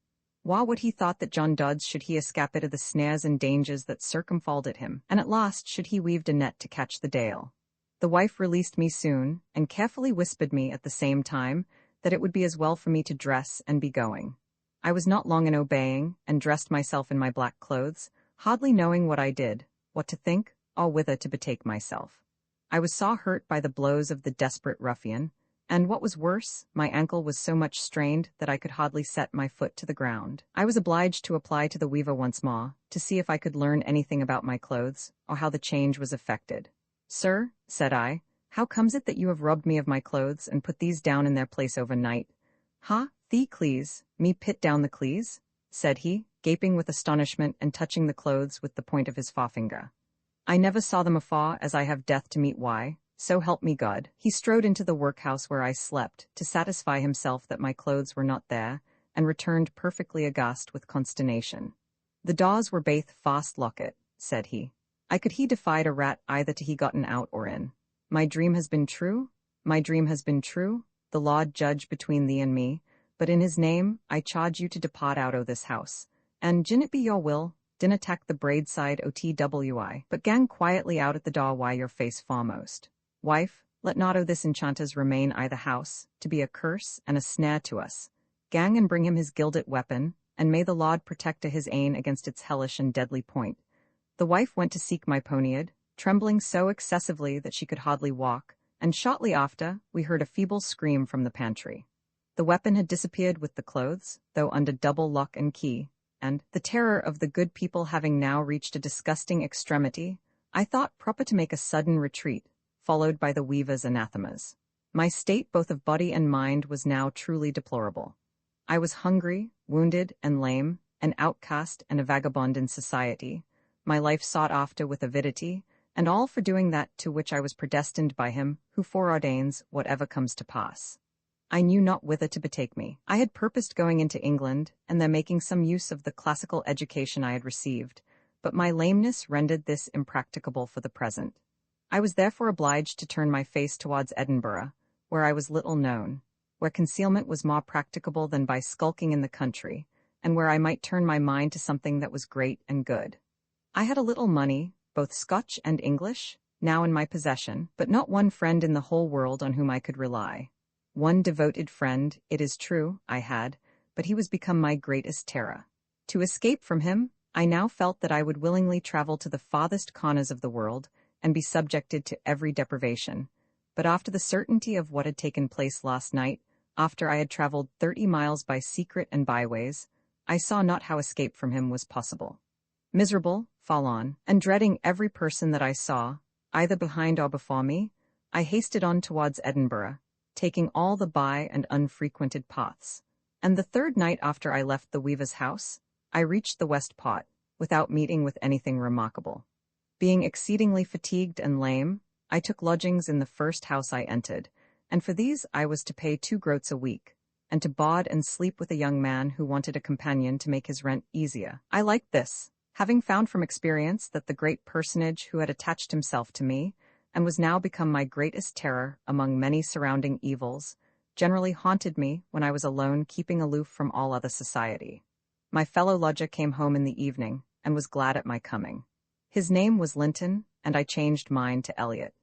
S1: "Wha would he thought that John Dodds should he escape it of the snares and dangers that circumfolded him, and at last should he weaved a net to catch the Dale?" The wife released me soon, and carefully whispered me at the same time that it would be as well for me to dress and be going. I was not long in obeying, and dressed myself in my black clothes, hardly knowing what I did, what to think, or whither to betake myself. I was sore hurt by the blows of the desperate ruffian, and what was worse, my ankle was so much strained that I could hardly set my foot to the ground. I was obliged to apply to the weaver once more, to see if I could learn anything about my clothes, or how the change was effected. "Sir," said I, "how comes it that you have robbed me of my clothes and put these down in their place overnight?" "Ha, thee clees, me pit down the clees?" said he, gaping with astonishment and touching the clothes with the point of his forefinger. "I never saw them afar as I have death to meet why, so help me God." He strode into the workhouse where I slept, to satisfy himself that my clothes were not there, and returned perfectly aghast with consternation. "The doors were baith fast locket," said he. "I could he defied a rat either to he gotten out or in. My dream has been true, my dream has been true, the Lord judge between thee and me, but in his name I charge you to depart out o' this house, and gin it be your will, dinna tack the braid side o' TWI, but gang quietly out at the door wi' your face foremost. Wife, let not o' this enchanters remain i' the house, to be a curse and a snare to us. Gang and bring him his gilded weapon, and may the Lord protect his ain against its hellish and deadly point." The wife went to seek my poniard, trembling so excessively that she could hardly walk, and shortly after, we heard a feeble scream from the pantry. The weapon had disappeared with the clothes, though under double lock and key, and, the terror of the good people having now reached a disgusting extremity, I thought proper to make a sudden retreat, followed by the weaver's anathemas. My state both of body and mind was now truly deplorable. I was hungry, wounded, and lame, an outcast and a vagabond in society, my life sought after with avidity, and all for doing that to which I was predestined by him who foreordains whatever comes to pass. I knew not whither to betake me. I had purposed going into England, and there making some use of the classical education I had received, but my lameness rendered this impracticable for the present. I was therefore obliged to turn my face towards Edinburgh, where I was little known, where concealment was more practicable than by skulking in the country, and where I might turn my mind to something that was great and good. I had a little money, both Scotch and English, now in my possession, but not one friend in the whole world on whom I could rely. One devoted friend, it is true, I had, but he was become my greatest terror. To escape from him, I now felt that I would willingly travel to the farthest corners of the world, and be subjected to every deprivation. But after the certainty of what had taken place last night, after I had traveled 30 miles by secret and byways, I saw not how escape from him was possible. Miserable, forlorn, and dreading every person that I saw, either behind or before me, I hasted on towards Edinburgh, taking all the by and unfrequented paths. And the third night after I left the weaver's house, I reached the West Pot, without meeting with anything remarkable. Being exceedingly fatigued and lame, I took lodgings in the first house I entered, and for these I was to pay 2 groats a week, and to board and sleep with a young man who wanted a companion to make his rent easier. I liked this, having found from experience that the great personage who had attached himself to me, and was now become my greatest terror among many surrounding evils, generally haunted me when I was alone, keeping aloof from all other society. My fellow lodger came home in the evening, and was glad at my coming. His name was Linton, and I changed mine to Elliot.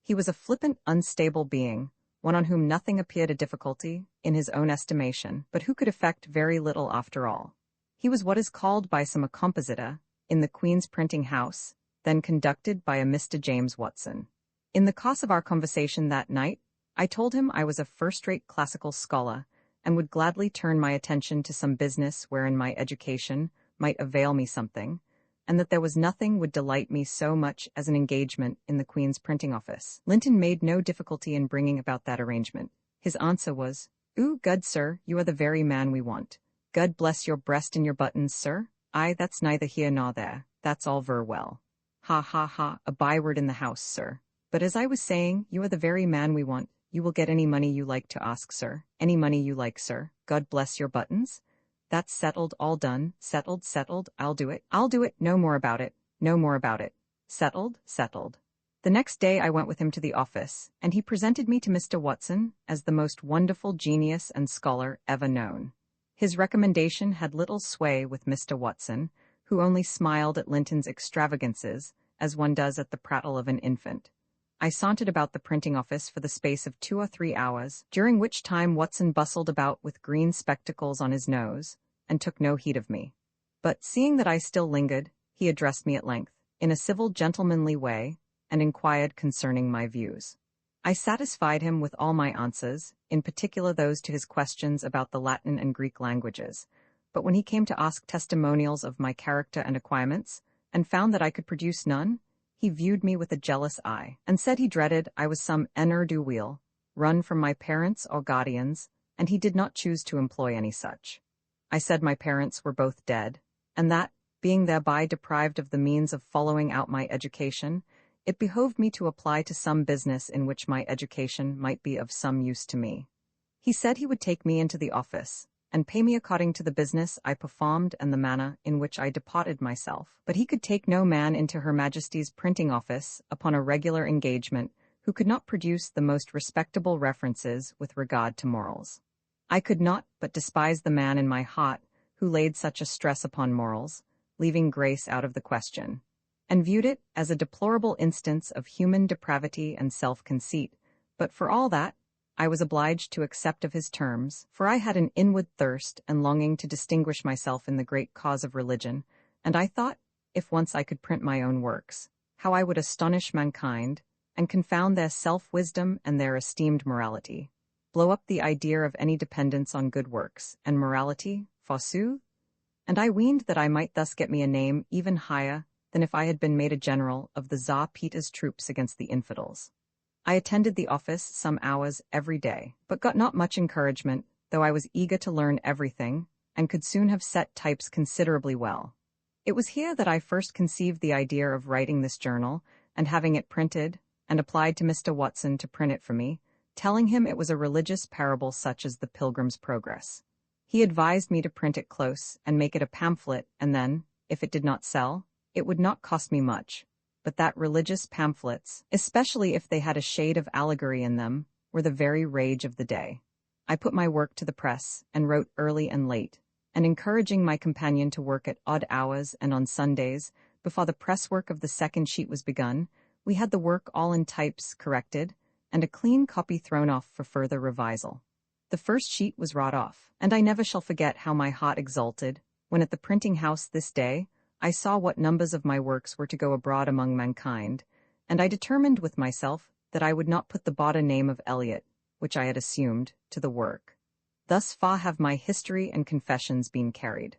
S1: He was a flippant, unstable being, one on whom nothing appeared a difficulty, in his own estimation, but who could effect very little after all. He was what is called by some a compositor, in the Queen's printing house, then conducted by a Mr. James Watson. In the course of our conversation that night, I told him I was a first-rate classical scholar, and would gladly turn my attention to some business wherein my education might avail me something, and that there was nothing would delight me so much as an engagement in the Queen's printing office. Linton made no difficulty in bringing about that arrangement. His answer was, "Good sir, you are the very man we want. God bless your breast and your buttons, sir. Aye, that's neither here nor there. That's all ver well. Ha ha ha, a byword in the house, sir. But as I was saying, you are the very man we want. You will get any money you like to ask, sir. Any money you like, sir. God bless your buttons. That's settled, all done. Settled, settled. I'll do it. I'll do it. No more about it. No more about it. Settled, settled." The next day I went with him to the office, and he presented me to Mr. Watson as the most wonderful genius and scholar ever known. His recommendation had little sway with Mr. Watson, who only smiled at Linton's extravagances, as one does at the prattle of an infant. I sauntered about the printing office for the space of 2 or 3 hours, during which time Watson bustled about with green spectacles on his nose, and took no heed of me. But, seeing that I still lingered, he addressed me at length, in a civil gentlemanly way, and inquired concerning my views. I satisfied him with all my answers, in particular those to his questions about the Latin and Greek languages, but when he came to ask testimonials of my character and acquirements, and found that I could produce none, he viewed me with a jealous eye, and said he dreaded I was some ne'er-do-weel, run from my parents or guardians, and he did not choose to employ any such. I said my parents were both dead, and that, being thereby deprived of the means of following out my education, it behoved me to apply to some business in which my education might be of some use to me. He said he would take me into the office, and pay me according to the business I performed and the manner in which I deported myself, but he could take no man into Her Majesty's printing office upon a regular engagement who could not produce the most respectable references with regard to morals. I could not but despise the man in my heart who laid such a stress upon morals, leaving grace out of the question, and viewed it as a deplorable instance of human depravity and self-conceit, but for all that, I was obliged to accept of his terms, for I had an inward thirst and longing to distinguish myself in the great cause of religion, and I thought, if once I could print my own works, how I would astonish mankind, and confound their self-wisdom and their esteemed morality, blow up the idea of any dependence on good works, and morality, forsooth? And I weened that I might thus get me a name even higher than if I had been made a general of the Tsar Peter's troops against the infidels. I attended the office some hours every day, but got not much encouragement, though I was eager to learn everything, and could soon have set types considerably well. It was here that I first conceived the idea of writing this journal, and having it printed, and applied to Mr. Watson to print it for me, telling him it was a religious parable such as the Pilgrim's Progress. He advised me to print it close, and make it a pamphlet, and then, if it did not sell, it would not cost me much, but that religious pamphlets, especially if they had a shade of allegory in them, were the very rage of the day. I put my work to the press, and wrote early and late, and encouraging my companion to work at odd hours and on Sundays, before the press work of the second sheet was begun, we had the work all in types corrected, and a clean copy thrown off for further revisal. The first sheet was wrought off, and I never shall forget how my heart exulted, when at the printing house this day, I saw what numbers of my works were to go abroad among mankind, and I determined with myself that I would not put the bawdy name of Eliot, which I had assumed, to the work. Thus far have my history and confessions been carried.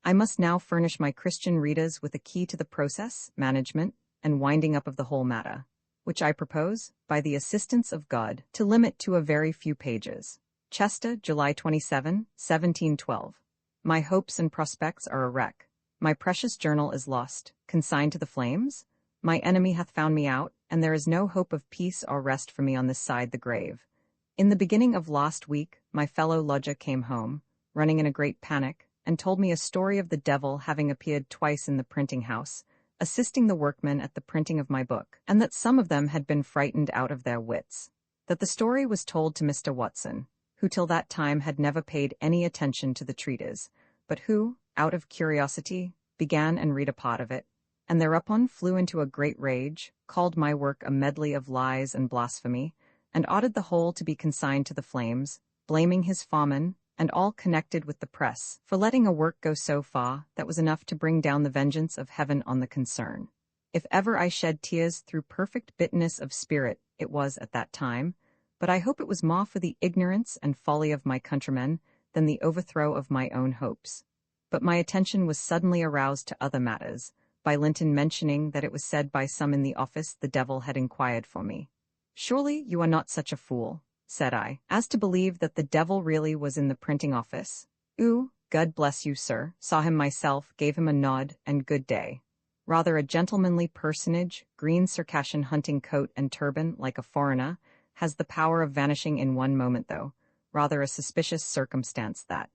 S1: I must now furnish my Christian readers with a key to the process, management, and winding up of the whole matter. which I propose, by the assistance of God, to limit to a very few pages. Chester, July 27, 1712. My hopes and prospects are a wreck. My precious journal is lost, consigned to the flames. My enemy hath found me out, and there is no hope of peace or rest for me on this side the grave. In the beginning of last week, my fellow lodger came home, running in a great panic, and told me a story of the devil having appeared twice in the printing house, assisting the workmen at the printing of my book, and that some of them had been frightened out of their wits. That the story was told to Mr. Watson, who till that time had never paid any attention to the treatise, but who, out of curiosity, began and read a part of it, and thereupon flew into a great rage, called my work a medley of lies and blasphemy, and ordered the whole to be consigned to the flames, blaming his foreman, and all connected with the press, for letting a work go so far that was enough to bring down the vengeance of heaven on the concern. If ever I shed tears through perfect bitterness of spirit, it was at that time, but I hope it was more for the ignorance and folly of my countrymen than the overthrow of my own hopes. But my attention was suddenly aroused to other matters, by Linton mentioning that it was said by some in the office the devil had inquired for me. Surely you are not such a fool, said I, as to believe that the devil really was in the printing office. God bless you, sir. Saw him myself, gave him a nod, and good day. Rather a gentlemanly personage, green Circassian hunting coat and turban like a foreigner, has the power of vanishing in one moment though, rather a suspicious circumstance that.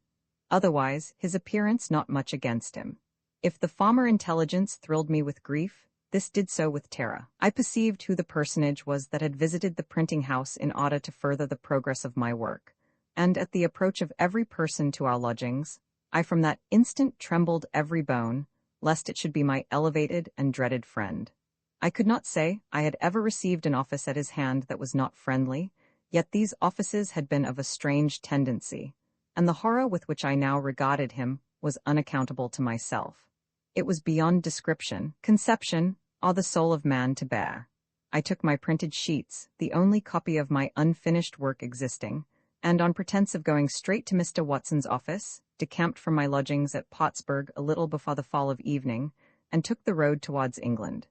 S1: Otherwise, his appearance not much against him. If the former intelligence thrilled me with grief, this did so with terror. I perceived who the personage was that had visited the printing house in order to further the progress of my work, and at the approach of every person to our lodgings, I from that instant trembled every bone, lest it should be my elevated and dreaded friend. I could not say I had ever received an office at his hand that was not friendly, yet these offices had been of a strange tendency, and the horror with which I now regarded him was unaccountable to myself. It was beyond description, conception, or the soul of man to bear. I took my printed sheets, the only copy of my unfinished work existing, and on pretense of going straight to Mr. Watson's office, decamped from my lodgings at Pottsburg a little before the fall of evening, and took the road towards England.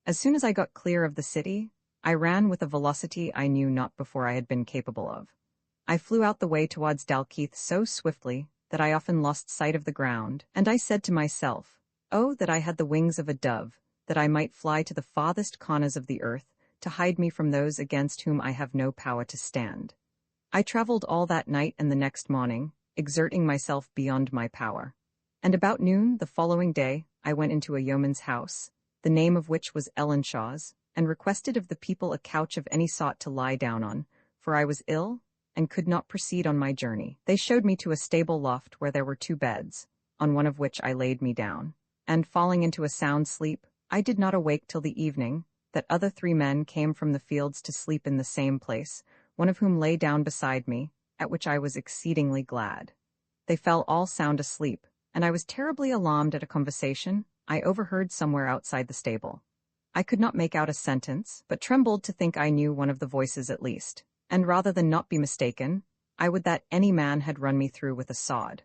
S1: As soon as I got clear of the city, I ran with a velocity I knew not before I had been capable of. I flew out the way towards Dalkeith so swiftly that I often lost sight of the ground, and I said to myself, "Oh, that I had the wings of a dove, that I might fly to the farthest corners of the earth, to hide me from those against whom I have no power to stand." I traveled all that night and the next morning, exerting myself beyond my power. And about noon the following day I went into a yeoman's house, the name of which was Ellenshaw's, and requested of the people a couch of any sort to lie down on, for I was ill, and could not proceed on my journey. They showed me to a stable loft where there were 2 beds, on one of which I laid me down, and falling into a sound sleep, I did not awake till the evening, that other 3 men came from the fields to sleep in the same place, one of whom lay down beside me, at which I was exceedingly glad. They fell all sound asleep, and I was terribly alarmed at a conversation I overheard somewhere outside the stable. I could not make out a sentence, but trembled to think I knew one of the voices at least, and rather than not be mistaken, I would that any man had run me through with a sod.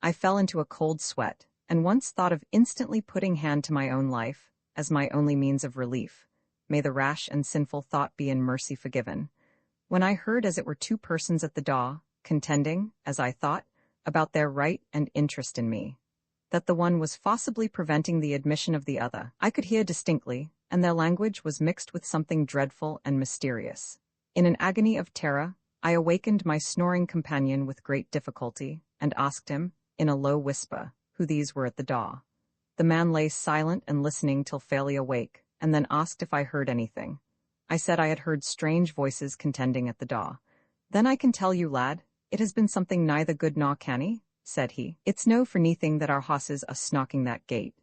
S1: I fell into a cold sweat, and once thought of instantly putting hand to my own life, as my only means of relief. May the rash and sinful thought be in mercy forgiven. When I heard as it were 2 persons at the door, contending, as I thought, about their right and interest in me, that the one was forcibly preventing the admission of the other, I could hear distinctly, and their language was mixed with something dreadful and mysterious. In an agony of terror, I awakened my snoring companion with great difficulty, and asked him, in a low whisper, who these were at the door. The man lay silent and listening till fairly awake, and then asked if I heard anything. I said I had heard strange voices contending at the door. "Then I can tell you, lad, it has been something neither good nor canny," said he. "It's no for nothing that our hosses are snocking that gate."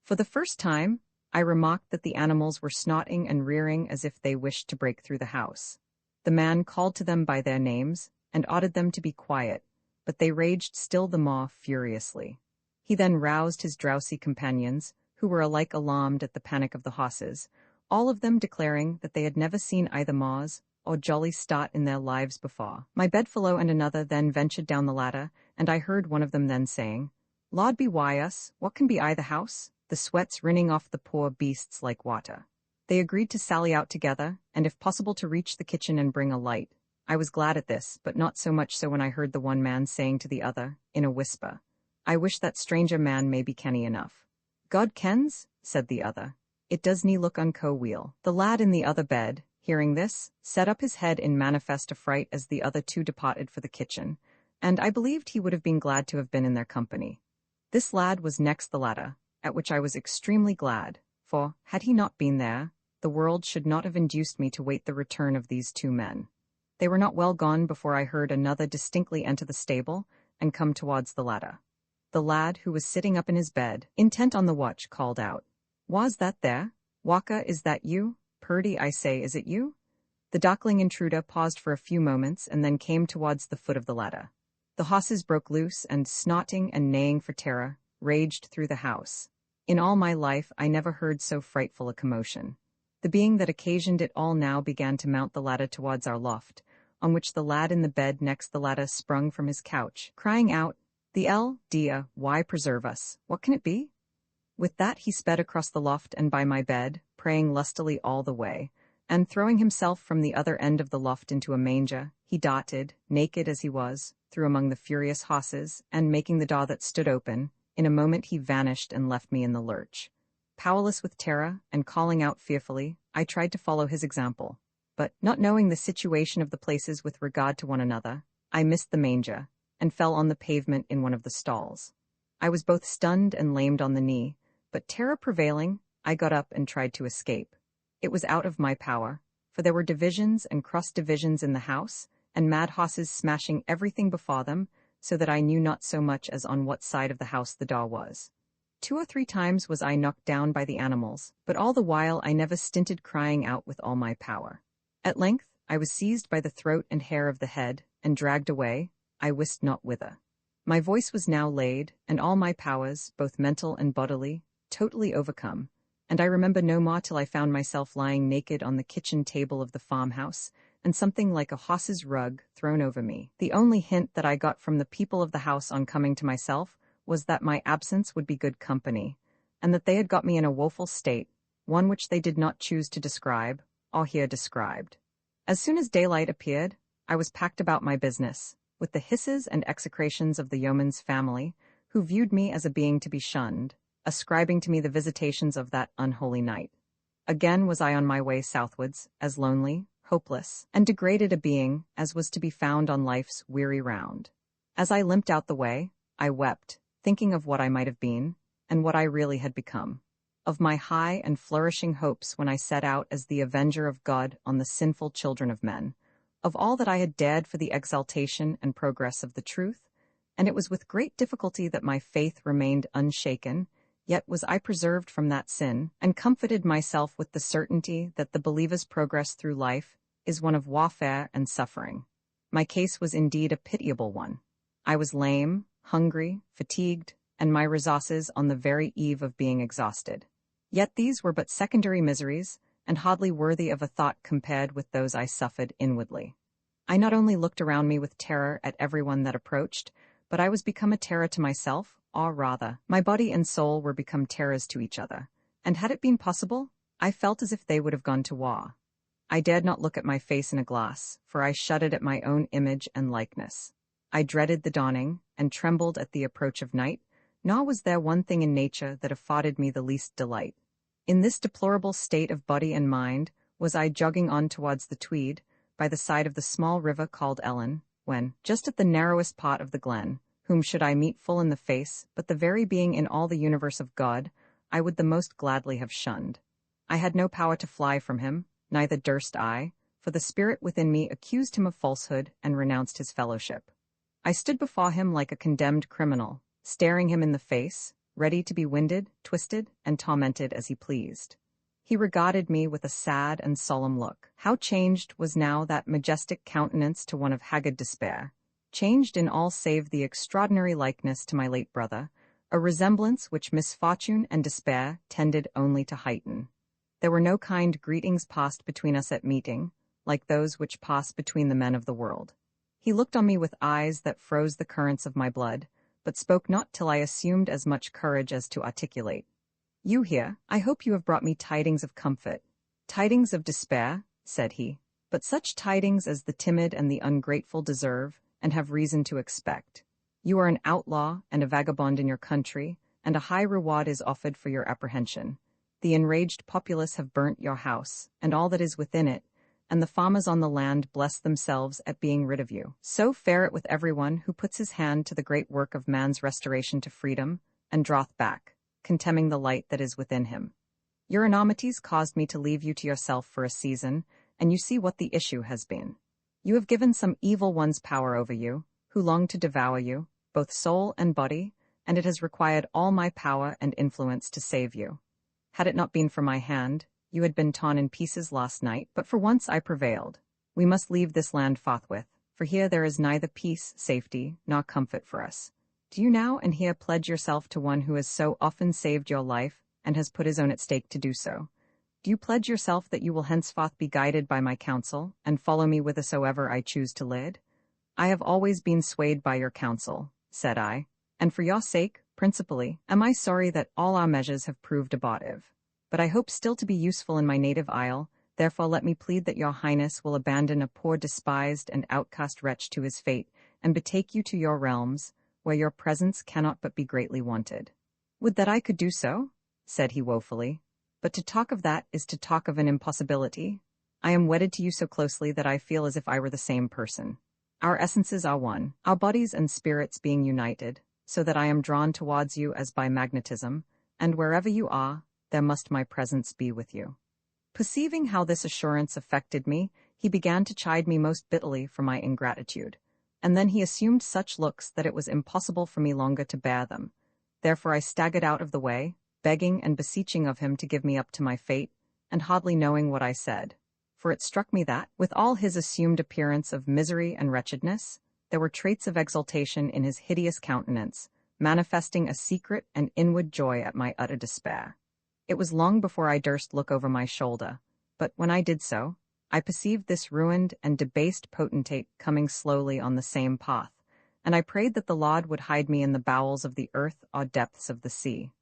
S1: For the first time, I remarked that the animals were snorting and rearing as if they wished to break through the house. The man called to them by their names, and ordered them to be quiet, but they raged still the more furiously. He then roused his drowsy companions, who were alike alarmed at the panic of the hosses, all of them declaring that they had never seen either Moz or Jolly Stot in their lives before. My bedfellow and another then ventured down the ladder, and I heard one of them then saying, "Lord be wy us, what can be I the house? The sweat's rinning off the poor beasts like water." They agreed to sally out together, and if possible to reach the kitchen and bring a light. I was glad at this, but not so much so when I heard the one man saying to the other, in a whisper, "I wish that stranger man may be canny enough." "God kens," said the other. "It does nie look unco weel." The lad in the other bed, hearing this, set up his head in manifest affright as the other two departed for the kitchen, and I believed he would have been glad to have been in their company. This lad was next the ladder, at which I was extremely glad, for, had he not been there, the world should not have induced me to wait the return of these two men. They were not well gone before I heard another distinctly enter the stable and come towards the ladder. The lad, who was sitting up in his bed, intent on the watch, called out, "Was that there? Waka, is that you? Purdy, I say, is it you?" The darkling intruder paused for a few moments and then came towards the foot of the ladder. The horses broke loose and, snorting and neighing for terror, raged through the house. In all my life I never heard so frightful a commotion. The being that occasioned it all now began to mount the ladder towards our loft, on which the lad in the bed next the ladder sprung from his couch, crying out, "The L.D.A. why preserve us, what can it be?" With that he sped across the loft and by my bed, praying lustily all the way, and throwing himself from the other end of the loft into a manger, he darted, naked as he was, through among the furious horses, and making the door that stood open, in a moment he vanished and left me in the lurch. Powerless with terror, and calling out fearfully, I tried to follow his example. But, not knowing the situation of the places with regard to one another, I missed the manger, and fell on the pavement in one of the stalls. I was both stunned and lamed on the knee, but terror prevailing, I got up and tried to escape. It was out of my power, for there were divisions and cross-divisions in the house, and mad horses smashing everything before them, so that I knew not so much as on what side of the house the door was. 2 or 3 times was I knocked down by the animals, but all the while I never stinted crying out with all my power. At length, I was seized by the throat and hair of the head, and dragged away, I wist not whither. My voice was now laid, and all my powers, both mental and bodily, totally overcome, and I remember no more till I found myself lying naked on the kitchen table of the farmhouse, and something like a horse's rug thrown over me. The only hint that I got from the people of the house on coming to myself was that my absence would be good company, and that they had got me in a woeful state, one which they did not choose to describe, or hear described. As soon as daylight appeared, I was packed about my business, with the hisses and execrations of the yeoman's family, who viewed me as a being to be shunned, ascribing to me the visitations of that unholy night. Again was I on my way southwards, as lonely, hopeless, and degraded a being as was to be found on life's weary round. As I limped out the way, I wept, thinking of what I might have been, and what I really had become. Of my high and flourishing hopes when I set out as the avenger of God on the sinful children of men, of all that I had dared for the exaltation and progress of the truth, and it was with great difficulty that my faith remained unshaken, yet was I preserved from that sin, and comforted myself with the certainty that the believer's progress through life is one of warfare and suffering. My case was indeed a pitiable one. I was lame, hungry, fatigued, and my resources on the very eve of being exhausted. Yet these were but secondary miseries, and hardly worthy of a thought compared with those I suffered inwardly. I not only looked around me with terror at everyone that approached, but I was become a terror to myself, or rather, my body and soul were become terrors to each other, and had it been possible, I felt as if they would have gone to war. I dared not look at my face in a glass, for I shuddered at my own image and likeness. I dreaded the dawning, and trembled at the approach of night, nor was there one thing in nature that afforded me the least delight. In this deplorable state of body and mind was I jogging on towards the Tweed, by the side of the small river called Ellen, when, just at the narrowest part of the glen, whom should I meet full in the face, but the very being in all the universe of God, I would the most gladly have shunned. I had no power to fly from him, neither durst I, for the spirit within me accused him of falsehood and renounced his fellowship. I stood before him like a condemned criminal, staring him in the face, ready to be winded, twisted, and tormented as he pleased. He regarded me with a sad and solemn look. How changed was now that majestic countenance to one of haggard despair, changed in all save the extraordinary likeness to my late brother, a resemblance which misfortune and despair tended only to heighten. There were no kind greetings passed between us at meeting, like those which pass between the men of the world. He looked on me with eyes that froze the currents of my blood, but spoke not till I assumed as much courage as to articulate. "You here, I hope you have brought me tidings of comfort. Tidings of despair, said he, but such tidings as the timid and the ungrateful deserve and have reason to expect. You are an outlaw and a vagabond in your country, and a high reward is offered for your apprehension. The enraged populace have burnt your house, and all that is within it, and the farmers on the land bless themselves at being rid of you. So fare it with everyone who puts his hand to the great work of man's restoration to freedom, and draweth back, contemning the light that is within him. Your enormities caused me to leave you to yourself for a season, and you see what the issue has been. You have given some evil ones power over you, who long to devour you, both soul and body, and it has required all my power and influence to save you. Had it not been for my hand, you had been torn in pieces last night, but for once I prevailed. We must leave this land forthwith, for here there is neither peace, safety, nor comfort for us. Do you now and here pledge yourself to one who has so often saved your life, and has put his own at stake to do so? Do you pledge yourself that you will henceforth be guided by my counsel, and follow me whithersoever I choose to lead? I have always been swayed by your counsel, said I, and for your sake, principally, am I sorry that all our measures have proved abortive. But I hope still to be useful in my native isle, therefore let me plead that your highness will abandon a poor despised and outcast wretch to his fate, and betake you to your realms, where your presence cannot but be greatly wanted. Would that I could do so, said he woefully, but to talk of that is to talk of an impossibility. I am wedded to you so closely that I feel as if I were the same person. Our essences are one, our bodies and spirits being united, so that I am drawn towards you as by magnetism, and wherever you are, there must my presence be with you. Perceiving how this assurance affected me, he began to chide me most bitterly for my ingratitude, and then he assumed such looks that it was impossible for me longer to bear them. Therefore I staggered out of the way, begging and beseeching of him to give me up to my fate, and hardly knowing what I said. For it struck me that, with all his assumed appearance of misery and wretchedness, there were traits of exultation in his hideous countenance, manifesting a secret and inward joy at my utter despair. It was long before I durst look over my shoulder, but when I did so, I perceived this ruined and debased potentate coming slowly on the same path, and I prayed that the Lord would hide me in the bowels of the earth or depths of the sea.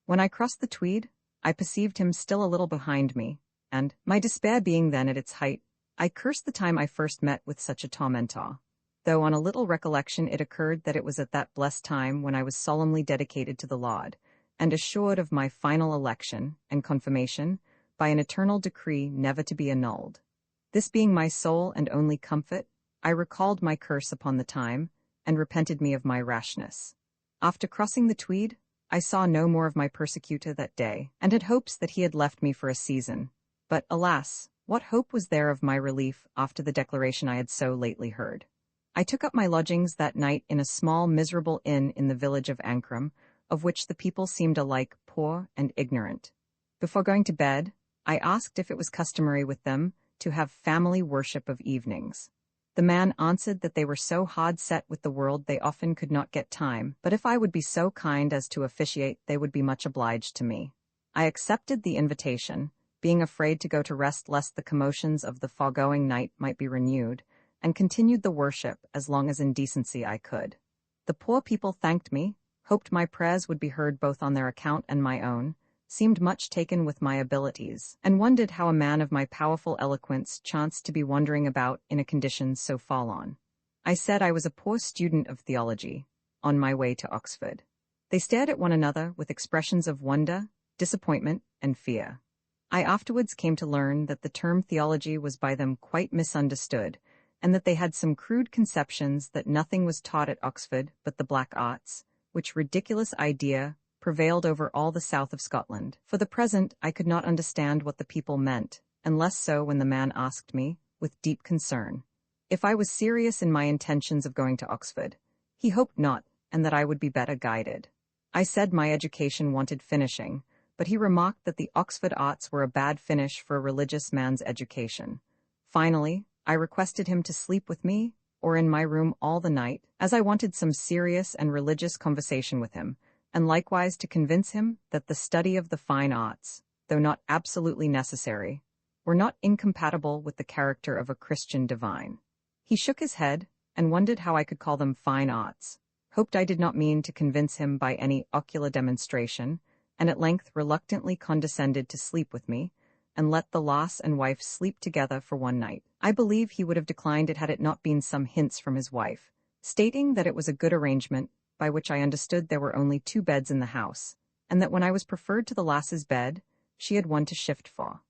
S1: When I crossed the Tweed, I perceived him still a little behind me, and, my despair being then at its height, I cursed the time I first met with such a tormentor, though on a little recollection it occurred that it was at that blessed time when I was solemnly dedicated to the Lord, and assured of my final election and confirmation by an eternal decree never to be annulled. This being my sole and only comfort, I recalled my curse upon the time, and repented me of my rashness. After crossing the Tweed, I saw no more of my persecutor that day, and had hopes that he had left me for a season. But, alas, what hope was there of my relief after the declaration I had so lately heard? I took up my lodgings that night in a small miserable inn in the village of Ancram, of which the people seemed alike poor and ignorant. Before going to bed, I asked if it was customary with them to have family worship of evenings. The man answered that they were so hard set with the world they often could not get time, but if I would be so kind as to officiate, they would be much obliged to me. I accepted the invitation, being afraid to go to rest lest the commotions of the foregoing night might be renewed, and continued the worship as long as in decency I could. The poor people thanked me, hoped my prayers would be heard both on their account and my own, seemed much taken with my abilities, and wondered how a man of my powerful eloquence chanced to be wandering about in a condition so forlorn. I said I was a poor student of theology, on my way to Oxford. They stared at one another with expressions of wonder, disappointment, and fear. I afterwards came to learn that the term theology was by them quite misunderstood, and that they had some crude conceptions that nothing was taught at Oxford but the black arts, which ridiculous idea prevailed over all the south of Scotland. For the present, I could not understand what the people meant, and less so when the man asked me, with deep concern, if I was serious in my intentions of going to Oxford. He hoped not, and that I would be better guided. I said my education wanted finishing, but he remarked that the Oxford arts were a bad finish for a religious man's education. Finally, I requested him to sleep with me, or in my room all the night, as I wanted some serious and religious conversation with him, and likewise to convince him that the study of the fine arts, though not absolutely necessary, were not incompatible with the character of a Christian divine. He shook his head, and wondered how I could call them fine arts, hoped I did not mean to convince him by any ocular demonstration, and at length reluctantly condescended to sleep with me, and let the lass and wife sleep together for one night. I believe he would have declined it had it not been some hints from his wife, stating that it was a good arrangement, by which I understood there were only 2 beds in the house, and that when I was preferred to the lass's bed, she had one to shift for.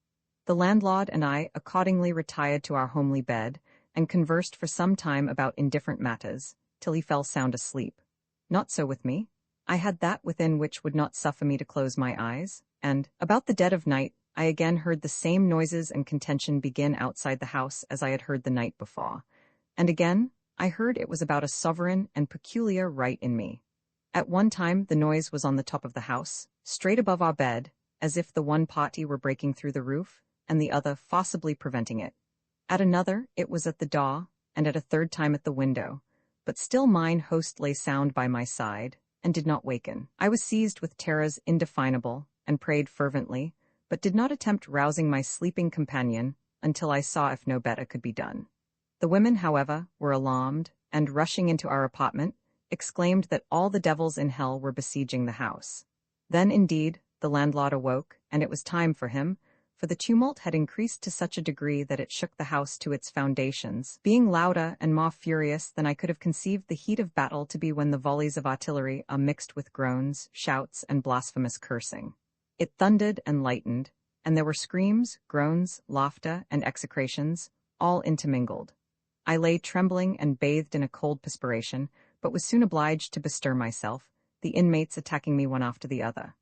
S1: The landlord and I accordingly retired to our homely bed, and conversed for some time about indifferent matters, till he fell sound asleep. Not so with me. I had that within which would not suffer me to close my eyes, and, about the dead of night, I again heard the same noises and contention begin outside the house as I had heard the night before, and again I heard it was about a sovereign and peculiar right in me. At one time the noise was on the top of the house, straight above our bed, as if the one party were breaking through the roof, and the other forcibly preventing it. At another it was at the door, and at a third time at the window, but still mine host lay sound by my side, and did not waken. I was seized with terrors indefinable, and prayed fervently, but did not attempt rousing my sleeping companion until I saw if no better could be done. The women, however, were alarmed, and rushing into our apartment, exclaimed that all the devils in hell were besieging the house. Then, indeed, the landlord awoke, and it was time for him, for the tumult had increased to such a degree that it shook the house to its foundations, being louder and more furious than I could have conceived the heat of battle to be when the volleys of artillery are mixed with groans, shouts, and blasphemous cursing. It thundered and lightened, and there were screams, groans, laughter, and execrations, all intermingled. I lay trembling and bathed in a cold perspiration, but was soon obliged to bestir myself, the inmates attacking me one after the other.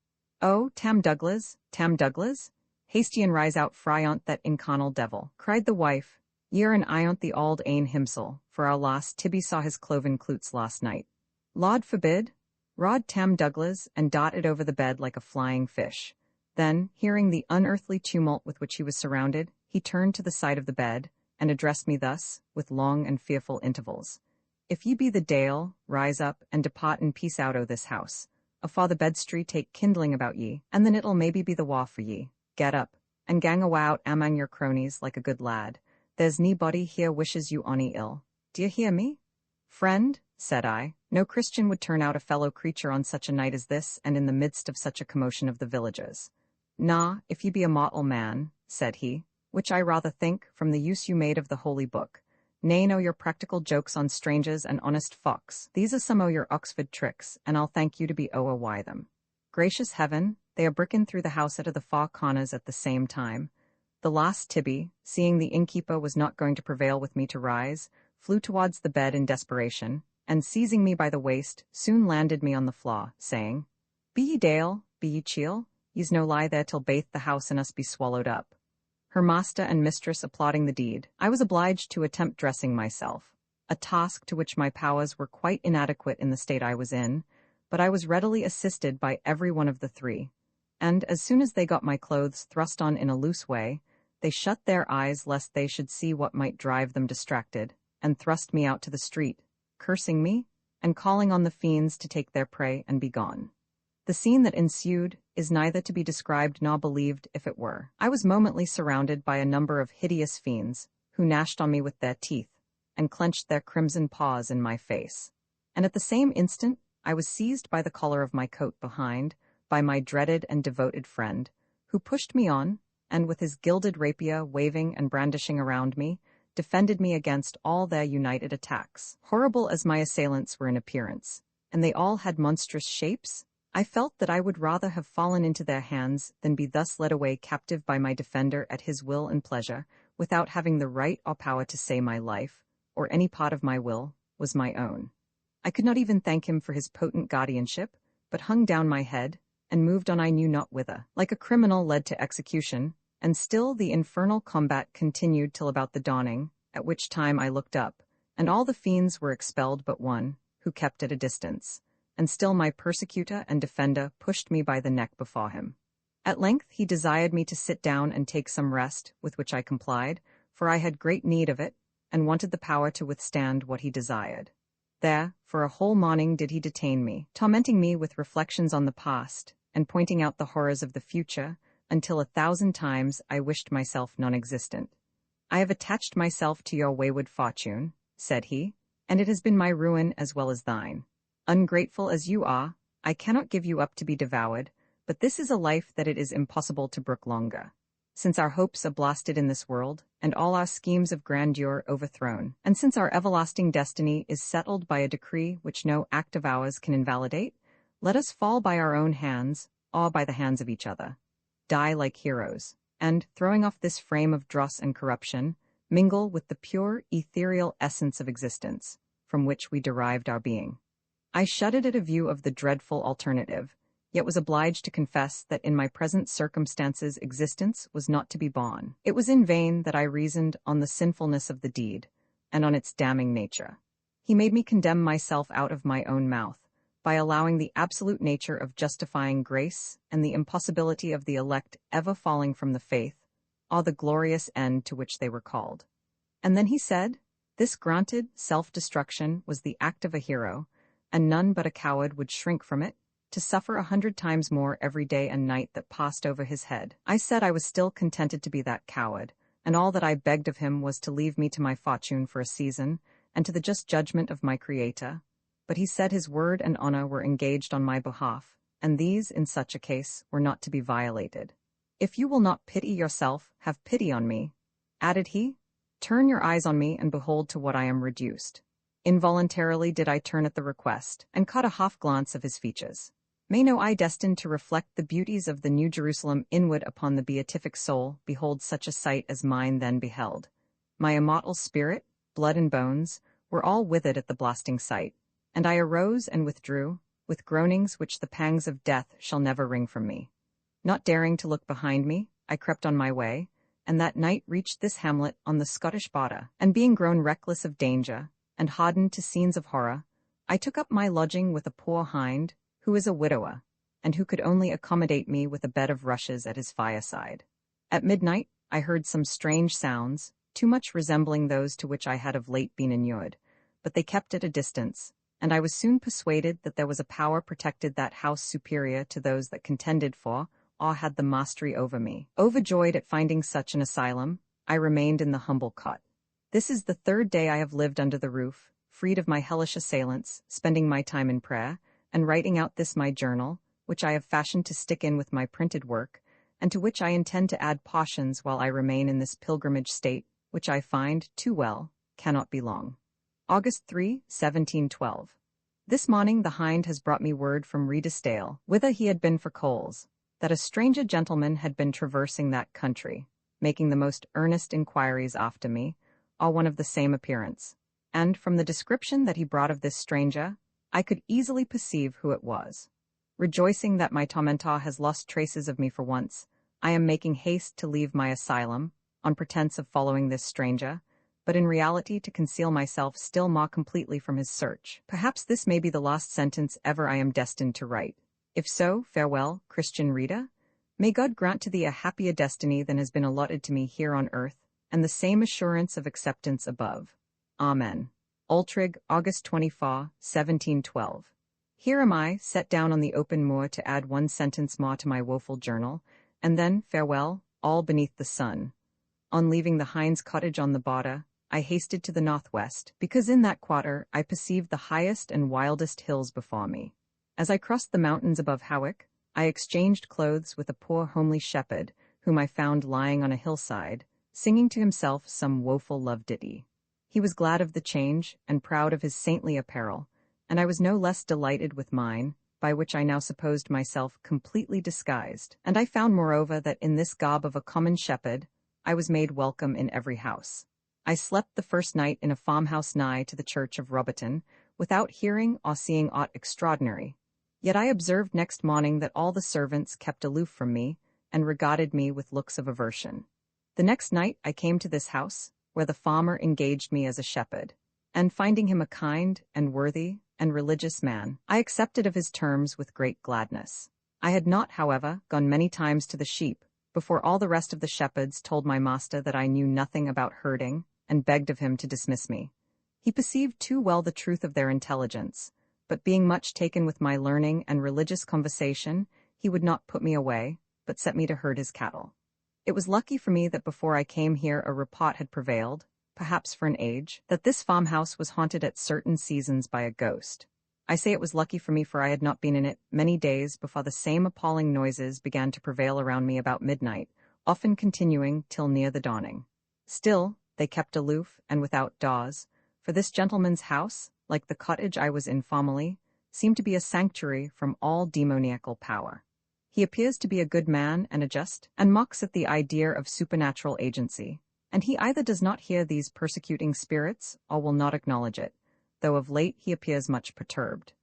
S1: "Oh, Tam Douglas, Tam Douglas! Hasty and rise out fryont that incarnal devil," cried the wife. "Ye're an iont the auld ane himsel, for our loss Tibby saw his cloven cloots last night." "Laud forbid!" roared Tam Douglas, and darted over the bed like a flying fish. Then, hearing the unearthly tumult with which he was surrounded, he turned to the side of the bed, and addressed me thus, with long and fearful intervals. "If ye be the Dale, rise up, and depart in peace out o' this house. Afore the bedstree take kindling about ye, and then it'll maybe be the waw for ye. Get up, and gang awa out amang your cronies like a good lad. There's naebody here wishes you ony ill. D'ye hear me?" "Friend," said I, "no Christian would turn out a fellow creature on such a night as this, and in the midst of such a commotion of the villagers." "Na, if ye be a mortal man," said he, "which I rather think, from the use you made of the holy book. Nay, no your practical jokes on strangers and honest fox. These are some o' your Oxford tricks, and I'll thank you to be ower why them. Gracious heaven, they are bricking through the house out of the four corners at the same time." The last Tibby, seeing the innkeeper was not going to prevail with me to rise, flew towards the bed in desperation, and seizing me by the waist, soon landed me on the floor, saying, "Be ye Dale, be ye chiel, ye's no lie there till baith the house and us be swallowed up." Her master and mistress applauding the deed, I was obliged to attempt dressing myself, a task to which my powers were quite inadequate in the state I was in, but I was readily assisted by every one of the 3, and as soon as they got my clothes thrust on in a loose way, they shut their eyes lest they should see what might drive them distracted, and thrust me out to the street, cursing me, and calling on the fiends to take their prey and be gone. The scene that ensued is neither to be described nor believed if it were. I was momently surrounded by a number of hideous fiends, who gnashed on me with their teeth, and clenched their crimson paws in my face. And at the same instant I was seized by the collar of my coat behind, by my dreaded and devoted friend, who pushed me on, and with his gilded rapier waving and brandishing around me, defended me against all their united attacks. Horrible as my assailants were in appearance, and they all had monstrous shapes, I felt that I would rather have fallen into their hands than be thus led away captive by my defender at his will and pleasure, without having the right or power to say my life, or any part of my will, was my own. I could not even thank him for his potent guardianship, but hung down my head, and moved on I knew not whither, like a criminal led to execution, and still the infernal combat continued till about the dawning, at which time I looked up, and all the fiends were expelled but one, who kept at a distance, and still my persecutor and defender pushed me by the neck before him. At length he desired me to sit down and take some rest, with which I complied, for I had great need of it, and wanted the power to withstand what he desired. There, for a whole morning did he detain me, tormenting me with reflections on the past, and pointing out the horrors of the future, until 1,000 times I wished myself non-existent. "I have attached myself to your wayward fortune," said he, "and it has been my ruin as well as thine. Ungrateful as you are, I cannot give you up to be devoured, but this is a life that it is impossible to brook longer. since our hopes are blasted in this world, and all our schemes of grandeur overthrown, and since our everlasting destiny is settled by a decree which no act of ours can invalidate, let us fall by our own hands, or by the hands of each other, die like heroes, and, throwing off this frame of dross and corruption, mingle with the pure, ethereal essence of existence, from which we derived our being. I shuddered at a view of the dreadful alternative, yet was obliged to confess that in my present circumstances existence was not to be borne. It was in vain that I reasoned on the sinfulness of the deed, and on its damning nature. He made me condemn myself out of my own mouth, by allowing the absolute nature of justifying grace and the impossibility of the elect ever falling from the faith, or the glorious end to which they were called. And then he said, this granted self-destruction was the act of a hero, and none but a coward would shrink from it, to suffer 100 times more every day and night that passed over his head. I said I was still contented to be that coward, and all that I begged of him was to leave me to my fortune for a season, and to the just judgment of my Creator. But he said his word and honor were engaged on my behalf, and these, in such a case, were not to be violated. If you will not pity yourself, have pity on me, added he. Turn your eyes on me and behold to what I am reduced. Involuntarily did I turn at the request, and caught a half-glance of his features. May no eye destined to reflect the beauties of the New Jerusalem inward upon the beatific soul behold such a sight as mine then beheld. My immortal spirit, blood and bones, were all withered at the blasting sight, and I arose and withdrew, with groanings which the pangs of death shall never wring from me. Not daring to look behind me, I crept on my way, and that night reached this hamlet on the Scottish border, and being grown reckless of danger, and hardened to scenes of horror, I took up my lodging with a poor hind, who is a widower, and who could only accommodate me with a bed of rushes at his fireside. At midnight, I heard some strange sounds, too much resembling those to which I had of late been inured, but they kept at a distance, and I was soon persuaded that there was a power protected that house superior to those that contended for, or had the mastery over me. Overjoyed at finding such an asylum, I remained in the humble cot. This is the 3rd day I have lived under the roof, freed of my hellish assailants, spending my time in prayer, and writing out this my journal, which I have fashioned to stick in with my printed work, and to which I intend to add portions while I remain in this pilgrimage state, which I find, too well, cannot be long. August 3, 1712. This morning the hind has brought me word from Redesdale, whither he had been for coals, that a stranger gentleman had been traversing that country, making the most earnest inquiries after me, all one of the same appearance, and from the description that he brought of this stranger, I could easily perceive who it was. Rejoicing that my tormentor has lost traces of me for once, I am making haste to leave my asylum, on pretense of following this stranger, but in reality to conceal myself still more completely from his search. Perhaps this may be the last sentence ever I am destined to write. If so, farewell, Christian reader. May God grant to thee a happier destiny than has been allotted to me here on earth, and the same assurance of acceptance above. Amen. Oltrig, August 24, 1712. Here am I, set down on the open moor to add one sentence more to my woeful journal, and then, farewell, all beneath the sun. On leaving the hind's cottage on the border, I hasted to the northwest, because in that quarter I perceived the highest and wildest hills before me. As I crossed the mountains above Howick, I exchanged clothes with a poor homely shepherd, whom I found lying on a hillside, singing to himself some woeful love ditty. He was glad of the change, and proud of his saintly apparel, and I was no less delighted with mine, by which I now supposed myself completely disguised, and I found moreover that in this garb of a common shepherd, I was made welcome in every house. I slept the first night in a farmhouse nigh to the church of Roberton, without hearing or seeing aught extraordinary. Yet I observed next morning that all the servants kept aloof from me, and regarded me with looks of aversion. The next night I came to this house, where the farmer engaged me as a shepherd, and finding him a kind and worthy and religious man, I accepted of his terms with great gladness. I had not, however, gone many times to the sheep, before all the rest of the shepherds told my master that I knew nothing about herding, and begged of him to dismiss me. He perceived too well the truth of their intelligence, but being much taken with my learning and religious conversation, he would not put me away, but set me to herd his cattle. It was lucky for me that before I came here a report had prevailed, perhaps for an age, that this farmhouse was haunted at certain seasons by a ghost. I say it was lucky for me, for I had not been in it many days before the same appalling noises began to prevail around me about midnight, often continuing till near the dawning. Still, they kept aloof and without doors, for this gentleman's house, like the cottage I was in formerly, seemed to be a sanctuary from all demoniacal power. He appears to be a good man and a just, and mocks at the idea of supernatural agency, and he either does not hear these persecuting spirits or will not acknowledge it, though of late he appears much perturbed.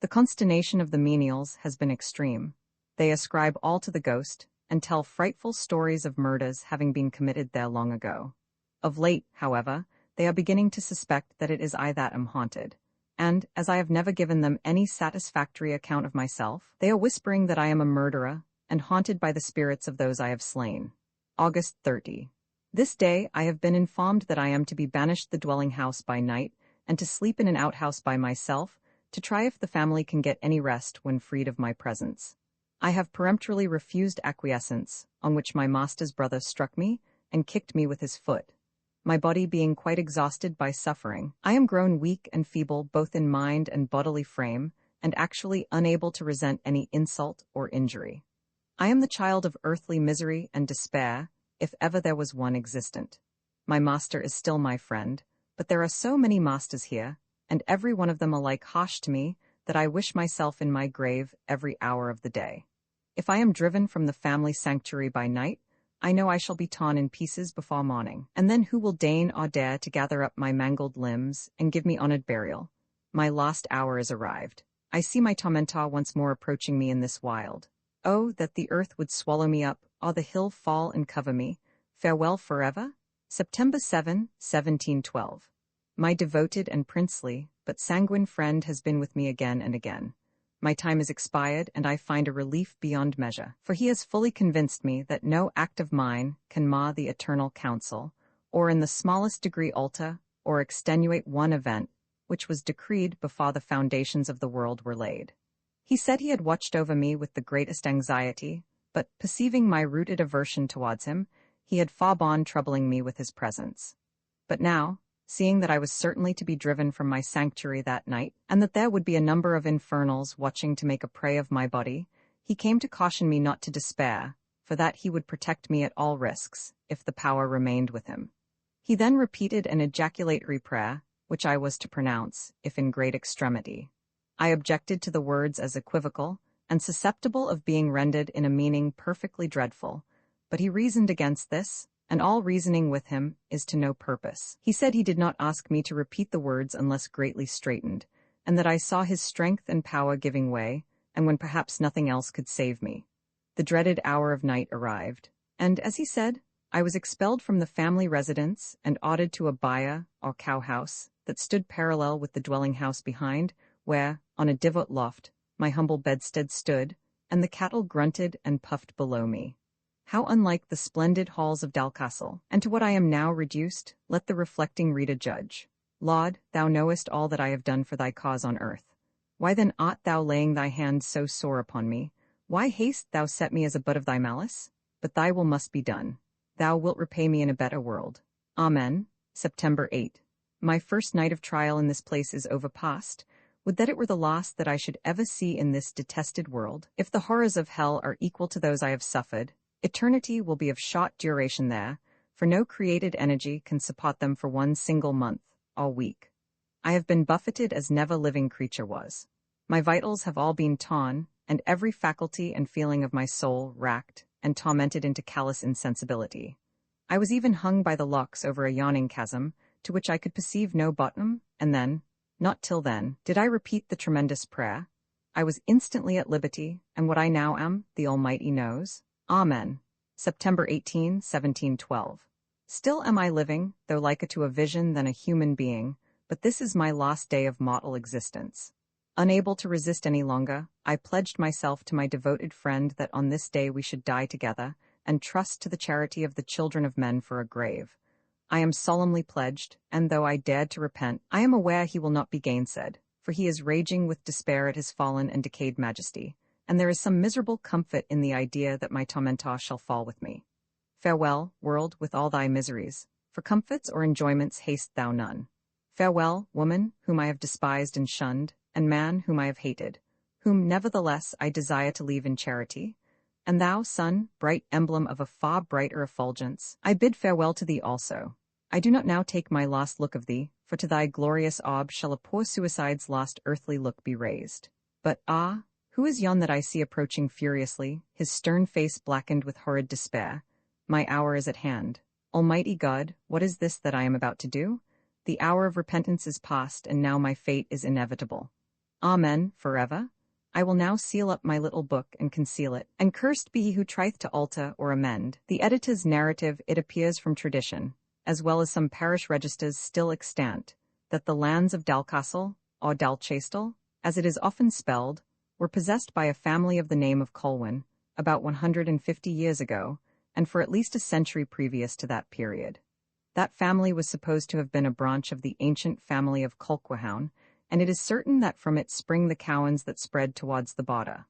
S1: The consternation of the menials has been extreme. They ascribe all to the ghost, and tell frightful stories of murders having been committed there long ago. Of late, however, they are beginning to suspect that it is I that am haunted, and, as I have never given them any satisfactory account of myself, they are whispering that I am a murderer, and haunted by the spirits of those I have slain. August 30. This day I have been informed that I am to be banished the dwelling house by night, and to sleep in an outhouse by myself, to try if the family can get any rest when freed of my presence. I have peremptorily refused acquiescence, on which my master's brother struck me, and kicked me with his foot. My body being quite exhausted by suffering, I am grown weak and feeble both in mind and bodily frame, and actually unable to resent any insult or injury. I am the child of earthly misery and despair, if ever there was one existent. My master is still my friend, but there are so many masters here, and every one of them alike harsh to me, that I wish myself in my grave every hour of the day. If I am driven from the family sanctuary by night, I know I shall be torn in pieces before morning, and then who will deign or dare to gather up my mangled limbs and give me honored burial? My last hour is arrived. I see my tormentor once more approaching me in this wild. Oh, that the earth would swallow me up, or the hill fall and cover me. Farewell forever? September 7, 1712. My devoted and princely, but sanguine friend has been with me again and again. My time is expired, and I find a relief beyond measure, for he has fully convinced me that no act of mine can mar the eternal counsel, or in the smallest degree alter or extenuate one event which was decreed before the foundations of the world were laid. He said he had watched over me with the greatest anxiety, but, perceiving my rooted aversion towards him, he had forbore troubling me with his presence. But now, seeing that I was certainly to be driven from my sanctuary that night, and that there would be a number of infernals watching to make a prey of my body, he came to caution me not to despair, for that he would protect me at all risks, if the power remained with him. He then repeated an ejaculatory prayer, which I was to pronounce, if in great extremity. I objected to the words as equivocal, and susceptible of being rendered in a meaning perfectly dreadful, but he reasoned against this, and all reasoning with him is to no purpose. He said he did not ask me to repeat the words unless greatly straitened, and that I saw his strength and power giving way, and when perhaps nothing else could save me. The dreaded hour of night arrived, and, as he said, I was expelled from the family residence and ordered to a byre, or cow-house, that stood parallel with the dwelling house behind, where, on a divot loft, my humble bedstead stood, and the cattle grunted and puffed below me. How unlike the splendid halls of Dalcastle, and to what I am now reduced, let the reflecting reader judge. Laud, thou knowest all that I have done for thy cause on earth. Why then art thou laying thy hand so sore upon me? Why hast thou set me as a butt of thy malice? But thy will must be done. Thou wilt repay me in a better world. Amen. September 8. My first night of trial in this place is overpast. Would that it were the last that I should ever see in this detested world. If the horrors of hell are equal to those I have suffered, eternity will be of short duration there, for no created energy can support them for one single month, or week. I have been buffeted as never living creature was. My vitals have all been torn, and every faculty and feeling of my soul racked and tormented into callous insensibility. I was even hung by the locks over a yawning chasm, to which I could perceive no bottom, and then, not till then, did I repeat the tremendous prayer. I was instantly at liberty, and what I now am, the Almighty knows. Amen. September 18, 1712. Still am I living, though liker to a vision than a human being, but this is my last day of mortal existence. Unable to resist any longer, I pledged myself to my devoted friend that on this day we should die together, and trust to the charity of the children of men for a grave. I am solemnly pledged, and though I dared to repent, I am aware he will not be gainsaid, for he is raging with despair at his fallen and decayed majesty, and there is some miserable comfort in the idea that my tormentor shall fall with me. Farewell, world, with all thy miseries, for comforts or enjoyments haste thou none. Farewell, woman, whom I have despised and shunned, and man, whom I have hated, whom nevertheless I desire to leave in charity. And thou, sun, bright emblem of a far brighter effulgence, I bid farewell to thee also. I do not now take my last look of thee, for to thy glorious orb shall a poor suicide's last earthly look be raised. But ah, who is yon that I see approaching furiously, his stern face blackened with horrid despair? My hour is at hand. Almighty God, what is this that I am about to do? The hour of repentance is past, and now my fate is inevitable. Amen, forever. I will now seal up my little book and conceal it, and cursed be he who trieth to alter or amend. The editor's narrative, it appears from tradition, as well as some parish registers still extant, that the lands of Dalcastle, or Dalchastel, as it is often spelled, were possessed by a family of the name of Colwyn, about 150 years ago, and for at least a century previous to that period. That family was supposed to have been a branch of the ancient family of Colquhoun, and it is certain that from it spring the Cowans that spread towards the border.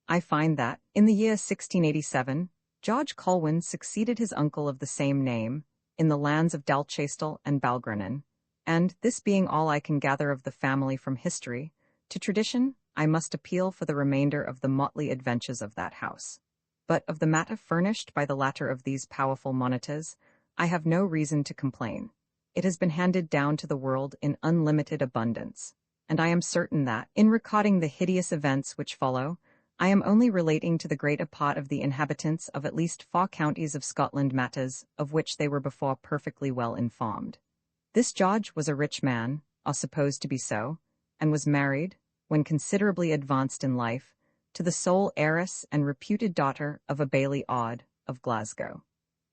S1: I find that, in the year 1687, George Colwyn succeeded his uncle of the same name, in the lands of Dalchastel and Balgrennan, and, this being all I can gather of the family from history, to tradition I must appeal for the remainder of the motley adventures of that house. But of the matter furnished by the latter of these powerful monitors, I have no reason to complain. It has been handed down to the world in unlimited abundance, and I am certain that, in recording the hideous events which follow, I am only relating to the greater part of the inhabitants of at least 4 counties of Scotland matters of which they were before perfectly well informed. This George was a rich man, or supposed to be so, and was married, when considerably advanced in life, to the sole heiress and reputed daughter of a Baillie Aud of Glasgow.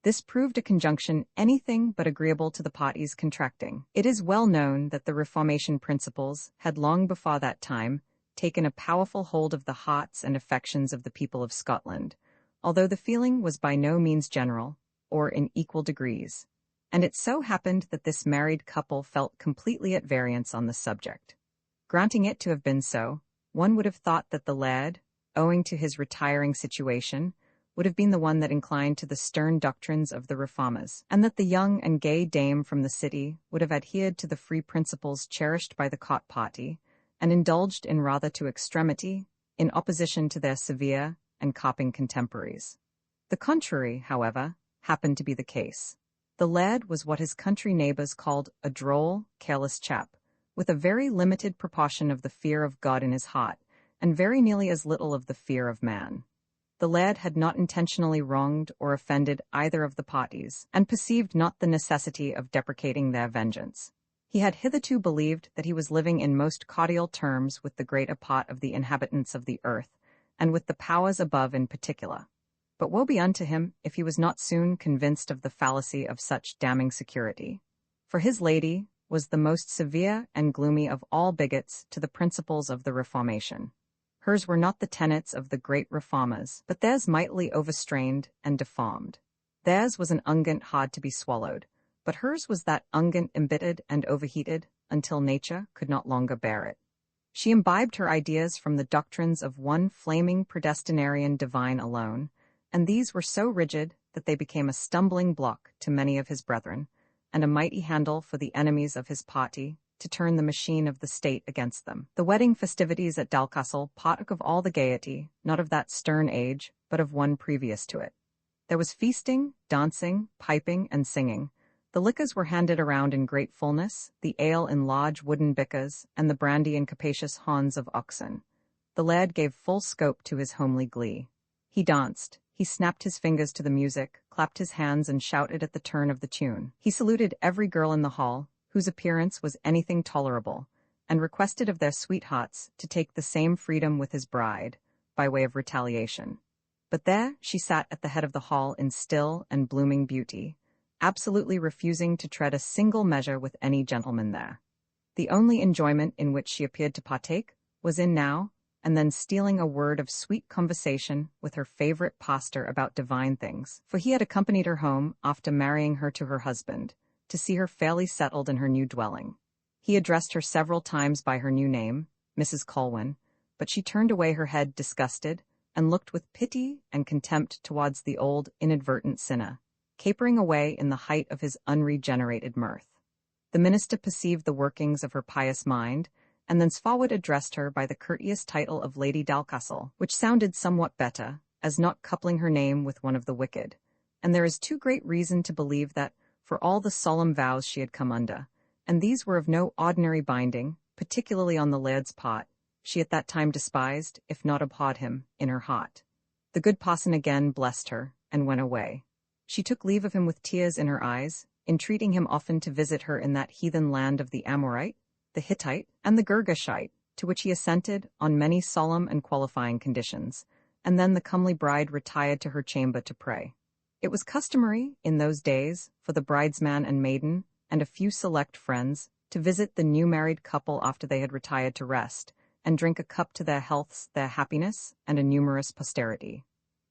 S1: This proved a conjunction anything but agreeable to the parties contracting. It is well known that the Reformation principles had long before that time taken a powerful hold of the hearts and affections of the people of Scotland, although the feeling was by no means general, or in equal degrees, and it so happened that this married couple felt completely at variance on the subject. Granting it to have been so, one would have thought that the lad, owing to his retiring situation, would have been the one that inclined to the stern doctrines of the Reformers, and that the young and gay dame from the city would have adhered to the free principles cherished by the court party, and indulged in rather to extremity, in opposition to their severe and copping contemporaries. The contrary, however, happened to be the case. The lad was what his country neighbours called a droll, careless chap, with a very limited proportion of the fear of God in his heart, and very nearly as little of the fear of man. The lad had not intentionally wronged or offended either of the parties, and perceived not the necessity of deprecating their vengeance. He had hitherto believed that he was living in most cordial terms with the greater part of the inhabitants of the earth, and with the powers above in particular. But woe be unto him if he was not soon convinced of the fallacy of such damning security. For his lady was the most severe and gloomy of all bigots to the principles of the Reformation. Hers were not the tenets of the great reformers, but theirs mightily overstrained and deformed. Theirs was an unguent hard to be swallowed, but hers was that unguent embittered and overheated until nature could not longer bear it. She imbibed her ideas from the doctrines of one flaming predestinarian divine alone, and these were so rigid that they became a stumbling block to many of his brethren, and a mighty handle for the enemies of his party to turn the machine of the state against them. The wedding festivities at Dalcastle partook of all the gaiety, not of that stern age, but of one previous to it. There was feasting, dancing, piping, and singing. The liquors were handed around in great fullness, the ale in large wooden bickers, and the brandy in capacious horns of oxen. The lad gave full scope to his homely glee. He danced, he snapped his fingers to the music, clapped his hands and shouted at the turn of the tune. He saluted every girl in the hall, whose appearance was anything tolerable, and requested of their sweethearts to take the same freedom with his bride, by way of retaliation. But there she sat at the head of the hall in still and blooming beauty, absolutely refusing to tread a single measure with any gentleman there. The only enjoyment in which she appeared to partake was in now and then stealing a word of sweet conversation with her favorite pastor about divine things, for he had accompanied her home after marrying her to her husband, to see her fairly settled in her new dwelling. He addressed her several times by her new name, Mrs. Colwyn, but she turned away her head disgusted, and looked with pity and contempt towards the old, inadvertent sinner, capering away in the height of his unregenerated mirth. The minister perceived the workings of her pious mind, and thenceforward addressed her by the courteous title of Lady Dalcastle, which sounded somewhat better, as not coupling her name with one of the wicked, and there is too great reason to believe that, for all the solemn vows she had come under, and these were of no ordinary binding, particularly on the laird's part, she at that time despised, if not abhorred him, in her heart. The good parson again blessed her, and went away. She took leave of him with tears in her eyes, entreating him often to visit her in that heathen land of the Amorite, the Hittite, and the Girgashite, to which he assented on many solemn and qualifying conditions, and then the comely bride retired to her chamber to pray. It was customary, in those days, for the bridesman and maiden, and a few select friends, to visit the new-married couple after they had retired to rest, and drink a cup to their healths, their happiness, and a numerous posterity.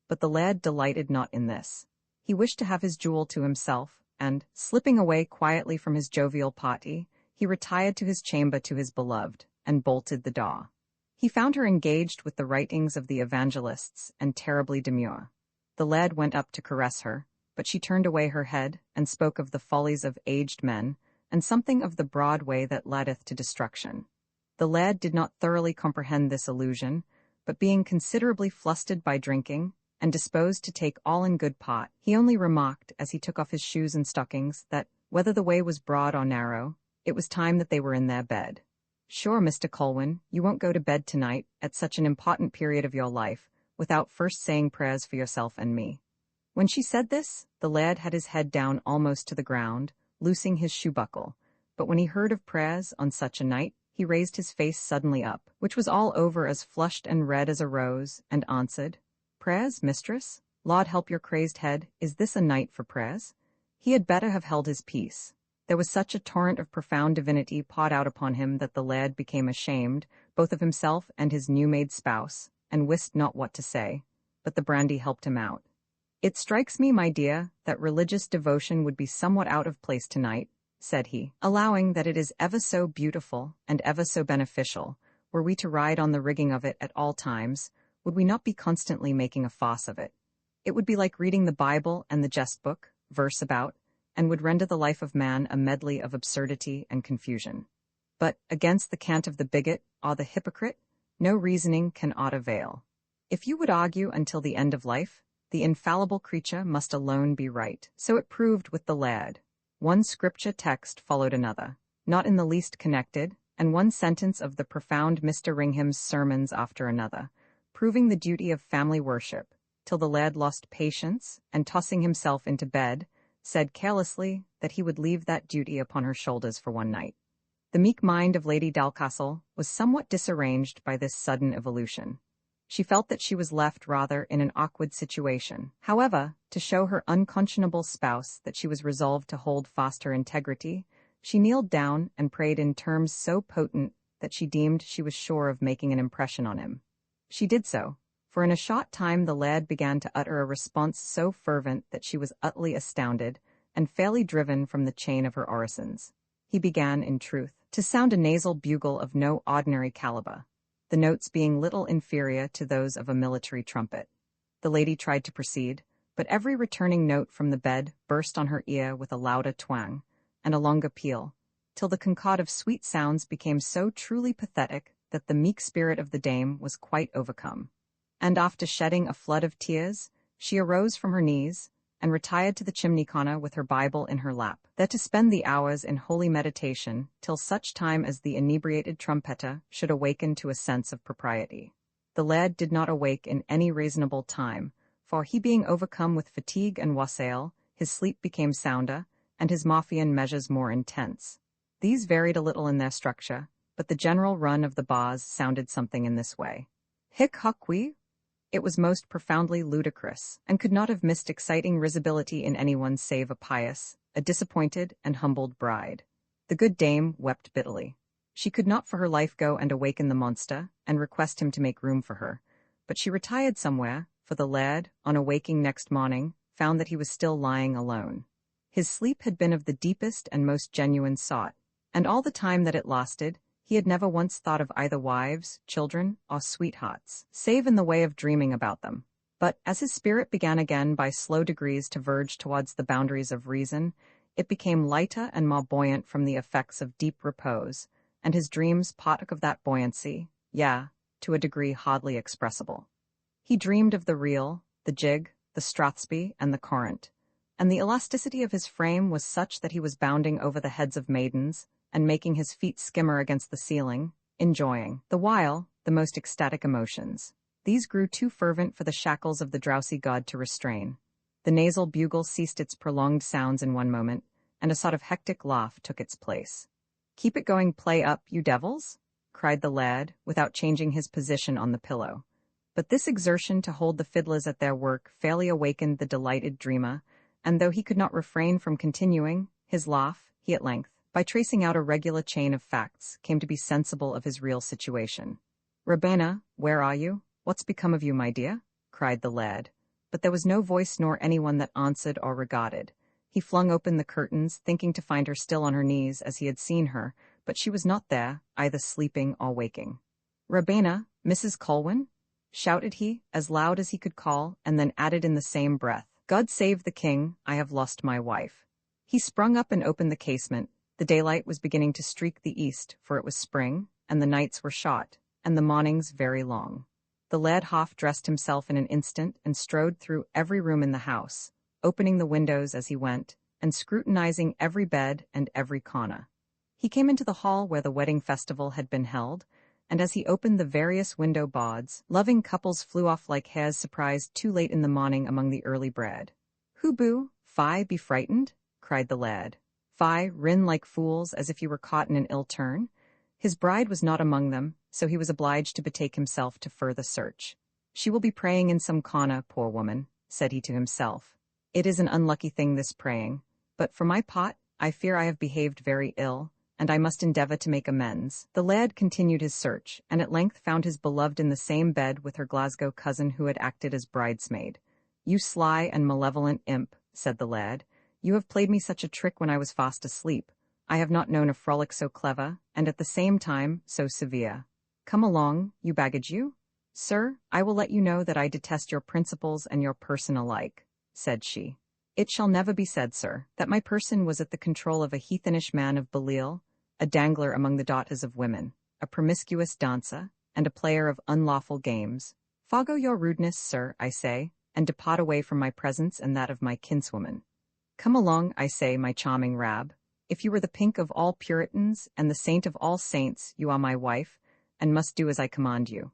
S1: But the laird delighted not in this. He wished to have his jewel to himself, and, slipping away quietly from his jovial party, he retired to his chamber to his beloved, and bolted the door. He found her engaged with the writings of the evangelists, and terribly demure. The lad went up to caress her, but she turned away her head, and spoke of the follies of aged men, and something of the broad way that leadeth to destruction. The lad did not thoroughly comprehend this allusion, but being considerably flustered by drinking, and disposed to take all in good part, he only remarked, as he took off his shoes and stockings, that, whether the way was broad or narrow, it was time that they were in their bed. "Sure, Mr. Colwyn, you won't go to bed tonight, at such an important period of your life, without first saying prayers for yourself and me." When she said this, the lad had his head down almost to the ground, loosing his shoe-buckle, but when he heard of prayers on such a night, he raised his face suddenly up, which was all over as flushed and red as a rose, and answered, "Prayers, mistress? Laud help your crazed head, is this a night for prayers?" He had better have held his peace. There was such a torrent of profound divinity poured out upon him that the lad became ashamed, both of himself and his new-made spouse, and wist not what to say, but the brandy helped him out. "It strikes me, my dear, that religious devotion would be somewhat out of place tonight," said he, "allowing that it is ever so beautiful and ever so beneficial. Were we to ride on the rigging of it at all times, would we not be constantly making a farce of it? It would be like reading the Bible and the jest book, verse about, and would render the life of man a medley of absurdity and confusion. But, against the cant of the bigot or the hypocrite, no reasoning can aught avail. If you would argue until the end of life, the infallible creature must alone be right." So it proved with the lad. One scripture text followed another, not in the least connected, and one sentence of the profound Mr. Ringham's sermons after another, proving the duty of family worship, till the lad lost patience, and tossing himself into bed, said carelessly that he would leave that duty upon her shoulders for one night. The meek mind of Lady Dalcastle was somewhat disarranged by this sudden evolution. She felt that she was left rather in an awkward situation. However, to show her unconscionable spouse that she was resolved to hold fast her integrity, she kneeled down and prayed in terms so potent that she deemed she was sure of making an impression on him. She did so, for in a short time the lad began to utter a response so fervent that she was utterly astounded, and fairly driven from the chain of her orisons. He began, in truth, to sound a nasal bugle of no ordinary caliber, the notes being little inferior to those of a military trumpet. The lady tried to proceed, but every returning note from the bed burst on her ear with a louder twang, and a longer peal, till the concord of sweet sounds became so truly pathetic that the meek spirit of the dame was quite overcome. And after shedding a flood of tears, she arose from her knees, and retired to the chimney-corner with her Bible in her lap, there to spend the hours in holy meditation till such time as the inebriated trumpeter should awaken to a sense of propriety. The lad did not awake in any reasonable time, for he being overcome with fatigue and wassail, his sleep became sounder, and his Morphian measures more intense. These varied a little in their structure, but the general run of the bars sounded something in this way. Hic hoc qui. It was most profoundly ludicrous, and could not have missed exciting risibility in anyone save a pious, a disappointed and humbled bride. The good dame wept bitterly. She could not for her life go and awaken the monster, and request him to make room for her, but she retired somewhere, for the lad, on awaking next morning, found that he was still lying alone. His sleep had been of the deepest and most genuine sort, and all the time that it lasted, he had never once thought of either wives, children, or sweethearts, save in the way of dreaming about them. But as his spirit began again by slow degrees to verge towards the boundaries of reason, it became lighter and more buoyant from the effects of deep repose, and his dreams partook of that buoyancy, to a degree hardly expressible. He dreamed of the reel, the jig, the strathspey, and the corrent, and the elasticity of his frame was such that he was bounding over the heads of maidens, and making his feet skimmer against the ceiling, enjoying, the while, the most ecstatic emotions. These grew too fervent for the shackles of the drowsy god to restrain. The nasal bugle ceased its prolonged sounds in one moment, and a sort of hectic laugh took its place. "Keep it going, play up, you devils!" cried the lad, without changing his position on the pillow. But this exertion to hold the fiddlers at their work fairly awakened the delighted dreamer, and though he could not refrain from continuing his laugh, he at length, by tracing out a regular chain of facts, came to be sensible of his real situation. "Rabbena, where are you? What's become of you, my dear?" cried the lad. But there was no voice nor anyone that answered or regarded. He flung open the curtains, thinking to find her still on her knees as he had seen her, but she was not there, either sleeping or waking. "Rabbena, Mrs. Colwyn?" shouted he, as loud as he could call, and then added in the same breath, "God save the king, I have lost my wife." He sprung up and opened the casement. The daylight was beginning to streak the east, for it was spring, and the nights were short, and the mornings very long. The lad half dressed himself in an instant and strode through every room in the house, opening the windows as he went, and scrutinizing every bed and every corner. He came into the hall where the wedding festival had been held, and as he opened the various window boards, loving couples flew off like hares surprised too late in the morning among the early bread. "Hoo-boo, fie, be frightened," cried the lad. "Fie, rin like fools, as if you were caught in an ill turn." His bride was not among them, so he was obliged to betake himself to further search. "She will be praying in some corner, poor woman," said he to himself. "It is an unlucky thing, this praying, but for my part, I fear I have behaved very ill, and I must endeavour to make amends." The lad continued his search, and at length found his beloved in the same bed with her Glasgow cousin who had acted as bridesmaid. "You sly and malevolent imp," said the lad, "you have played me such a trick when I was fast asleep. I have not known a frolic so clever, and at the same time so severe. Come along, you baggage you." "Sir, I will let you know that I detest your principles and your person alike," said she. "It shall never be said, sir, that my person was at the control of a heathenish man of Belial, a dangler among the daughters of women, a promiscuous dancer, and a player of unlawful games. Forgo your rudeness, sir, I say, and depart away from my presence and that of my kinswoman. Come along, I say, my charming Rab. If you were the pink of all Puritans and the saint of all saints, you are my wife, and must do as I command you.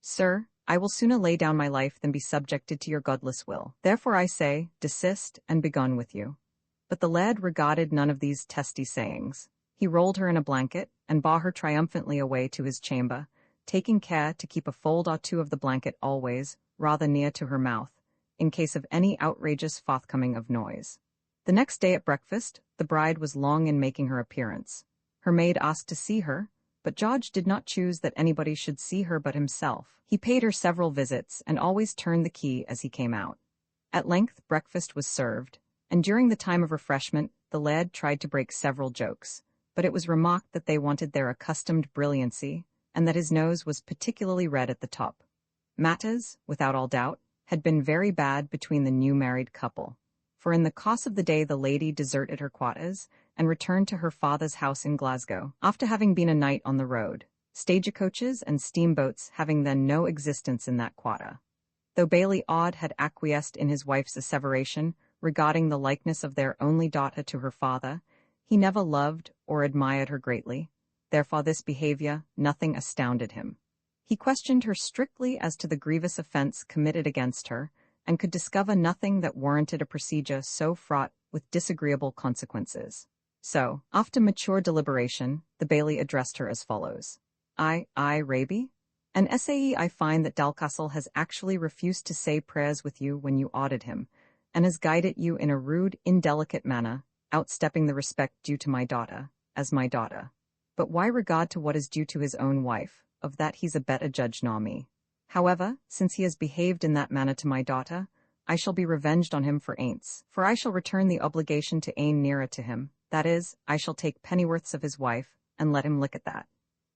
S1: Sir, I will sooner lay down my life than be subjected to your godless will. Therefore I say, desist, and begone with you." But the lad regarded none of these testy sayings. He rolled her in a blanket, and bore her triumphantly away to his chamber, taking care to keep a fold or two of the blanket always rather near to her mouth, in case of any outrageous forthcoming of noise. The next day at breakfast, the bride was long in making her appearance. Her maid asked to see her, but George did not choose that anybody should see her but himself. He paid her several visits, and always turned the key as he came out. At length breakfast was served, and during the time of refreshment the lad tried to break several jokes, but it was remarked that they wanted their accustomed brilliancy, and that his nose was particularly red at the top. Matters, without all doubt, had been very bad between the new married couple, for in the course of the day the lady deserted her quarters and returned to her father's house in Glasgow, after having been a night on the road, stagecoaches and steamboats having then no existence in that quarter. Though Bailey Odd had acquiesced in his wife's asseveration regarding the likeness of their only daughter to her father, he never loved or admired her greatly. Therefore this behavior nothing astounded him. He questioned her strictly as to the grievous offense committed against her, and could discover nothing that warranted a procedure so fraught with disagreeable consequences. So, after mature deliberation, the Bailey addressed her as follows. I, Raby? An SAE I find that Dalcastle has actually refused to say prayers with you when you audited him, and has guided you in a rude, indelicate manner, outstepping the respect due to my daughter, as my daughter. But why regard to what is due to his own wife? Of that he's a better judge nor me. However, since he has behaved in that manner to my daughter, I shall be revenged on him for aince, for I shall return the obligation to ain nearer to him, that is, I shall take pennyworths of his wife, and let him lick at that.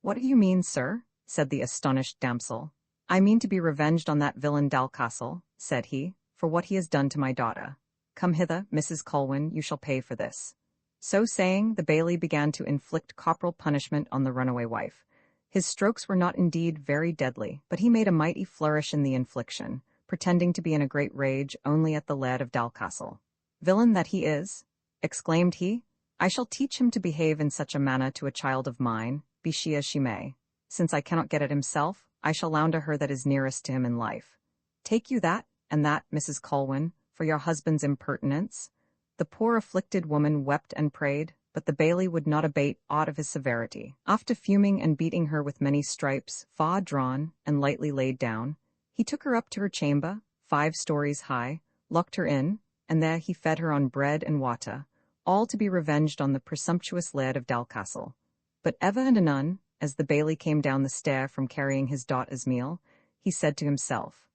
S1: What do you mean, sir? Said the astonished damsel. I mean to be revenged on that villain Dalcastle, said he, for what he has done to my daughter. Come hither, Mrs. Colwyn, you shall pay for this. So saying, the Bailey began to inflict corporal punishment on the runaway wife. His strokes were not indeed very deadly, but he made a mighty flourish in the infliction, pretending to be in a great rage only at the Laird of Dalcastle. "Villain that he is!" exclaimed he, "I shall teach him to behave in such a manner to a child of mine, be she as she may. Since I cannot get it himself, I shall lound to her that is nearest to him in life. Take you that, and that, Mrs. Colwyn, for your husband's impertinence." The poor afflicted woman wept and prayed, but the bailey would not abate aught of his severity. After fuming and beating her with many stripes, far drawn, and lightly laid down, he took her up to her chamber, 5 stories high, locked her in, and there he fed her on bread and water, all to be revenged on the presumptuous Laird of Dalcastle. But ever and anon, as the bailey came down the stair from carrying his daughter's meal, he said to himself,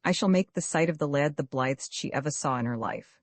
S1: "I shall make the sight of the Laird the blithest she ever saw in her life."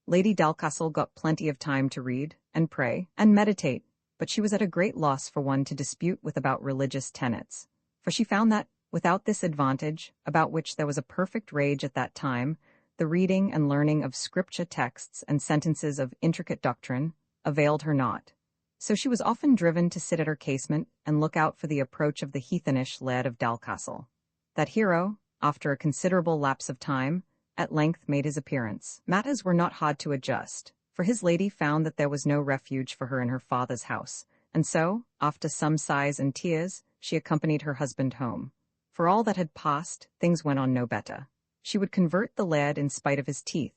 S1: Lady Dalcastle got plenty of time to read, and pray, and meditate, but she was at a great loss for one to dispute with about religious tenets, for she found that, without this advantage, about which there was a perfect rage at that time, the reading and learning of scripture texts and sentences of intricate doctrine availed her not. So she was often driven to sit at her casement and look out for the approach of the heathenish Laird of Dalcastle. That hero, after a considerable lapse of time, at length made his appearance. Matters were not hard to adjust, for his lady found that there was no refuge for her in her father's house, and so, after some sighs and tears, she accompanied her husband home. For all that had passed, things went on no better. She would convert the Laird in spite of his teeth.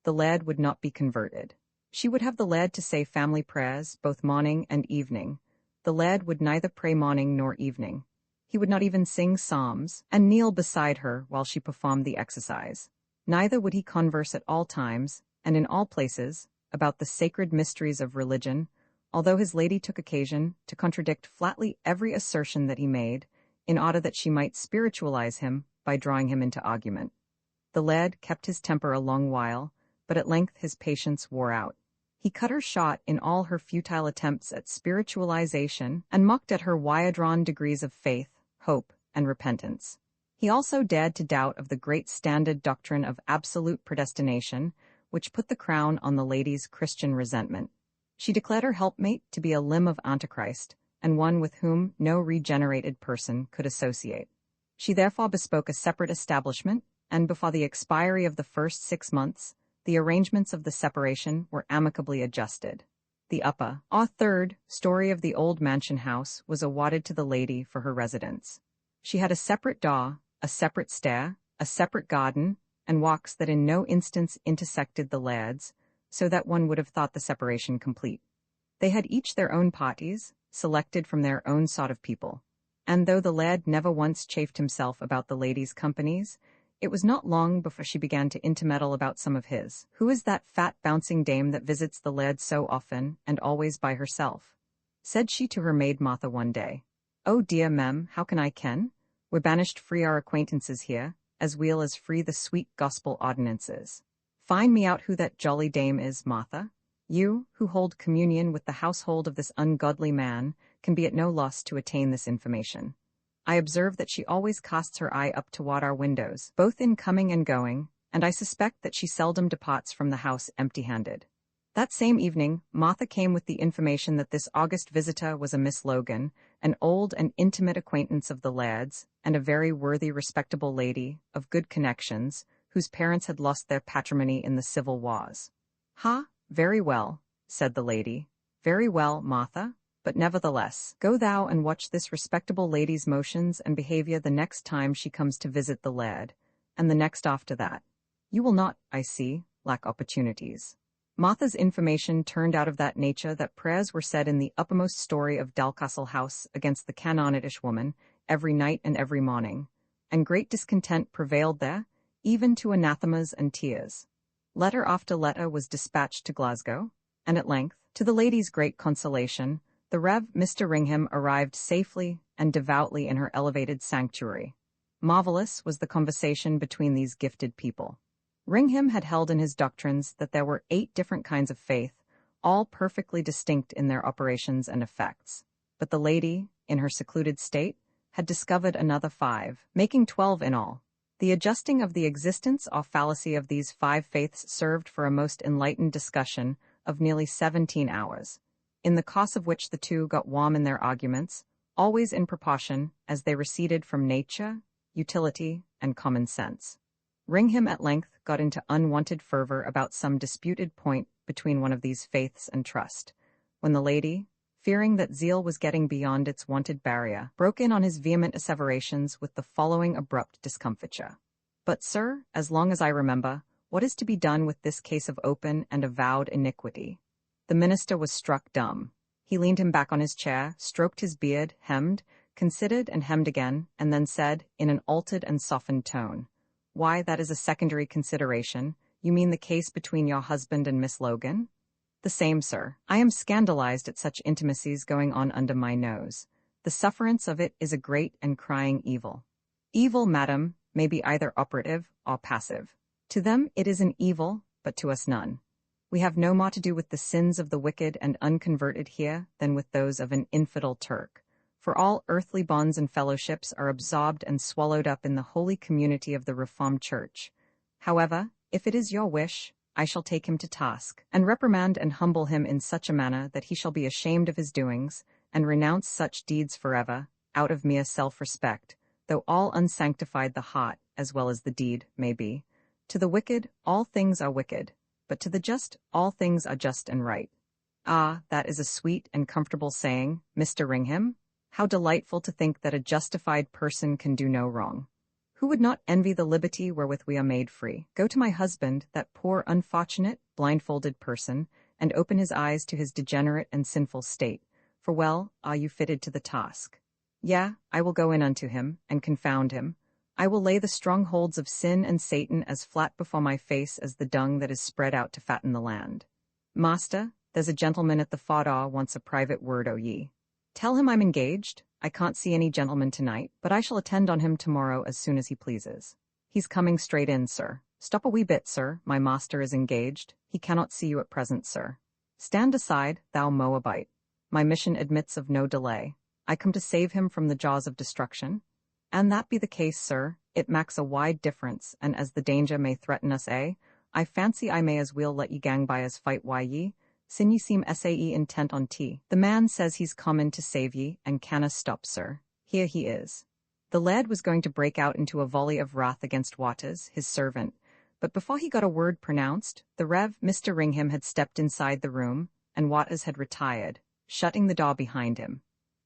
S1: The Laird would not be converted. She would have the Laird to say family prayers, both morning and evening. The Laird would neither pray morning nor evening. He would not even sing psalms, and kneel beside her while she performed the exercise. Neither would he converse at all times, and in all places, about the sacred mysteries of religion, although his lady took occasion to contradict flatly every assertion that he made, in order that she might spiritualize him by drawing him into argument. The Laird kept his temper a long while, but at length his patience wore out. He cut her short in all her futile attempts at spiritualization, and mocked at her wire-drawn degrees of faith, hope, and repentance. He also dared to doubt of the great standard doctrine of absolute predestination, which put the crown on the lady's Christian resentment. She declared her helpmate to be a limb of Antichrist, and one with whom no regenerated person could associate. She therefore bespoke a separate establishment, and before the expiry of the first 6 months, the arrangements of the separation were amicably adjusted. The upper, or 3rd, story of the old mansion house was allotted to the lady for her residence. She had a separate door, a separate stair, a separate garden, and walks that in no instance intersected the Laird's, so that one would have thought the separation complete. They had each their own parties, selected from their own sort of people, and though the Laird never once chafed himself about the lady's companies, it was not long before she began to intermeddle about some of his. "Who is that fat bouncing dame that visits the Laird so often, and always by herself?" said she to her maid Martha one day. "Oh dear, mem, how can I ken? We're banished free our acquaintances here, as weel as free the sweet gospel ordinances. Find me out who that jolly dame is, Martha. You, who hold communion with the household of this ungodly man, can be at no loss to attain this information. I observe that she always casts her eye up toward our windows, both in coming and going, and I suspect that she seldom departs from the house empty-handed." That same evening, Martha came with the information that this august visitor was a Miss Logan, an old and intimate acquaintance of the Laird's, and a very worthy, respectable lady, of good connections, whose parents had lost their patrimony in the civil wars. "Ha, very well," said the lady. "Very well, Martha, but nevertheless, go thou and watch this respectable lady's motions and behaviour the next time she comes to visit the Laird, and the next after that. You will not, I see, lack opportunities." Martha's information turned out of that nature that prayers were said in the uppermost story of Dalcastle House against the Canonitish woman every night and every morning, and great discontent prevailed there, even to anathemas and tears. Letter after letter was dispatched to Glasgow, and at length, to the lady's great consolation, the Rev. Mr. Ringham arrived safely and devoutly in her elevated sanctuary. Marvelous was the conversation between these gifted people. Ringham had held in his doctrines that there were 8 different kinds of faith, all perfectly distinct in their operations and effects. But the lady, in her secluded state, had discovered another 5, making 12 in all. The adjusting of the existence or fallacy of these 5 faiths served for a most enlightened discussion of nearly 17 hours, in the course of which the two got warm in their arguments, always in proportion as they receded from nature, utility, and common sense. Ringham at length got into unwanted fervor about some disputed point between one of these faiths and trust, when the lady, fearing that zeal was getting beyond its wonted barrier, broke in on his vehement asseverations with the following abrupt discomfiture. "But, sir, as long as I remember, what is to be done with this case of open and avowed iniquity?" The minister was struck dumb. He leaned him back on his chair, stroked his beard, hemmed, considered and hemmed again, and then said, in an altered and softened tone, "Why, that is a secondary consideration. You mean the case between your husband and Miss Logan?" "The same, sir. I am scandalized at such intimacies going on under my nose. The sufferance of it is a great and crying evil." "Evil, madam, may be either operative or passive. To them it is an evil, but to us none. We have no more to do with the sins of the wicked and unconverted here than with those of an infidel Turk. For all earthly bonds and fellowships are absorbed and swallowed up in the holy community of the Reformed Church. However, if it is your wish, I shall take him to task, and reprimand and humble him in such a manner that he shall be ashamed of his doings, and renounce such deeds forever, out of mere self-respect, though all unsanctified the heart, as well as the deed, may be. To the wicked, all things are wicked, but to the just, all things are just and right." "Ah, that is a sweet and comfortable saying, Mr. Ringham. How delightful to think that a justified person can do no wrong. Who would not envy the liberty wherewith we are made free? Go to my husband, that poor unfortunate, blindfolded person, and open his eyes to his degenerate and sinful state, for well are you fitted to the task. Yea, I will go in unto him, and confound him. I will lay the strongholds of sin and Satan as flat before my face as the dung that is spread out to fatten the land. Master, there's a gentleman at the fodder wants a private word o' ye. Tell him I'm engaged. I can't see any gentleman tonight, but I shall attend on him tomorrow as soon as he pleases. He's coming straight in, sir. Stop a wee bit, sir. My master is engaged. He cannot see you at present, sir. Stand aside, thou Moabite. My mission admits of no delay. I come to save him from the jaws of destruction. An that be the case, sir, it makes a wide difference, and as the danger may threaten us, I fancy I may as weel let ye gang by as fight why ye, sin ye seem sae intent on tea. The man says he's comin to save ye, and canna stop, sir. Here he is." The lad was going to break out into a volley of wrath against Waters, his servant, but before he got a word pronounced, the Rev. Mr. Ringham had stepped inside the room, and Waters had retired, shutting the door behind him.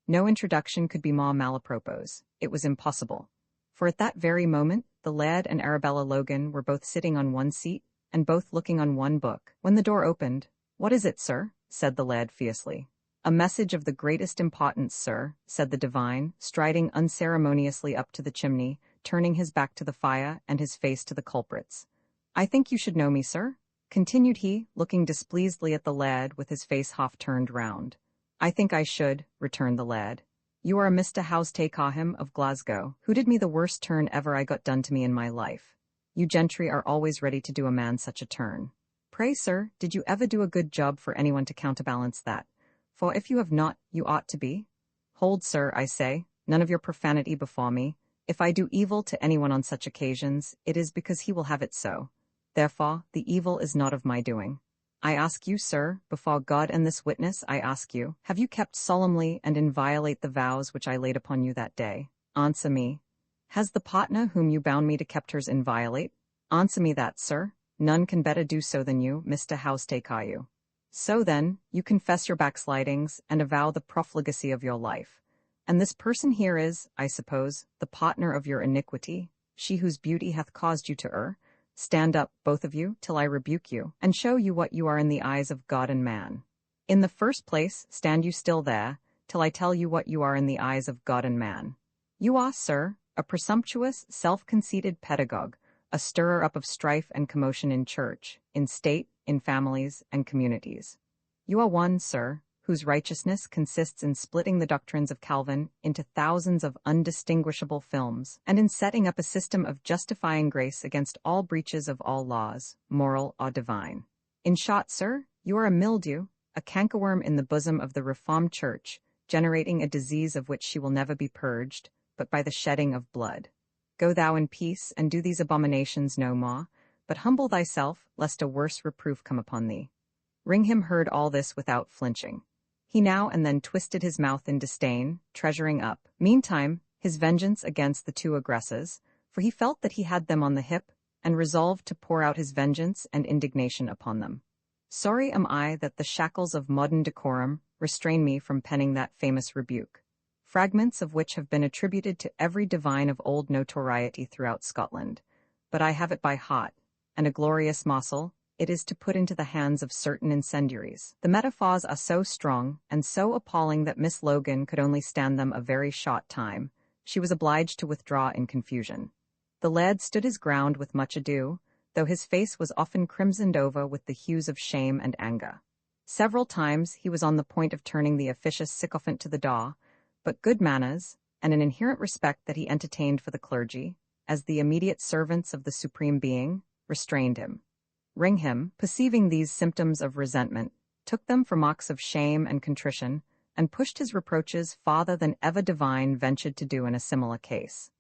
S1: No introduction could be more malapropos. It was impossible. For at that very moment, the lad and Arabella Logan were both sitting on one seat, and both looking on one book. When the door opened, "What is it, sir?" said the lad fiercely. "A message of the greatest importance, sir," said the divine, striding unceremoniously up to the chimney, turning his back to the fire and his face to the culprits. "I think you should know me, sir," continued he, looking displeasedly at the lad with his face half turned round. "I think I should," returned the lad. "You are a Mr. Howstay Cahim of Glasgow, who did me the worst turn ever I got done to me in my life. You gentry are always ready to do a man such a turn. Pray, sir, did you ever do a good job for anyone to counterbalance that? For if you have not, you ought to be. Hold, sir, I say, none of your profanity before me. If I do evil to anyone on such occasions, it is because he will have it so. Therefore, the evil is not of my doing. I ask you, sir, before God and this witness, I ask you, have you kept solemnly and inviolate the vows which I laid upon you that day? Answer me. Has the partner whom you bound me to kept hers inviolate? Answer me that, sir. None can better do so than you, Mr. Howstay Caillou. So then, you confess your backslidings and avow the profligacy of your life. And this person here is, I suppose, the partner of your iniquity, she whose beauty hath caused you to err. Stand up, both of you, till I rebuke you, and show you what you are in the eyes of God and man. In the first place, stand you still there, till I tell you what you are in the eyes of God and man. You are, sir, a presumptuous, self-conceited pedagogue, a stirrer-up of strife and commotion in church, in state, in families, and communities. You are one, sir, whose righteousness consists in splitting the doctrines of Calvin into thousands of undistinguishable films, and in setting up a system of justifying grace against all breaches of all laws, moral or divine. In short, sir, you are a mildew, a cankerworm in the bosom of the Reformed Church, generating a disease of which she will never be purged, but by the shedding of blood. Go thou in peace, and do these abominations no more, but humble thyself, lest a worse reproof come upon thee. Ringham heard all this without flinching. He now and then twisted his mouth in disdain, treasuring up, meantime, his vengeance against the two aggressors, for he felt that he had them on the hip, and resolved to pour out his vengeance and indignation upon them. Sorry am I that the shackles of modern decorum restrain me from penning that famous rebuke, fragments of which have been attributed to every divine of old notoriety throughout Scotland. But I have it by heart, and a glorious morsel it is to put into the hands of certain incendiaries. The metaphors are so strong and so appalling that Miss Logan could only stand them a very short time. She was obliged to withdraw in confusion. The lad stood his ground with much ado, though his face was often crimsoned over with the hues of shame and anger. Several times he was on the point of turning the officious sycophant to the door, but good manners, and an inherent respect that he entertained for the clergy, as the immediate servants of the Supreme Being, restrained him. Ringham, perceiving these symptoms of resentment, took them for marks of shame and contrition, and pushed his reproaches farther than ever divine ventured to do in a similar case.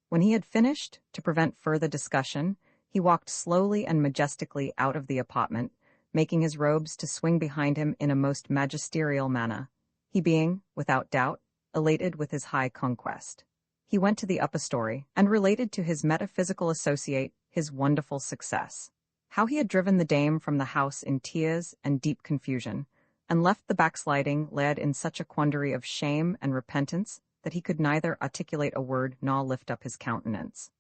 S1: When he had finished, to prevent further discussion, he walked slowly and majestically out of the apartment, making his robes to swing behind him in a most magisterial manner, he being, without doubt, elated with his high conquest. He went to the upper story, and related to his metaphysical associate his wonderful success. How he had driven the dame from the house in tears and deep confusion, and left the backsliding lad in such a quandary of shame and repentance that he could neither articulate a word nor lift up his countenance.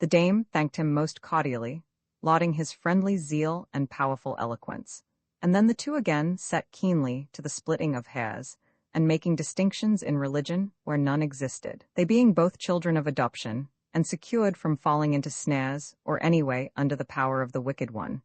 S1: The dame thanked him most cordially, lauding his friendly zeal and powerful eloquence, and then the two again set keenly to the splitting of hairs, and making distinctions in religion where none existed, they being both children of adoption, and secured from falling into snares, or anyway under the power of the wicked one.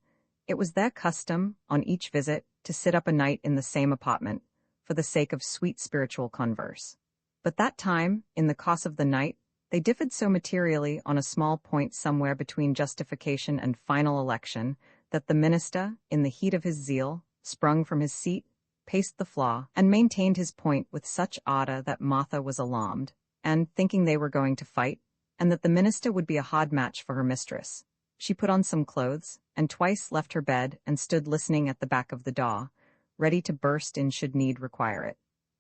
S1: It was their custom, on each visit, to sit up a night in the same apartment, for the sake of sweet spiritual converse. But that time, in the course of the night, they differed so materially on a small point somewhere between justification and final election, that the minister, in the heat of his zeal, sprung from his seat, paced the floor, and maintained his point with such ardor that Martha was alarmed, and, thinking they were going to fight, and that the minister would be a hard match for her mistress, she put on some clothes, and twice left her bed and stood listening at the back of the door, ready to burst in should need require it.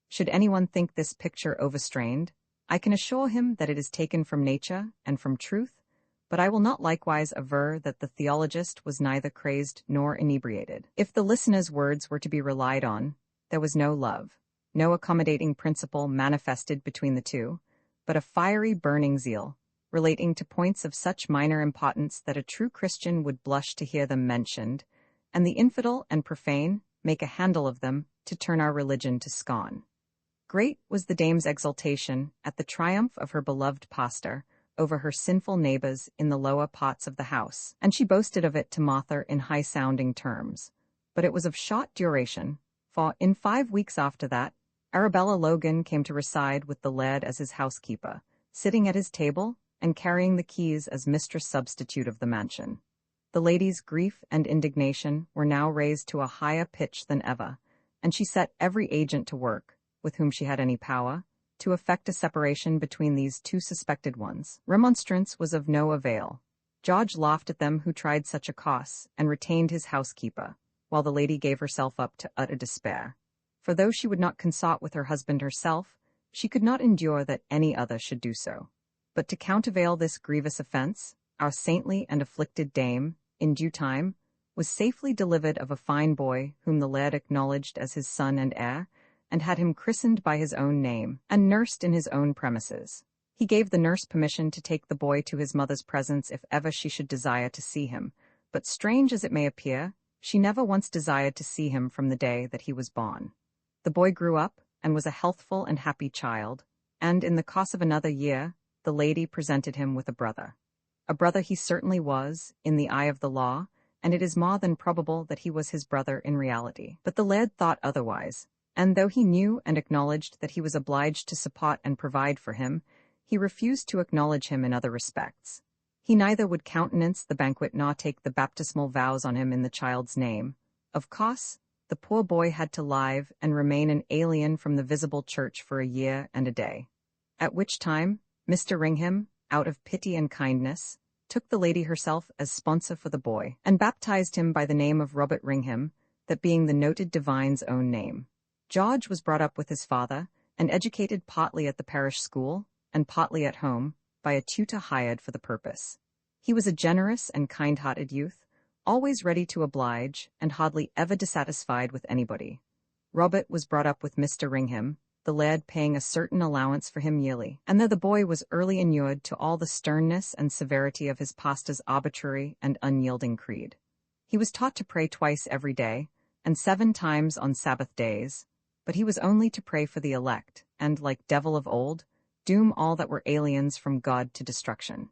S1: Should anyone think this picture overstrained, I can assure him that it is taken from nature and from truth, but I will not likewise aver that the theologist was neither crazed nor inebriated. If the listener's words were to be relied on, there was no love, no accommodating principle manifested between the two, but a fiery burning zeal, relating to points of such minor importance that a true Christian would blush to hear them mentioned, and the infidel and profane make a handle of them to turn our religion to scorn. Great was the dame's exultation at the triumph of her beloved pastor over her sinful neighbors in the lower parts of the house, and she boasted of it to Martha in high-sounding terms. But it was of short duration, for in 5 weeks after that, Arabella Logan came to reside with the lad as his housekeeper, sitting at his table and carrying the keys as mistress substitute of the mansion. The lady's grief and indignation were now raised to a higher pitch than ever, and she set every agent to work, with whom she had any power, to effect a separation between these two suspected ones. Remonstrance was of no avail. George laughed at them who tried such a course, and retained his housekeeper, while the lady gave herself up to utter despair. For though she would not consort with her husband herself, she could not endure that any other should do so. But to countervail this grievous offense, our saintly and afflicted dame, in due time, was safely delivered of a fine boy whom the lad acknowledged as his son and heir, and had him christened by his own name, and nursed in his own premises. He gave the nurse permission to take the boy to his mother's presence if ever she should desire to see him, but strange as it may appear, she never once desired to see him from the day that he was born. The boy grew up, and was a healthful and happy child, and in the course of another year, the lady presented him with a brother. A brother he certainly was, in the eye of the law, and it is more than probable that he was his brother in reality. But the lad thought otherwise, and though he knew and acknowledged that he was obliged to support and provide for him, he refused to acknowledge him in other respects. He neither would countenance the banquet nor take the baptismal vows on him in the child's name. Of course, the poor boy had to live and remain an alien from the visible church for a year and a day. At which time, Mr. Ringham, out of pity and kindness, took the lady herself as sponsor for the boy, and baptized him by the name of Robert Ringham, that being the noted divine's own name. George was brought up with his father, and educated partly at the parish school, and partly at home, by a tutor hired for the purpose. He was a generous and kind-hearted youth, always ready to oblige, and hardly ever dissatisfied with anybody. Robert was brought up with Mr. Ringham, the laird paying a certain allowance for him yearly, and though the boy was early inured to all the sternness and severity of his pastor's arbitrary and unyielding creed. He was taught to pray twice every day, and 7 times on Sabbath days, but he was only to pray for the elect, and, like devil of old, doom all that were aliens from God to destruction.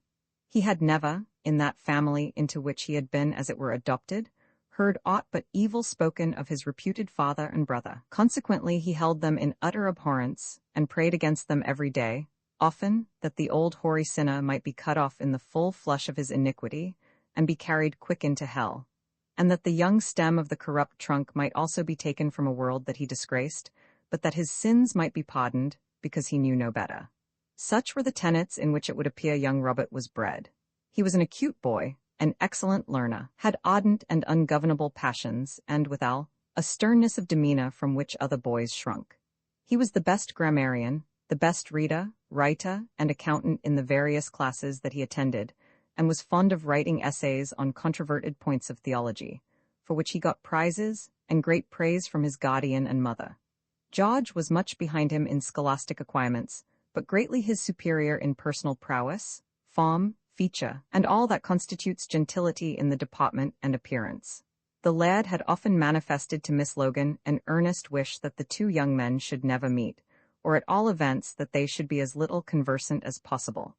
S1: He had never, in that family into which he had been as it were adopted, heard aught but evil spoken of his reputed father and brother. Consequently he held them in utter abhorrence, and prayed against them every day, often, that the old hoary sinner might be cut off in the full flush of his iniquity, and be carried quick into hell, and that the young stem of the corrupt trunk might also be taken from a world that he disgraced, but that his sins might be pardoned, because he knew no better. Such were the tenets in which it would appear young Robert was bred. He was an acute boy, an excellent learner, had ardent and ungovernable passions, and, withal, a sternness of demeanor from which other boys shrunk. He was the best grammarian, the best reader, writer, and accountant in the various classes that he attended, and was fond of writing essays on controverted points of theology, for which he got prizes and great praise from his guardian and mother. George was much behind him in scholastic acquirements, but greatly his superior in personal prowess, form, feature, and all that constitutes gentility in the deportment and appearance. The lad had often manifested to Miss Logan an earnest wish that the 2 young men should never meet, or at all events that they should be as little conversant as possible.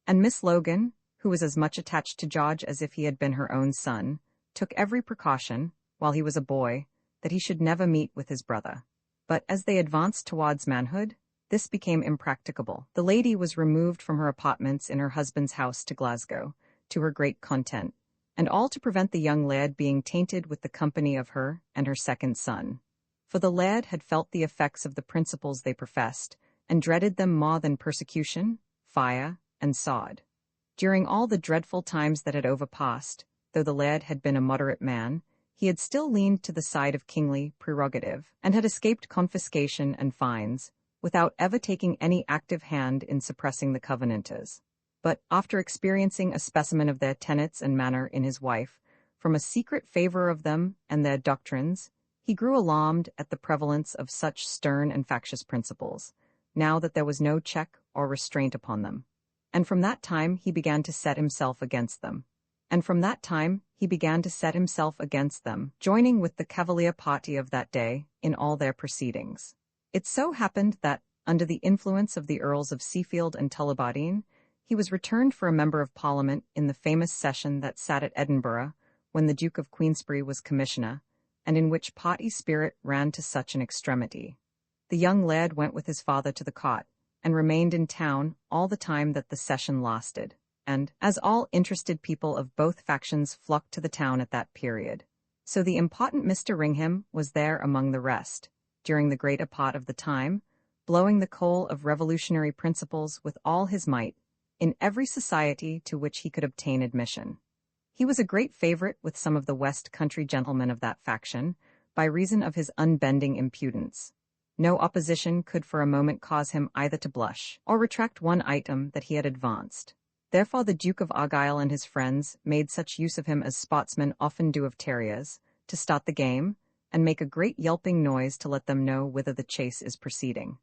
S1: And Miss Logan, who was as much attached to George as if he had been her own son, took every precaution, while he was a boy, that he should never meet with his brother. But as they advanced towards manhood, this became impracticable. The lady was removed from her apartments in her husband's house to Glasgow, to her great content, and all to prevent the young lad being tainted with the company of her and her second son. For the lad had felt the effects of the principles they professed, and dreaded them more than persecution, fire, and sword. During all the dreadful times that had overpassed, though the lad had been a moderate man, he had still leaned to the side of kingly prerogative, and had escaped confiscation and fines, without ever taking any active hand in suppressing the Covenanters. But, after experiencing a specimen of their tenets and manner in his wife, from a secret favor of them and their doctrines, he grew alarmed at the prevalence of such stern and factious principles, now that there was no check or restraint upon them. And from that time he began to set himself against them. Joining with the Cavalier party of that day in all their proceedings. It so happened that, under the influence of the Earls of Seafield and Tullibardine, he was returned for a member of Parliament in the famous session that sat at Edinburgh when the Duke of Queensberry was commissioner, and in which party spirit ran to such an extremity. The young lad went with his father to the court, and remained in town all the time that the session lasted, and, as all interested people of both factions flocked to the town at that period, so the important Mr. Ringham was there among the rest, during the greater part of the time, blowing the coal of revolutionary principles with all his might, in every society to which he could obtain admission. He was a great favorite with some of the West Country gentlemen of that faction, by reason of his unbending impudence. No opposition could for a moment cause him either to blush, or retract one item that he had advanced. Therefore the Duke of Argyll and his friends made such use of him as sportsmen often do of terriers, to start the game, and make a great yelping noise to let them know whither the chase is proceeding.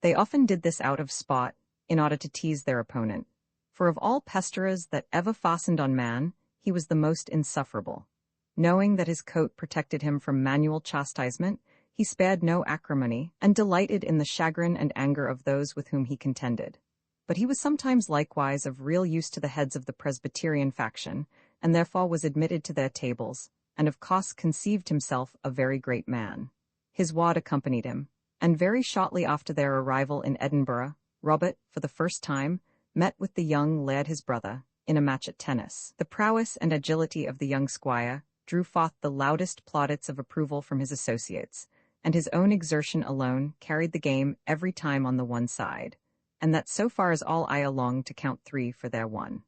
S1: They often did this out of sport, in order to tease their opponent, for of all pesterers that ever fastened on man, he was the most insufferable. Knowing that his coat protected him from manual chastisement, he spared no acrimony, and delighted in the chagrin and anger of those with whom he contended. But he was sometimes likewise of real use to the heads of the Presbyterian faction, and therefore was admitted to their tables, and of course conceived himself a very great man. His ward accompanied him, and very shortly after their arrival in Edinburgh, Robert, for the first time, met with the young lad his brother, in a match at tennis. The prowess and agility of the young squire drew forth the loudest plaudits of approval from his associates, and his own exertion alone carried the game every time on the one side, and that so far as all eye longed to count 3 for their one.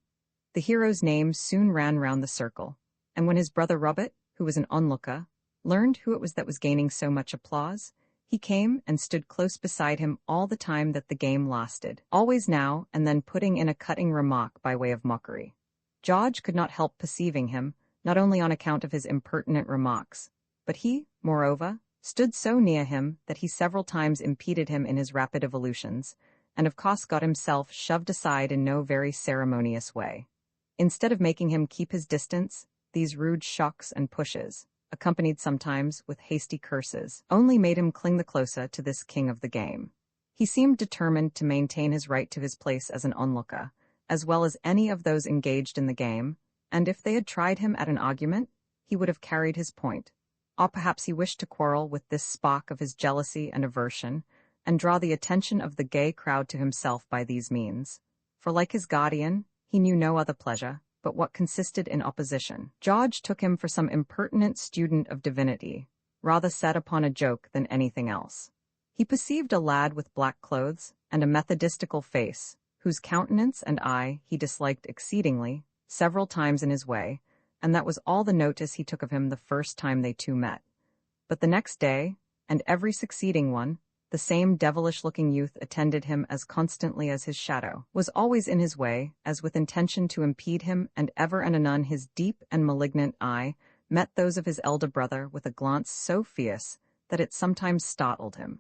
S1: The hero's name soon ran round the circle, and when his brother Robert, who was an onlooker, learned who it was that was gaining so much applause, He came and stood close beside him all the time that the game lasted, always now and then putting in a cutting remark by way of mockery. George could not help perceiving him, not only on account of his impertinent remarks, but he, moreover, stood so near him that he several times impeded him in his rapid evolutions, and of course got himself shoved aside in no very ceremonious way. Instead of making him keep his distance, these rude shocks and pushes, accompanied sometimes with hasty curses, only made him cling the closer to this king of the game. He seemed determined to maintain his right to his place as an onlooker, as well as any of those engaged in the game, and if they had tried him at an argument, he would have carried his point. Or perhaps he wished to quarrel with this spark of his jealousy and aversion, and draw the attention of the gay crowd to himself by these means. For like his guardian, he knew no other pleasure but what consisted in opposition. George took him for some impertinent student of divinity, rather set upon a joke than anything else. He perceived a lad with black clothes and a methodistical face, whose countenance and eye he disliked exceedingly, several times in his way, and that was all the notice he took of him the first time they two met. But the next day, and every succeeding one, the same devilish-looking youth attended him as constantly as his shadow, was always in his way, as with intention to impede him, and ever and anon his deep and malignant eye met those of his elder brother with a glance so fierce that it sometimes startled him.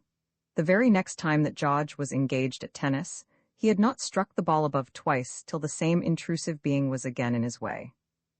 S1: The very next time that George was engaged at tennis, he had not struck the ball above twice till the same intrusive being was again in his way.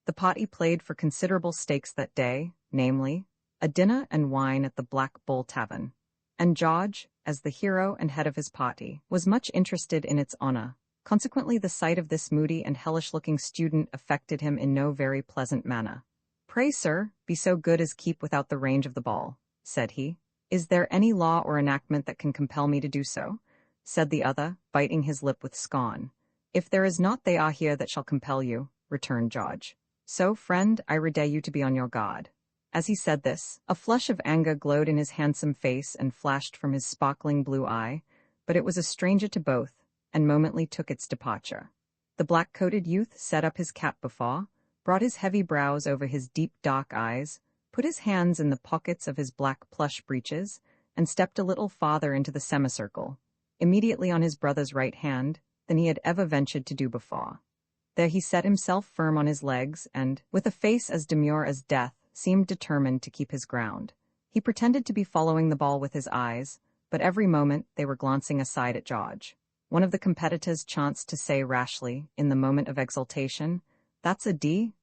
S1: The party played for considerable stakes that day, namely, a dinner and wine at the Black Bull Tavern, and George, as the hero and head of his party, was much interested in its honor. Consequently, the sight of this moody and hellish-looking student affected him in no very pleasant manner. "Pray, sir, be so good as keep without the range of the ball," said he. "Is there any law or enactment that can compel me to do so?" said the other, biting his lip with scorn. "If there is not, they are here that shall compel you," returned George. "So, friend, I reday you to be on your guard." As he said this, a flush of anger glowed in his handsome face and flashed from his sparkling blue eye, but it was a stranger to both, and momently took its departure. The black-coated youth set up his cap before, brought his heavy brows over his deep dark eyes, put his hands in the pockets of his black plush breeches, and stepped a little farther into the semicircle, immediately on his brother's right hand, than he had ever ventured to do before. There he set himself firm on his legs, and, with a face as demure as death, seemed determined to keep his ground. He pretended to be following the ball with his eyes, but every moment they were glancing aside at George. One of the competitors chanced to say rashly, in the moment of exultation, "That's a D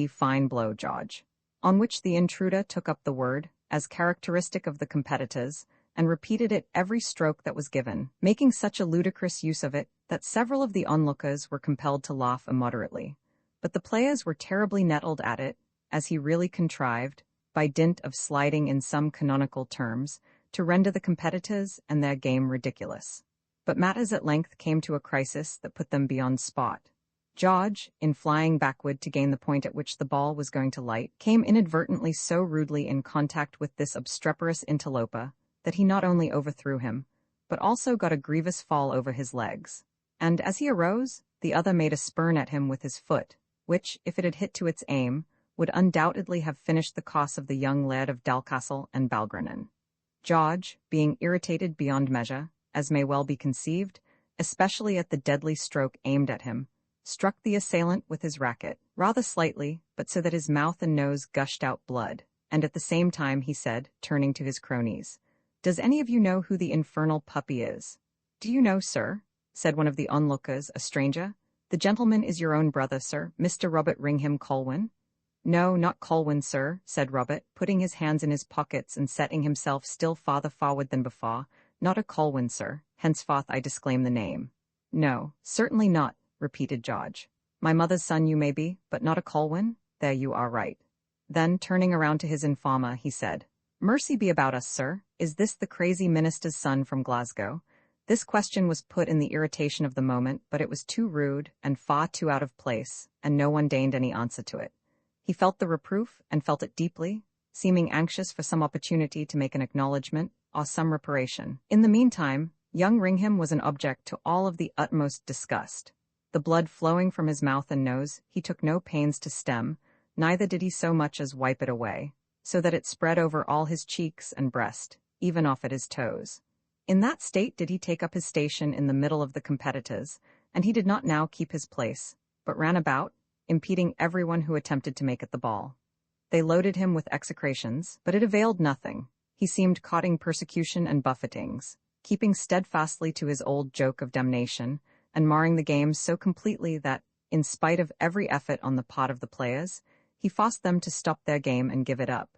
S1: fine blow, George." On which the intruder took up the word, as characteristic of the competitors, and repeated it every stroke that was given, making such a ludicrous use of it that several of the onlookers were compelled to laugh immoderately. But the players were terribly nettled at it, as he really contrived, by dint of sliding in some canonical terms, to render the competitors and their game ridiculous. But matters at length came to a crisis that put them beyond spot. George, in flying backward to gain the point at which the ball was going to light, came inadvertently so rudely in contact with this obstreperous interloper that he not only overthrew him, but also got a grievous fall over his legs. And as he arose, the other made a spurn at him with his foot, which, if it had hit to its aim, would undoubtedly have finished the cause of the young laird of Dalcastle and Balgrennan. George, being irritated beyond measure, as may well be conceived, especially at the deadly stroke aimed at him, struck the assailant with his racket, rather slightly, but so that his mouth and nose gushed out blood, and at the same time he said, turning to his cronies, "Does any of you know who the infernal puppy is?" "Do you know, sir?" said one of the onlookers, a stranger. "The gentleman is your own brother, sir, Mr. Robert Ringham Colwyn." "No, not Colwyn, sir," said Robert, putting his hands in his pockets and setting himself still farther forward than before. "Not a Colwyn, sir. Henceforth I disclaim the name." "No, certainly not," repeated George. "My mother's son you may be, but not a Colwyn? There you are right." Then, turning around to his informer, he said, "Mercy be about us, sir. Is this the crazy minister's son from Glasgow?" This question was put in the irritation of the moment, but it was too rude and far too out of place, and no one deigned any answer to it. He felt the reproof, and felt it deeply, seeming anxious for some opportunity to make an acknowledgment, or some reparation. In the meantime, young Ringham was an object to all of the utmost disgust. The blood flowing from his mouth and nose, he took no pains to stem, neither did he so much as wipe it away, so that it spread over all his cheeks and breast. even off at his toes. In that state did he take up his station in the middle of the competitors, and he did not now keep his place, but ran about, impeding everyone who attempted to make at the ball. They loaded him with execrations, but it availed nothing. He seemed courting persecution and buffetings, keeping steadfastly to his old joke of damnation, and marring the game so completely that, in spite of every effort on the part of the players, he forced them to stop their game and give it up.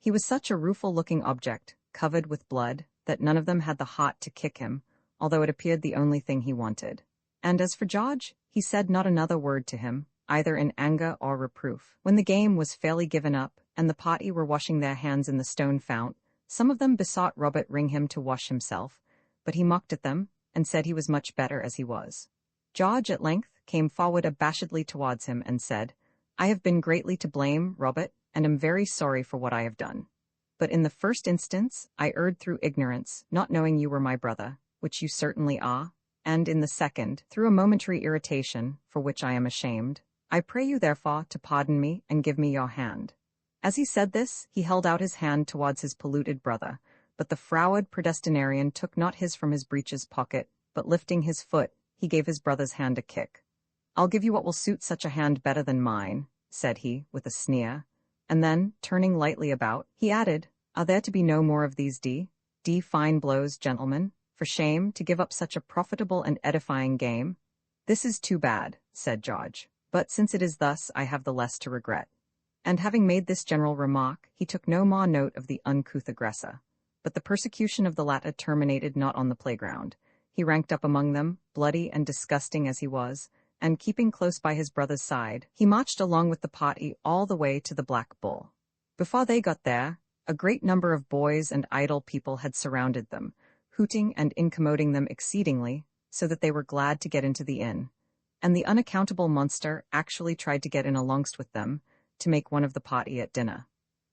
S1: He was such a rueful-looking object, covered with blood, that none of them had the heart to kick him, although it appeared the only thing he wanted. And as for George, he said not another word to him, either in anger or reproof. When the game was fairly given up, and the party were washing their hands in the stone fount, some of them besought Robert Ringham to wash himself, but he mocked at them, and said he was much better as he was. George at length came forward abashedly towards him, and said, "I have been greatly to blame, Robert, and am very sorry for what I have done. But in the first instance I erred through ignorance, not knowing you were my brother, which you certainly are, and in the second, through a momentary irritation, for which I am ashamed. I pray you therefore to pardon me and give me your hand." As he said this, he held out his hand towards his polluted brother, but the froward predestinarian took not his from his breeches pocket, but lifting his foot, he gave his brother's hand a kick. "I'll give you what will suit such a hand better than mine," said he, with a sneer. And then, turning lightly about, he added, "Are there to be no more of these D fine blows, gentlemen? For shame, to give up such a profitable and edifying game." "This is too bad," said George. "But since it is thus, I have the less to regret." And having made this general remark, he took no more note of the uncouth aggressor. But the persecution of the latter terminated not on the playground. He ranked up among them, bloody and disgusting as he was, and keeping close by his brother's side, he marched along with the party all the way to the Black Bull. Before they got there, a great number of boys and idle people had surrounded them, hooting and incommoding them exceedingly, so that they were glad to get into the inn. And the unaccountable monster actually tried to get in alongst with them, to make one of the party at dinner.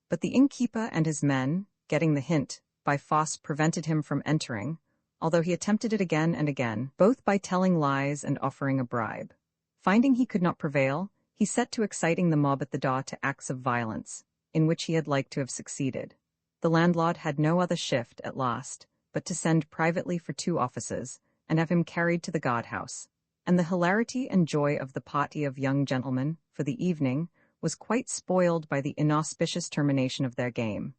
S1: But the innkeeper and his men, getting the hint, by force prevented him from entering, although he attempted it again and again, both by telling lies and offering a bribe. Finding he could not prevail, he set to exciting the mob at the door to acts of violence, in which he had liked to have succeeded. The landlord had no other shift, at last, but to send privately for 2 officers, and have him carried to the guardhouse. And the hilarity and joy of the party of young gentlemen, for the evening, was quite spoiled by the inauspicious termination of their game.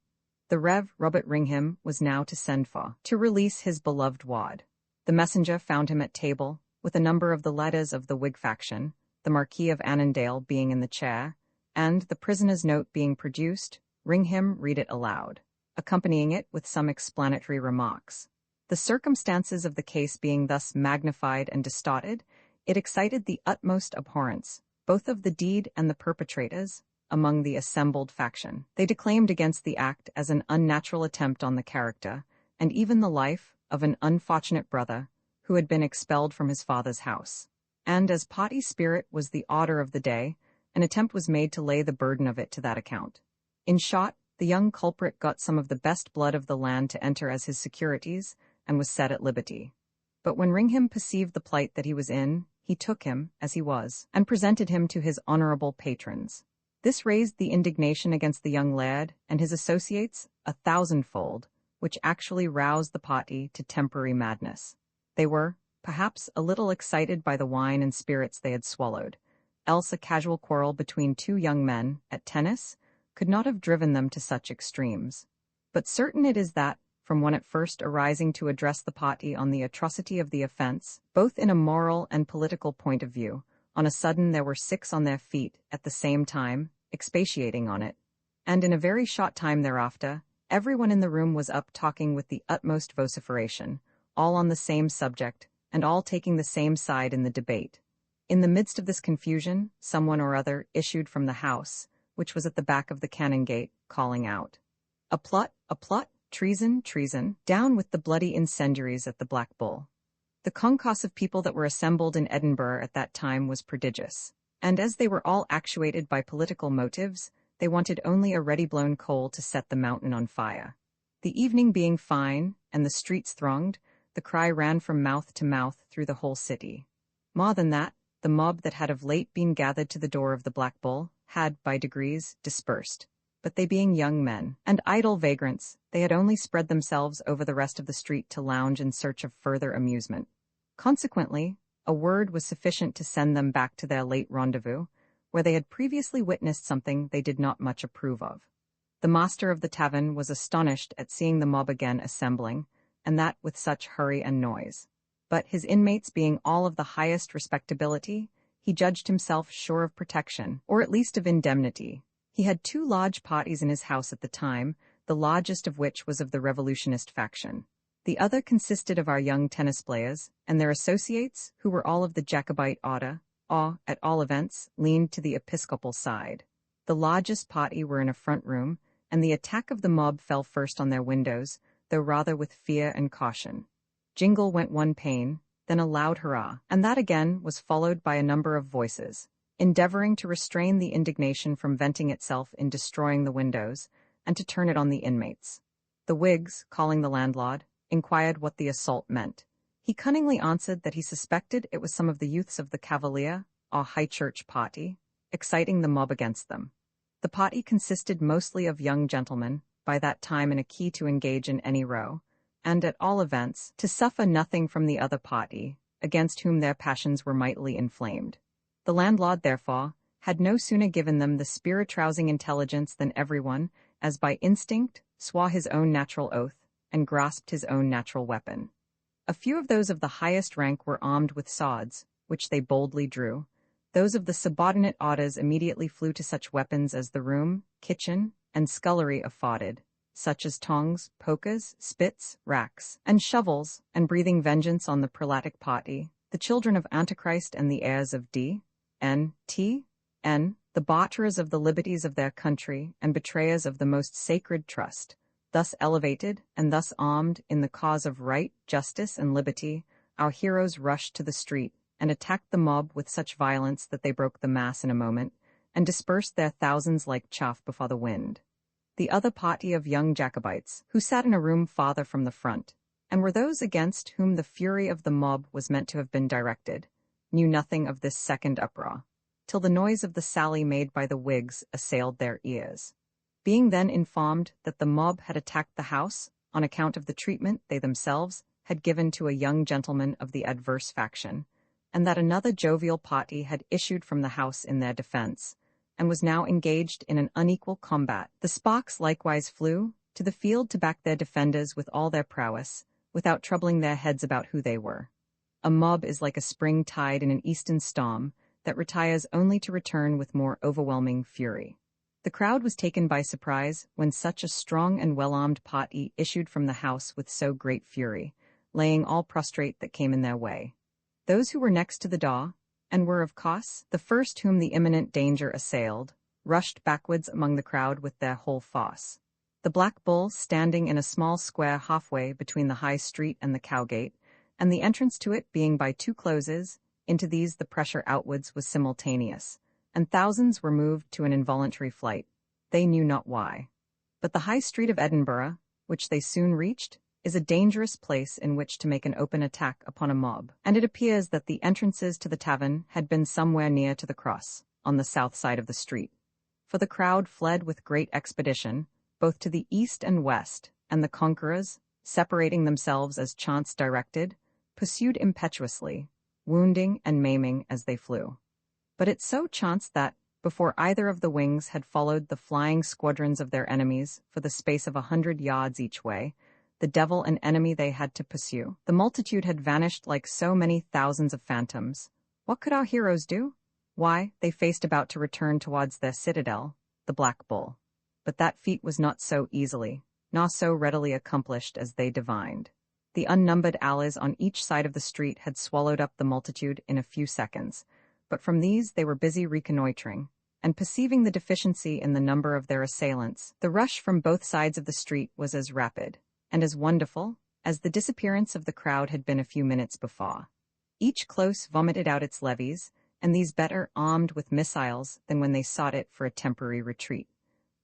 S1: The Rev. Robert Ringham was now to send for, to release his beloved ward. The messenger found him at table, with a number of the letters of the Whig faction, the Marquis of Annandale being in the chair, and, the prisoner's note being produced, Ringham read it aloud, accompanying it with some explanatory remarks. The circumstances of the case being thus magnified and distorted, it excited the utmost abhorrence, both of the deed and the perpetrators, among the assembled faction. They declaimed against the act as an unnatural attempt on the character, and even the life, of an unfortunate brother, who had been expelled from his father's house. And as party spirit was the order of the day, an attempt was made to lay the burden of it to that account. In short, the young culprit got some of the best blood of the land to enter as his securities, and was set at liberty. But when Ringham perceived the plight that he was in, he took him, as he was, and presented him to his honorable patrons. This raised the indignation against the young lad and his associates 1,000-fold, which actually roused the party to temporary madness. They were, perhaps, a little excited by the wine and spirits they had swallowed, else a casual quarrel between 2 young men, at tennis, could not have driven them to such extremes. But certain it is that, from one at first arising to address the party on the atrocity of the offense, both in a moral and political point of view, on a sudden there were 6 on their feet at the same time, expatiating on it, and in a very short time thereafter, everyone in the room was up talking with the utmost vociferation, all on the same subject, and all taking the same side in the debate. In the midst of this confusion, someone or other issued from the house, which was at the back of the cannon gate, calling out, a plot, treason, treason, down with the bloody incendiaries at the Black Bull." The concourse of people that were assembled in Edinburgh at that time was prodigious, and as they were all actuated by political motives, they wanted only a ready-blown coal to set the mountain on fire. The evening being fine, and the streets thronged, the cry ran from mouth to mouth through the whole city. More than that, the mob that had of late been gathered to the door of the Black Bull had, by degrees, dispersed, but they being young men and idle vagrants, they had only spread themselves over the rest of the street to lounge in search of further amusement. Consequently, a word was sufficient to send them back to their late rendezvous, where they had previously witnessed something they did not much approve of. The master of the tavern was astonished at seeing the mob again assembling, and that with such hurry and noise. But his inmates being all of the highest respectability, he judged himself sure of protection, or at least of indemnity. He had 2 large parties in his house at the time, the largest of which was of the revolutionist faction. The other consisted of our young tennis players, and their associates, who were all of the Jacobite order, or, at all events, leaned to the episcopal side. The largest party were in a front room, and the attack of the mob fell first on their windows, though rather with fear and caution. Jingle went one pane, then a loud hurrah, and that again was followed by a number of voices, endeavoring to restrain the indignation from venting itself in destroying the windows, and to turn it on the inmates. The Whigs, calling the landlord, inquired what the assault meant. He cunningly answered that he suspected it was some of the youths of the Cavalier, or High Church party, exciting the mob against them. The party consisted mostly of young gentlemen, by that time in a key to engage in any row, and at all events, to suffer nothing from the other party, against whom their passions were mightily inflamed. The landlord, therefore, had no sooner given them the spirit-rousing intelligence than everyone, as by instinct, swore his own natural oath, and grasped his own natural weapon. A few of those of the highest rank were armed with swords, which they boldly drew. Those of the subordinate orders immediately flew to such weapons as the room, kitchen, and scullery afforded, such as tongs, pokers, spits, racks, and shovels, and breathing vengeance on the prelatic party, the children of Antichrist and the heirs of D.N.T.N., the barterers of the liberties of their country and betrayers of the most sacred trust. Thus elevated, and thus armed in the cause of right, justice, and liberty, our heroes rushed to the street, and attacked the mob with such violence that they broke the mass in a moment, and dispersed their thousands like chaff before the wind. The other party of young Jacobites, who sat in a room farther from the front, and were those against whom the fury of the mob was meant to have been directed, knew nothing of this second uproar, till the noise of the sally made by the Whigs assailed their ears. Being then informed that the mob had attacked the house, on account of the treatment they themselves had given to a young gentleman of the adverse faction, and that another jovial party had issued from the house in their defense, and was now engaged in an unequal combat, the sparks likewise flew to the field to back their defenders with all their prowess, without troubling their heads about who they were. A mob is like a spring tide in an eastern storm, that retires only to return with more overwhelming fury. The crowd was taken by surprise when such a strong and well-armed party issued from the house with so great fury, laying all prostrate that came in their way. Those who were next to the door, and were of course the first whom the imminent danger assailed, rushed backwards among the crowd with their whole force. The Black Bull, standing in a small square halfway between the High Street and the Cowgate, and the entrance to it being by 2 closes, into these the pressure outwards was simultaneous, and thousands were moved to an involuntary flight, they knew not why. But the High Street of Edinburgh, which they soon reached, is a dangerous place in which to make an open attack upon a mob, and it appears that the entrances to the tavern had been somewhere near to the cross, on the south side of the street. For the crowd fled with great expedition, both to the east and west, and the conquerors, separating themselves as chance directed, pursued impetuously, wounding and maiming as they flew. But it so chanced that, before either of the wings had followed the flying squadrons of their enemies for the space of 100 yards each way, the devil and enemy they had to pursue, the multitude had vanished like so many thousands of phantoms. What could our heroes do? Why, they faced about to return towards their citadel, the Black Bull. But that feat was not so easily, nor so readily accomplished as they divined. The unnumbered alleys on each side of the street had swallowed up the multitude in a few seconds, but from these they were busy reconnoitring, and perceiving the deficiency in the number of their assailants, the rush from both sides of the street was as rapid, and as wonderful, as the disappearance of the crowd had been a few minutes before. Each close vomited out its levies, and these better armed with missiles than when they sought it for a temporary retreat.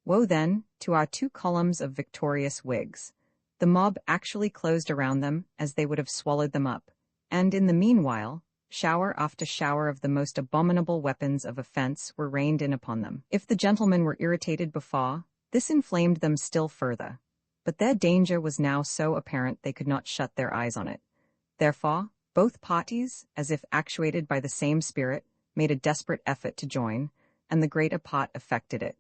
S1: Woe then to our 2 columns of victorious Whigs. The mob actually closed around them as they would have swallowed them up, and in the meanwhile, shower after shower of the most abominable weapons of offense were rained in upon them. If the gentlemen were irritated before, This inflamed them still further, but their danger was now so apparent they could not shut their eyes on it. Therefore, both parties, as if actuated by the same spirit, made a desperate effort to join, and the greater part effected it.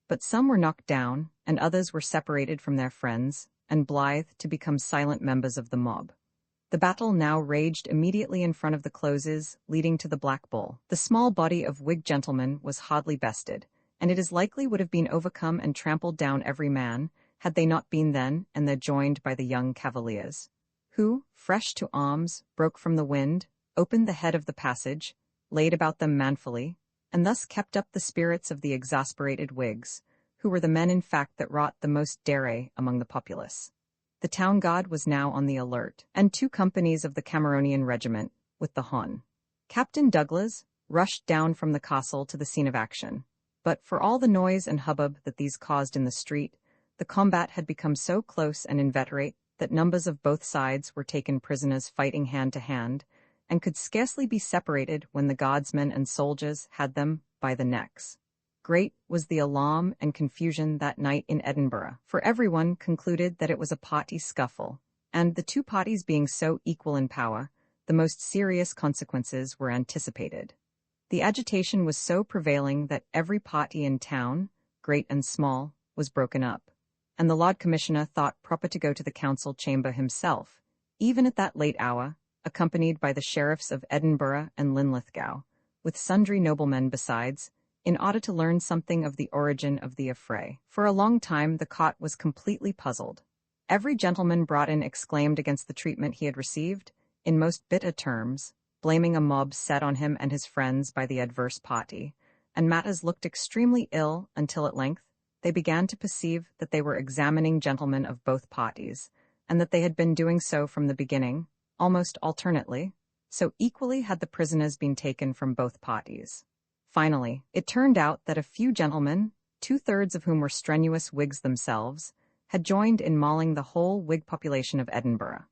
S1: But some were knocked down, and others were separated from their friends, and blithe to become silent members of the mob. The battle now raged immediately in front of the closes leading to the Black Bull. The small body of Whig gentlemen was hardly bested, and it is likely would have been overcome and trampled down every man, had they not been then and there joined by the young cavaliers, who, fresh to arms, broke from the wind, opened the head of the passage, laid about them manfully, and thus kept up the spirits of the exasperated Whigs, who were the men in fact that wrought the most derray among the populace. The town guard was now on the alert, and 2 companies of the Cameronian regiment, with the Hon. Captain Douglas, rushed down from the castle to the scene of action. But for all the noise and hubbub that these caused in the street, the combat had become so close and inveterate that numbers of both sides were taken prisoners fighting hand to hand, and could scarcely be separated when the guardsmen and soldiers had them by the necks. Great was the alarm and confusion that night in Edinburgh, for everyone concluded that it was a party scuffle, and the 2 parties being so equal in power, the most serious consequences were anticipated. The agitation was so prevailing that every party in town, great and small, was broken up, and the Lord Commissioner thought proper to go to the council chamber himself, even at that late hour, accompanied by the sheriffs of Edinburgh and Linlithgow, with sundry noblemen besides, in order to learn something of the origin of the affray. For a long time the court was completely puzzled. Every gentleman brought in exclaimed against the treatment he had received, in most bitter terms, blaming a mob set on him and his friends by the adverse party, and matters looked extremely ill until at length they began to perceive that they were examining gentlemen of both parties, and that they had been doing so from the beginning, almost alternately, so equally had the prisoners been taken from both parties. Finally, it turned out that a few gentlemen, 2/3 of whom were strenuous Whigs themselves, had joined in mauling the whole Whig population of Edinburgh.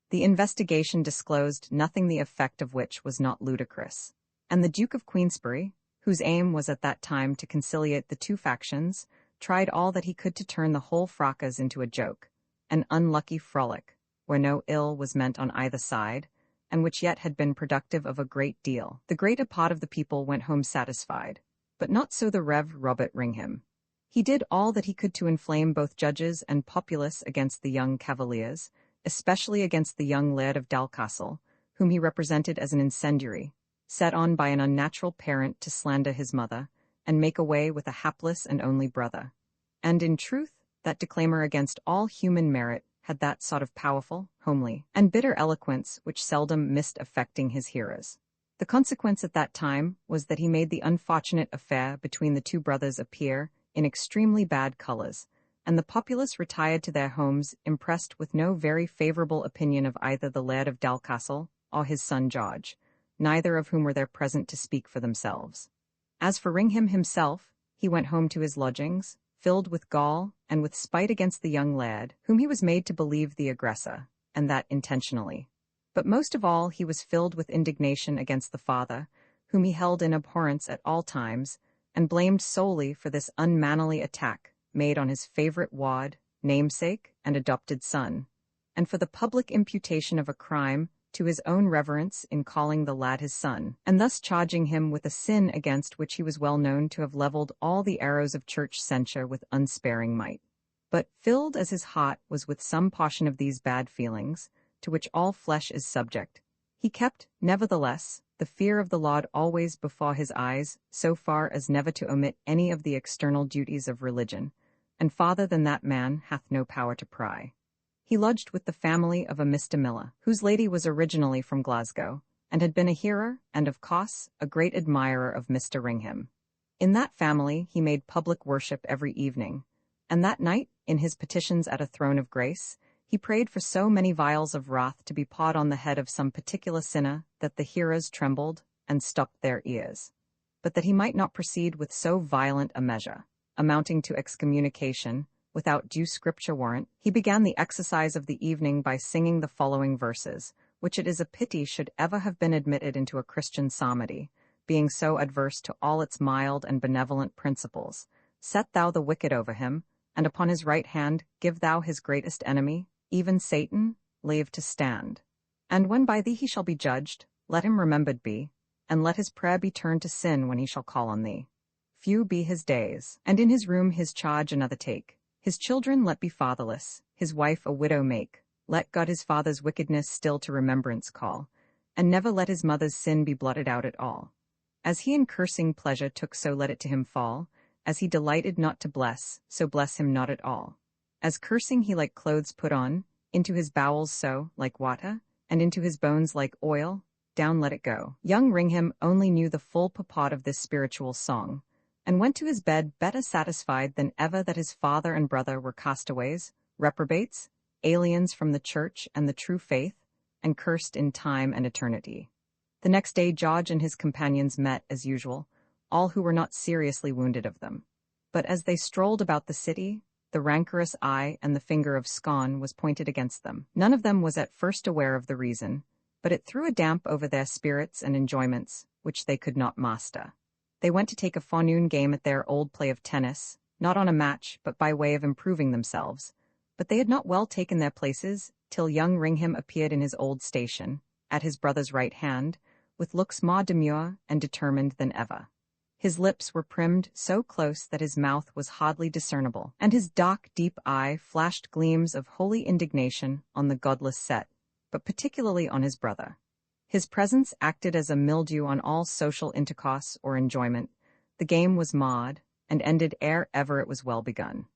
S1: The investigation disclosed nothing the effect of which was not ludicrous, and the Duke of Queensberry, whose aim was at that time to conciliate the 2 factions, tried all that he could to turn the whole fracas into a joke, an unlucky frolic, where no ill was meant on either side, and which yet had been productive of a great deal. The greater part of the people went home satisfied, but not so the Rev. Robert Ringham. He did all that he could to inflame both judges and populace against the young cavaliers, especially against the young Laird of Dalcastle, whom he represented as an incendiary, set on by an unnatural parent to slander his mother, and make away with a hapless and only brother. And in truth, that declaimer against all human merit had that sort of powerful, homely, and bitter eloquence which seldom missed affecting his hearers. The consequence at that time was that he made the unfortunate affair between the 2 brothers appear in extremely bad colors, and the populace retired to their homes impressed with no very favorable opinion of either the Laird of Dalcastle or his son George, neither of whom were there present to speak for themselves. As for Ringham himself, he went home to his lodgings, filled with gall and with spite against the young lad, whom he was made to believe the aggressor, and that intentionally. But most of all he was filled with indignation against the father, whom he held in abhorrence at all times, and blamed solely for this unmannerly attack made on his favorite ward, namesake, and adopted son, and for the public imputation of a crime to his own reverence in calling the lad his son, and thus charging him with a sin against which he was well known to have levelled all the arrows of church censure with unsparing might. But, filled as his heart was with some portion of these bad feelings, to which all flesh is subject, he kept, nevertheless, the fear of the Lord always before his eyes, so far as never to omit any of the external duties of religion, and farther than that man hath no power to pry. He lodged with the family of a Mr. Miller, whose lady was originally from Glasgow, and had been a hearer, and of course, a great admirer of Mr. Ringham. In that family he made public worship every evening, and that night, in his petitions at a throne of grace, he prayed for so many vials of wrath to be poured on the head of some particular sinner that the hearers trembled and stopped their ears, but that he might not proceed with so violent a measure, amounting to excommunication, without due scripture warrant, he began the exercise of the evening by singing the following verses, which it is a pity should ever have been admitted into a Christian psalmody, being so adverse to all its mild and benevolent principles. Set thou the wicked over him, and upon his right hand give thou his greatest enemy, even Satan, leave to stand. And when by thee he shall be judged, let him remembered be, and let his prayer be turned to sin when he shall call on thee. Few be his days, and in his room his charge another take. His children let be fatherless, his wife a widow make. Let God his father's wickedness still to remembrance call, and never let his mother's sin be blotted out at all. As he in cursing pleasure took, so let it to him fall. As he delighted not to bless, so bless him not at all. As cursing he like clothes put on, into his bowels so, like water, and into his bones like oil, down let it go. Young Ringham only knew the full purport of this spiritual song, and went to his bed better satisfied than ever that his father and brother were castaways, reprobates, aliens from the church and the true faith, and cursed in time and eternity. The next day George and his companions met as usual, all who were not seriously wounded of them. But as they strolled about the city, the rancorous eye and the finger of scorn was pointed against them. None of them was at first aware of the reason, but it threw a damp over their spirits and enjoyments, which they could not master. They went to take a forenoon game at their old play of tennis, not on a match, but by way of improving themselves. But they had not well taken their places, till young Ringham appeared in his old station, at his brother's right hand, with looks more demure and determined than ever. His lips were primmed so close that his mouth was hardly discernible, and his dark, deep eye flashed gleams of holy indignation on the godless set, but particularly on his brother. His presence acted as a mildew on all social intercourse or enjoyment. The game was marred, and ended ere ever it was well begun.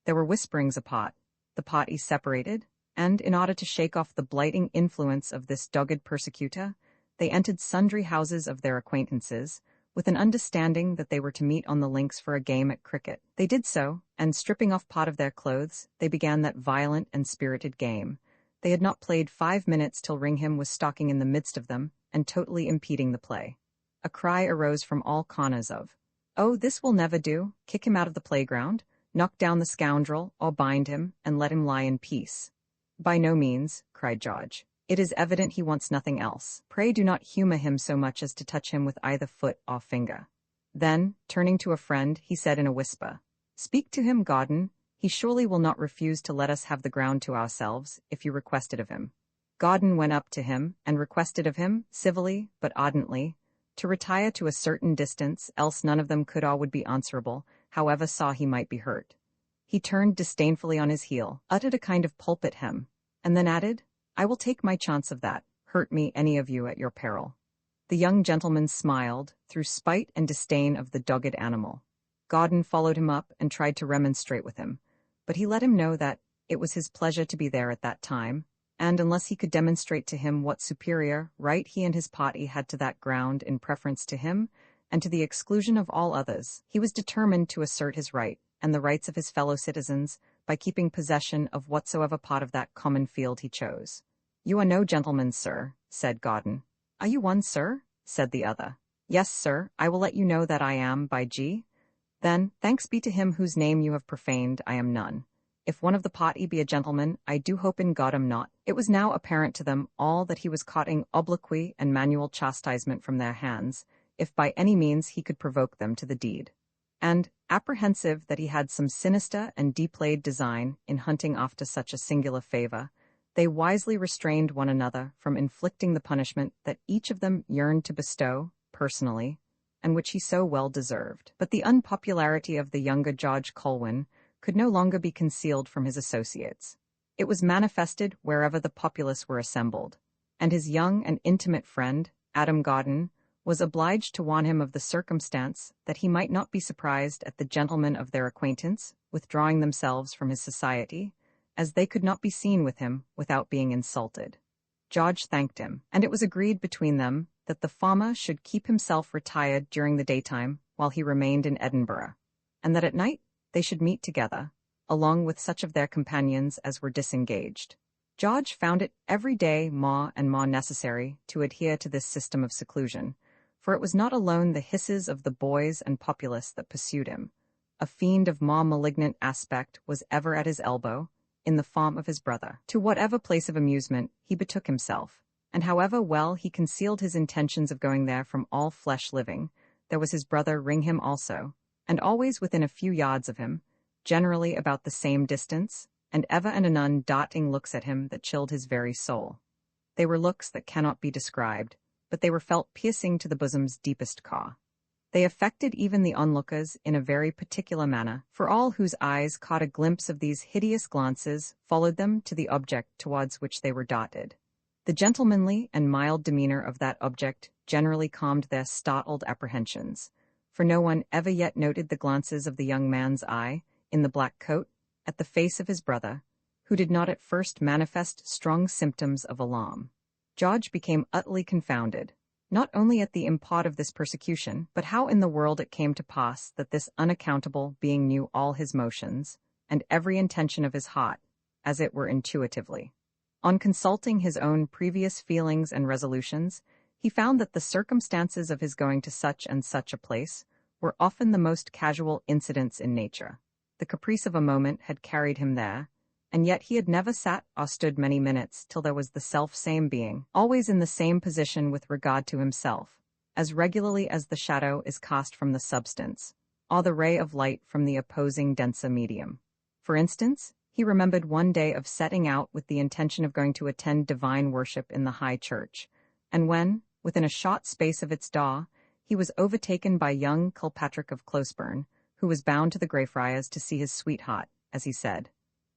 S1: There were whisperings apart, the party separated, and, in order to shake off the blighting influence of this dogged persecutor, they entered sundry houses of their acquaintances, with an understanding that they were to meet on the links for a game at cricket. They did so, and stripping off part of their clothes, they began that violent and spirited game. They had not played 5 minutes till Ringham was stalking in the midst of them, and totally impeding the play. A cry arose from all corners of, "Oh, this will never do, kick him out of the playground, knock down the scoundrel, or bind him, and let him lie in peace." "By no means," cried George. "It is evident he wants nothing else. Pray do not humour him so much as to touch him with either foot or finger." Then, turning to a friend, he said in a whisper, "Speak to him, Gordon. He surely will not refuse to let us have the ground to ourselves, if you request it of him." Gordon went up to him, and requested of him, civilly but ardently, to retire to a certain distance, else none of them could or would be answerable, however sore he might be hurt. He turned disdainfully on his heel, uttered a kind of pulpit hem, and then added, "I will take my chance of that. Hurt me, any of you, at your peril." The young gentleman smiled, through spite and disdain of the dogged animal. Gordon followed him up and tried to remonstrate with him, but he let him know that it was his pleasure to be there at that time, and unless he could demonstrate to him what superior right he and his party had to that ground in preference to him, and to the exclusion of all others, he was determined to assert his right, and the rights of his fellow citizens, by keeping possession of whatsoever part of that common field he chose. "You are no gentleman, sir," said Gordon. "Are you one, sir?" said the other. "Yes, sir, I will let you know that I am, by G. Then, thanks be to him whose name you have profaned, I am none. If one of the party be a gentleman, I do hope in God am not." It was now apparent to them all that he was courting obloquy and manual chastisement from their hands, if by any means he could provoke them to the deed. And, apprehensive that he had some sinister and deep-laid design in hunting after such a singular favour, they wisely restrained one another from inflicting the punishment that each of them yearned to bestow, personally, and which he so well deserved. But the unpopularity of the younger George Colwyn could no longer be concealed from his associates. It was manifested wherever the populace were assembled, and his young and intimate friend, Adam Gordon, was obliged to warn him of the circumstance that he might not be surprised at the gentlemen of their acquaintance withdrawing themselves from his society, as they could not be seen with him without being insulted. George thanked him, and it was agreed between them that the former should keep himself retired during the daytime while he remained in Edinburgh, and that at night they should meet together, along with such of their companions as were disengaged. George found it every day more and more necessary to adhere to this system of seclusion, for it was not alone the hisses of the boys and populace that pursued him. A fiend of more malignant aspect was ever at his elbow, in the form of his brother. To whatever place of amusement he betook himself, and however well he concealed his intentions of going there from all flesh living, there was his brother Ringham also, and always within a few yards of him, generally about the same distance, and ever and anon darting looks at him that chilled his very soul. They were looks that cannot be described, but they were felt piercing to the bosom's deepest core. They affected even the onlookers in a very particular manner, for all whose eyes caught a glimpse of these hideous glances followed them to the object towards which they were darted. The gentlemanly and mild demeanor of that object generally calmed their startled apprehensions, for no one ever yet noted the glances of the young man's eye, in the black coat, at the face of his brother, who did not at first manifest strong symptoms of alarm. George became utterly confounded, not only at the import of this persecution, but how in the world it came to pass that this unaccountable being knew all his motions, and every intention of his heart, as it were intuitively. On consulting his own previous feelings and resolutions, he found that the circumstances of his going to such and such a place were often the most casual incidents in nature. The caprice of a moment had carried him there, and yet he had never sat or stood many minutes till there was the self-same being, always in the same position with regard to himself, as regularly as the shadow is cast from the substance, or the ray of light from the opposing denser medium. For instance, he remembered one day of setting out with the intention of going to attend divine worship in the high church, and when, within a short space of its door, he was overtaken by young Kilpatrick of Closeburn, who was bound to the Greyfriars to see his sweetheart, as he said.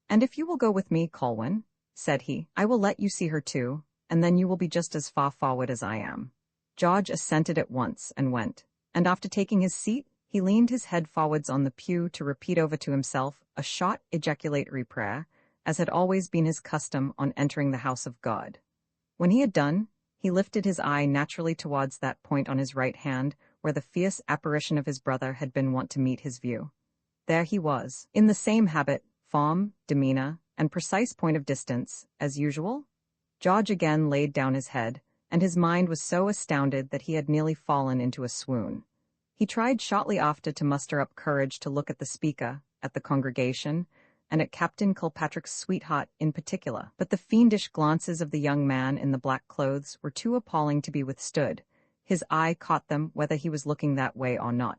S1: "And if you will go with me, Colwyn," said he, "I will let you see her too, and then you will be just as far forward as I am." George assented at once and went, and after taking his seat, he leaned his head forwards on the pew to repeat over to himself a short ejaculatory prayer, as had always been his custom on entering the house of God. When he had done, he lifted his eye naturally towards that point on his right hand where the fierce apparition of his brother had been wont to meet his view. There he was, in the same habit, form, demeanor, and precise point of distance, as usual. George again laid down his head, and his mind was so astounded that he had nearly fallen into a swoon. He tried shortly after to muster up courage to look at the speaker, at the congregation, and at Captain Kilpatrick's sweetheart in particular, but the fiendish glances of the young man in the black clothes were too appalling to be withstood. His eye caught them whether he was looking that way or not.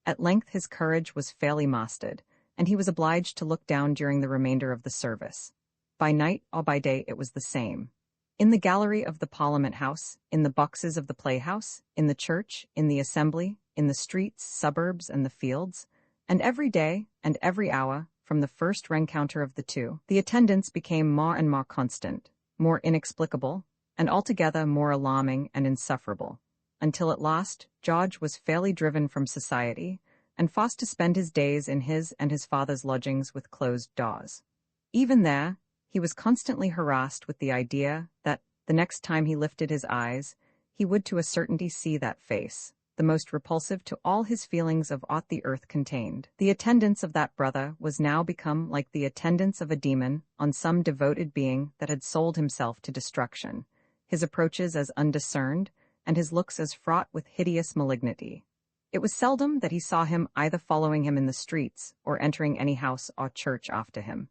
S1: At length his courage was fairly mastered, and he was obliged to look down during the remainder of the service. By night or by day it was the same. In the gallery of the Parliament House, in the boxes of the playhouse, in the church, in the assembly, in the streets, suburbs, and the fields, and every day and every hour, from the first rencounter of the two, the attendance became more and more constant, more inexplicable, and altogether more alarming and insufferable, until at last George was fairly driven from society, and forced to spend his days in his and his father's lodgings with closed doors. Even there, he was constantly harassed with the idea that, the next time he lifted his eyes, he would to a certainty see that face, the most repulsive to all his feelings of aught the earth contained. The attendance of that brother was now become like the attendance of a demon on some devoted being that had sold himself to destruction, his approaches as undiscerned, and his looks as fraught with hideous malignity. It was seldom that he saw him either following him in the streets or entering any house or church after him.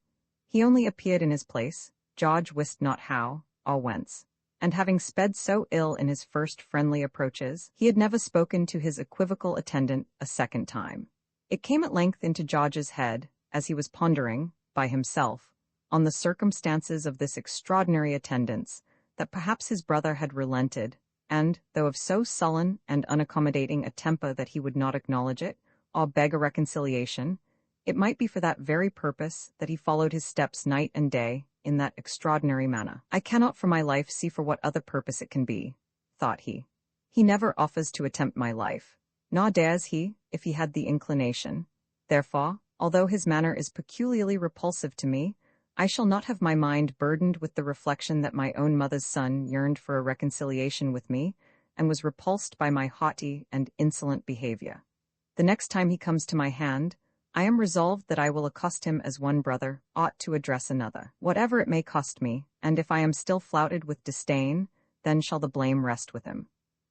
S1: He only appeared in his place, George wist not how or whence, and having sped so ill in his first friendly approaches, he had never spoken to his equivocal attendant a second time. It came at length into George's head, as he was pondering, by himself, on the circumstances of this extraordinary attendance, that perhaps his brother had relented, and, though of so sullen and unaccommodating a temper that he would not acknowledge it, or beg a reconciliation, it might be for that very purpose that he followed his steps night and day, in that extraordinary manner. "I cannot for my life see for what other purpose it can be," thought he. "He never offers to attempt my life, nor dares he, if he had the inclination. Therefore, although his manner is peculiarly repulsive to me, I shall not have my mind burdened with the reflection that my own mother's son yearned for a reconciliation with me, and was repulsed by my haughty and insolent behavior. The next time he comes to my hand, I am resolved that I will accost him as one brother ought to address another, whatever it may cost me, and if I am still flouted with disdain, then shall the blame rest with him."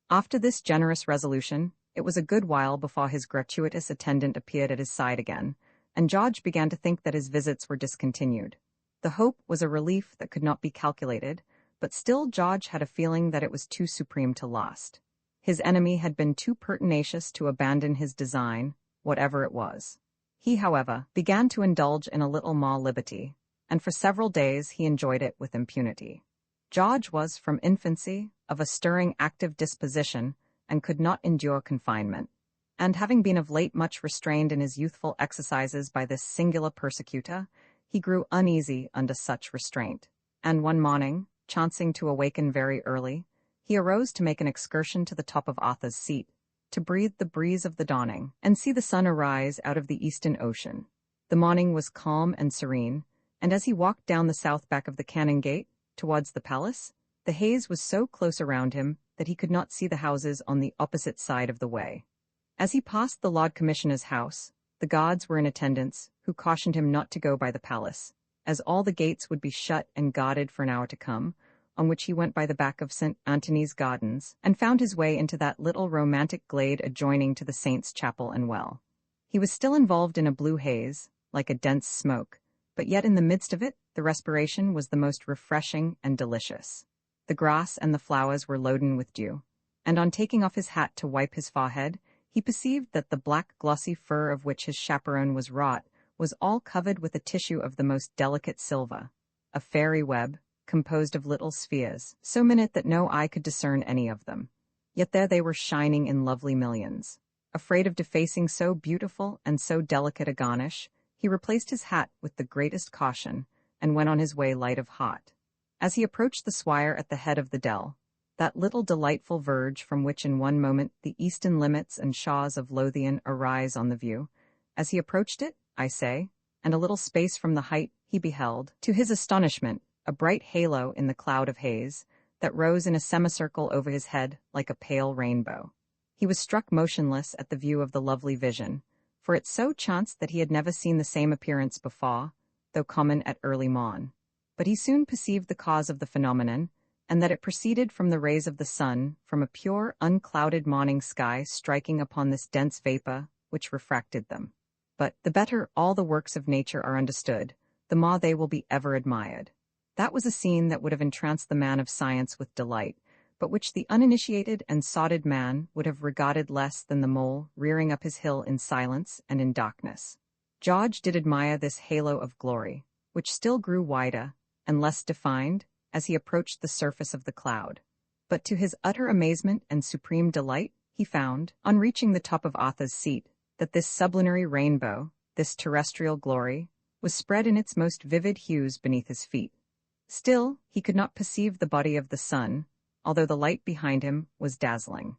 S1: After this generous resolution, it was a good while before his gratuitous attendant appeared at his side again, and George began to think that his visits were discontinued. The hope was a relief that could not be calculated, but still George had a feeling that it was too supreme to last. His enemy had been too pertinacious to abandon his design, whatever it was. He, however, began to indulge in a little more liberty, and for several days he enjoyed it with impunity. George was, from infancy, of a stirring, active disposition, and could not endure confinement. And having been of late much restrained in his youthful exercises by this singular persecutor, he grew uneasy under such restraint, and one morning, chancing to awaken very early, he arose to make an excursion to the top of Arthur's Seat, to breathe the breeze of the dawning, and see the sun arise out of the eastern ocean. The morning was calm and serene, and as he walked down the south back of the Cannon Gate, towards the palace, the haze was so close around him that he could not see the houses on the opposite side of the way. As he passed the Lord Commissioner's house, the guards were in attendance, who cautioned him not to go by the palace, as all the gates would be shut and guarded for an hour to come, on which he went by the back of St. Antony's Gardens, and found his way into that little romantic glade adjoining to the saint's chapel and well. He was still involved in a blue haze, like a dense smoke, but yet in the midst of it, the respiration was the most refreshing and delicious. The grass and the flowers were loaden with dew, and on taking off his hat to wipe his forehead, he perceived that the black glossy fur of which his chaperone was wrought was all covered with a tissue of the most delicate silver, a fairy web, composed of little spheres, so minute that no eye could discern any of them. Yet there they were shining in lovely millions. Afraid of defacing so beautiful and so delicate a garnish, he replaced his hat with the greatest caution, and went on his way light of heart. As he approached the swire at the head of the dell, that little delightful verge from which in one moment the eastern limits and shaws of Lothian arise on the view, as he approached it, I say, and a little space from the height, he beheld, to his astonishment, a bright halo in the cloud of haze, that rose in a semicircle over his head like a pale rainbow. He was struck motionless at the view of the lovely vision, for it so chanced that he had never seen the same appearance before, though common at early morn. But he soon perceived the cause of the phenomenon, and that it proceeded from the rays of the sun, from a pure, unclouded morning sky striking upon this dense vapor which refracted them. But the better all the works of nature are understood, the more they will be ever admired. That was a scene that would have entranced the man of science with delight, but which the uninitiated and sotted man would have regarded less than the mole rearing up his hill in silence and in darkness. George did admire this halo of glory, which still grew wider and less defined as he approached the surface of the cloud. But to his utter amazement and supreme delight, he found, on reaching the top of Arthur's Seat, that this sublunary rainbow, this terrestrial glory, was spread in its most vivid hues beneath his feet. Still, he could not perceive the body of the sun, although the light behind him was dazzling.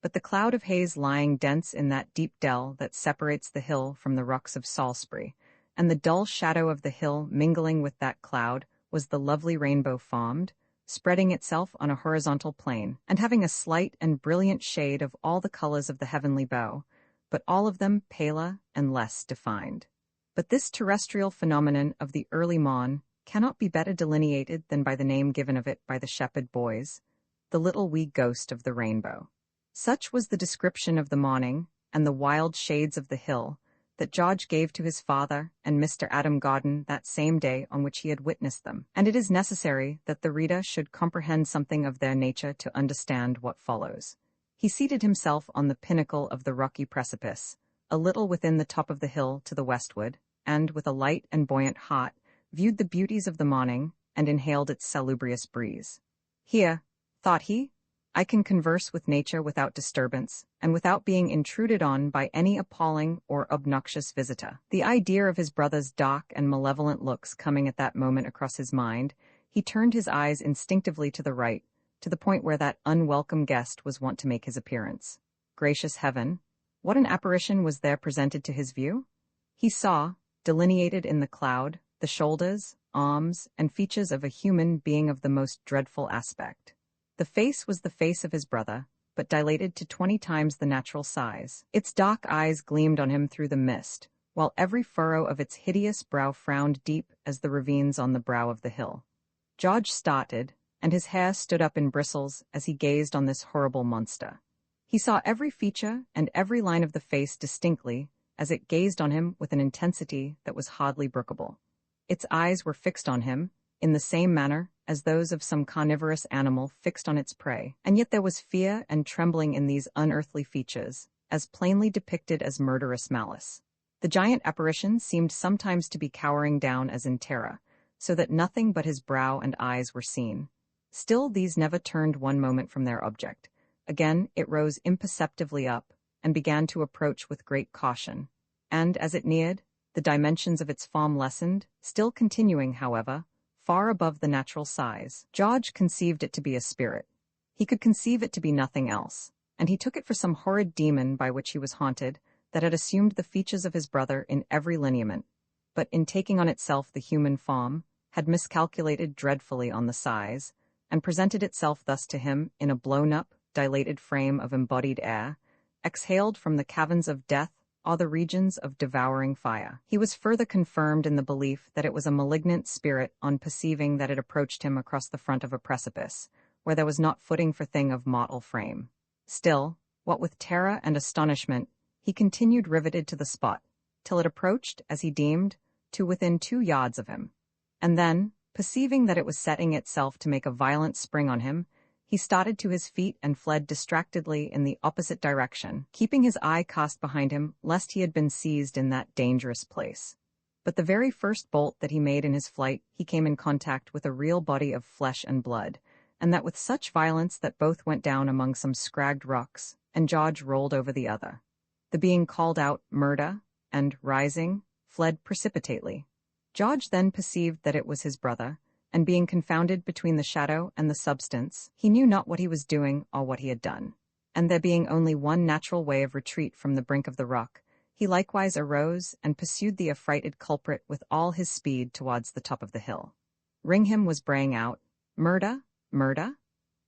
S1: But the cloud of haze lying dense in that deep dell that separates the hill from the rocks of Salisbury, and the dull shadow of the hill mingling with that cloud, was the lovely rainbow formed, spreading itself on a horizontal plane, and having a slight and brilliant shade of all the colors of the heavenly bow, but all of them paler and less defined. But this terrestrial phenomenon of the early morn cannot be better delineated than by the name given of it by the shepherd boys, the little wee ghost of the rainbow. Such was the description of the morning, and the wild shades of the hill, that George gave to his father and Mr. Adam Gordon that same day on which he had witnessed them, and it is necessary that the reader should comprehend something of their nature to understand what follows. He seated himself on the pinnacle of the rocky precipice, a little within the top of the hill to the westward, and, with a light and buoyant heart, viewed the beauties of the morning, and inhaled its salubrious breeze. Here, thought he, I can converse with nature without disturbance, and without being intruded on by any appalling or obnoxious visitor. The idea of his brother's dark and malevolent looks coming at that moment across his mind, he turned his eyes instinctively to the right, to the point where that unwelcome guest was wont to make his appearance. Gracious heaven! What an apparition was there presented to his view? He saw, delineated in the cloud, the shoulders, arms, and features of a human being of the most dreadful aspect. The face was the face of his brother, but dilated to 20 times the natural size. Its dark eyes gleamed on him through the mist, while every furrow of its hideous brow frowned deep as the ravines on the brow of the hill. George started, and his hair stood up in bristles as he gazed on this horrible monster. He saw every feature and every line of the face distinctly, as it gazed on him with an intensity that was hardly brookable. Its eyes were fixed on him, in the same manner as those of some carnivorous animal fixed on its prey, and yet there was fear and trembling in these unearthly features, as plainly depicted as murderous malice. The giant apparition seemed sometimes to be cowering down as in terror, so that nothing but his brow and eyes were seen. Still these never turned one moment from their object. Again it rose imperceptibly up, and began to approach with great caution. And as it neared, the dimensions of its form lessened, still continuing, however, far above the natural size. George conceived it to be a spirit. He could conceive it to be nothing else, and he took it for some horrid demon by which he was haunted, that had assumed the features of his brother in every lineament, but in taking on itself the human form, had miscalculated dreadfully on the size, and presented itself thus to him in a blown-up, dilated frame of embodied air, exhaled from the caverns of death or the regions of devouring fire. He was further confirmed in the belief that it was a malignant spirit on perceiving that it approached him across the front of a precipice, where there was not footing for thing of mortal frame. Still, what with terror and astonishment, he continued riveted to the spot, till it approached, as he deemed, to within 2 yards of him. And then, perceiving that it was setting itself to make a violent spring on him, he started to his feet and fled distractedly in the opposite direction, keeping his eye cast behind him lest he had been seized in that dangerous place. But the very first bolt that he made in his flight he came in contact with a real body of flesh and blood, and that with such violence that both went down among some scragged rocks, and George rolled over the other. The being called out "Murder," and, rising, fled precipitately. George then perceived that it was his brother, and being confounded between the shadow and the substance, he knew not what he was doing or what he had done. And there being only one natural way of retreat from the brink of the rock, he likewise arose and pursued the affrighted culprit with all his speed towards the top of the hill. Ringham was braying out, "Murder, murder?"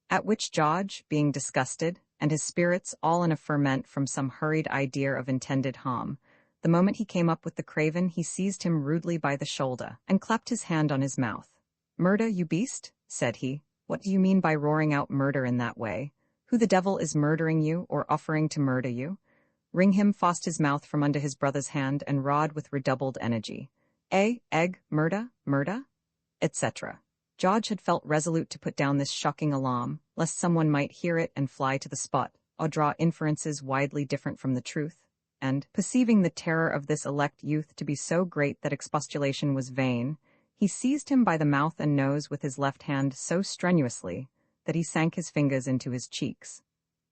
S1: At which George, being disgusted, and his spirits all in a ferment from some hurried idea of intended harm, the moment he came up with the craven he seized him rudely by the shoulder, and clapped his hand on his mouth. "Murder, you beast?" said he. "What do you mean by roaring out murder in that way? Who the devil is murdering you or offering to murder you?" Ringham forced his mouth from under his brother's hand and roared with redoubled energy, Egg, murder, murder?" etc. George had felt resolute to put down this shocking alarm, lest someone might hear it and fly to the spot, or draw inferences widely different from the truth, and, perceiving the terror of this elect youth to be so great that expostulation was vain, he seized him by the mouth and nose with his left hand so strenuously that he sank his fingers into his cheeks.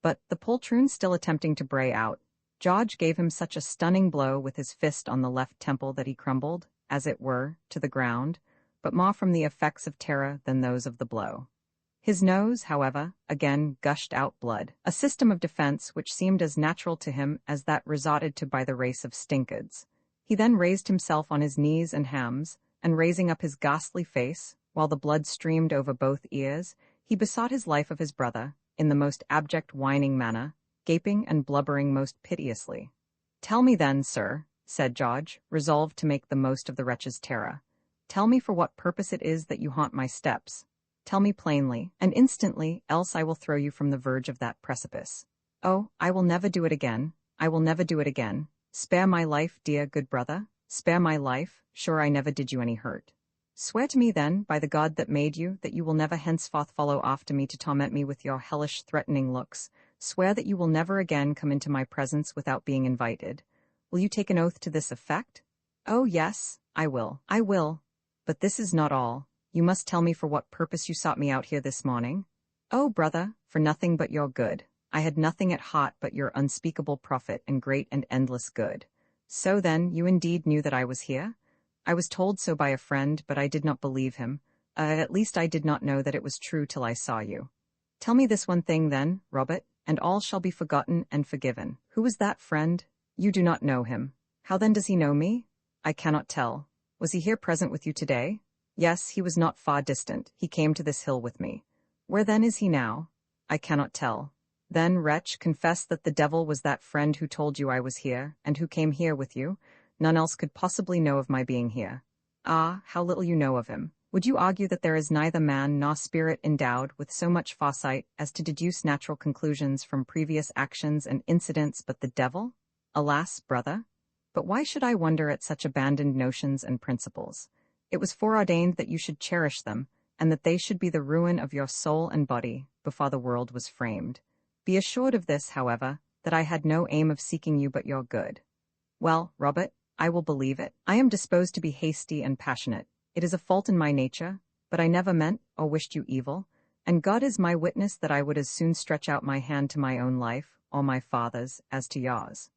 S1: But, the poltroon still attempting to bray out, George gave him such a stunning blow with his fist on the left temple that he crumbled, as it were, to the ground, but more from the effects of terror than those of the blow. His nose, however, again gushed out blood, a system of defense which seemed as natural to him as that resorted to by the race of stinkards. He then raised himself on his knees and hams, and raising up his ghastly face, while the blood streamed over both ears, he besought his life of his brother, in the most abject whining manner, gaping and blubbering most piteously. "Tell me then, sir," said George, resolved to make the most of the wretch's terror. "Tell me for what purpose it is that you haunt my steps. Tell me plainly, and instantly, else I will throw you from the verge of that precipice." "Oh, I will never do it again. I will never do it again. Spare my life, dear good brother. Spare my life, sure I never did you any hurt. Swear to me then, by the God that made you, that you will never henceforth follow after me to torment me with your hellish threatening looks. Swear that you will never again come into my presence without being invited. Will you take an oath to this effect?" "Oh yes, I will. I will. But this is not all. You must tell me for what purpose you sought me out here this morning." "Oh, brother, for nothing but your good. I had nothing at heart but your unspeakable profit and great and endless good." "So then, you indeed knew that I was here?" "I was told so by a friend, but I did not believe him. At least I did not know that it was true till I saw you." "Tell me this one thing then, Robert, and all shall be forgotten and forgiven. Who was that friend? You do not know him. How then does he know me?" "I cannot tell. Was he here present with you today?" "Yes, he was not far distant. He came to this hill with me." "Where then is he now?" "I cannot tell." "Then, wretch, confess that the devil was that friend who told you I was here, and who came here with you. None else could possibly know of my being here." "Ah, how little you know of him. Would you argue that there is neither man nor spirit endowed with so much foresight as to deduce natural conclusions from previous actions and incidents but the devil? Alas, brother! But why should I wonder at such abandoned notions and principles? It was foreordained that you should cherish them, and that they should be the ruin of your soul and body before the world was framed. Be assured of this, however, that I had no aim of seeking you but your good. Well, Robert, I will believe it. I am disposed to be hasty and passionate. It is a fault in my nature, but I never meant or wished you evil, and God is my witness that I would as soon stretch out my hand to my own life, or my father's, as to yours."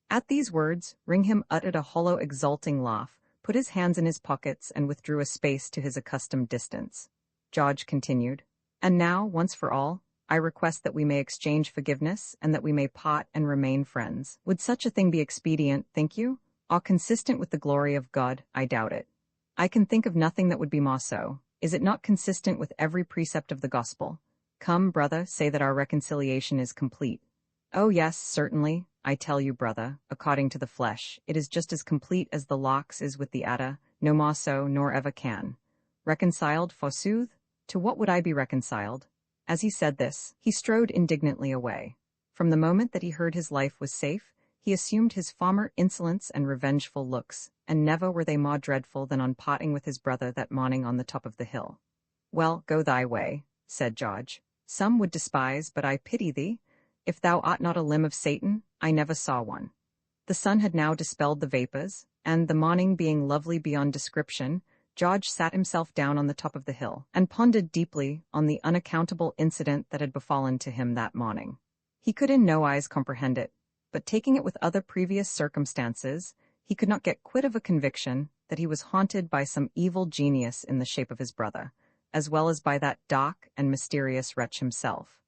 S1: At these words, Ringham uttered a hollow exulting laugh, put his hands in his pockets, and withdrew a space to his accustomed distance. George continued, "And now, once for all, I request that we may exchange forgiveness, and that we may part and remain friends. Would such a thing be expedient, think you? Or consistent with the glory of God? I doubt it. I can think of nothing that would be more so. Is it not consistent with every precept of the gospel? Come, brother, say that our reconciliation is complete." "Oh yes, certainly, I tell you, brother, according to the flesh, it is just as complete as the lox is with the adder, no more so, nor ever can. Reconciled, forsooth? To what would I be reconciled?" As he said this, he strode indignantly away. From the moment that he heard his life was safe, he assumed his former insolence and revengeful looks, and never were they more dreadful than on parting with his brother that morning on the top of the hill. "Well, go thy way," said George. "Some would despise, but I pity thee. If thou art not a limb of Satan, I never saw one." The sun had now dispelled the vapors, and the morning being lovely beyond description, George sat himself down on the top of the hill, and pondered deeply on the unaccountable incident that had befallen to him that morning. He could in no wise comprehend it, but taking it with other previous circumstances, he could not get quit of a conviction that he was haunted by some evil genius in the shape of his brother, as well as by that dark and mysterious wretch himself.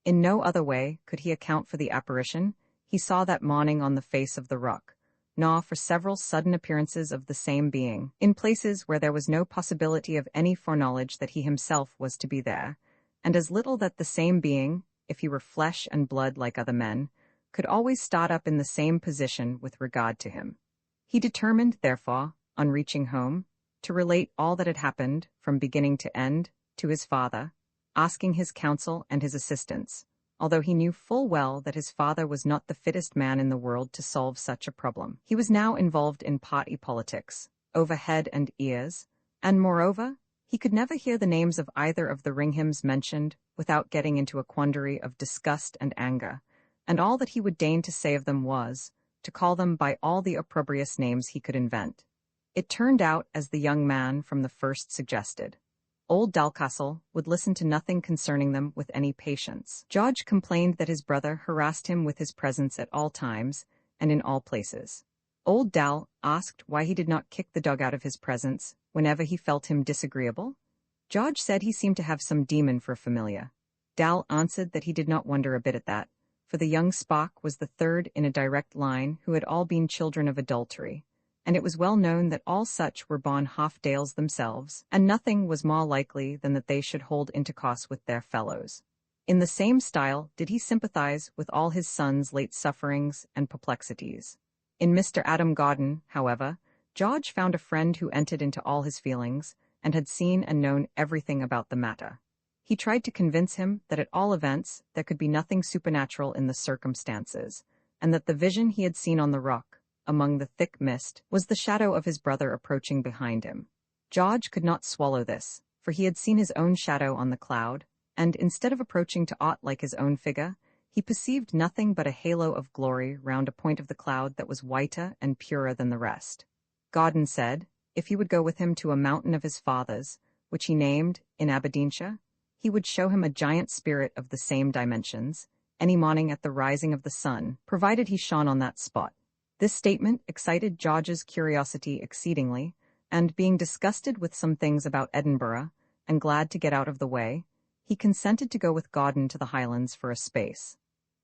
S1: In no other way could he account for the apparition he saw that morning on the face of the rock, nor for several sudden appearances of the same being, in places where there was no possibility of any foreknowledge that he himself was to be there, and as little that the same being, if he were flesh and blood like other men, could always start up in the same position with regard to him. He determined, therefore, on reaching home, to relate all that had happened, from beginning to end, to his father, asking his counsel and his assistance, although he knew full well that his father was not the fittest man in the world to solve such a problem. He was now involved in party politics, over head and ears, and moreover, he could never hear the names of either of the Ringhams mentioned without getting into a quandary of disgust and anger, and all that he would deign to say of them was, to call them by all the opprobrious names he could invent. It turned out as the young man from the first suggested. Old Dalcastle would listen to nothing concerning them with any patience. George complained that his brother harassed him with his presence at all times and in all places. Old Dal asked why he did not kick the dog out of his presence whenever he felt him disagreeable. George said he seemed to have some demon for a familiar. Dal answered that he did not wonder a bit at that, for the young Spock was the third in a direct line who had all been children of adultery, and it was well known that all such were born half-dales themselves, and nothing was more likely than that they should hold intercourse with their fellows. In the same style did he sympathize with all his son's late sufferings and perplexities. In Mr. Adam Gordon, however, George found a friend who entered into all his feelings, and had seen and known everything about the matter. He tried to convince him that at all events there could be nothing supernatural in the circumstances, and that the vision he had seen on the rock, among the thick mist, was the shadow of his brother approaching behind him. George could not swallow this, for he had seen his own shadow on the cloud, and instead of approaching to aught like his own figure, he perceived nothing but a halo of glory round a point of the cloud that was whiter and purer than the rest. Gordon said, if he would go with him to a mountain of his father's, which he named, in Aberdeenshire, he would show him a giant spirit of the same dimensions, any morning at the rising of the sun, provided he shone on that spot. This statement excited George's curiosity exceedingly, and being disgusted with some things about Edinburgh, and glad to get out of the way, he consented to go with Gordon to the Highlands for a space.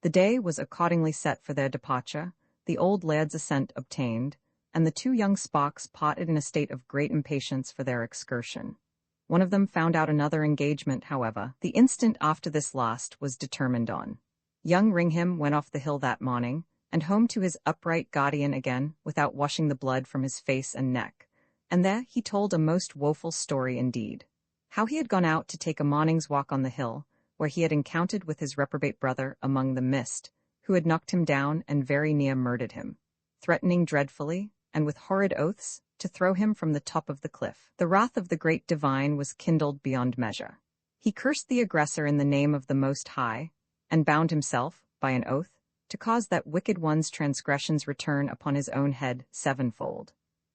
S1: The day was accordingly set for their departure, the old laird's assent obtained, and the two young Spocks parted in a state of great impatience for their excursion. One of them found out another engagement, however, the instant after this last was determined on. Young Ringham went off the hill that morning, and home to his upright guardian again, without washing the blood from his face and neck, and there he told a most woeful story indeed. How he had gone out to take a morning's walk on the hill, where he had encountered with his reprobate brother among the mist, who had knocked him down and very near murdered him, threatening dreadfully, and with horrid oaths, to throw him from the top of the cliff. The wrath of the great divine was kindled beyond measure. He cursed the aggressor in the name of the Most High, and bound himself, by an oath, to cause that wicked one's transgressions return upon his own head sevenfold.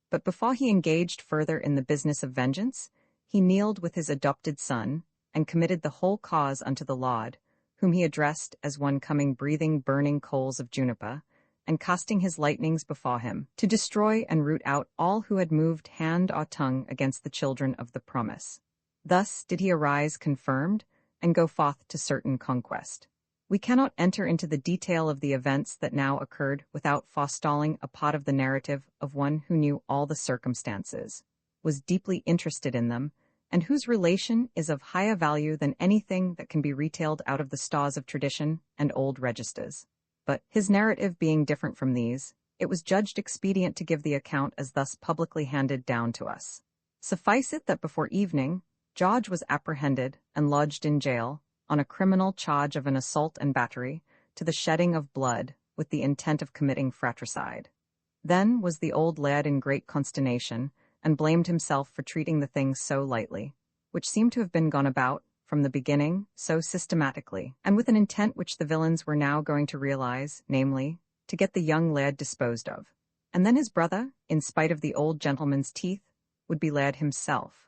S1: But before he engaged further in the business of vengeance, he kneeled with his adopted son, and committed the whole cause unto the Lord, whom he addressed as one coming breathing burning coals of juniper, and casting his lightnings before him, to destroy and root out all who had moved hand or tongue against the children of the promise. Thus did he arise confirmed, and go forth to certain conquest. We cannot enter into the detail of the events that now occurred without forestalling a part of the narrative of one who knew all the circumstances, was deeply interested in them, and whose relation is of higher value than anything that can be retailed out of the stores of tradition and old registers. But, his narrative being different from these, it was judged expedient to give the account as thus publicly handed down to us. Suffice it that before evening, George was apprehended and lodged in jail on a criminal charge of an assault and battery, to the shedding of blood, with the intent of committing fratricide. Then was the old lad in great consternation, and blamed himself for treating the thing so lightly, which seemed to have been gone about, from the beginning, so systematically, and with an intent which the villains were now going to realize, namely, to get the young lad disposed of. And then his brother, in spite of the old gentleman's teeth, would be lad himself.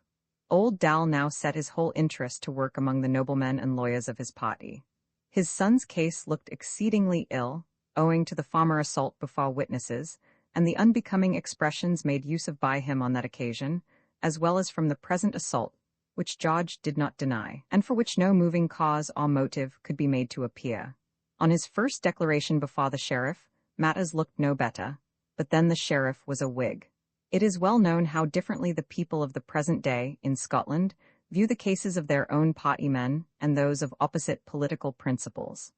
S1: Old Dal now set his whole interest to work among the noblemen and lawyers of his party. His son's case looked exceedingly ill, owing to the former assault before witnesses, and the unbecoming expressions made use of by him on that occasion, as well as from the present assault, which George did not deny, and for which no moving cause or motive could be made to appear. On his first declaration before the sheriff, matters looked no better, but then the sheriff was a Whig. It is well known how differently the people of the present day, in Scotland, view the cases of their own party men and those of opposite political principles.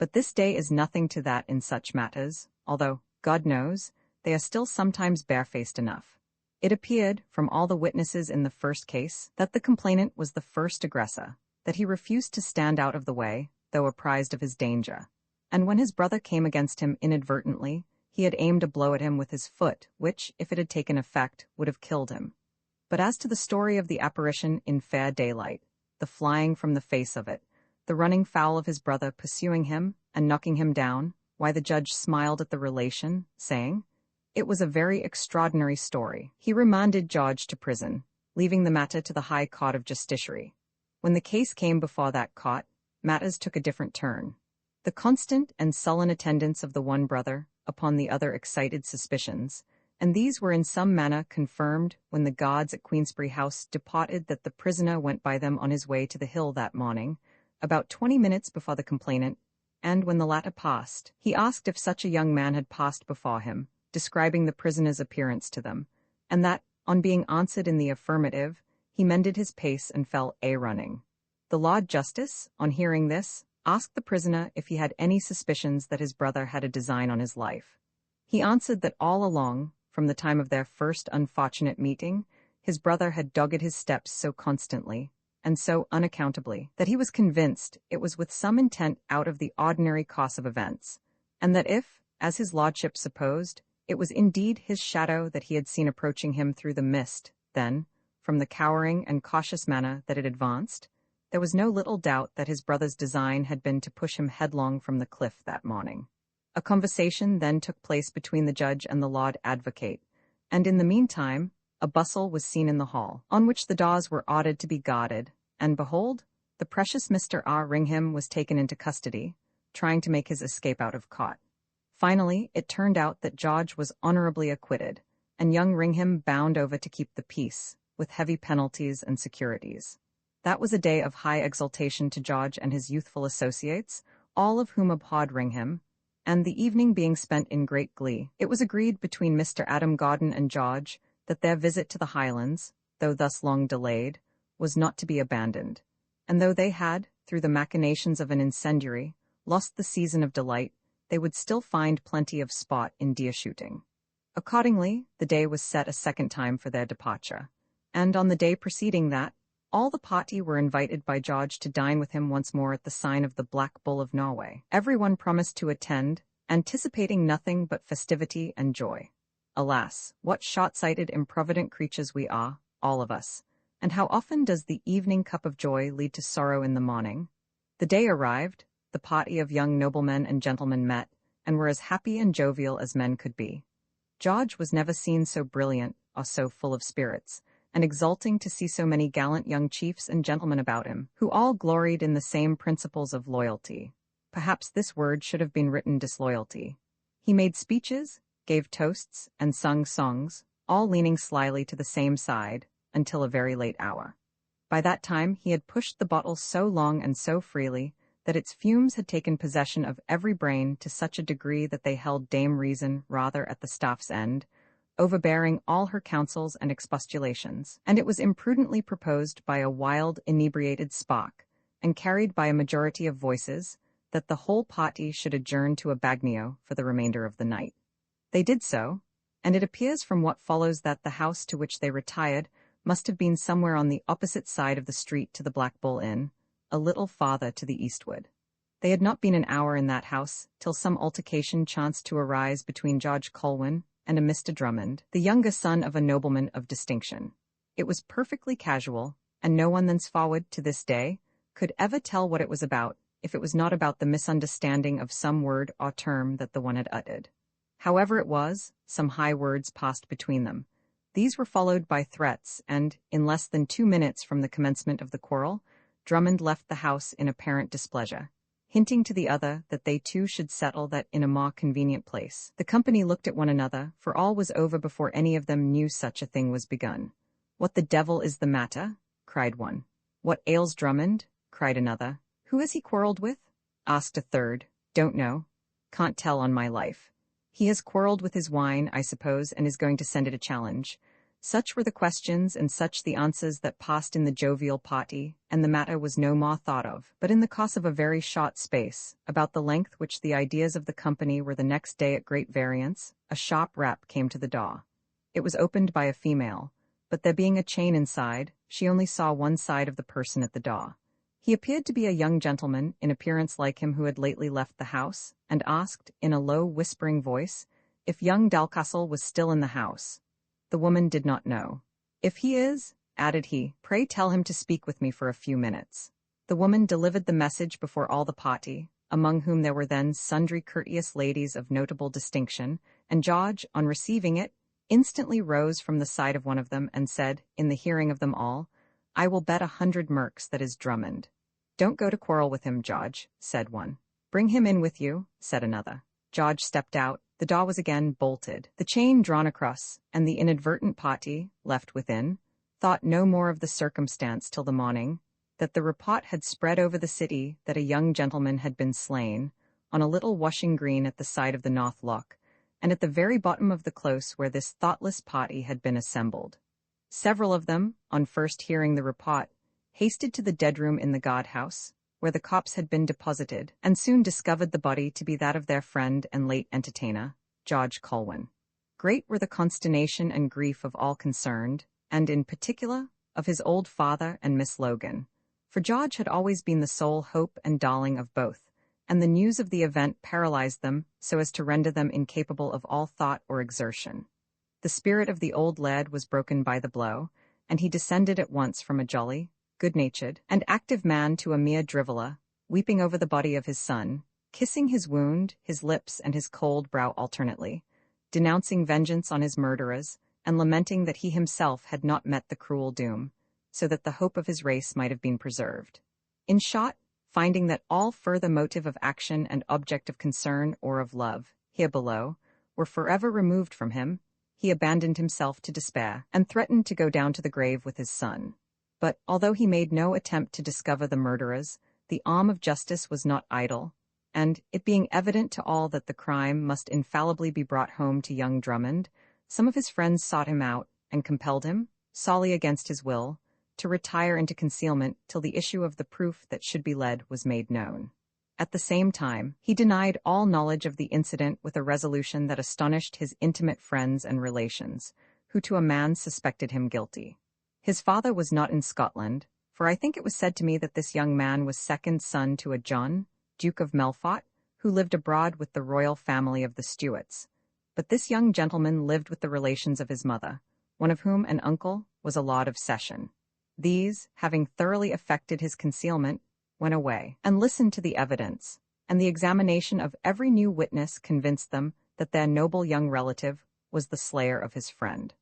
S1: But this day is nothing to that in such matters, although, God knows, they are still sometimes barefaced enough. It appeared, from all the witnesses in the first case, that the complainant was the first aggressor, that he refused to stand out of the way, though apprised of his danger. And when his brother came against him inadvertently, he had aimed a blow at him with his foot, which, if it had taken effect, would have killed him. But as to the story of the apparition in fair daylight, the flying from the face of it, the running foul of his brother pursuing him and knocking him down, why the judge smiled at the relation, saying, "It was a very extraordinary story." He remanded George to prison, leaving the matter to the High Court of Justiciary. When the case came before that court, matters took a different turn. The constant and sullen attendance of the one brother upon the other excited suspicions, and these were in some manner confirmed when the guards at Queensberry House departed that the prisoner went by them on his way to the hill that morning, about 20 minutes before the complainant, and when the latter passed, he asked if such a young man had passed before him, describing the prisoner's appearance to them, and that, on being answered in the affirmative, he mended his pace and fell a-running. The Lord Justice, on hearing this, asked the prisoner if he had any suspicions that his brother had a design on his life. He answered that all along, from the time of their first unfortunate meeting, his brother had dogged his steps so constantly, and so unaccountably, that he was convinced it was with some intent out of the ordinary course of events, and that if, as his lordship supposed, it was indeed his shadow that he had seen approaching him through the mist, then, from the cowering and cautious manner that it advanced, there was no little doubt that his brother's design had been to push him headlong from the cliff that morning. A conversation then took place between the judge and the Lord Advocate, and in the meantime, a bustle was seen in the hall, on which the doors were ordered to be guarded, and behold, the precious Mr. R. Ringham was taken into custody, trying to make his escape out of court. Finally, it turned out that George was honorably acquitted, and young Ringham bound over to keep the peace, with heavy penalties and securities. That was a day of high exultation to George and his youthful associates, all of whom abhorred Ringham, and the evening being spent in great glee, it was agreed between Mr. Adam Gordon and George that their visit to the Highlands, though thus long delayed, was not to be abandoned, and though they had, through the machinations of an incendiary, lost the season of delight, they would still find plenty of sport in deer shooting. Accordingly, the day was set a second time for their departure, and on the day preceding that, all the party were invited by George to dine with him once more at the sign of the Black Bull of Norway. Everyone promised to attend, anticipating nothing but festivity and joy. Alas, what short-sighted, improvident creatures we are, all of us, and how often does the evening cup of joy lead to sorrow in the morning? The day arrived, the party of young noblemen and gentlemen met, and were as happy and jovial as men could be. George was never seen so brilliant or so full of spirits, and exulting to see so many gallant young chiefs and gentlemen about him, who all gloried in the same principles of loyalty. Perhaps this word should have been written disloyalty. He made speeches, gave toasts, and sung songs, all leaning slyly to the same side, until a very late hour. By that time he had pushed the bottle so long and so freely that its fumes had taken possession of every brain to such a degree that they held Dame Reason rather at the staff's end, overbearing all her counsels and expostulations, and it was imprudently proposed by a wild, inebriated Spock, and carried by a majority of voices, that the whole party should adjourn to a bagnio for the remainder of the night. They did so, and it appears from what follows that the house to which they retired must have been somewhere on the opposite side of the street to the Black Bull Inn, a little farther to the eastward. They had not been an hour in that house till some altercation chanced to arise between George Colwyn and a Mr. Drummond, the younger son of a nobleman of distinction. It was perfectly casual, and no one thenceforward to this day could ever tell what it was about, if it was not about the misunderstanding of some word or term that the one had uttered. However it was, some high words passed between them. These were followed by threats, and, in less than 2 minutes from the commencement of the quarrel, Drummond left the house in apparent displeasure, hinting to the other that they too should settle that in a more convenient place. The company looked at one another, for all was over before any of them knew such a thing was begun. "What the devil is the matter?" cried one. "What ails Drummond?" cried another. "Who has he quarrelled with?" asked a third. "Don't know. Can't tell on my life. He has quarrelled with his wine, I suppose, and is going to send it a challenge." Such were the questions and such the answers that passed in the jovial party, and the matter was no more thought of. But in the course of a very short space, about the length which the ideas of the company were the next day at great variance, a sharp rap came to the door. It was opened by a female, but there being a chain inside, she only saw one side of the person at the door. He appeared to be a young gentleman, in appearance like him who had lately left the house, and asked, in a low, whispering voice, if young Dalcastle was still in the house. The woman did not know. "If he is," added he, "pray tell him to speak with me for a few minutes." The woman delivered the message before all the party, among whom there were then sundry courteous ladies of notable distinction, and George, on receiving it, instantly rose from the side of one of them and said, in the hearing of them all, "I will bet 100 merks that is Drummond." "Don't go to quarrel with him, George," said one. "Bring him in with you," said another. George stepped out. The door was again bolted, the chain drawn across, and the inadvertent party, left within, thought no more of the circumstance till the morning, that the report had spread over the city that a young gentleman had been slain, on a little washing green at the side of the North Loch, and at the very bottom of the close where this thoughtless party had been assembled. Several of them, on first hearing the report, hasted to the dead room in the guard-house, where the corpse had been deposited, and soon discovered the body to be that of their friend and late entertainer, George Colwyn. Great were the consternation and grief of all concerned, and in particular of his old father and Miss Logan, for George had always been the sole hope and darling of both, and the news of the event paralyzed them so as to render them incapable of all thought or exertion. The spirit of the old lad was broken by the blow, and he descended at once from a jolly, good-natured, and active man to a mere driveller, weeping over the body of his son, kissing his wound, his lips, and his cold brow alternately, denouncing vengeance on his murderers, and lamenting that he himself had not met the cruel doom, so that the hope of his race might have been preserved. In short, finding that all further motive of action and object of concern or of love, here below, were forever removed from him, he abandoned himself to despair, and threatened to go down to the grave with his son. But, although he made no attempt to discover the murderers, the arm of justice was not idle, and, it being evident to all that the crime must infallibly be brought home to young Drummond, some of his friends sought him out, and compelled him, sorely against his will, to retire into concealment till the issue of the proof that should be led was made known. At the same time, he denied all knowledge of the incident with a resolution that astonished his intimate friends and relations, who to a man suspected him guilty. His father was not in Scotland, for I think it was said to me that this young man was second son to a John, Duke of Melfort, who lived abroad with the royal family of the Stuarts. But this young gentleman lived with the relations of his mother, one of whom, an uncle, was a lord of session. These, having thoroughly effected his concealment, went away, and listened to the evidence, and the examination of every new witness convinced them that their noble young relative was the slayer of his friend.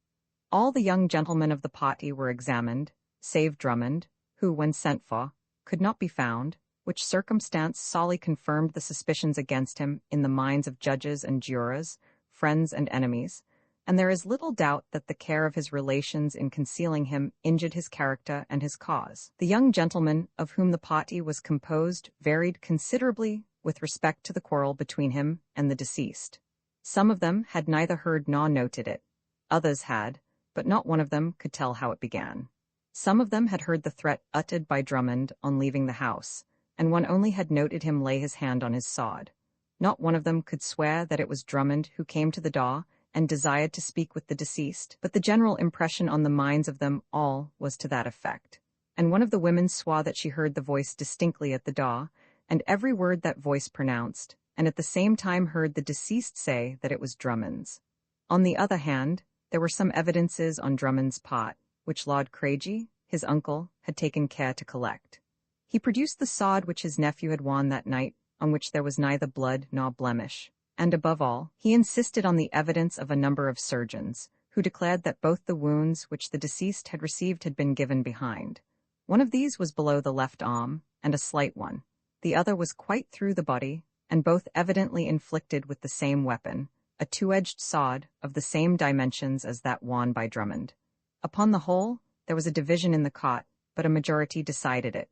S1: All the young gentlemen of the party were examined, save Drummond, who, when sent for, could not be found, which circumstance solely confirmed the suspicions against him in the minds of judges and jurors, friends and enemies, and there is little doubt that the care of his relations in concealing him injured his character and his cause. The young gentlemen of whom the party was composed varied considerably with respect to the quarrel between him and the deceased. Some of them had neither heard nor noted it. Others had, but not one of them could tell how it began. Some of them had heard the threat uttered by Drummond on leaving the house, and one only had noted him lay his hand on his sword. Not one of them could swear that it was Drummond who came to the door and desired to speak with the deceased, but the general impression on the minds of them all was to that effect. And one of the women swore that she heard the voice distinctly at the door, and every word that voice pronounced, and at the same time heard the deceased say that it was Drummond's. On the other hand, there were some evidences on Drummond's part, which Lord Craigie, his uncle, had taken care to collect. He produced the sword which his nephew had worn that night, on which there was neither blood nor blemish, and above all, he insisted on the evidence of a number of surgeons, who declared that both the wounds which the deceased had received had been given behind. One of these was below the left arm, and a slight one. The other was quite through the body, and both evidently inflicted with the same weapon, a two-edged sword of the same dimensions as that worn by Drummond. Upon the whole, there was a division in the court, but a majority decided it.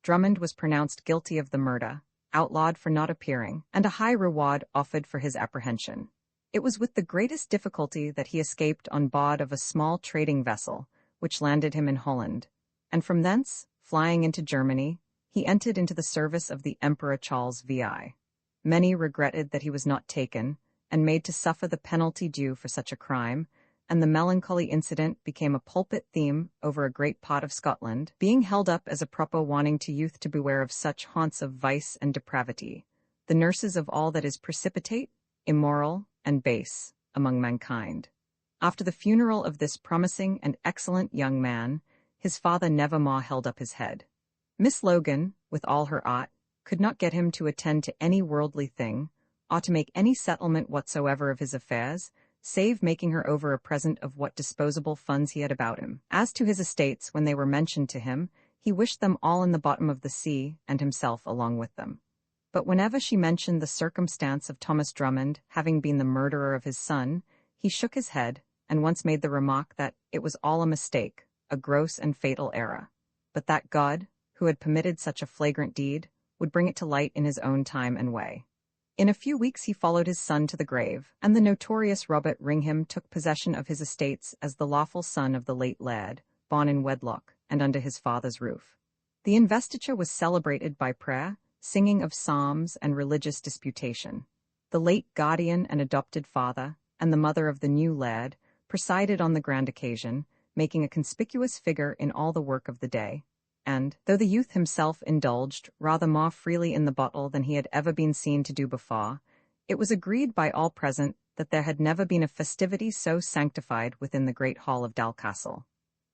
S1: Drummond was pronounced guilty of the murder, outlawed for not appearing, and a high reward offered for his apprehension. It was with the greatest difficulty that he escaped on board of a small trading vessel, which landed him in Holland, and from thence, flying into Germany, he entered into the service of the Emperor Charles VI. Many regretted that he was not taken, and made to suffer the penalty due for such a crime, and the melancholy incident became a pulpit theme over a great part of Scotland, being held up as a proper warning to youth to beware of such haunts of vice and depravity, the nurses of all that is precipitate, immoral, and base among mankind. After the funeral of this promising and excellent young man, his father never more held up his head. Miss Logan, with all her art, could not get him to attend to any worldly thing, or to make any settlement whatsoever of his affairs, save making her over a present of what disposable funds he had about him. As to his estates, when they were mentioned to him, he wished them all in the bottom of the sea, and himself along with them. But whenever she mentioned the circumstance of Thomas Drummond having been the murderer of his son, he shook his head, and once made the remark that it was all a mistake, a gross and fatal error, but that God, who had permitted such a flagrant deed, would bring it to light in his own time and way. In a few weeks he followed his son to the grave, and the notorious Robert Ringham took possession of his estates as the lawful son of the late laird, born in wedlock, and under his father's roof. The investiture was celebrated by prayer, singing of psalms, and religious disputation. The late guardian and adopted father, and the mother of the new laird, presided on the grand occasion, making a conspicuous figure in all the work of the day. And, though the youth himself indulged rather more freely in the bottle than he had ever been seen to do before, it was agreed by all present that there had never been a festivity so sanctified within the great hall of Dalcastle.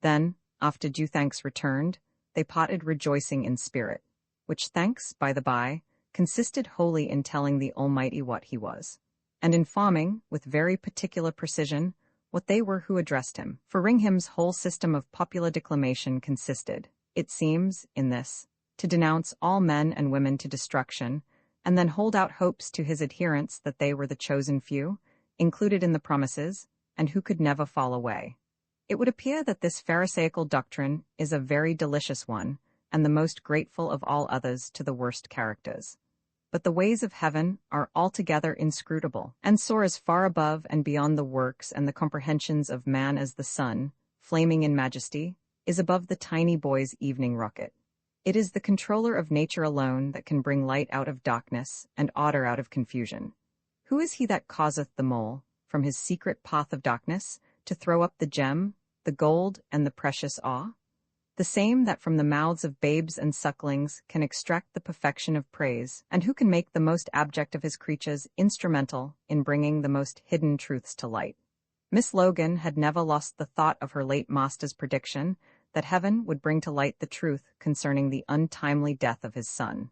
S1: Then, after due thanks returned, they parted rejoicing in spirit, which thanks, by the by, consisted wholly in telling the Almighty what he was, and informing, with very particular precision, what they were who addressed him. For Ringham's whole system of popular declamation consisted, it seems, in this, to denounce all men and women to destruction, and then hold out hopes to his adherents that they were the chosen few, included in the promises, and who could never fall away. It would appear that this pharisaical doctrine is a very delicious one, and the most grateful of all others to the worst characters. But the ways of heaven are altogether inscrutable, and soar as far above and beyond the works and the comprehensions of man as the sun, flaming in majesty, is above the tiny boy's evening rocket. It is the controller of nature alone that can bring light out of darkness and order out of confusion. Who is he that causeth the mole, from his secret path of darkness, to throw up the gem, the gold, and the precious ore? The same that from the mouths of babes and sucklings can extract the perfection of praise, and who can make the most abject of his creatures instrumental in bringing the most hidden truths to light. Miss Logan had never lost the thought of her late master's prediction that heaven would bring to light the truth concerning the untimely death of his son.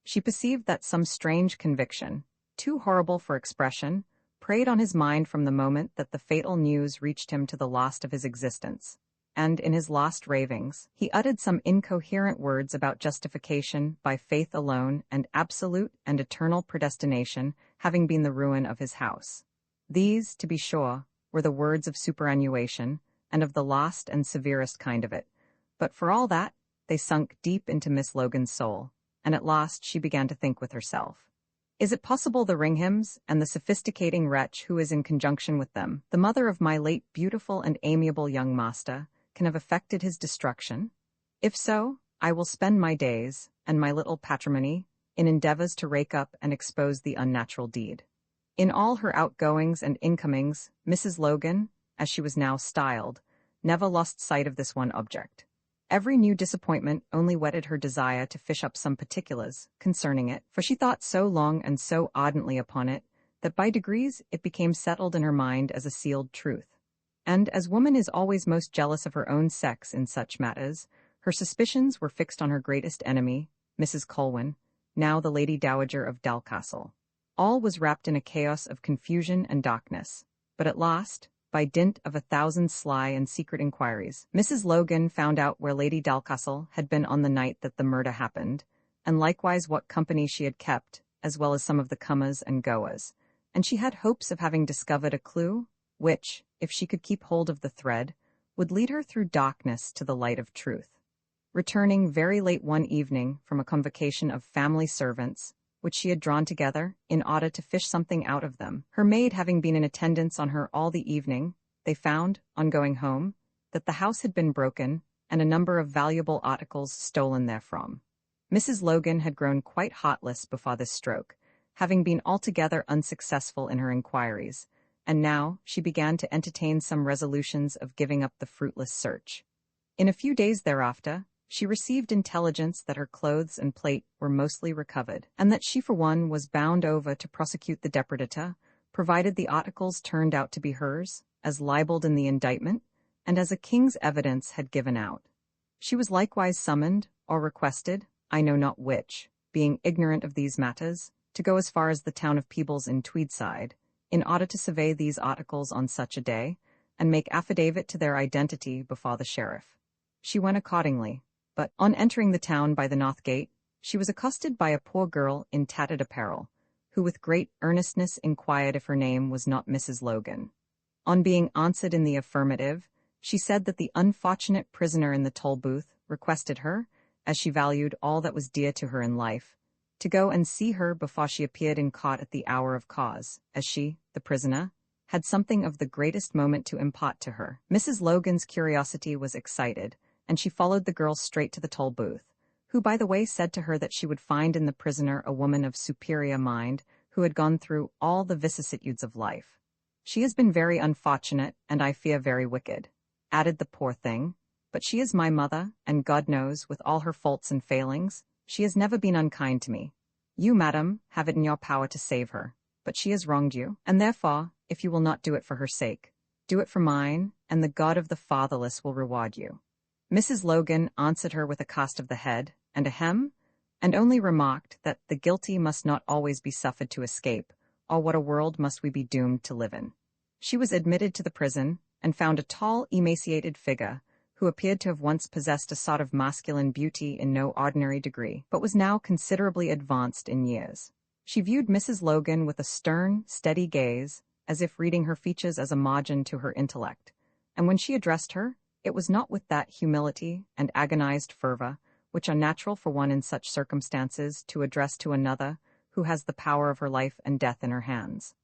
S1: She perceived that some strange conviction, too horrible for expression, preyed on his mind from the moment that the fatal news reached him to the last of his existence. And in his last ravings, he uttered some incoherent words about justification by faith alone and absolute and eternal predestination having been the ruin of his house. These, to be sure, were the words of superannuation, and of the last and severest kind of it. But for all that, they sunk deep into Miss Logan's soul, and at last she began to think with herself. Is it possible the Ringhems, and the sophisticating wretch who is in conjunction with them, the mother of my late beautiful and amiable young master, can have effected his destruction? If so, I will spend my days, and my little patrimony, in endeavors to rake up and expose the unnatural deed. In all her outgoings and incomings, Mrs. Logan, as she was now styled, never lost sight of this one object. Every new disappointment only whetted her desire to fish up some particulars concerning it, for she thought so long and so ardently upon it, that by degrees it became settled in her mind as a sealed truth. And as woman is always most jealous of her own sex in such matters, her suspicions were fixed on her greatest enemy, Mrs. Colwyn, now the Lady Dowager of Dalcastle. All was wrapped in a chaos of confusion and darkness, but at last, by dint of 1,000 sly and secret inquiries, Mrs. Logan found out where Lady Dalcastle had been on the night that the murder happened, and likewise what company she had kept, as well as some of the comers and goers, and she had hopes of having discovered a clue, which, if she could keep hold of the thread, would lead her through darkness to the light of truth. Returning very late one evening from a convocation of family servants, which she had drawn together in order to fish something out of them, her maid having been in attendance on her all the evening, they found, on going home, that the house had been broken and a number of valuable articles stolen therefrom. Mrs. Logan had grown quite heartless before this stroke, having been altogether unsuccessful in her inquiries, and now she began to entertain some resolutions of giving up the fruitless search. In a few days thereafter, she received intelligence that her clothes and plate were mostly recovered, and that she for one was bound over to prosecute the depredator, provided the articles turned out to be hers, as libelled in the indictment, and as a king's evidence had given out. She was likewise summoned, or requested, I know not which, being ignorant of these matters, to go as far as the town of Peebles in Tweedside, in order to survey these articles on such a day, and make affidavit to their identity before the sheriff. She went accordingly, but on entering the town by the north gate, she was accosted by a poor girl in tattered apparel, who with great earnestness inquired if her name was not Mrs. Logan. On being answered in the affirmative, she said that the unfortunate prisoner in the Tolbooth requested her, as she valued all that was dear to her in life, to go and see her before she appeared in court at the hour of cause, as she, the prisoner, had something of the greatest moment to impart to her. Mrs. Logan's curiosity was excited, and she followed the girl straight to the Tolbooth, who by the way said to her that she would find in the prisoner a woman of superior mind who had gone through all the vicissitudes of life. She has been very unfortunate, and I fear very wicked, added the poor thing, but she is my mother, and God knows, with all her faults and failings, she has never been unkind to me. You, madam, have it in your power to save her, but she has wronged you, and therefore, if you will not do it for her sake, do it for mine, and the God of the fatherless will reward you. Mrs. Logan answered her with a cast of the head and a hem, and only remarked that the guilty must not always be suffered to escape, or what a world must we be doomed to live in. She was admitted to the prison, and found a tall, emaciated figure, who appeared to have once possessed a sort of masculine beauty in no ordinary degree, but was now considerably advanced in years. She viewed Mrs. Logan with a stern, steady gaze, as if reading her features as a margin to her intellect, and when she addressed her, it was not with that humility and agonized fervor which are natural for one in such circumstances to address to another who has the power of her life and death in her hands.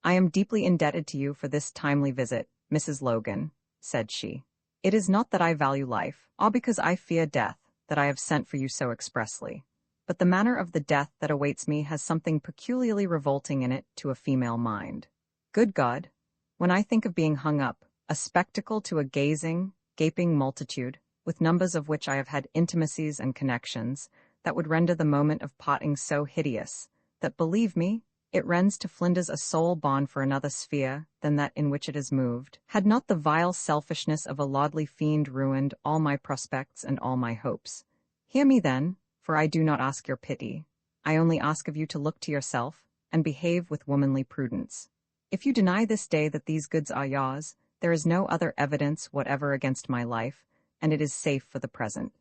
S1: I am deeply indebted to you for this timely visit, Mrs. Logan, said she. It is not that I value life, or because I fear death, that I have sent for you so expressly, but the manner of the death that awaits me has something peculiarly revolting in it to a female mind. Good God! When I think of being hung up, a spectacle to a gaping multitude, with numbers of which I have had intimacies and connections, that would render the moment of parting so hideous, that, believe me, it rends to flinders a soul born for another sphere than that in which it is moved, had not the vile selfishness of a lordly fiend ruined all my prospects and all my hopes. Hear me then, for I do not ask your pity, I only ask of you to look to yourself, and behave with womanly prudence. If you deny this day that these goods are yours, there is no other evidence whatever against my life, and it is safe for the present.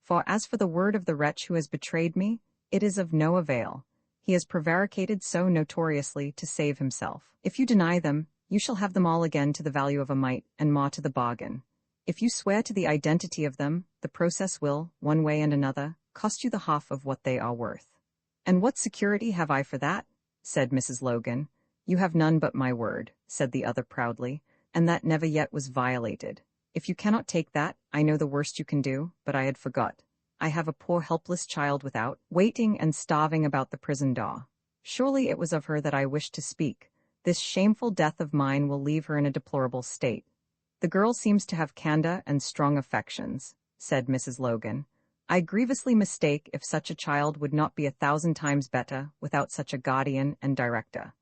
S1: For as for the word of the wretch who has betrayed me, it is of no avail. He has prevaricated so notoriously to save himself. If you deny them, you shall have them all again to the value of a mite, and more to the bargain. If you swear to the identity of them, the process will, one way and another, cost you the half of what they are worth. And what security have I for that? Said Mrs. Logan. You have none but my word, said the other proudly, and that never yet was violated. If you cannot take that, I know the worst you can do, but I had forgot. I have a poor helpless child without, waiting and starving about the prison door. Surely it was of her that I wished to speak. This shameful death of mine will leave her in a deplorable state. The girl seems to have candor and strong affections, said Mrs. Logan. I grievously mistake if such a child would not be 1,000 times better without such a guardian and director.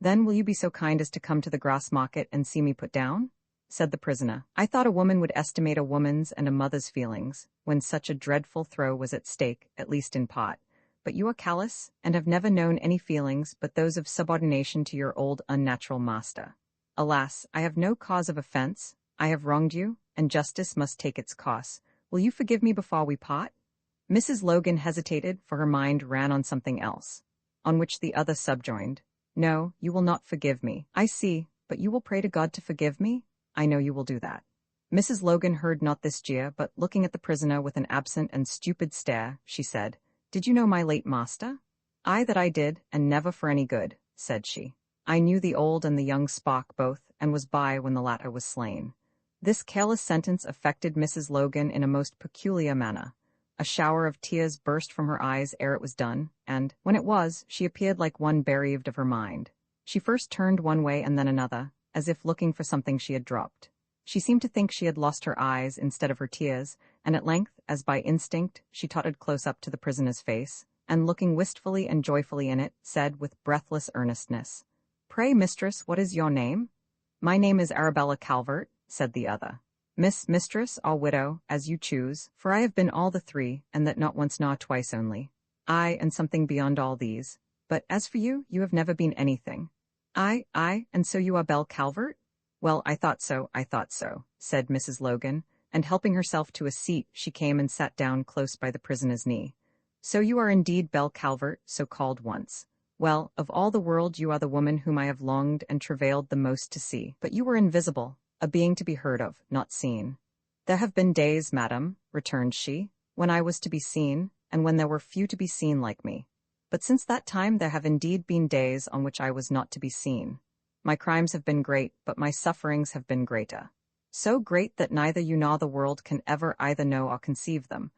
S1: Then will you be so kind as to come to the Grassmarket and see me put down? Said the prisoner. I thought a woman would estimate a woman's and a mother's feelings, when such a dreadful throw was at stake, at least in part. But you are callous, and have never known any feelings but those of subordination to your old unnatural master. Alas, I have no cause of offense. I have wronged you, and justice must take its course. Will you forgive me before we part? Mrs. Logan hesitated, for her mind ran on something else. On which the other subjoined, No, you will not forgive me. I see, but you will pray to God to forgive me? I know you will do that. Mrs. Logan heard not this jeer, but looking at the prisoner with an absent and stupid stare, she said, Did you know my late master? Aye, that I did, and never for any good, said she. I knew the old and the young Spock both, and was by when the latter was slain. This careless sentence affected Mrs. Logan in a most peculiar manner. A shower of tears burst from her eyes ere it was done, and, when it was, she appeared like one bereaved of her mind. She first turned one way and then another, as if looking for something she had dropped. She seemed to think she had lost her eyes instead of her tears, and at length, as by instinct, she tottered close up to the prisoner's face, and looking wistfully and joyfully in it, said with breathless earnestness, Pray, mistress, what is your name? My name is Arabella Calvert, said the other. Mistress, or widow, as you choose, for I have been all the three, and that not once nor twice only. I, and something beyond all these. But as for you, you have never been anything. I, and so you are Belle Calvert? Well, I thought so, said Mrs. Logan, and helping herself to a seat, she came and sat down close by the prisoner's knee. So you are indeed Belle Calvert, so called once. Well, of all the world you are the woman whom I have longed and travailed the most to see. But you were invisible, a being to be heard of, not seen. There have been days, madam, returned she, when I was to be seen, and when there were few to be seen like me. But since that time there have indeed been days on which I was not to be seen. My crimes have been great, but my sufferings have been greater. So great that neither you nor the world can ever either know or conceive them.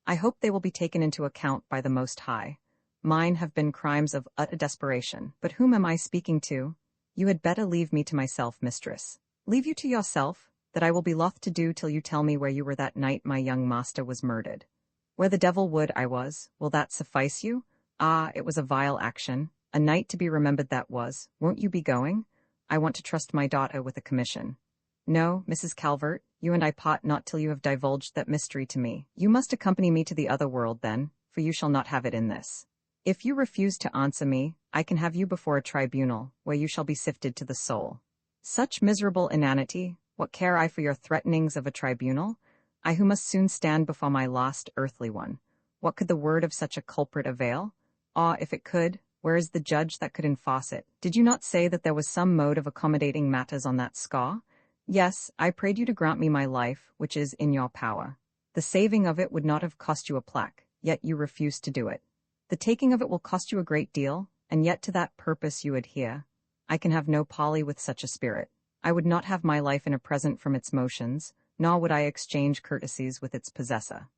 S1: I hope they will be taken into account by the Most High. Mine have been crimes of utter desperation. But whom am I speaking to? You had better leave me to myself, mistress. Leave you to yourself, that I will be loth to do till you tell me where you were that night my young master was murdered. Where the devil would I was, will that suffice you? Ah, it was a vile action, a night to be remembered that was. Won't you be going? I want to trust my daughter with a commission. No, Mrs. Calvert, you and I part not till you have divulged that mystery to me. You must accompany me to the other world then, for you shall not have it in this. If you refuse to answer me, I can have you before a tribunal, where you shall be sifted to the soul. Such miserable inanity, what care I for your threatenings of a tribunal? I who must soon stand before my last earthly one. What could the word of such a culprit avail? Ah, if it could, where is the judge that could enforce it? Did you not say that there was some mode of accommodating matters on that score? Yes, I prayed you to grant me my life, which is in your power. The saving of it would not have cost you a plaque, yet you refused to do it. The taking of it will cost you a great deal, and yet to that purpose you adhere. I can have no folly with such a spirit. I would not have my life in a present from its motions, nor would I exchange courtesies with its possessor.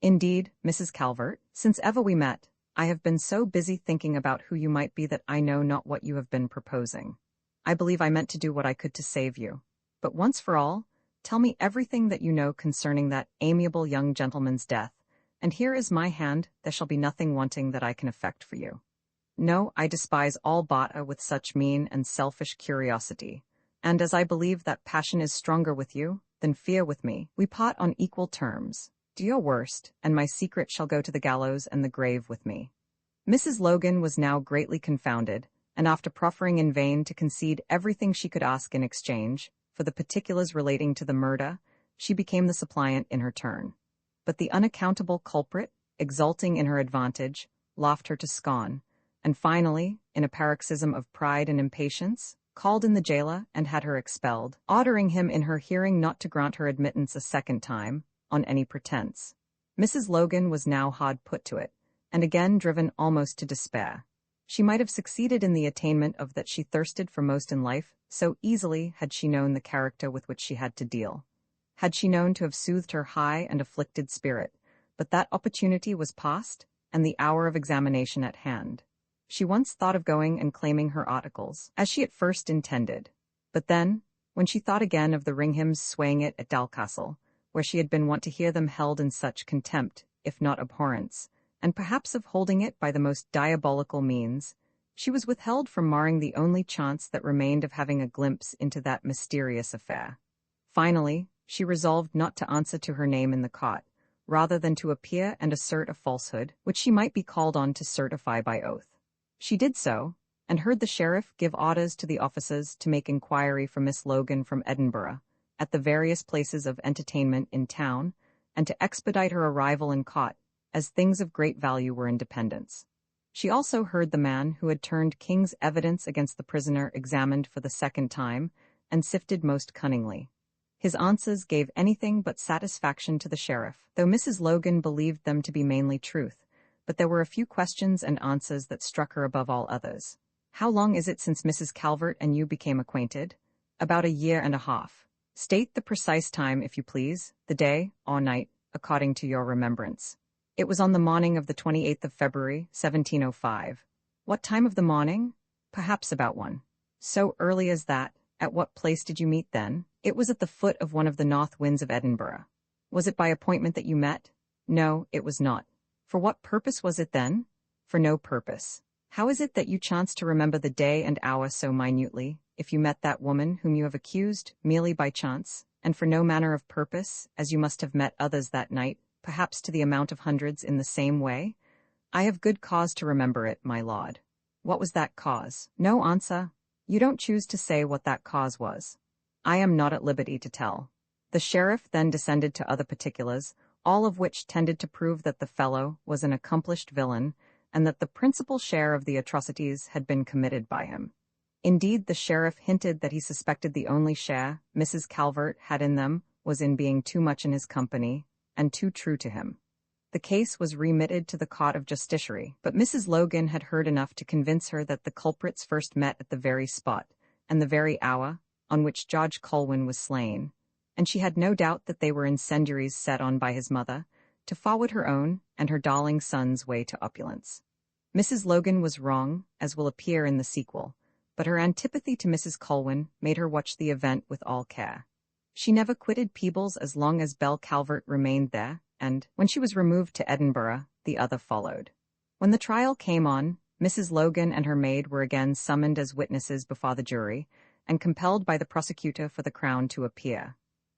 S1: Indeed, Mrs. Calvert, since ever we met, I have been so busy thinking about who you might be that I know not what you have been proposing. I believe I meant to do what I could to save you. But once for all, tell me everything that you know concerning that amiable young gentleman's death, and here is my hand, there shall be nothing wanting that I can effect for you. No, I despise all bother with such mean and selfish curiosity, and as I believe that passion is stronger with you than fear with me, we part on equal terms. Do your worst, and my secret shall go to the gallows and the grave with me. Mrs. Logan was now greatly confounded, and after proffering in vain to concede everything she could ask in exchange, for the particulars relating to the murder, she became the suppliant in her turn. But the unaccountable culprit, exulting in her advantage, laughed her to scorn, and finally, in a paroxysm of pride and impatience, called in the jailer and had her expelled, ordering him in her hearing not to grant her admittance a second time, on any pretense. Mrs. Logan was now hard put to it, and again driven almost to despair. She might have succeeded in the attainment of that she thirsted for most in life, so easily had she known the character with which she had to deal. Had she known to have soothed her high and afflicted spirit, but that opportunity was past, and the hour of examination at hand. She once thought of going and claiming her articles, as she at first intended. But then, when she thought again of the Ringhems swaying it at Dalcastle, where she had been wont to hear them held in such contempt, if not abhorrence, and perhaps of holding it by the most diabolical means, she was withheld from marring the only chance that remained of having a glimpse into that mysterious affair. Finally, she resolved not to answer to her name in the court, rather than to appear and assert a falsehood, which she might be called on to certify by oath. She did so, and heard the sheriff give orders to the officers to make inquiry for Miss Logan from Edinburgh, at the various places of entertainment in town, and to expedite her arrival in court, as things of great value were in dependence. She also heard the man who had turned king's evidence against the prisoner examined for the second time, and sifted most cunningly. His answers gave anything but satisfaction to the sheriff, though Mrs. Logan believed them to be mainly truth, but there were a few questions and answers that struck her above all others. How long is it since Mrs. Calvert and you became acquainted? About 1.5 years. State the precise time, if you please, the day, or night, according to your remembrance. It was on the morning of the 28th of February, 1705. What time of the morning? Perhaps about 1. So early as that. At what place did you meet then? It was at the foot of one of the north winds of Edinburgh. Was it by appointment that you met? No, it was not. For what purpose was it then? For no purpose. How is it that you chance to remember the day and hour so minutely, if you met that woman whom you have accused, merely by chance, and for no manner of purpose, as you must have met others that night, perhaps to the amount of hundreds in the same way? I have good cause to remember it, my lord. What was that cause? No answer. You don't choose to say what that cause was. I am not at liberty to tell. The sheriff then descended to other particulars, all of which tended to prove that the fellow was an accomplished villain, and that the principal share of the atrocities had been committed by him. Indeed, the sheriff hinted that he suspected the only share Mrs. Calvert had in them was in being too much in his company, and too true to him. The case was remitted to the court of justiciary, but Mrs. Logan had heard enough to convince her that the culprits first met at the very spot, and the very hour, on which George Colwyn was slain, and she had no doubt that they were incendiaries set on by his mother, to forward her own and her darling son's way to opulence. Mrs. Logan was wrong, as will appear in the sequel, but her antipathy to Mrs. Colwyn made her watch the event with all care. She never quitted Peebles as long as Belle Calvert remained there, and, when she was removed to Edinburgh, the other followed. When the trial came on, Mrs. Logan and her maid were again summoned as witnesses before the jury, and compelled by the prosecutor for the Crown to appear.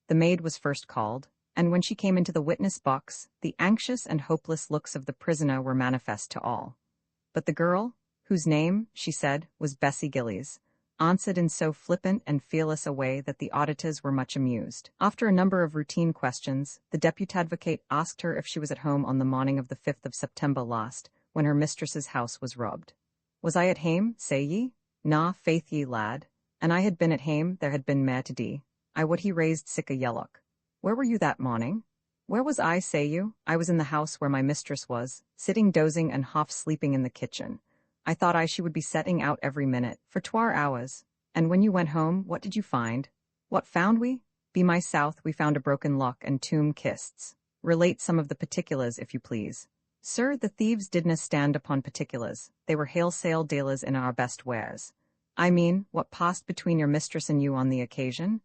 S1: The maid was first called, and when she came into the witness box, the anxious and hopeless looks of the prisoner were manifest to all. But the girl, whose name, she said, was Bessie Gillies, answered in so flippant and fearless a way that the auditors were much amused. After a number of routine questions, the deputy advocate asked her if she was at home on the morning of the 5th of September last, when her mistress's house was robbed. Was I at hame, say ye? Na, faith ye, lad. And I had been at hame, there had been mair to dee. I would he raised sic a yellock. Where were you that morning? Where was I, say you? I was in the house where my mistress was, sitting dozing and half sleeping in the kitchen. I thought she would be setting out every minute, for 2 hours. And when you went home, what did you find? What found we? Be my south, we found a broken lock and tomb kists. Relate some of the particulars, if you please. Sir, the thieves didna stand upon particulars. They were wholesale dealers in our best wares. I mean, what passed between your mistress and you on the occasion?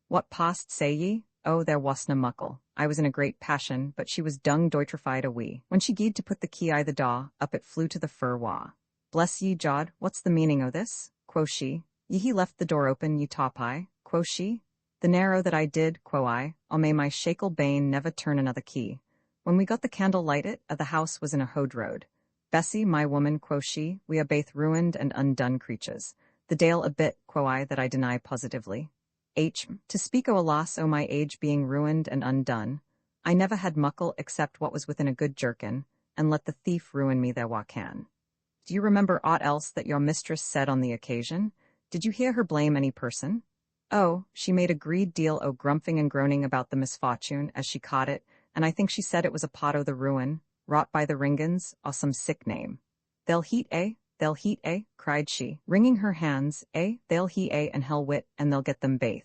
S1: What passed, say ye? Oh, there wasna muckle. I was in a great passion, but she was dung doitrified a wee. When she gied to put the key i' the daw, up it flew to the fur wa. Bless ye, Jod, what's the meaning o' this? Quo she. Ye he left the door open, ye top eye. Quo she. The narrow that I did, quo I, I'll may my shakel bane never turn another key. When we got the candle lighted, the house was in a hode road. Bessie, my woman, quo she, we are both ruined and undone creatures. The dale a bit, quo I, that I deny positively. To speak o' alas o my age being ruined and undone, I never had muckle except what was within a good jerkin, and let the thief ruin me there wha can. Do you remember aught else that your mistress said on the occasion? Did you hear her blame any person? Oh, she made a great deal o' grumping and groaning about the misfortune, as she caught it, and I think she said it was a pot o' the ruin, wrought by the Ringans, or some sick name. They'll heat, eh? They'll heat, eh? Cried she, wringing her hands, eh? They'll heat, eh? And hell wit, and they'll get them baith.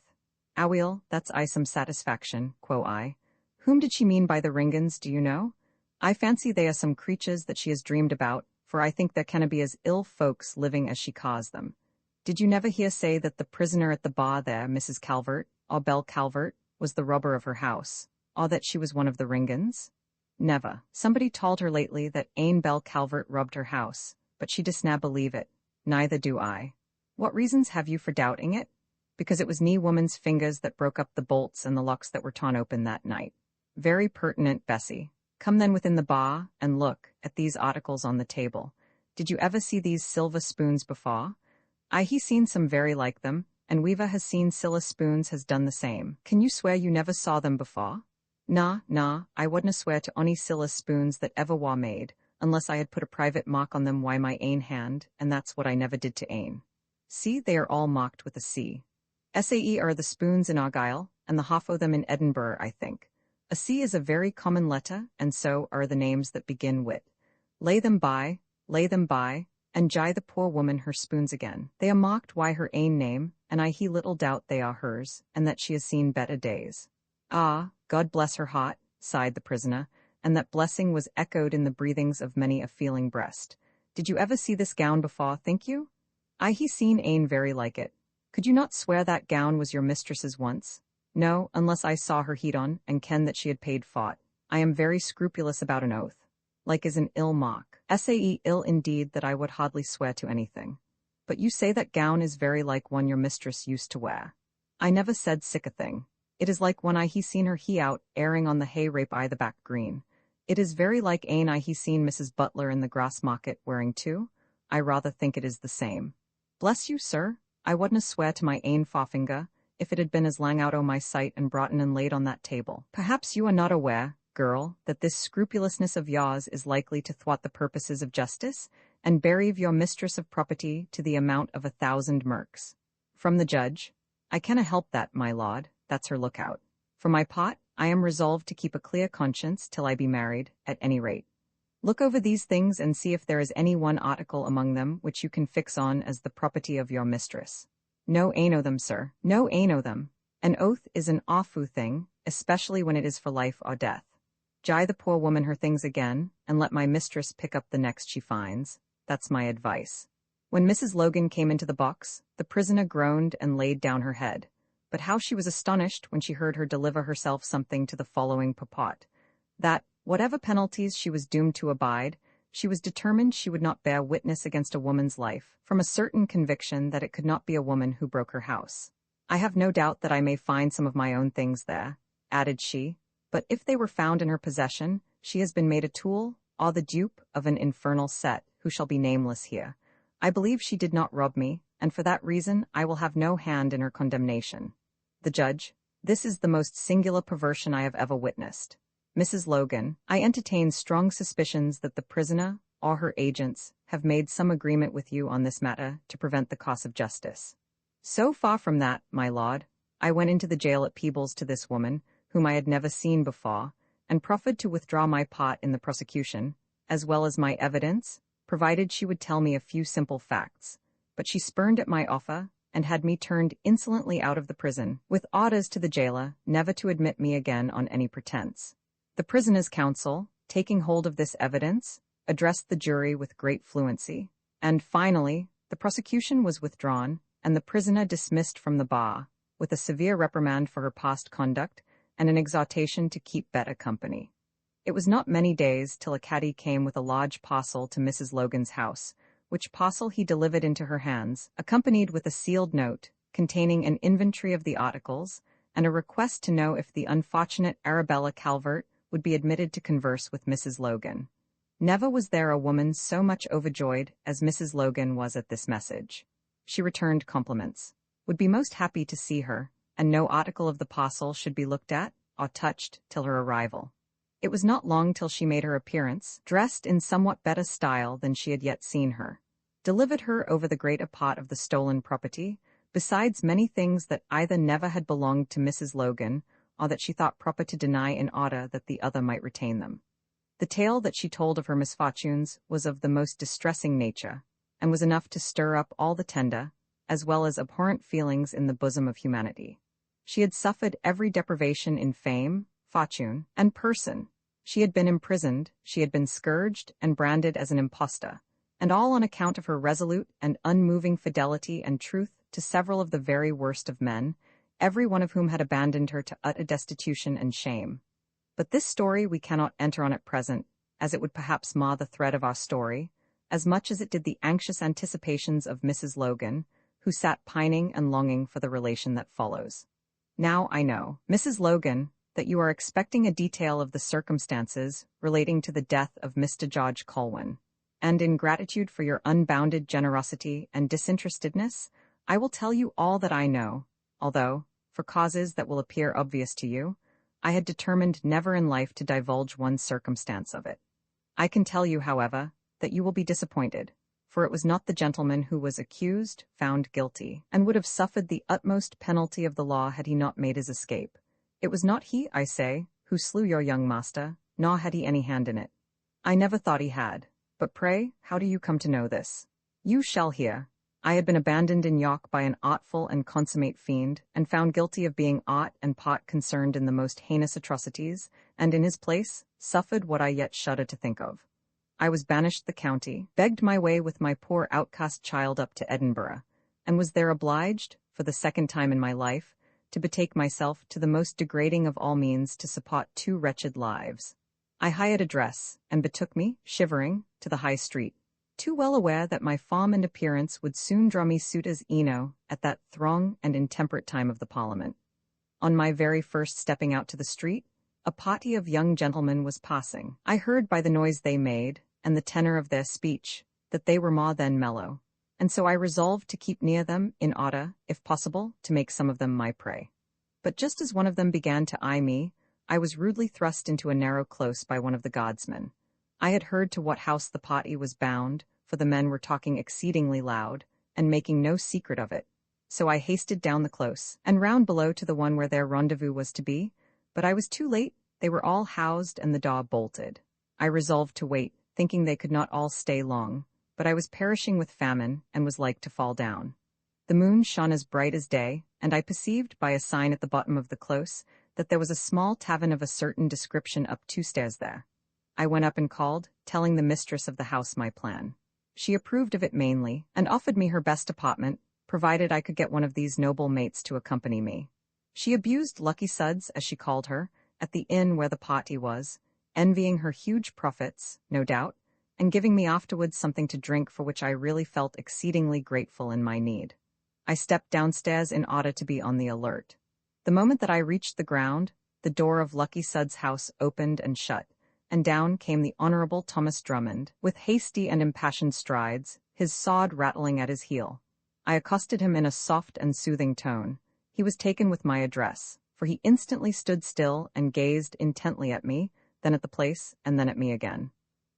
S1: Aweel, that's I some satisfaction, quo I. Whom did she mean by the Ringans, do you know? I fancy they are some creatures that she has dreamed about, for I think there canna be as ill folks living as she caws them. Did you never hear say that the prisoner at the bar there, Mrs. Calvert, or Belle Calvert, was the robber of her house, or that she was one of the Ringans? Never. Somebody told her lately that ane Belle Calvert robbed her house, but she disna believe it. Neither do I. What reasons have you for doubting it? Because it was nee woman's fingers that broke up the bolts and the locks that were torn open that night. Very pertinent, Bessie. Come then within the bar, and look at these articles on the table. Did you ever see these silver spoons before? I he seen some very like them, and Weaver has seen silla spoons has done the same. Can you swear you never saw them before? Nah, I wouldna swear to ony silla spoons that ever wa made, unless I had put a private mark on them wy my ain hand, and that's what I never did to ain. See, they are all marked with a C. SAE are the spoons in Argyll, and the half o' them in Edinburgh, I think. A C is a very common letter, and so are the names that begin with. Lay them by, and gie the poor woman her spoons again. They are marked wy her ain name, and I he little doubt they are hers, and that she has seen better days. Ah, God bless her heart, sighed the prisoner, and that blessing was echoed in the breathings of many a feeling breast. Did you ever see this gown before, think you? I he seen ane very like it. Could you not swear that gown was your mistress's once? No, unless I saw her heat on, and ken that she had paid fought. I am very scrupulous about an oath. Like is an ill mock. SAE ill indeed that I would hardly swear to anything. But you say that gown is very like one your mistress used to wear. I never said sic a thing. It is like one I he seen her he out, airing on the hay rape I the back green. It is very like ane I he seen Mrs. Butler in the grass market wearing too. I rather think it is the same. Bless you, sir, I wouldna swear to my ain forefinger, if it had been as lang out o' my sight and broughten and laid on that table. Perhaps you are not aware, girl, that this scrupulousness of yours is likely to thwart the purposes of justice, and bereave your mistress of property to the amount of 1,000 merks. From the judge, I canna help that, my lord, that's her lookout. For my part, I am resolved to keep a clear conscience till I be married, at any rate. Look over these things and see if there is any one article among them which you can fix on as the property of your mistress. No ane o' them, sir, no ane o' them. An oath is an awfu' thing, especially when it is for life or death. Gie the poor woman her things again, and let my mistress pick up the next she finds. That's my advice. When Mrs. Logan came into the box, the prisoner groaned and laid down her head. But how she was astonished when she heard her deliver herself something to the following purport, that, whatever penalties she was doomed to abide, she was determined she would not bear witness against a woman's life, from a certain conviction that it could not be a woman who broke her house. I have no doubt that I may find some of my own things there, added she, but if they were found in her possession, she has been made a tool, or the dupe, of an infernal set, who shall be nameless here. I believe she did not rob me, and for that reason I will have no hand in her condemnation. The judge, this is the most singular perversion I have ever witnessed. Mrs. Logan, I entertain strong suspicions that the prisoner, or her agents, have made some agreement with you on this matter to prevent the cause of justice. So far from that, my lord, I went into the jail at Peebles to this woman, whom I had never seen before, and proffered to withdraw my part in the prosecution, as well as my evidence, provided she would tell me a few simple facts. But she spurned at my offer, and had me turned insolently out of the prison, with orders to the jailer never to admit me again on any pretense. The prisoner's counsel, taking hold of this evidence, addressed the jury with great fluency, and finally, the prosecution was withdrawn, and the prisoner dismissed from the bar, with a severe reprimand for her past conduct, and an exhortation to keep better company. It was not many days till a caddy came with a large parcel to Mrs. Logan's house, which parcel he delivered into her hands, accompanied with a sealed note, containing an inventory of the articles, and a request to know if the unfortunate Arabella Calvert would be admitted to converse with Mrs. Logan. Never was there a woman so much overjoyed as Mrs. Logan was at this message. She returned compliments, would be most happy to see her, and no article of the parcel should be looked at or touched till her arrival. It was not long till she made her appearance, dressed in somewhat better style than she had yet seen her, delivered her over the greater part of the stolen property, besides many things that either never had belonged to Mrs. Logan, or that she thought proper to deny in order that the other might retain them. The tale that she told of her misfortunes was of the most distressing nature, and was enough to stir up all the tender, as well as abhorrent feelings in the bosom of humanity. She had suffered every deprivation in fame, fortune, and person. She had been imprisoned, she had been scourged and branded as an impostor, and all on account of her resolute and unmoving fidelity and truth to several of the very worst of men, every one of whom had abandoned her to utter destitution and shame. But this story we cannot enter on at present, as it would perhaps mar the thread of our story, as much as it did the anxious anticipations of Mrs. Logan, who sat pining and longing for the relation that follows. Now I know, Mrs. Logan, that you are expecting a detail of the circumstances relating to the death of Mr. George Colwyn, and in gratitude for your unbounded generosity and disinterestedness, I will tell you all that I know, although, for causes that will appear obvious to you, I had determined never in life to divulge one circumstance of it. I can tell you, however, that you will be disappointed, for it was not the gentleman who was accused, found guilty, and would have suffered the utmost penalty of the law had he not made his escape. It was not he, I say, who slew your young master, nor had he any hand in it. I never thought he had. But pray, how do you come to know this? You shall hear. I had been abandoned in York by an artful and consummate fiend, and found guilty of being aught and part concerned in the most heinous atrocities, and in his place, suffered what I yet shudder to think of. I was banished the county, begged my way with my poor outcast child up to Edinburgh, and was there obliged, for the second time in my life, to betake myself to the most degrading of all means to support two wretched lives. I hired a dress, and betook me, shivering, to the High Street, too well aware that my form and appearance would soon draw me suit as Eno at that throng and intemperate time of the Parliament. On my very first stepping out to the street, a party of young gentlemen was passing. I heard by the noise they made, and the tenor of their speech, that they were more than mellow, and so I resolved to keep near them in order, if possible, to make some of them my prey. But just as one of them began to eye me, I was rudely thrust into a narrow close by one of the guardsmen. I had heard to what house the party was bound, for the men were talking exceedingly loud, and making no secret of it. So I hasted down the close, and round below to the one where their rendezvous was to be, but I was too late, they were all housed and the door bolted. I resolved to wait, thinking they could not all stay long, but I was perishing with famine, and was like to fall down. The moon shone as bright as day, and I perceived by a sign at the bottom of the close that there was a small tavern of a certain description up 2 stairs there. I went up and called, telling the mistress of the house my plan. She approved of it mainly, and offered me her best apartment, provided I could get one of these noble mates to accompany me. She abused Lucky Suds, as she called her, at the inn where the party was, envying her huge profits, no doubt, and giving me afterwards something to drink for which I really felt exceedingly grateful in my need. I stepped downstairs in order to be on the alert. The moment that I reached the ground, the door of Lucky Suds' house opened and shut, and down came the Honourable Thomas Drummond, with hasty and impassioned strides, his sword rattling at his heel. I accosted him in a soft and soothing tone. He was taken with my address, for he instantly stood still and gazed intently at me, then at the place, and then at me again.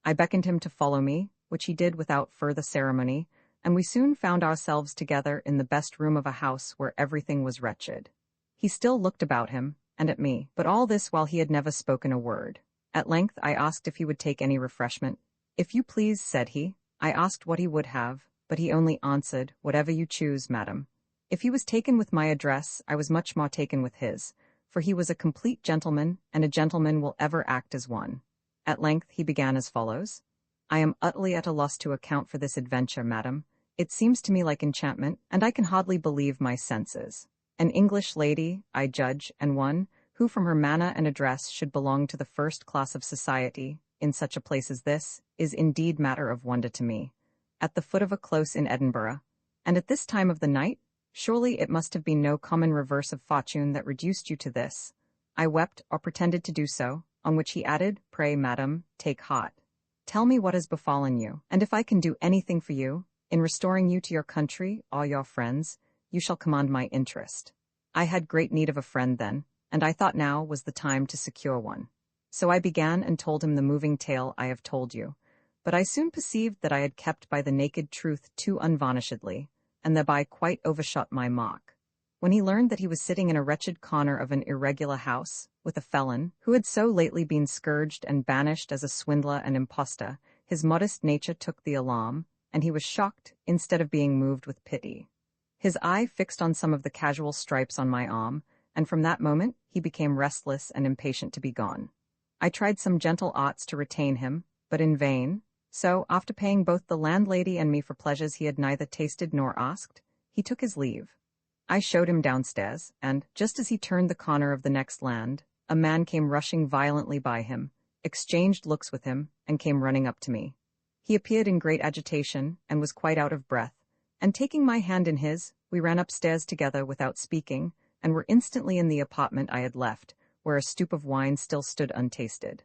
S1: I beckoned him to follow me, which he did without further ceremony, and we soon found ourselves together in the best room of a house where everything was wretched. He still looked about him, and at me, but all this while he had never spoken a word. At length I asked if he would take any refreshment. "If you please," said he. I asked what he would have, but he only answered, "Whatever you choose, madam." If he was taken with my address, I was much more taken with his, for he was a complete gentleman, and a gentleman will ever act as one. At length he began as follows. "I am utterly at a loss to account for this adventure, madam. It seems to me like enchantment, and I can hardly believe my senses. An English lady, I judge, and one who from her manner and address should belong to the first class of society, in such a place as this, is indeed matter of wonder to me. At the foot of a close in Edinburgh, and at this time of the night? Surely it must have been no common reverse of fortune that reduced you to this." I wept, or pretended to do so, on which he added, "Pray, madam, take heart. Tell me what has befallen you, and if I can do anything for you, in restoring you to your country, all your friends, you shall command my interest. I had great need of a friend then, and I thought now was the time to secure one. So I began and told him the moving tale I have told you, but I soon perceived that I had kept by the naked truth too unvarnishedly, and thereby quite overshot my mark. When he learned that he was sitting in a wretched corner of an irregular house, with a felon, who had so lately been scourged and banished as a swindler and impostor, his modest nature took the alarm, and he was shocked instead of being moved with pity. His eye fixed on some of the casual stripes on my arm, and from that moment he became restless and impatient to be gone. I tried some gentle arts to retain him, but in vain, so, after paying both the landlady and me for pleasures he had neither tasted nor asked, he took his leave. I showed him downstairs, and, just as he turned the corner of the next land, a man came rushing violently by him, exchanged looks with him, and came running up to me. He appeared in great agitation, and was quite out of breath, and taking my hand in his, we ran upstairs together without speaking, and were instantly in the apartment I had left, where a stoup of wine still stood untasted.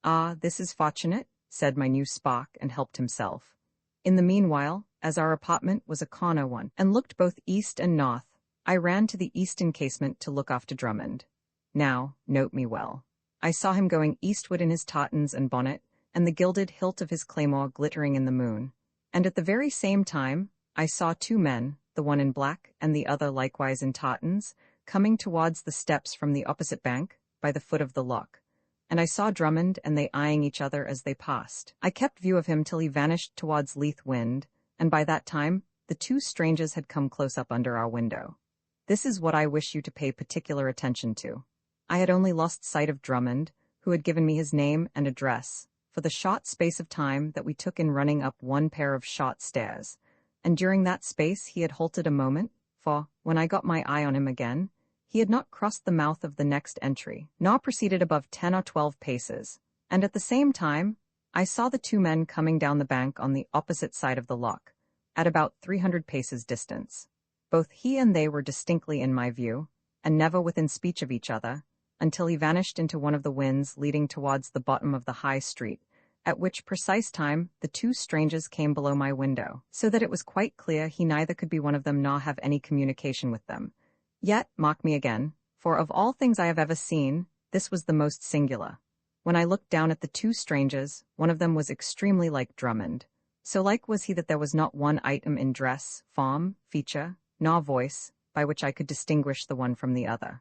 S1: "Ah, this is fortunate," said my new spark, and helped himself. In the meanwhile, as our apartment was a corner one, and looked both east and north, I ran to the eastern casement to look after Drummond. Now, note me well. I saw him going eastward in his tartans and bonnet, and the gilded hilt of his claymore glittering in the moon. And at the very same time, I saw two men, the one in black and the other likewise in tartans, coming towards the steps from the opposite bank, by the foot of the loch. And I saw Drummond and they eyeing each other as they passed. I kept view of him till he vanished towards Leith Wynd, and by that time, the two strangers had come close up under our window. This is what I wish you to pay particular attention to. I had only lost sight of Drummond, who had given me his name and address, for the short space of time that we took in running up one pair of short stairs, and during that space he had halted a moment, for, when I got my eye on him again, he had not crossed the mouth of the next entry, nor proceeded above 10 or 12 paces, and at the same time, I saw the two men coming down the bank on the opposite side of the loch, at about 300 paces distance. Both he and they were distinctly in my view, and never within speech of each other, until he vanished into one of the wynds leading towards the bottom of the high street, at which precise time the two strangers came below my window, so that it was quite clear he neither could be one of them nor have any communication with them. Yet, mark me again, for of all things I have ever seen, this was the most singular. When I looked down at the two strangers, one of them was extremely like Drummond. So like was he that there was not one item in dress, form, feature, nor voice, by which I could distinguish the one from the other.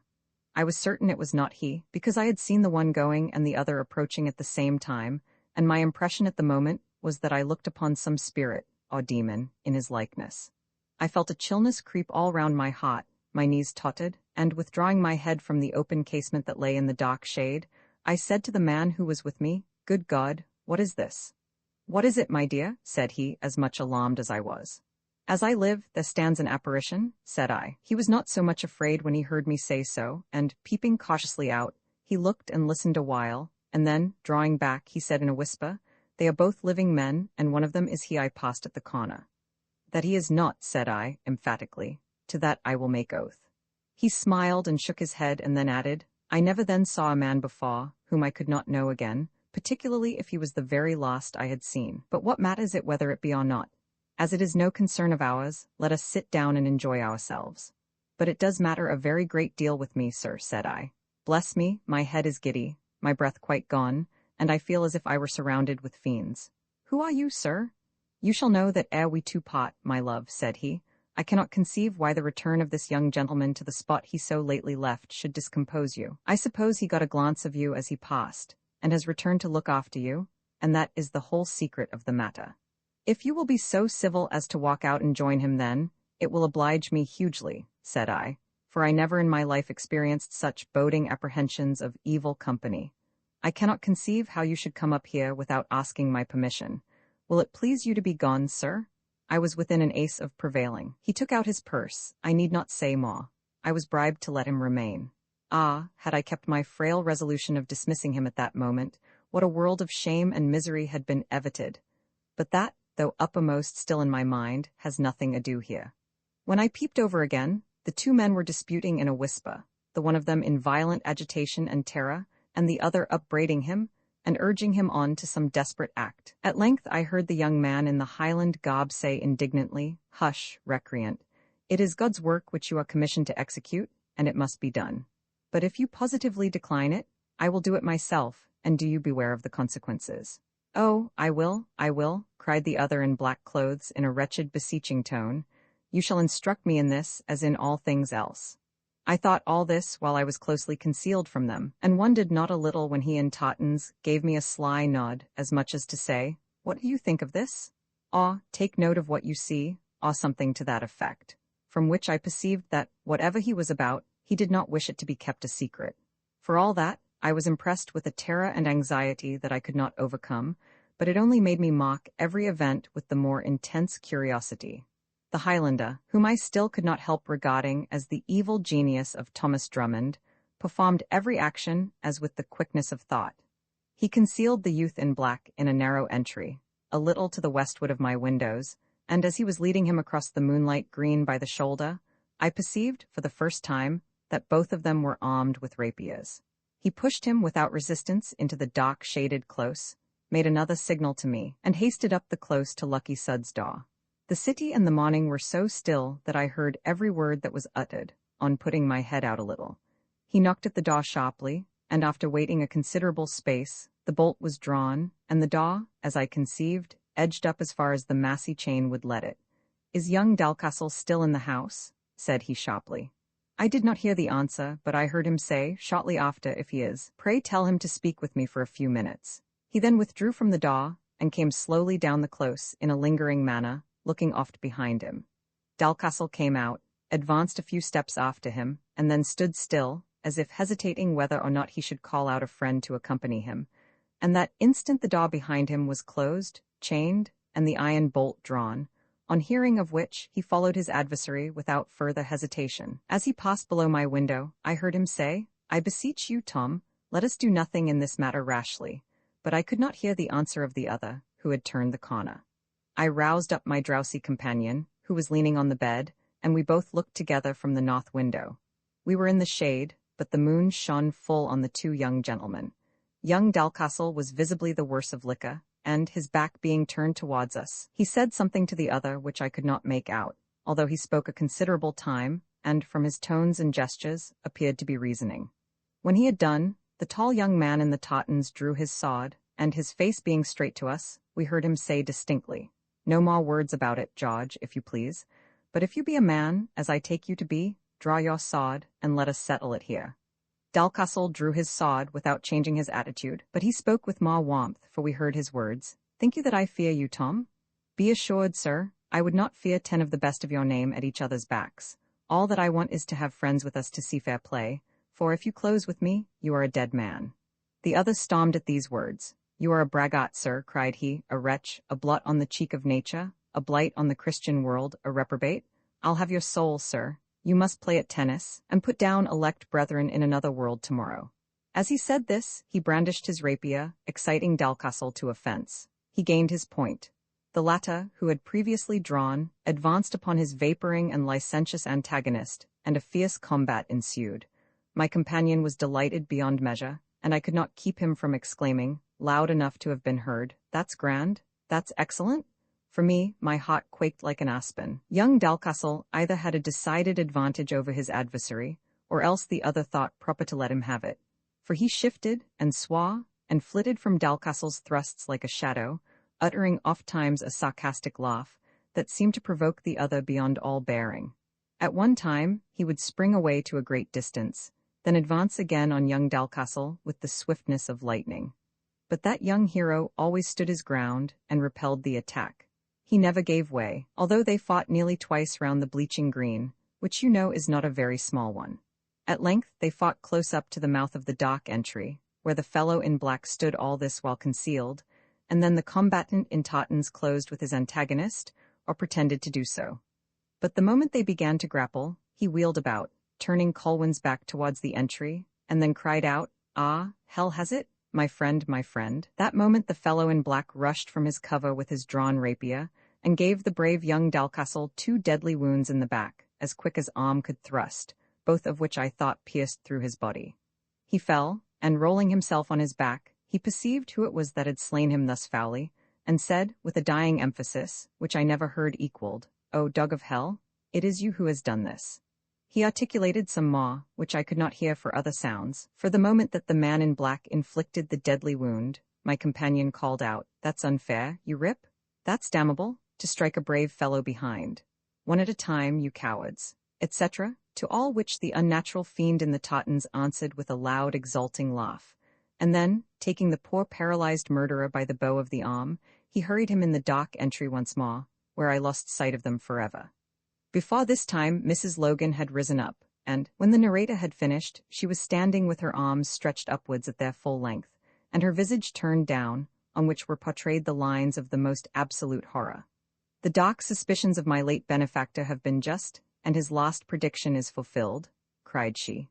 S1: I was certain it was not he, because I had seen the one going and the other approaching at the same time, and my impression at the moment was that I looked upon some spirit, or demon, in his likeness. I felt a chillness creep all round my heart, my knees tottered, and withdrawing my head from the open casement that lay in the dark shade, I said to the man who was with me, "Good God, what is this?" "What is it, my dear?" said he, as much alarmed as I was. "As I live, there stands an apparition," said I. He was not so much afraid when he heard me say so, and, peeping cautiously out, he looked and listened a while, and then, drawing back, he said in a whisper, "They are both living men, and one of them is he I passed at the corner." "That he is not," said I, emphatically. "To that I will make oath." He smiled and shook his head, and then added, "I never then saw a man before, whom I could not know again, particularly if he was the very last I had seen. But what matters it whether it be or not? As it is no concern of ours, let us sit down and enjoy ourselves." "But it does matter a very great deal with me, sir," said I. "Bless me, my head is giddy, my breath quite gone, and I feel as if I were surrounded with fiends." "Who are you, sir?" "You shall know that ere we two part, my love," said he. "I cannot conceive why the return of this young gentleman to the spot he so lately left should discompose you. I suppose he got a glance of you as he passed, and has returned to look after you, and that is the whole secret of the matter. If you will be so civil as to walk out and join him then, it will oblige me hugely," said I, for I never in my life experienced such boding apprehensions of evil company. "I cannot conceive how you should come up here without asking my permission. Will it please you to be gone, sir?" I was within an ace of prevailing. He took out his purse. I need not say more. I was bribed to let him remain. Ah, had I kept my frail resolution of dismissing him at that moment, what a world of shame and misery had been evited. But that, though uppermost still in my mind, has nothing ado here. When I peeped over again, the two men were disputing in a whisper, the one of them in violent agitation and terror, and the other upbraiding him, and urging him on to some desperate act. At length I heard the young man in the Highland garb say indignantly, "Hush, recreant. It is God's work which you are commissioned to execute, and it must be done. But if you positively decline it, I will do it myself, and do you beware of the consequences." "Oh, I will," cried the other in black clothes in a wretched beseeching tone. "You shall instruct me in this as in all things else." I thought all this while I was closely concealed from them, and wondered not a little when he in Tottens gave me a sly nod, as much as to say, "What do you think of this? Ah, take note of what you see," or something to that effect, from which I perceived that, whatever he was about, he did not wish it to be kept a secret. For all that, I was impressed with a terror and anxiety that I could not overcome, but it only made me mock every event with the more intense curiosity. The Highlander, whom I still could not help regarding as the evil genius of Thomas Drummond, performed every action as with the quickness of thought. He concealed the youth in black in a narrow entry, a little to the westward of my windows, and as he was leading him across the moonlight green by the shoulder, I perceived, for the first time, that both of them were armed with rapiers. He pushed him without resistance into the dark shaded close, made another signal to me, and hasted up the close to Lucky Sud's door. The city and the morning were so still that I heard every word that was uttered, on putting my head out a little. He knocked at the door sharply, and after waiting a considerable space, the bolt was drawn, and the door, as I conceived, edged up as far as the massy chain would let it. "Is young Dalcastle still in the house?" said he sharply. I did not hear the answer, but I heard him say, shortly after, "If he is, pray tell him to speak with me for a few minutes." He then withdrew from the door, and came slowly down the close in a lingering manner, looking oft behind him. Dalcastle came out, advanced a few steps after him, and then stood still, as if hesitating whether or not he should call out a friend to accompany him, and that instant the door behind him was closed, chained, and the iron bolt drawn, on hearing of which he followed his adversary without further hesitation. As he passed below my window, I heard him say, "I beseech you, Tom, let us do nothing in this matter rashly," but I could not hear the answer of the other, who had turned the corner. I roused up my drowsy companion, who was leaning on the bed, and we both looked together from the north window. We were in the shade, but the moon shone full on the two young gentlemen. Young Dalcastle was visibly the worse of liquor, and, his back being turned towards us, he said something to the other which I could not make out, although he spoke a considerable time, and, from his tones and gestures, appeared to be reasoning. When he had done, the tall young man in the Tottens drew his sword, and, his face being straight to us, we heard him say distinctly, "No more words about it, George, if you please. But if you be a man, as I take you to be, draw your sword, and let us settle it here." Dalcastle drew his sword without changing his attitude, but he spoke with more warmth, for we heard his words. "Think you that I fear you, Tom? Be assured, sir, I would not fear 10 of the best of your name at each other's backs. All that I want is to have friends with us to see fair play, for if you close with me, you are a dead man." The other stormed at these words. "You are a braggart, sir," cried he, "a wretch, a blot on the cheek of nature, a blight on the Christian world, a reprobate. I'll have your soul, sir. You must play at tennis, and put down elect brethren in another world tomorrow." As he said this, he brandished his rapier, exciting Dalcastle to offense. He gained his point. The latter, who had previously drawn, advanced upon his vaporing and licentious antagonist, and a fierce combat ensued. My companion was delighted beyond measure, and I could not keep him from exclaiming, loud enough to have been heard, "That's grand, that's excellent." For me, my heart quaked like an aspen. Young Dalcastle either had a decided advantage over his adversary, or else the other thought proper to let him have it. For he shifted, and swore, and flitted from Dalcastle's thrusts like a shadow, uttering oft-times a sarcastic laugh that seemed to provoke the other beyond all bearing. At one time, he would spring away to a great distance, then advance again on young Dalcastle with the swiftness of lightning. But that young hero always stood his ground and repelled the attack. He never gave way, although they fought nearly twice round the bleaching green, which you know is not a very small one. At length they fought close up to the mouth of the dock entry, where the fellow in black stood all this while concealed, and then the combatant in Tottens closed with his antagonist, or pretended to do so. But the moment they began to grapple, he wheeled about, turning Colwyn's back towards the entry, and then cried out, "Ah, hell has it? My friend, my friend." That moment the fellow in black rushed from his cover with his drawn rapier, and gave the brave young Dalcastle 2 deadly wounds in the back, as quick as arm could thrust, both of which I thought pierced through his body. He fell, and rolling himself on his back, He perceived who it was that had slain him thus foully, and said, with a dying emphasis, which I never heard equaled, "O dog of hell, it is you who has done this." He articulated some more, which I could not hear for other sounds. For the moment that the man in black inflicted the deadly wound, my companion called out, "That's unfair, you rip. That's damnable, to strike a brave fellow behind. One at a time, you cowards," etc., to all which the unnatural fiend in the tartans answered with a loud exulting laugh. And then, taking the poor paralyzed murderer by the bow of the arm, he hurried him in the dark entry once more, where I lost sight of them forever. Before this time, Mrs. Logan had risen up, and, when the narrator had finished, she was standing with her arms stretched upwards at their full length, and her visage turned down, on which were portrayed the lines of the most absolute horror. "The dark suspicions of my late benefactor have been just, and his last prediction is fulfilled," cried she.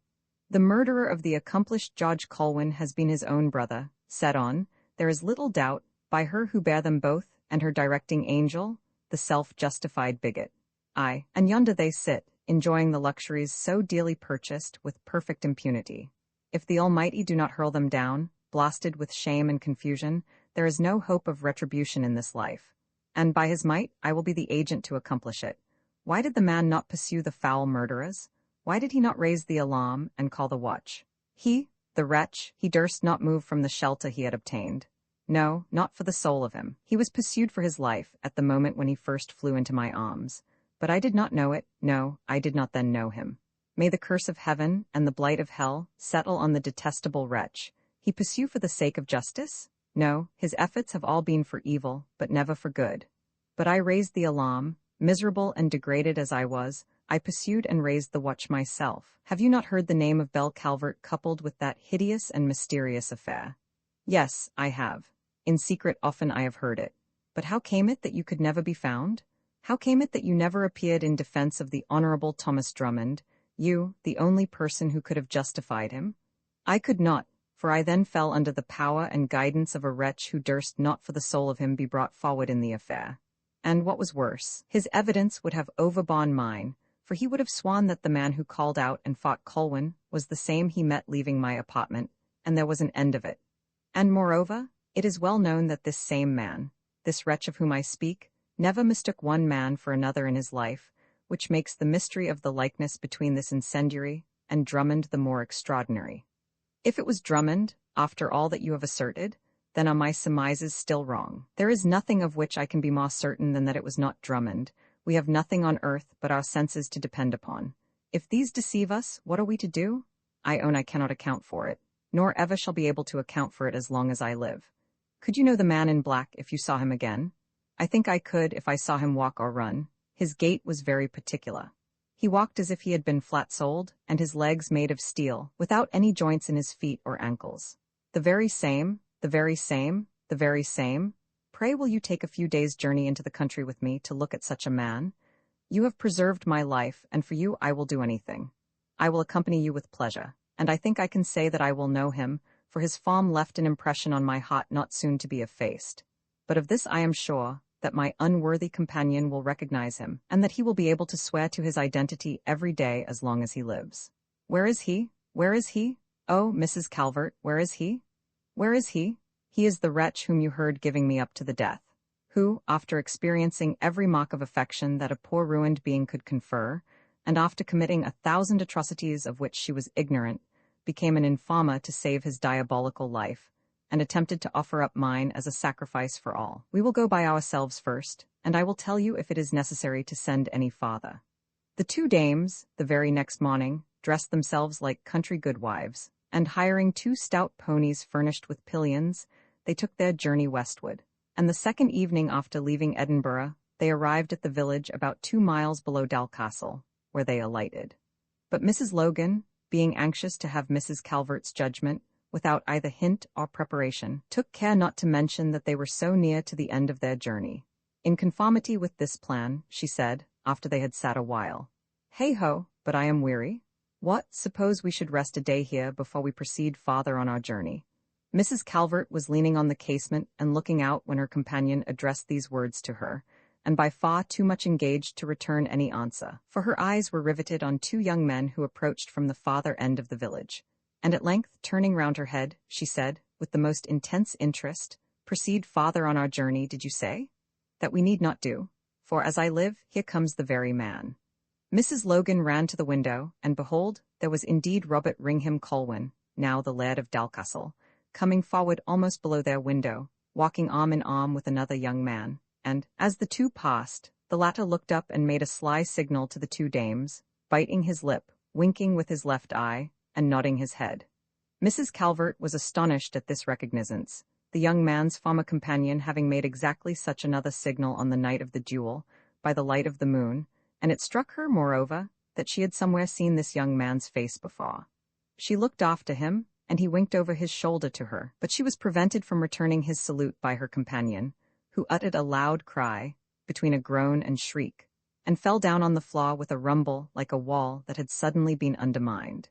S1: "The murderer of the accomplished George Colwyn has been his own brother, set on, there is little doubt, by her who bare them both, and her directing angel, the self-justified bigot. Aye, and yonder they sit, enjoying the luxuries so dearly purchased with perfect impunity. If the Almighty do not hurl them down, blasted with shame and confusion, there is no hope of retribution in this life. And by his might, I will be the agent to accomplish it. Why did the man not pursue the foul murderers? Why did he not raise the alarm and call the watch? He, the wretch, he durst not move from the shelter he had obtained. No, not for the soul of him. He was pursued for his life at the moment when he first flew into my arms. But I did not know it, no, I did not then know him. May the curse of heaven and the blight of hell settle on the detestable wretch. He pursue for the sake of justice? No, his efforts have all been for evil, but never for good. But I raised the alarm, miserable and degraded as I was, I pursued and raised the watch myself. Have you not heard the name of Belle Calvert coupled with that hideous and mysterious affair? Yes, I have. In secret often I have heard it. But how came it that you could never be found? How came it that you never appeared in defense of the Honorable Thomas Drummond, you, the only person who could have justified him? I could not, for I then fell under the power and guidance of a wretch who durst not for the soul of him be brought forward in the affair. And what was worse, his evidence would have overborne mine, for he would have sworn that the man who called out and fought Colwyn was the same he met leaving my apartment, and there was an end of it. And moreover, it is well known that this same man, this wretch of whom I speak, never mistook one man for another in his life, which makes the mystery of the likeness between this incendiary and Drummond the more extraordinary. If it was Drummond, after all that you have asserted, then are my surmises still wrong. There is nothing of which I can be more certain than that it was not Drummond. We have nothing on earth but our senses to depend upon. If these deceive us, what are we to do? I own I cannot account for it, nor ever shall be able to account for it as long as I live. Could you know the man in black if you saw him again? I think I could if I saw him walk or run. His gait was very particular. He walked as if he had been flat-soled, and his legs made of steel, without any joints in his feet or ankles. The very same, the very same, the very same. Pray will you take a few days' journey into the country with me to look at such a man? You have preserved my life, and for you I will do anything. I will accompany you with pleasure, and I think I can say that I will know him, for his form left an impression on my heart not soon to be effaced. But of this I am sure, that my unworthy companion will recognize him, and that he will be able to swear to his identity every day as long as he lives. Where is he? Where is he? Oh, Mrs. Calvert, where is he? Where is he? He is the wretch whom you heard giving me up to the death, who, after experiencing every mark of affection that a poor ruined being could confer, and after committing 1,000 atrocities of which she was ignorant, became an infamer to save his diabolical life, and attempted to offer up mine as a sacrifice for all. We will go by ourselves first, and I will tell you if it is necessary to send any farther. The two dames, the very next morning, dressed themselves like country goodwives, and hiring 2 stout ponies furnished with pillions, they took their journey westward. And the second evening after leaving Edinburgh, they arrived at the village about 2 miles below Dalcastle, where they alighted. But Mrs. Logan, being anxious to have Mrs. Calvert's judgment, without either hint or preparation, took care not to mention that they were so near to the end of their journey. In conformity with this plan, she said, after they had sat a while, "Hey-ho, but I am weary. What, suppose we should rest a day here before we proceed farther on our journey?" Mrs. Calvert was leaning on the casement and looking out when her companion addressed these words to her, and by far too much engaged to return any answer, for her eyes were riveted on 2 young men who approached from the farther end of the village. And at length, turning round her head, she said, with with the most intense interest, proceed farther on our journey, did you say? That we need not do, for as I live, here comes the very man. Mrs. Logan ran to the window, and behold, there was indeed Robert Ringham Colwyn, now the Laird of Dalcastle, coming forward almost below their window, walking arm in arm with another young man, and, as the two passed, the latter looked up and made a sly signal to the two dames, biting his lip, winking with his left eye, and nodding his head. Mrs. Calvert was astonished at this recognizance, the young man's former companion having made exactly such another signal on the night of the duel, by the light of the moon, and it struck her, moreover, that she had somewhere seen this young man's face before. She looked after him, and he winked over his shoulder to her, but she was prevented from returning his salute by her companion, who uttered a loud cry, between a groan and shriek, and fell down on the floor with a rumble like a wall that had suddenly been undermined.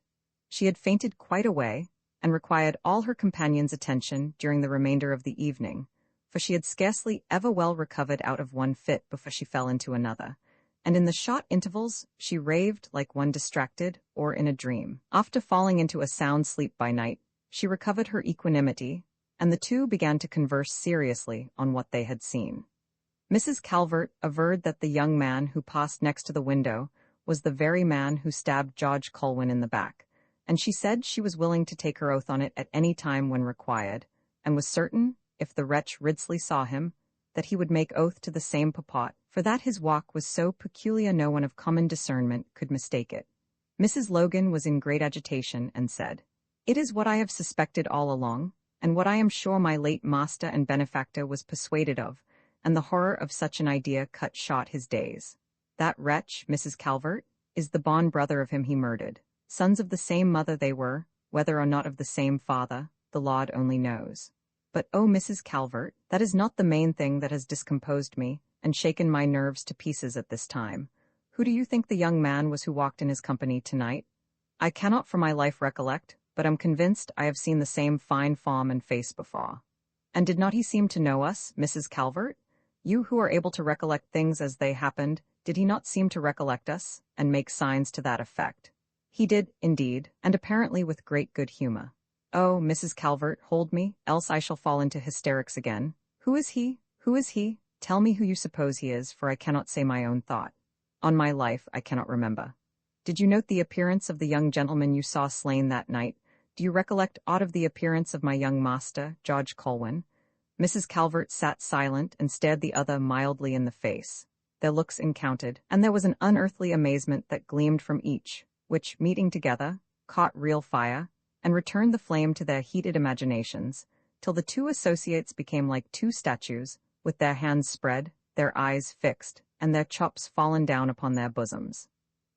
S1: She had fainted quite away, and required all her companion's attention during the remainder of the evening, for she had scarcely ever well recovered out of one fit before she fell into another, and in the short intervals she raved like one distracted or in a dream. After falling into a sound sleep by night, she recovered her equanimity, and the two began to converse seriously on what they had seen. Mrs. Calvert averred that the young man who passed next to the window was the very man who stabbed George Colwyn in the back, and she said she was willing to take her oath on it at any time when required, and was certain, if the wretch Ridsley saw him, that he would make oath to the same purport, for that his walk was so peculiar no one of common discernment could mistake it. Mrs. Logan was in great agitation, and said, "It is what I have suspected all along, and what I am sure my late master and benefactor was persuaded of, and the horror of such an idea cut short his days. That wretch, Mrs. Calvert, is the born brother of him he murdered. Sons of the same mother they were, whether or not of the same father, the Lord only knows. But, oh, Mrs. Calvert, that is not the main thing that has discomposed me, and shaken my nerves to pieces at this time. Who do you think the young man was who walked in his company tonight? I cannot for my life recollect, but am convinced I have seen the same fine form and face before. And did not he seem to know us, Mrs. Calvert? You who are able to recollect things as they happened, did he not seem to recollect us, and make signs to that effect? He did, indeed, and apparently with great good humor. Oh, Mrs. Calvert, hold me, else I shall fall into hysterics again. Who is he? Who is he? Tell me who you suppose he is, for I cannot say my own thought. On my life, I cannot remember. Did you note the appearance of the young gentleman you saw slain that night? Do you recollect aught of the appearance of my young master, George Colwyn? Mrs. Calvert sat silent and stared the other mildly in the face. Their looks encountered, and there was an unearthly amazement that gleamed from each, which, meeting together, caught real fire, and returned the flame to their heated imaginations, till the two associates became like two statues, with their hands spread, their eyes fixed, and their chops fallen down upon their bosoms.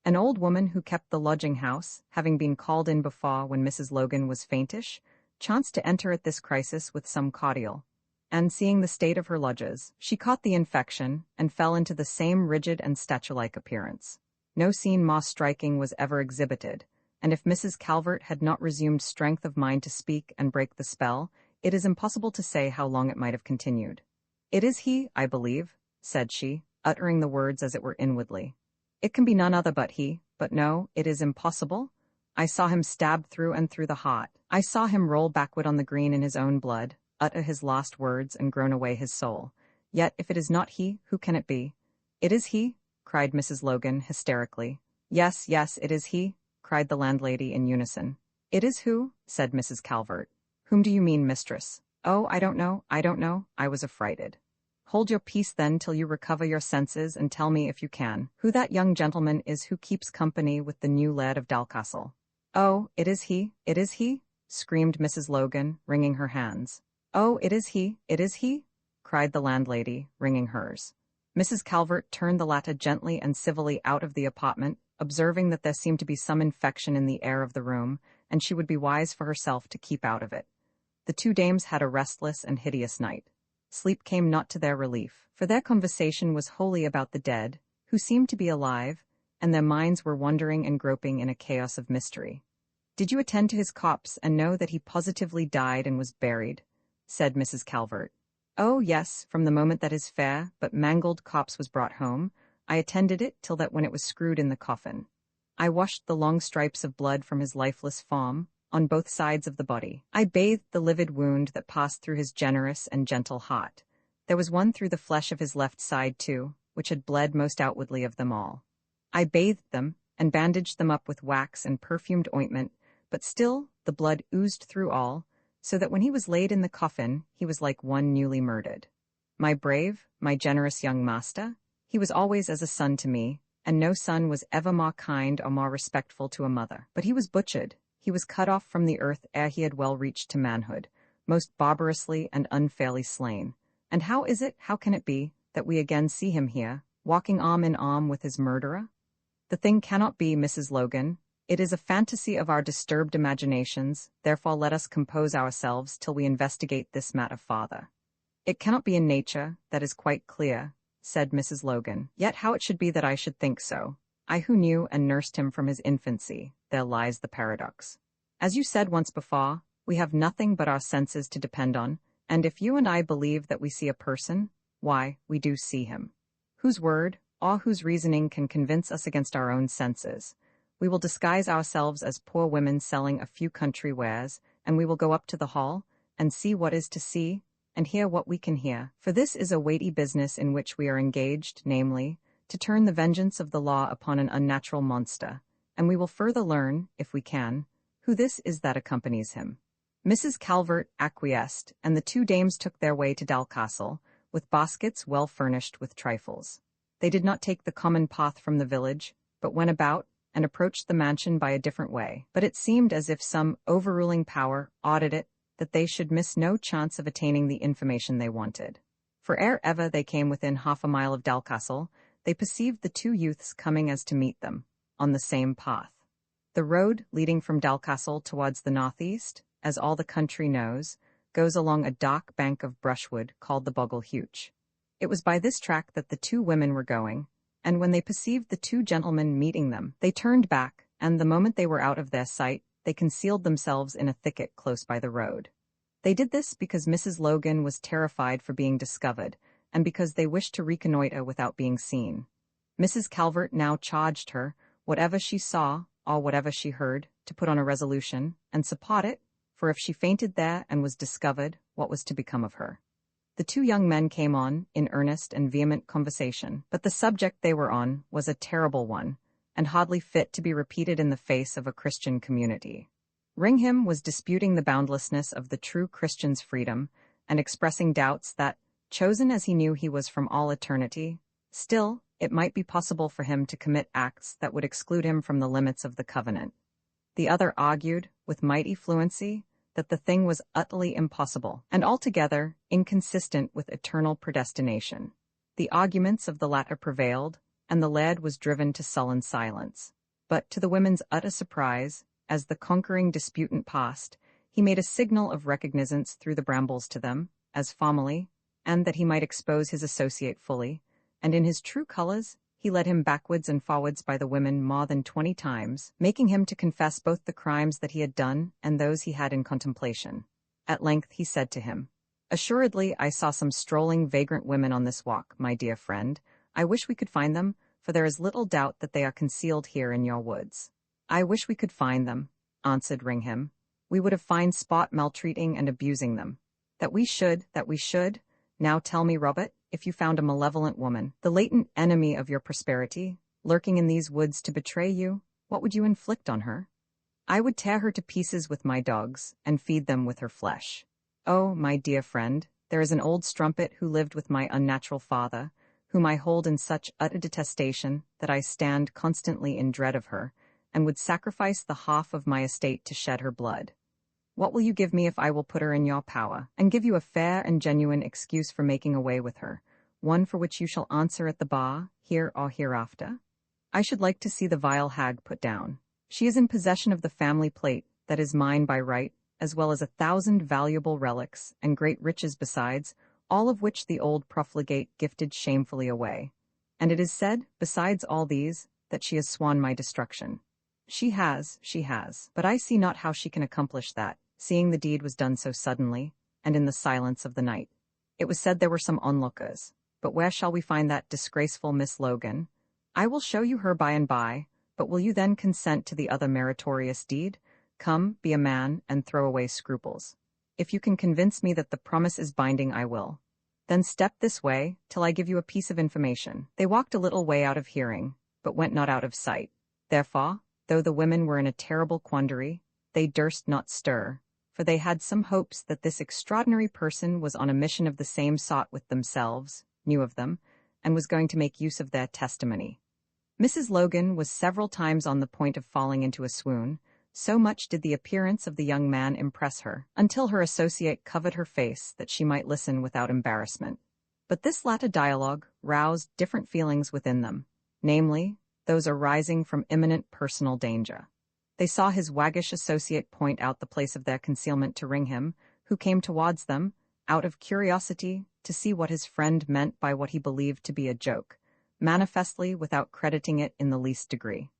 S1: An old woman who kept the lodging-house, having been called in before when Mrs. Logan was faintish, chanced to enter at this crisis with some cordial, and, seeing the state of her lodgers, she caught the infection, and fell into the same rigid and statue-like appearance. No scene more striking was ever exhibited, and if Mrs. Calvert had not resumed strength of mind to speak and break the spell, it is impossible to say how long it might have continued. "It is he, I believe," said she, uttering the words as it were inwardly. "It can be none other but he, but no, it is impossible. I saw him stabbed through and through the heart. I saw him roll backward on the green in his own blood, utter his last words and groan away his soul. Yet if it is not he, who can it be?" "It is he," cried Mrs. Logan hysterically. "Yes, yes, it is he," cried the landlady in unison. "It is who?" said Mrs. Calvert. "Whom do you mean, mistress?" "Oh, I don't know, I was affrighted." "Hold your peace then till you recover your senses, and tell me, if you can, who that young gentleman is who keeps company with the new Laird of Dalcastle." "Oh, it is he, screamed Mrs. Logan, wringing her hands. "Oh, it is he, cried the landlady, wringing hers. Mrs. Calvert turned the latter gently and civilly out of the apartment, observing that there seemed to be some infection in the air of the room, and she would be wise for herself to keep out of it. The two dames had a restless and hideous night. Sleep came not to their relief, for their conversation was wholly about the dead, who seemed to be alive, and their minds were wandering and groping in a chaos of mystery. "Did you attend to his corpse and know that he positively died and was buried?" said Mrs. Calvert. "Oh, yes, from the moment that his fair but mangled corpse was brought home, I attended it till that when it was screwed in the coffin. I washed the long stripes of blood from his lifeless form, on both sides of the body. I bathed the livid wound that passed through his generous and gentle heart. There was one through the flesh of his left side too, which had bled most outwardly of them all. I bathed them, and bandaged them up with wax and perfumed ointment, but still the blood oozed through all, so that when he was laid in the coffin, he was like one newly murdered. My brave, my generous young master, he was always as a son to me, and no son was ever more kind or more respectful to a mother. But he was butchered, he was cut off from the earth ere he had well reached to manhood, most barbarously and unfairly slain. And how can it be, that we again see him here, walking arm in arm with his murderer? The thing cannot be, Mrs. Logan. It is a fantasy of our disturbed imaginations, therefore let us compose ourselves till we investigate this matter farther. It cannot be in nature, that is quite clear, said Mrs. Logan. Yet how it should be that I should think so. I who knew and nursed him from his infancy, there lies the paradox. As you said once before, we have nothing but our senses to depend on, and if you and I believe that we see a person, why, we do see him. Whose word, or whose reasoning can convince us against our own senses? We will disguise ourselves as poor women selling a few country wares, and we will go up to the hall, and see what is to see, and hear what we can hear. For this is a weighty business in which we are engaged, namely, to turn the vengeance of the law upon an unnatural monster, and we will further learn, if we can, who this is that accompanies him. Mrs. Calvert acquiesced, and the two dames took their way to Dalcastle, with baskets well furnished with trifles. They did not take the common path from the village, but went about, and approached the mansion by a different way. But it seemed as if some overruling power ordered it, that they should miss no chance of attaining the information they wanted. For ere ever they came within half a mile of Dalcastle, they perceived the two youths coming as to meet them, on the same path. The road leading from Dalcastle towards the northeast, as all the country knows, goes along a dark bank of brushwood called the Bogle Heuch. It was by this track that the two women were going, and when they perceived the two gentlemen meeting them, they turned back, and the moment they were out of their sight, they concealed themselves in a thicket close by the road. They did this because Mrs. Logan was terrified for being discovered, and because they wished to reconnoiter without being seen. Mrs. Calvert now charged her, whatever she saw, or whatever she heard, to put on a resolution, and support it, for if she fainted there and was discovered, what was to become of her? The two young men came on, in earnest and vehement conversation, but the subject they were on was a terrible one, and hardly fit to be repeated in the face of a Christian community. Ringham was disputing the boundlessness of the true Christian's freedom, and expressing doubts that, chosen as he knew he was from all eternity, still, it might be possible for him to commit acts that would exclude him from the limits of the covenant. The other argued, with mighty fluency, that the thing was utterly impossible, and altogether inconsistent with eternal predestination. The arguments of the latter prevailed, and the lad was driven to sullen silence. But to the women's utter surprise, as the conquering disputant passed, he made a signal of recognizance through the brambles to them, as formerly, and that he might expose his associate fully, and in his true colors, he led him backwards and forwards by the women more than 20 times, making him to confess both the crimes that he had done and those he had in contemplation. At length he said to him, "Assuredly I saw some strolling vagrant women on this walk, my dear friend. I wish we could find them, for there is little doubt that they are concealed here in your woods." "I wish we could find them," answered Ringham. "We would have fine spot maltreating and abusing them. That we should. Now tell me, Robert, if you found a malevolent woman, the latent enemy of your prosperity, lurking in these woods to betray you, what would you inflict on her?" "I would tear her to pieces with my dogs, and feed them with her flesh. Oh, my dear friend, there is an old strumpet who lived with my unnatural father, whom I hold in such utter detestation that I stand constantly in dread of her, and would sacrifice the half of my estate to shed her blood. What will you give me if I will put her in your power, and give you a fair and genuine excuse for making away with her, one for which you shall answer at the bar, here or hereafter? I should like to see the vile hag put down. She is in possession of the family plate, that is mine by right, as well as 1,000 valuable relics, and great riches besides, all of which the old profligate gifted shamefully away. And it is said, besides all these, that she has sworn my destruction. She has, but I see not how she can accomplish that, seeing the deed was done so suddenly, and in the silence of the night. It was said there were some onlookers, but where shall we find that disgraceful Miss Logan? I will show you her by and by, but will you then consent to the other meritorious deed, Come, be a man, and throw away scruples. If you can convince me that the promise is binding, I will. Then step this way, till I give you a piece of information. They walked a little way out of hearing, but went not out of sight. Therefore, though the women were in a terrible quandary, they durst not stir, for they had some hopes that this extraordinary person was on a mission of the same sort with themselves, knew of them, and was going to make use of their testimony. Mrs. Logan was several times on the point of falling into a swoon, so much did the appearance of the young man impress her, until her associate covered her face that she might listen without embarrassment. But this latter dialogue roused different feelings within them, namely, those arising from imminent personal danger. They saw his waggish associate point out the place of their concealment to Ringham, who came towards them, out of curiosity, to see what his friend meant by what he believed to be a joke, manifestly without crediting it in the least degree.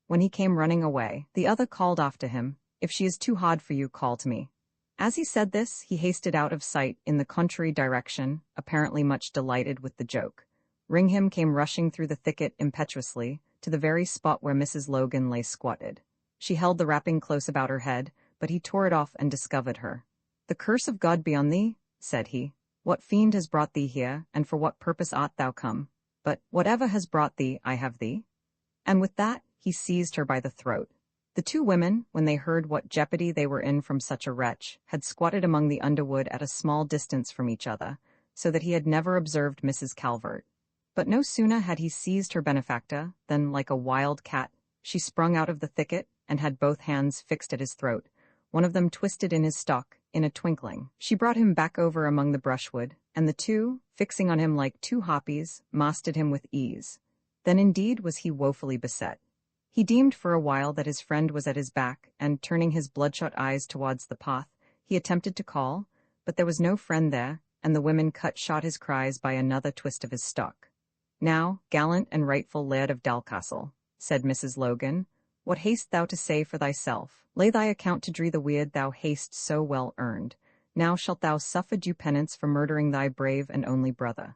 S1: When he came running away, the other called after him, "If she is too hard for you, call to me." As he said this, he hasted out of sight in the contrary direction, apparently much delighted with the joke. Ringham came rushing through the thicket impetuously, to the very spot where Mrs. Logan lay squatted. She held the wrapping close about her head, but he tore it off and discovered her. "The curse of God be on thee," said he. "What fiend has brought thee here, and for what purpose art thou come? But, whatever has brought thee, I have thee." And with that, he seized her by the throat. The two women, when they heard what jeopardy they were in from such a wretch, had squatted among the underwood at a small distance from each other, so that he had never observed Mrs. Calvert. But no sooner had he seized her benefactor than, like a wild cat, she sprung out of the thicket and had both hands fixed at his throat, one of them twisted in his stock, in a twinkling. She brought him back over among the brushwood, and the two, fixing on him like two harpies, mastered him with ease. Then indeed was he woefully beset. He deemed for a while that his friend was at his back, and, turning his bloodshot eyes towards the path, he attempted to call, but there was no friend there, and the women cut short his cries by another twist of his stock. "Now, gallant and rightful Laird of Dalcastle," said Mrs. Logan, "what hast thou to say for thyself? Lay thy account to dree the weird thou hast so well earned. Now shalt thou suffer due penance for murdering thy brave and only brother.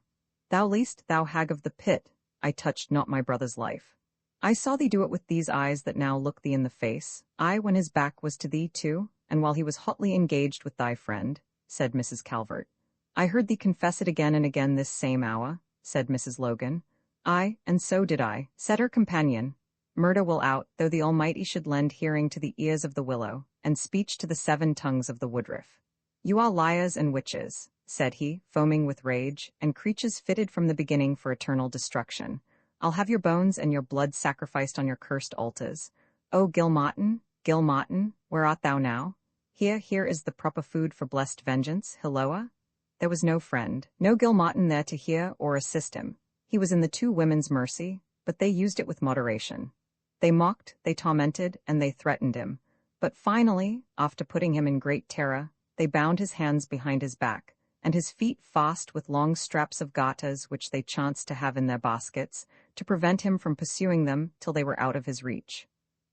S1: Thou least, thou hag of the pit, I touched not my brother's life. I saw thee do it with these eyes that now look thee in the face, I when his back was to thee too, and while he was hotly engaged with thy friend," said Mrs. Calvert. "I heard thee confess it again and again this same hour," said Mrs. Logan. "Aye, and so did I," said her companion. "Murder will out, though the Almighty should lend hearing to the ears of the willow, and speech to the 7 tongues of the woodruff. You are liars and witches," said he, foaming with rage, "and creatures fitted from the beginning for eternal destruction. I'll have your bones and your blood sacrificed on your cursed altars. O Gilmartin, Gilmartin, where art thou now? Here is the proper food for blessed vengeance, Hilloa." There was no friend, no Gilmartin there to hear or assist him. He was in the two women's mercy, but they used it with moderation. They mocked, they tormented, and they threatened him. But finally, after putting him in great terror, they bound his hands behind his back, and his feet fast with long straps of garters which they chanced to have in their baskets, to prevent him from pursuing them till they were out of his reach.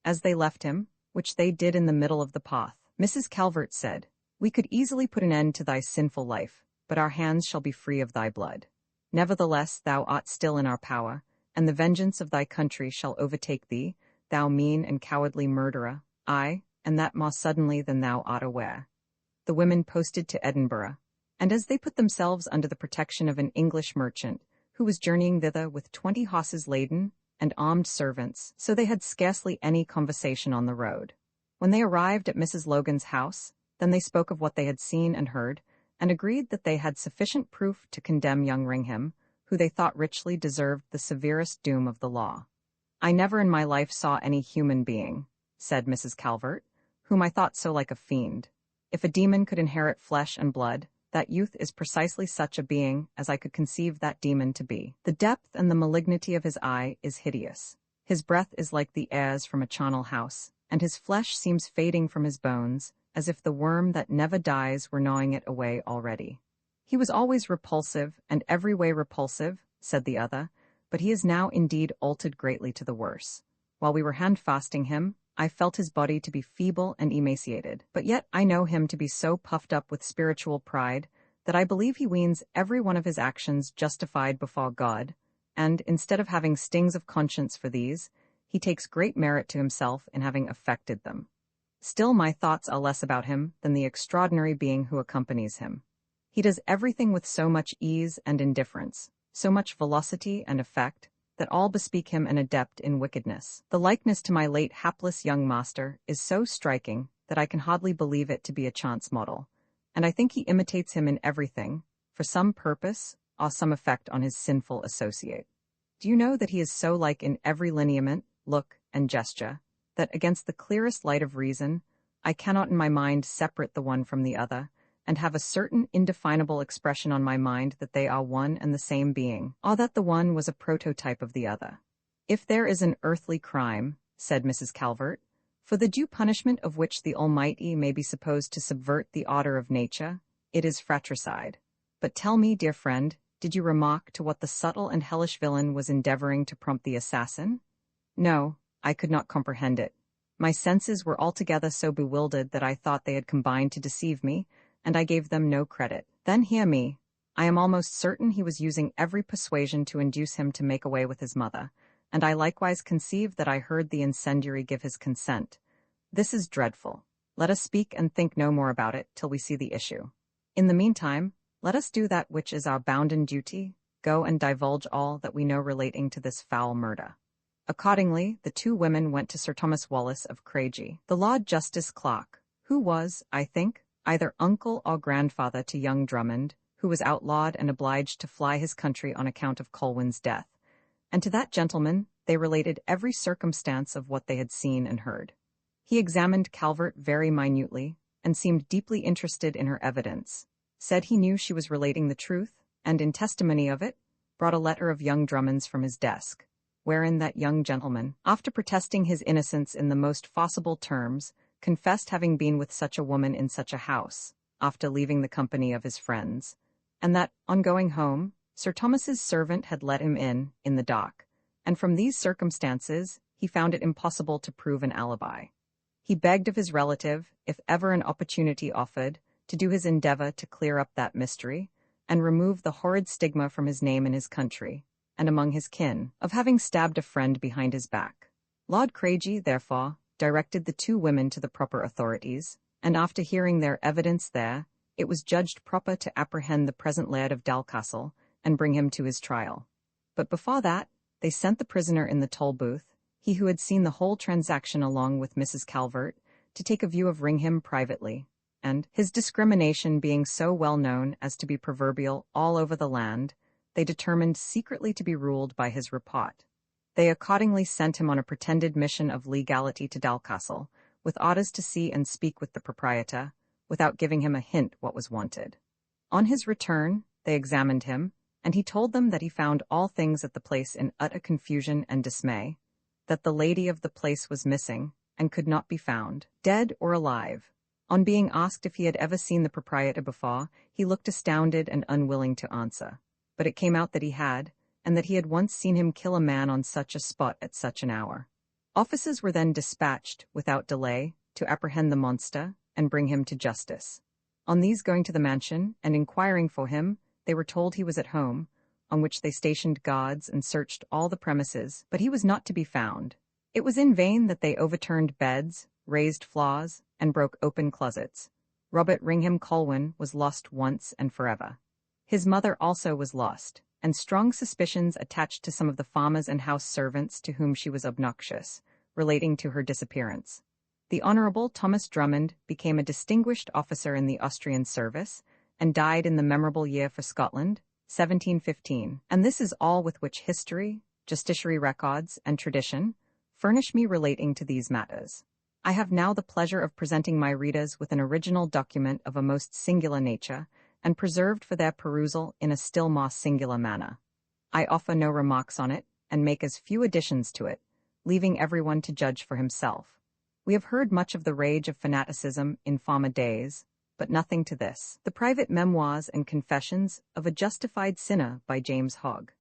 S1: As they left him, which they did in the middle of the path, Mrs. Calvert said, "We could easily put an end to thy sinful life, but our hands shall be free of thy blood. Nevertheless, thou art still in our power, and the vengeance of thy country shall overtake thee, thou mean and cowardly murderer, aye, and that more suddenly than thou art aware." The women posted to Edinburgh, and as they put themselves under the protection of an English merchant, who was journeying thither with 20 horses laden and armed servants, so they had scarcely any conversation on the road. When they arrived at Mrs. Logan's house, then they spoke of what they had seen and heard, and agreed that they had sufficient proof to condemn young Ringham, who they thought richly deserved the severest doom of the law. "I never in my life saw any human being," said Mrs. Calvert, "whom I thought so like a fiend. If a demon could inherit flesh and blood, that youth is precisely such a being as I could conceive that demon to be. The depth and the malignity of his eye is hideous. His breath is like the airs from a charnel house, and his flesh seems fading from his bones, as if the worm that never dies were gnawing it away already. He was always repulsive, and every way repulsive," said the other, "but he is now indeed altered greatly to the worse. While we were hand-fasting him, I felt his body to be feeble and emaciated, but yet I know him to be so puffed up with spiritual pride that I believe he weens every one of his actions justified before God, and, instead of having stings of conscience for these, he takes great merit to himself in having effected them." Still, my thoughts are less about him than the extraordinary being who accompanies him. He does everything with so much ease and indifference, so much velocity and effect, that all bespeak him an adept in wickedness. The likeness to my late hapless young master is so striking that I can hardly believe it to be a chance model, and I think he imitates him in everything, for some purpose or some effect on his sinful associate. Do you know that he is so like in every lineament, look, and gesture, that against the clearest light of reason, I cannot in my mind separate the one from the other, and have a certain indefinable expression on my mind that they are one and the same being, or that the one was a prototype of the other. If there is an earthly crime, said Mrs. Calvert, for the due punishment of which the Almighty may be supposed to subvert the order of nature, it is fratricide. But tell me, dear friend, did you remark to what the subtle and hellish villain was endeavoring to prompt the assassin? No, I could not comprehend it. My senses were altogether so bewildered that I thought they had combined to deceive me, and I gave them no credit. Then hear me. I am almost certain he was using every persuasion to induce him to make away with his mother, and I likewise conceive that I heard the incendiary give his consent. This is dreadful. Let us speak and think no more about it till we see the issue. In the meantime, let us do that which is our bounden duty, go and divulge all that we know relating to this foul murder. Accordingly, the two women went to Sir Thomas Wallis of Craigie, the Lord Justice Clerk, who was, I think, either uncle or grandfather to young Drummond, who was outlawed and obliged to fly his country on account of Colwyn's death, and to that gentleman they related every circumstance of what they had seen and heard. He examined Calvert very minutely, and seemed deeply interested in her evidence, said he knew she was relating the truth, and in testimony of it, brought a letter of young Drummond's from his desk, wherein that young gentleman, after protesting his innocence in the most forcible terms, confessed having been with such a woman in such a house, after leaving the company of his friends, and that, on going home, Sir Thomas's servant had let him in the dark, and from these circumstances he found it impossible to prove an alibi. He begged of his relative, if ever an opportunity offered, to do his endeavor to clear up that mystery, and remove the horrid stigma from his name in his country, and among his kin, of having stabbed a friend behind his back. Lord Craigie, therefore, directed the two women to the proper authorities, and after hearing their evidence there, it was judged proper to apprehend the present Laird of Dalcastle and bring him to his trial. But before that, they sent the prisoner in the Tolbooth, he who had seen the whole transaction along with Mrs. Calvert, to take a view of Ringham privately, and, his discrimination being so well known as to be proverbial all over the land, they determined secretly to be ruled by his report. They accordingly sent him on a pretended mission of legality to Dalcastle, with orders to see and speak with the proprietor, without giving him a hint what was wanted. On his return, they examined him, and he told them that he found all things at the place in utter confusion and dismay, that the lady of the place was missing, and could not be found, dead or alive. On being asked if he had ever seen the proprietor before, he looked astounded and unwilling to answer, but it came out that he had, and that he had once seen him kill a man on such a spot at such an hour. Officers were then dispatched, without delay, to apprehend the monster, and bring him to justice. On these going to the mansion, and inquiring for him, they were told he was at home, on which they stationed guards and searched all the premises, but he was not to be found. It was in vain that they overturned beds, raised floors, and broke open closets. Robert Ringham Colwyn was lost once and forever. His mother also was lost, and strong suspicions attached to some of the farmers and house servants to whom she was obnoxious, relating to her disappearance. The Honourable Thomas Drummond became a distinguished officer in the Austrian service, and died in the memorable year for Scotland, 1715, and this is all with which history, justiciary records, and tradition furnish me relating to these matters. I have now the pleasure of presenting my readers with an original document of a most singular nature, and preserved for their perusal in a still more singular manner. I offer no remarks on it, and make as few additions to it, leaving everyone to judge for himself. We have heard much of the rage of fanaticism in former days, but nothing to this. The Private Memoirs and Confessions of a Justified Sinner by James Hogg.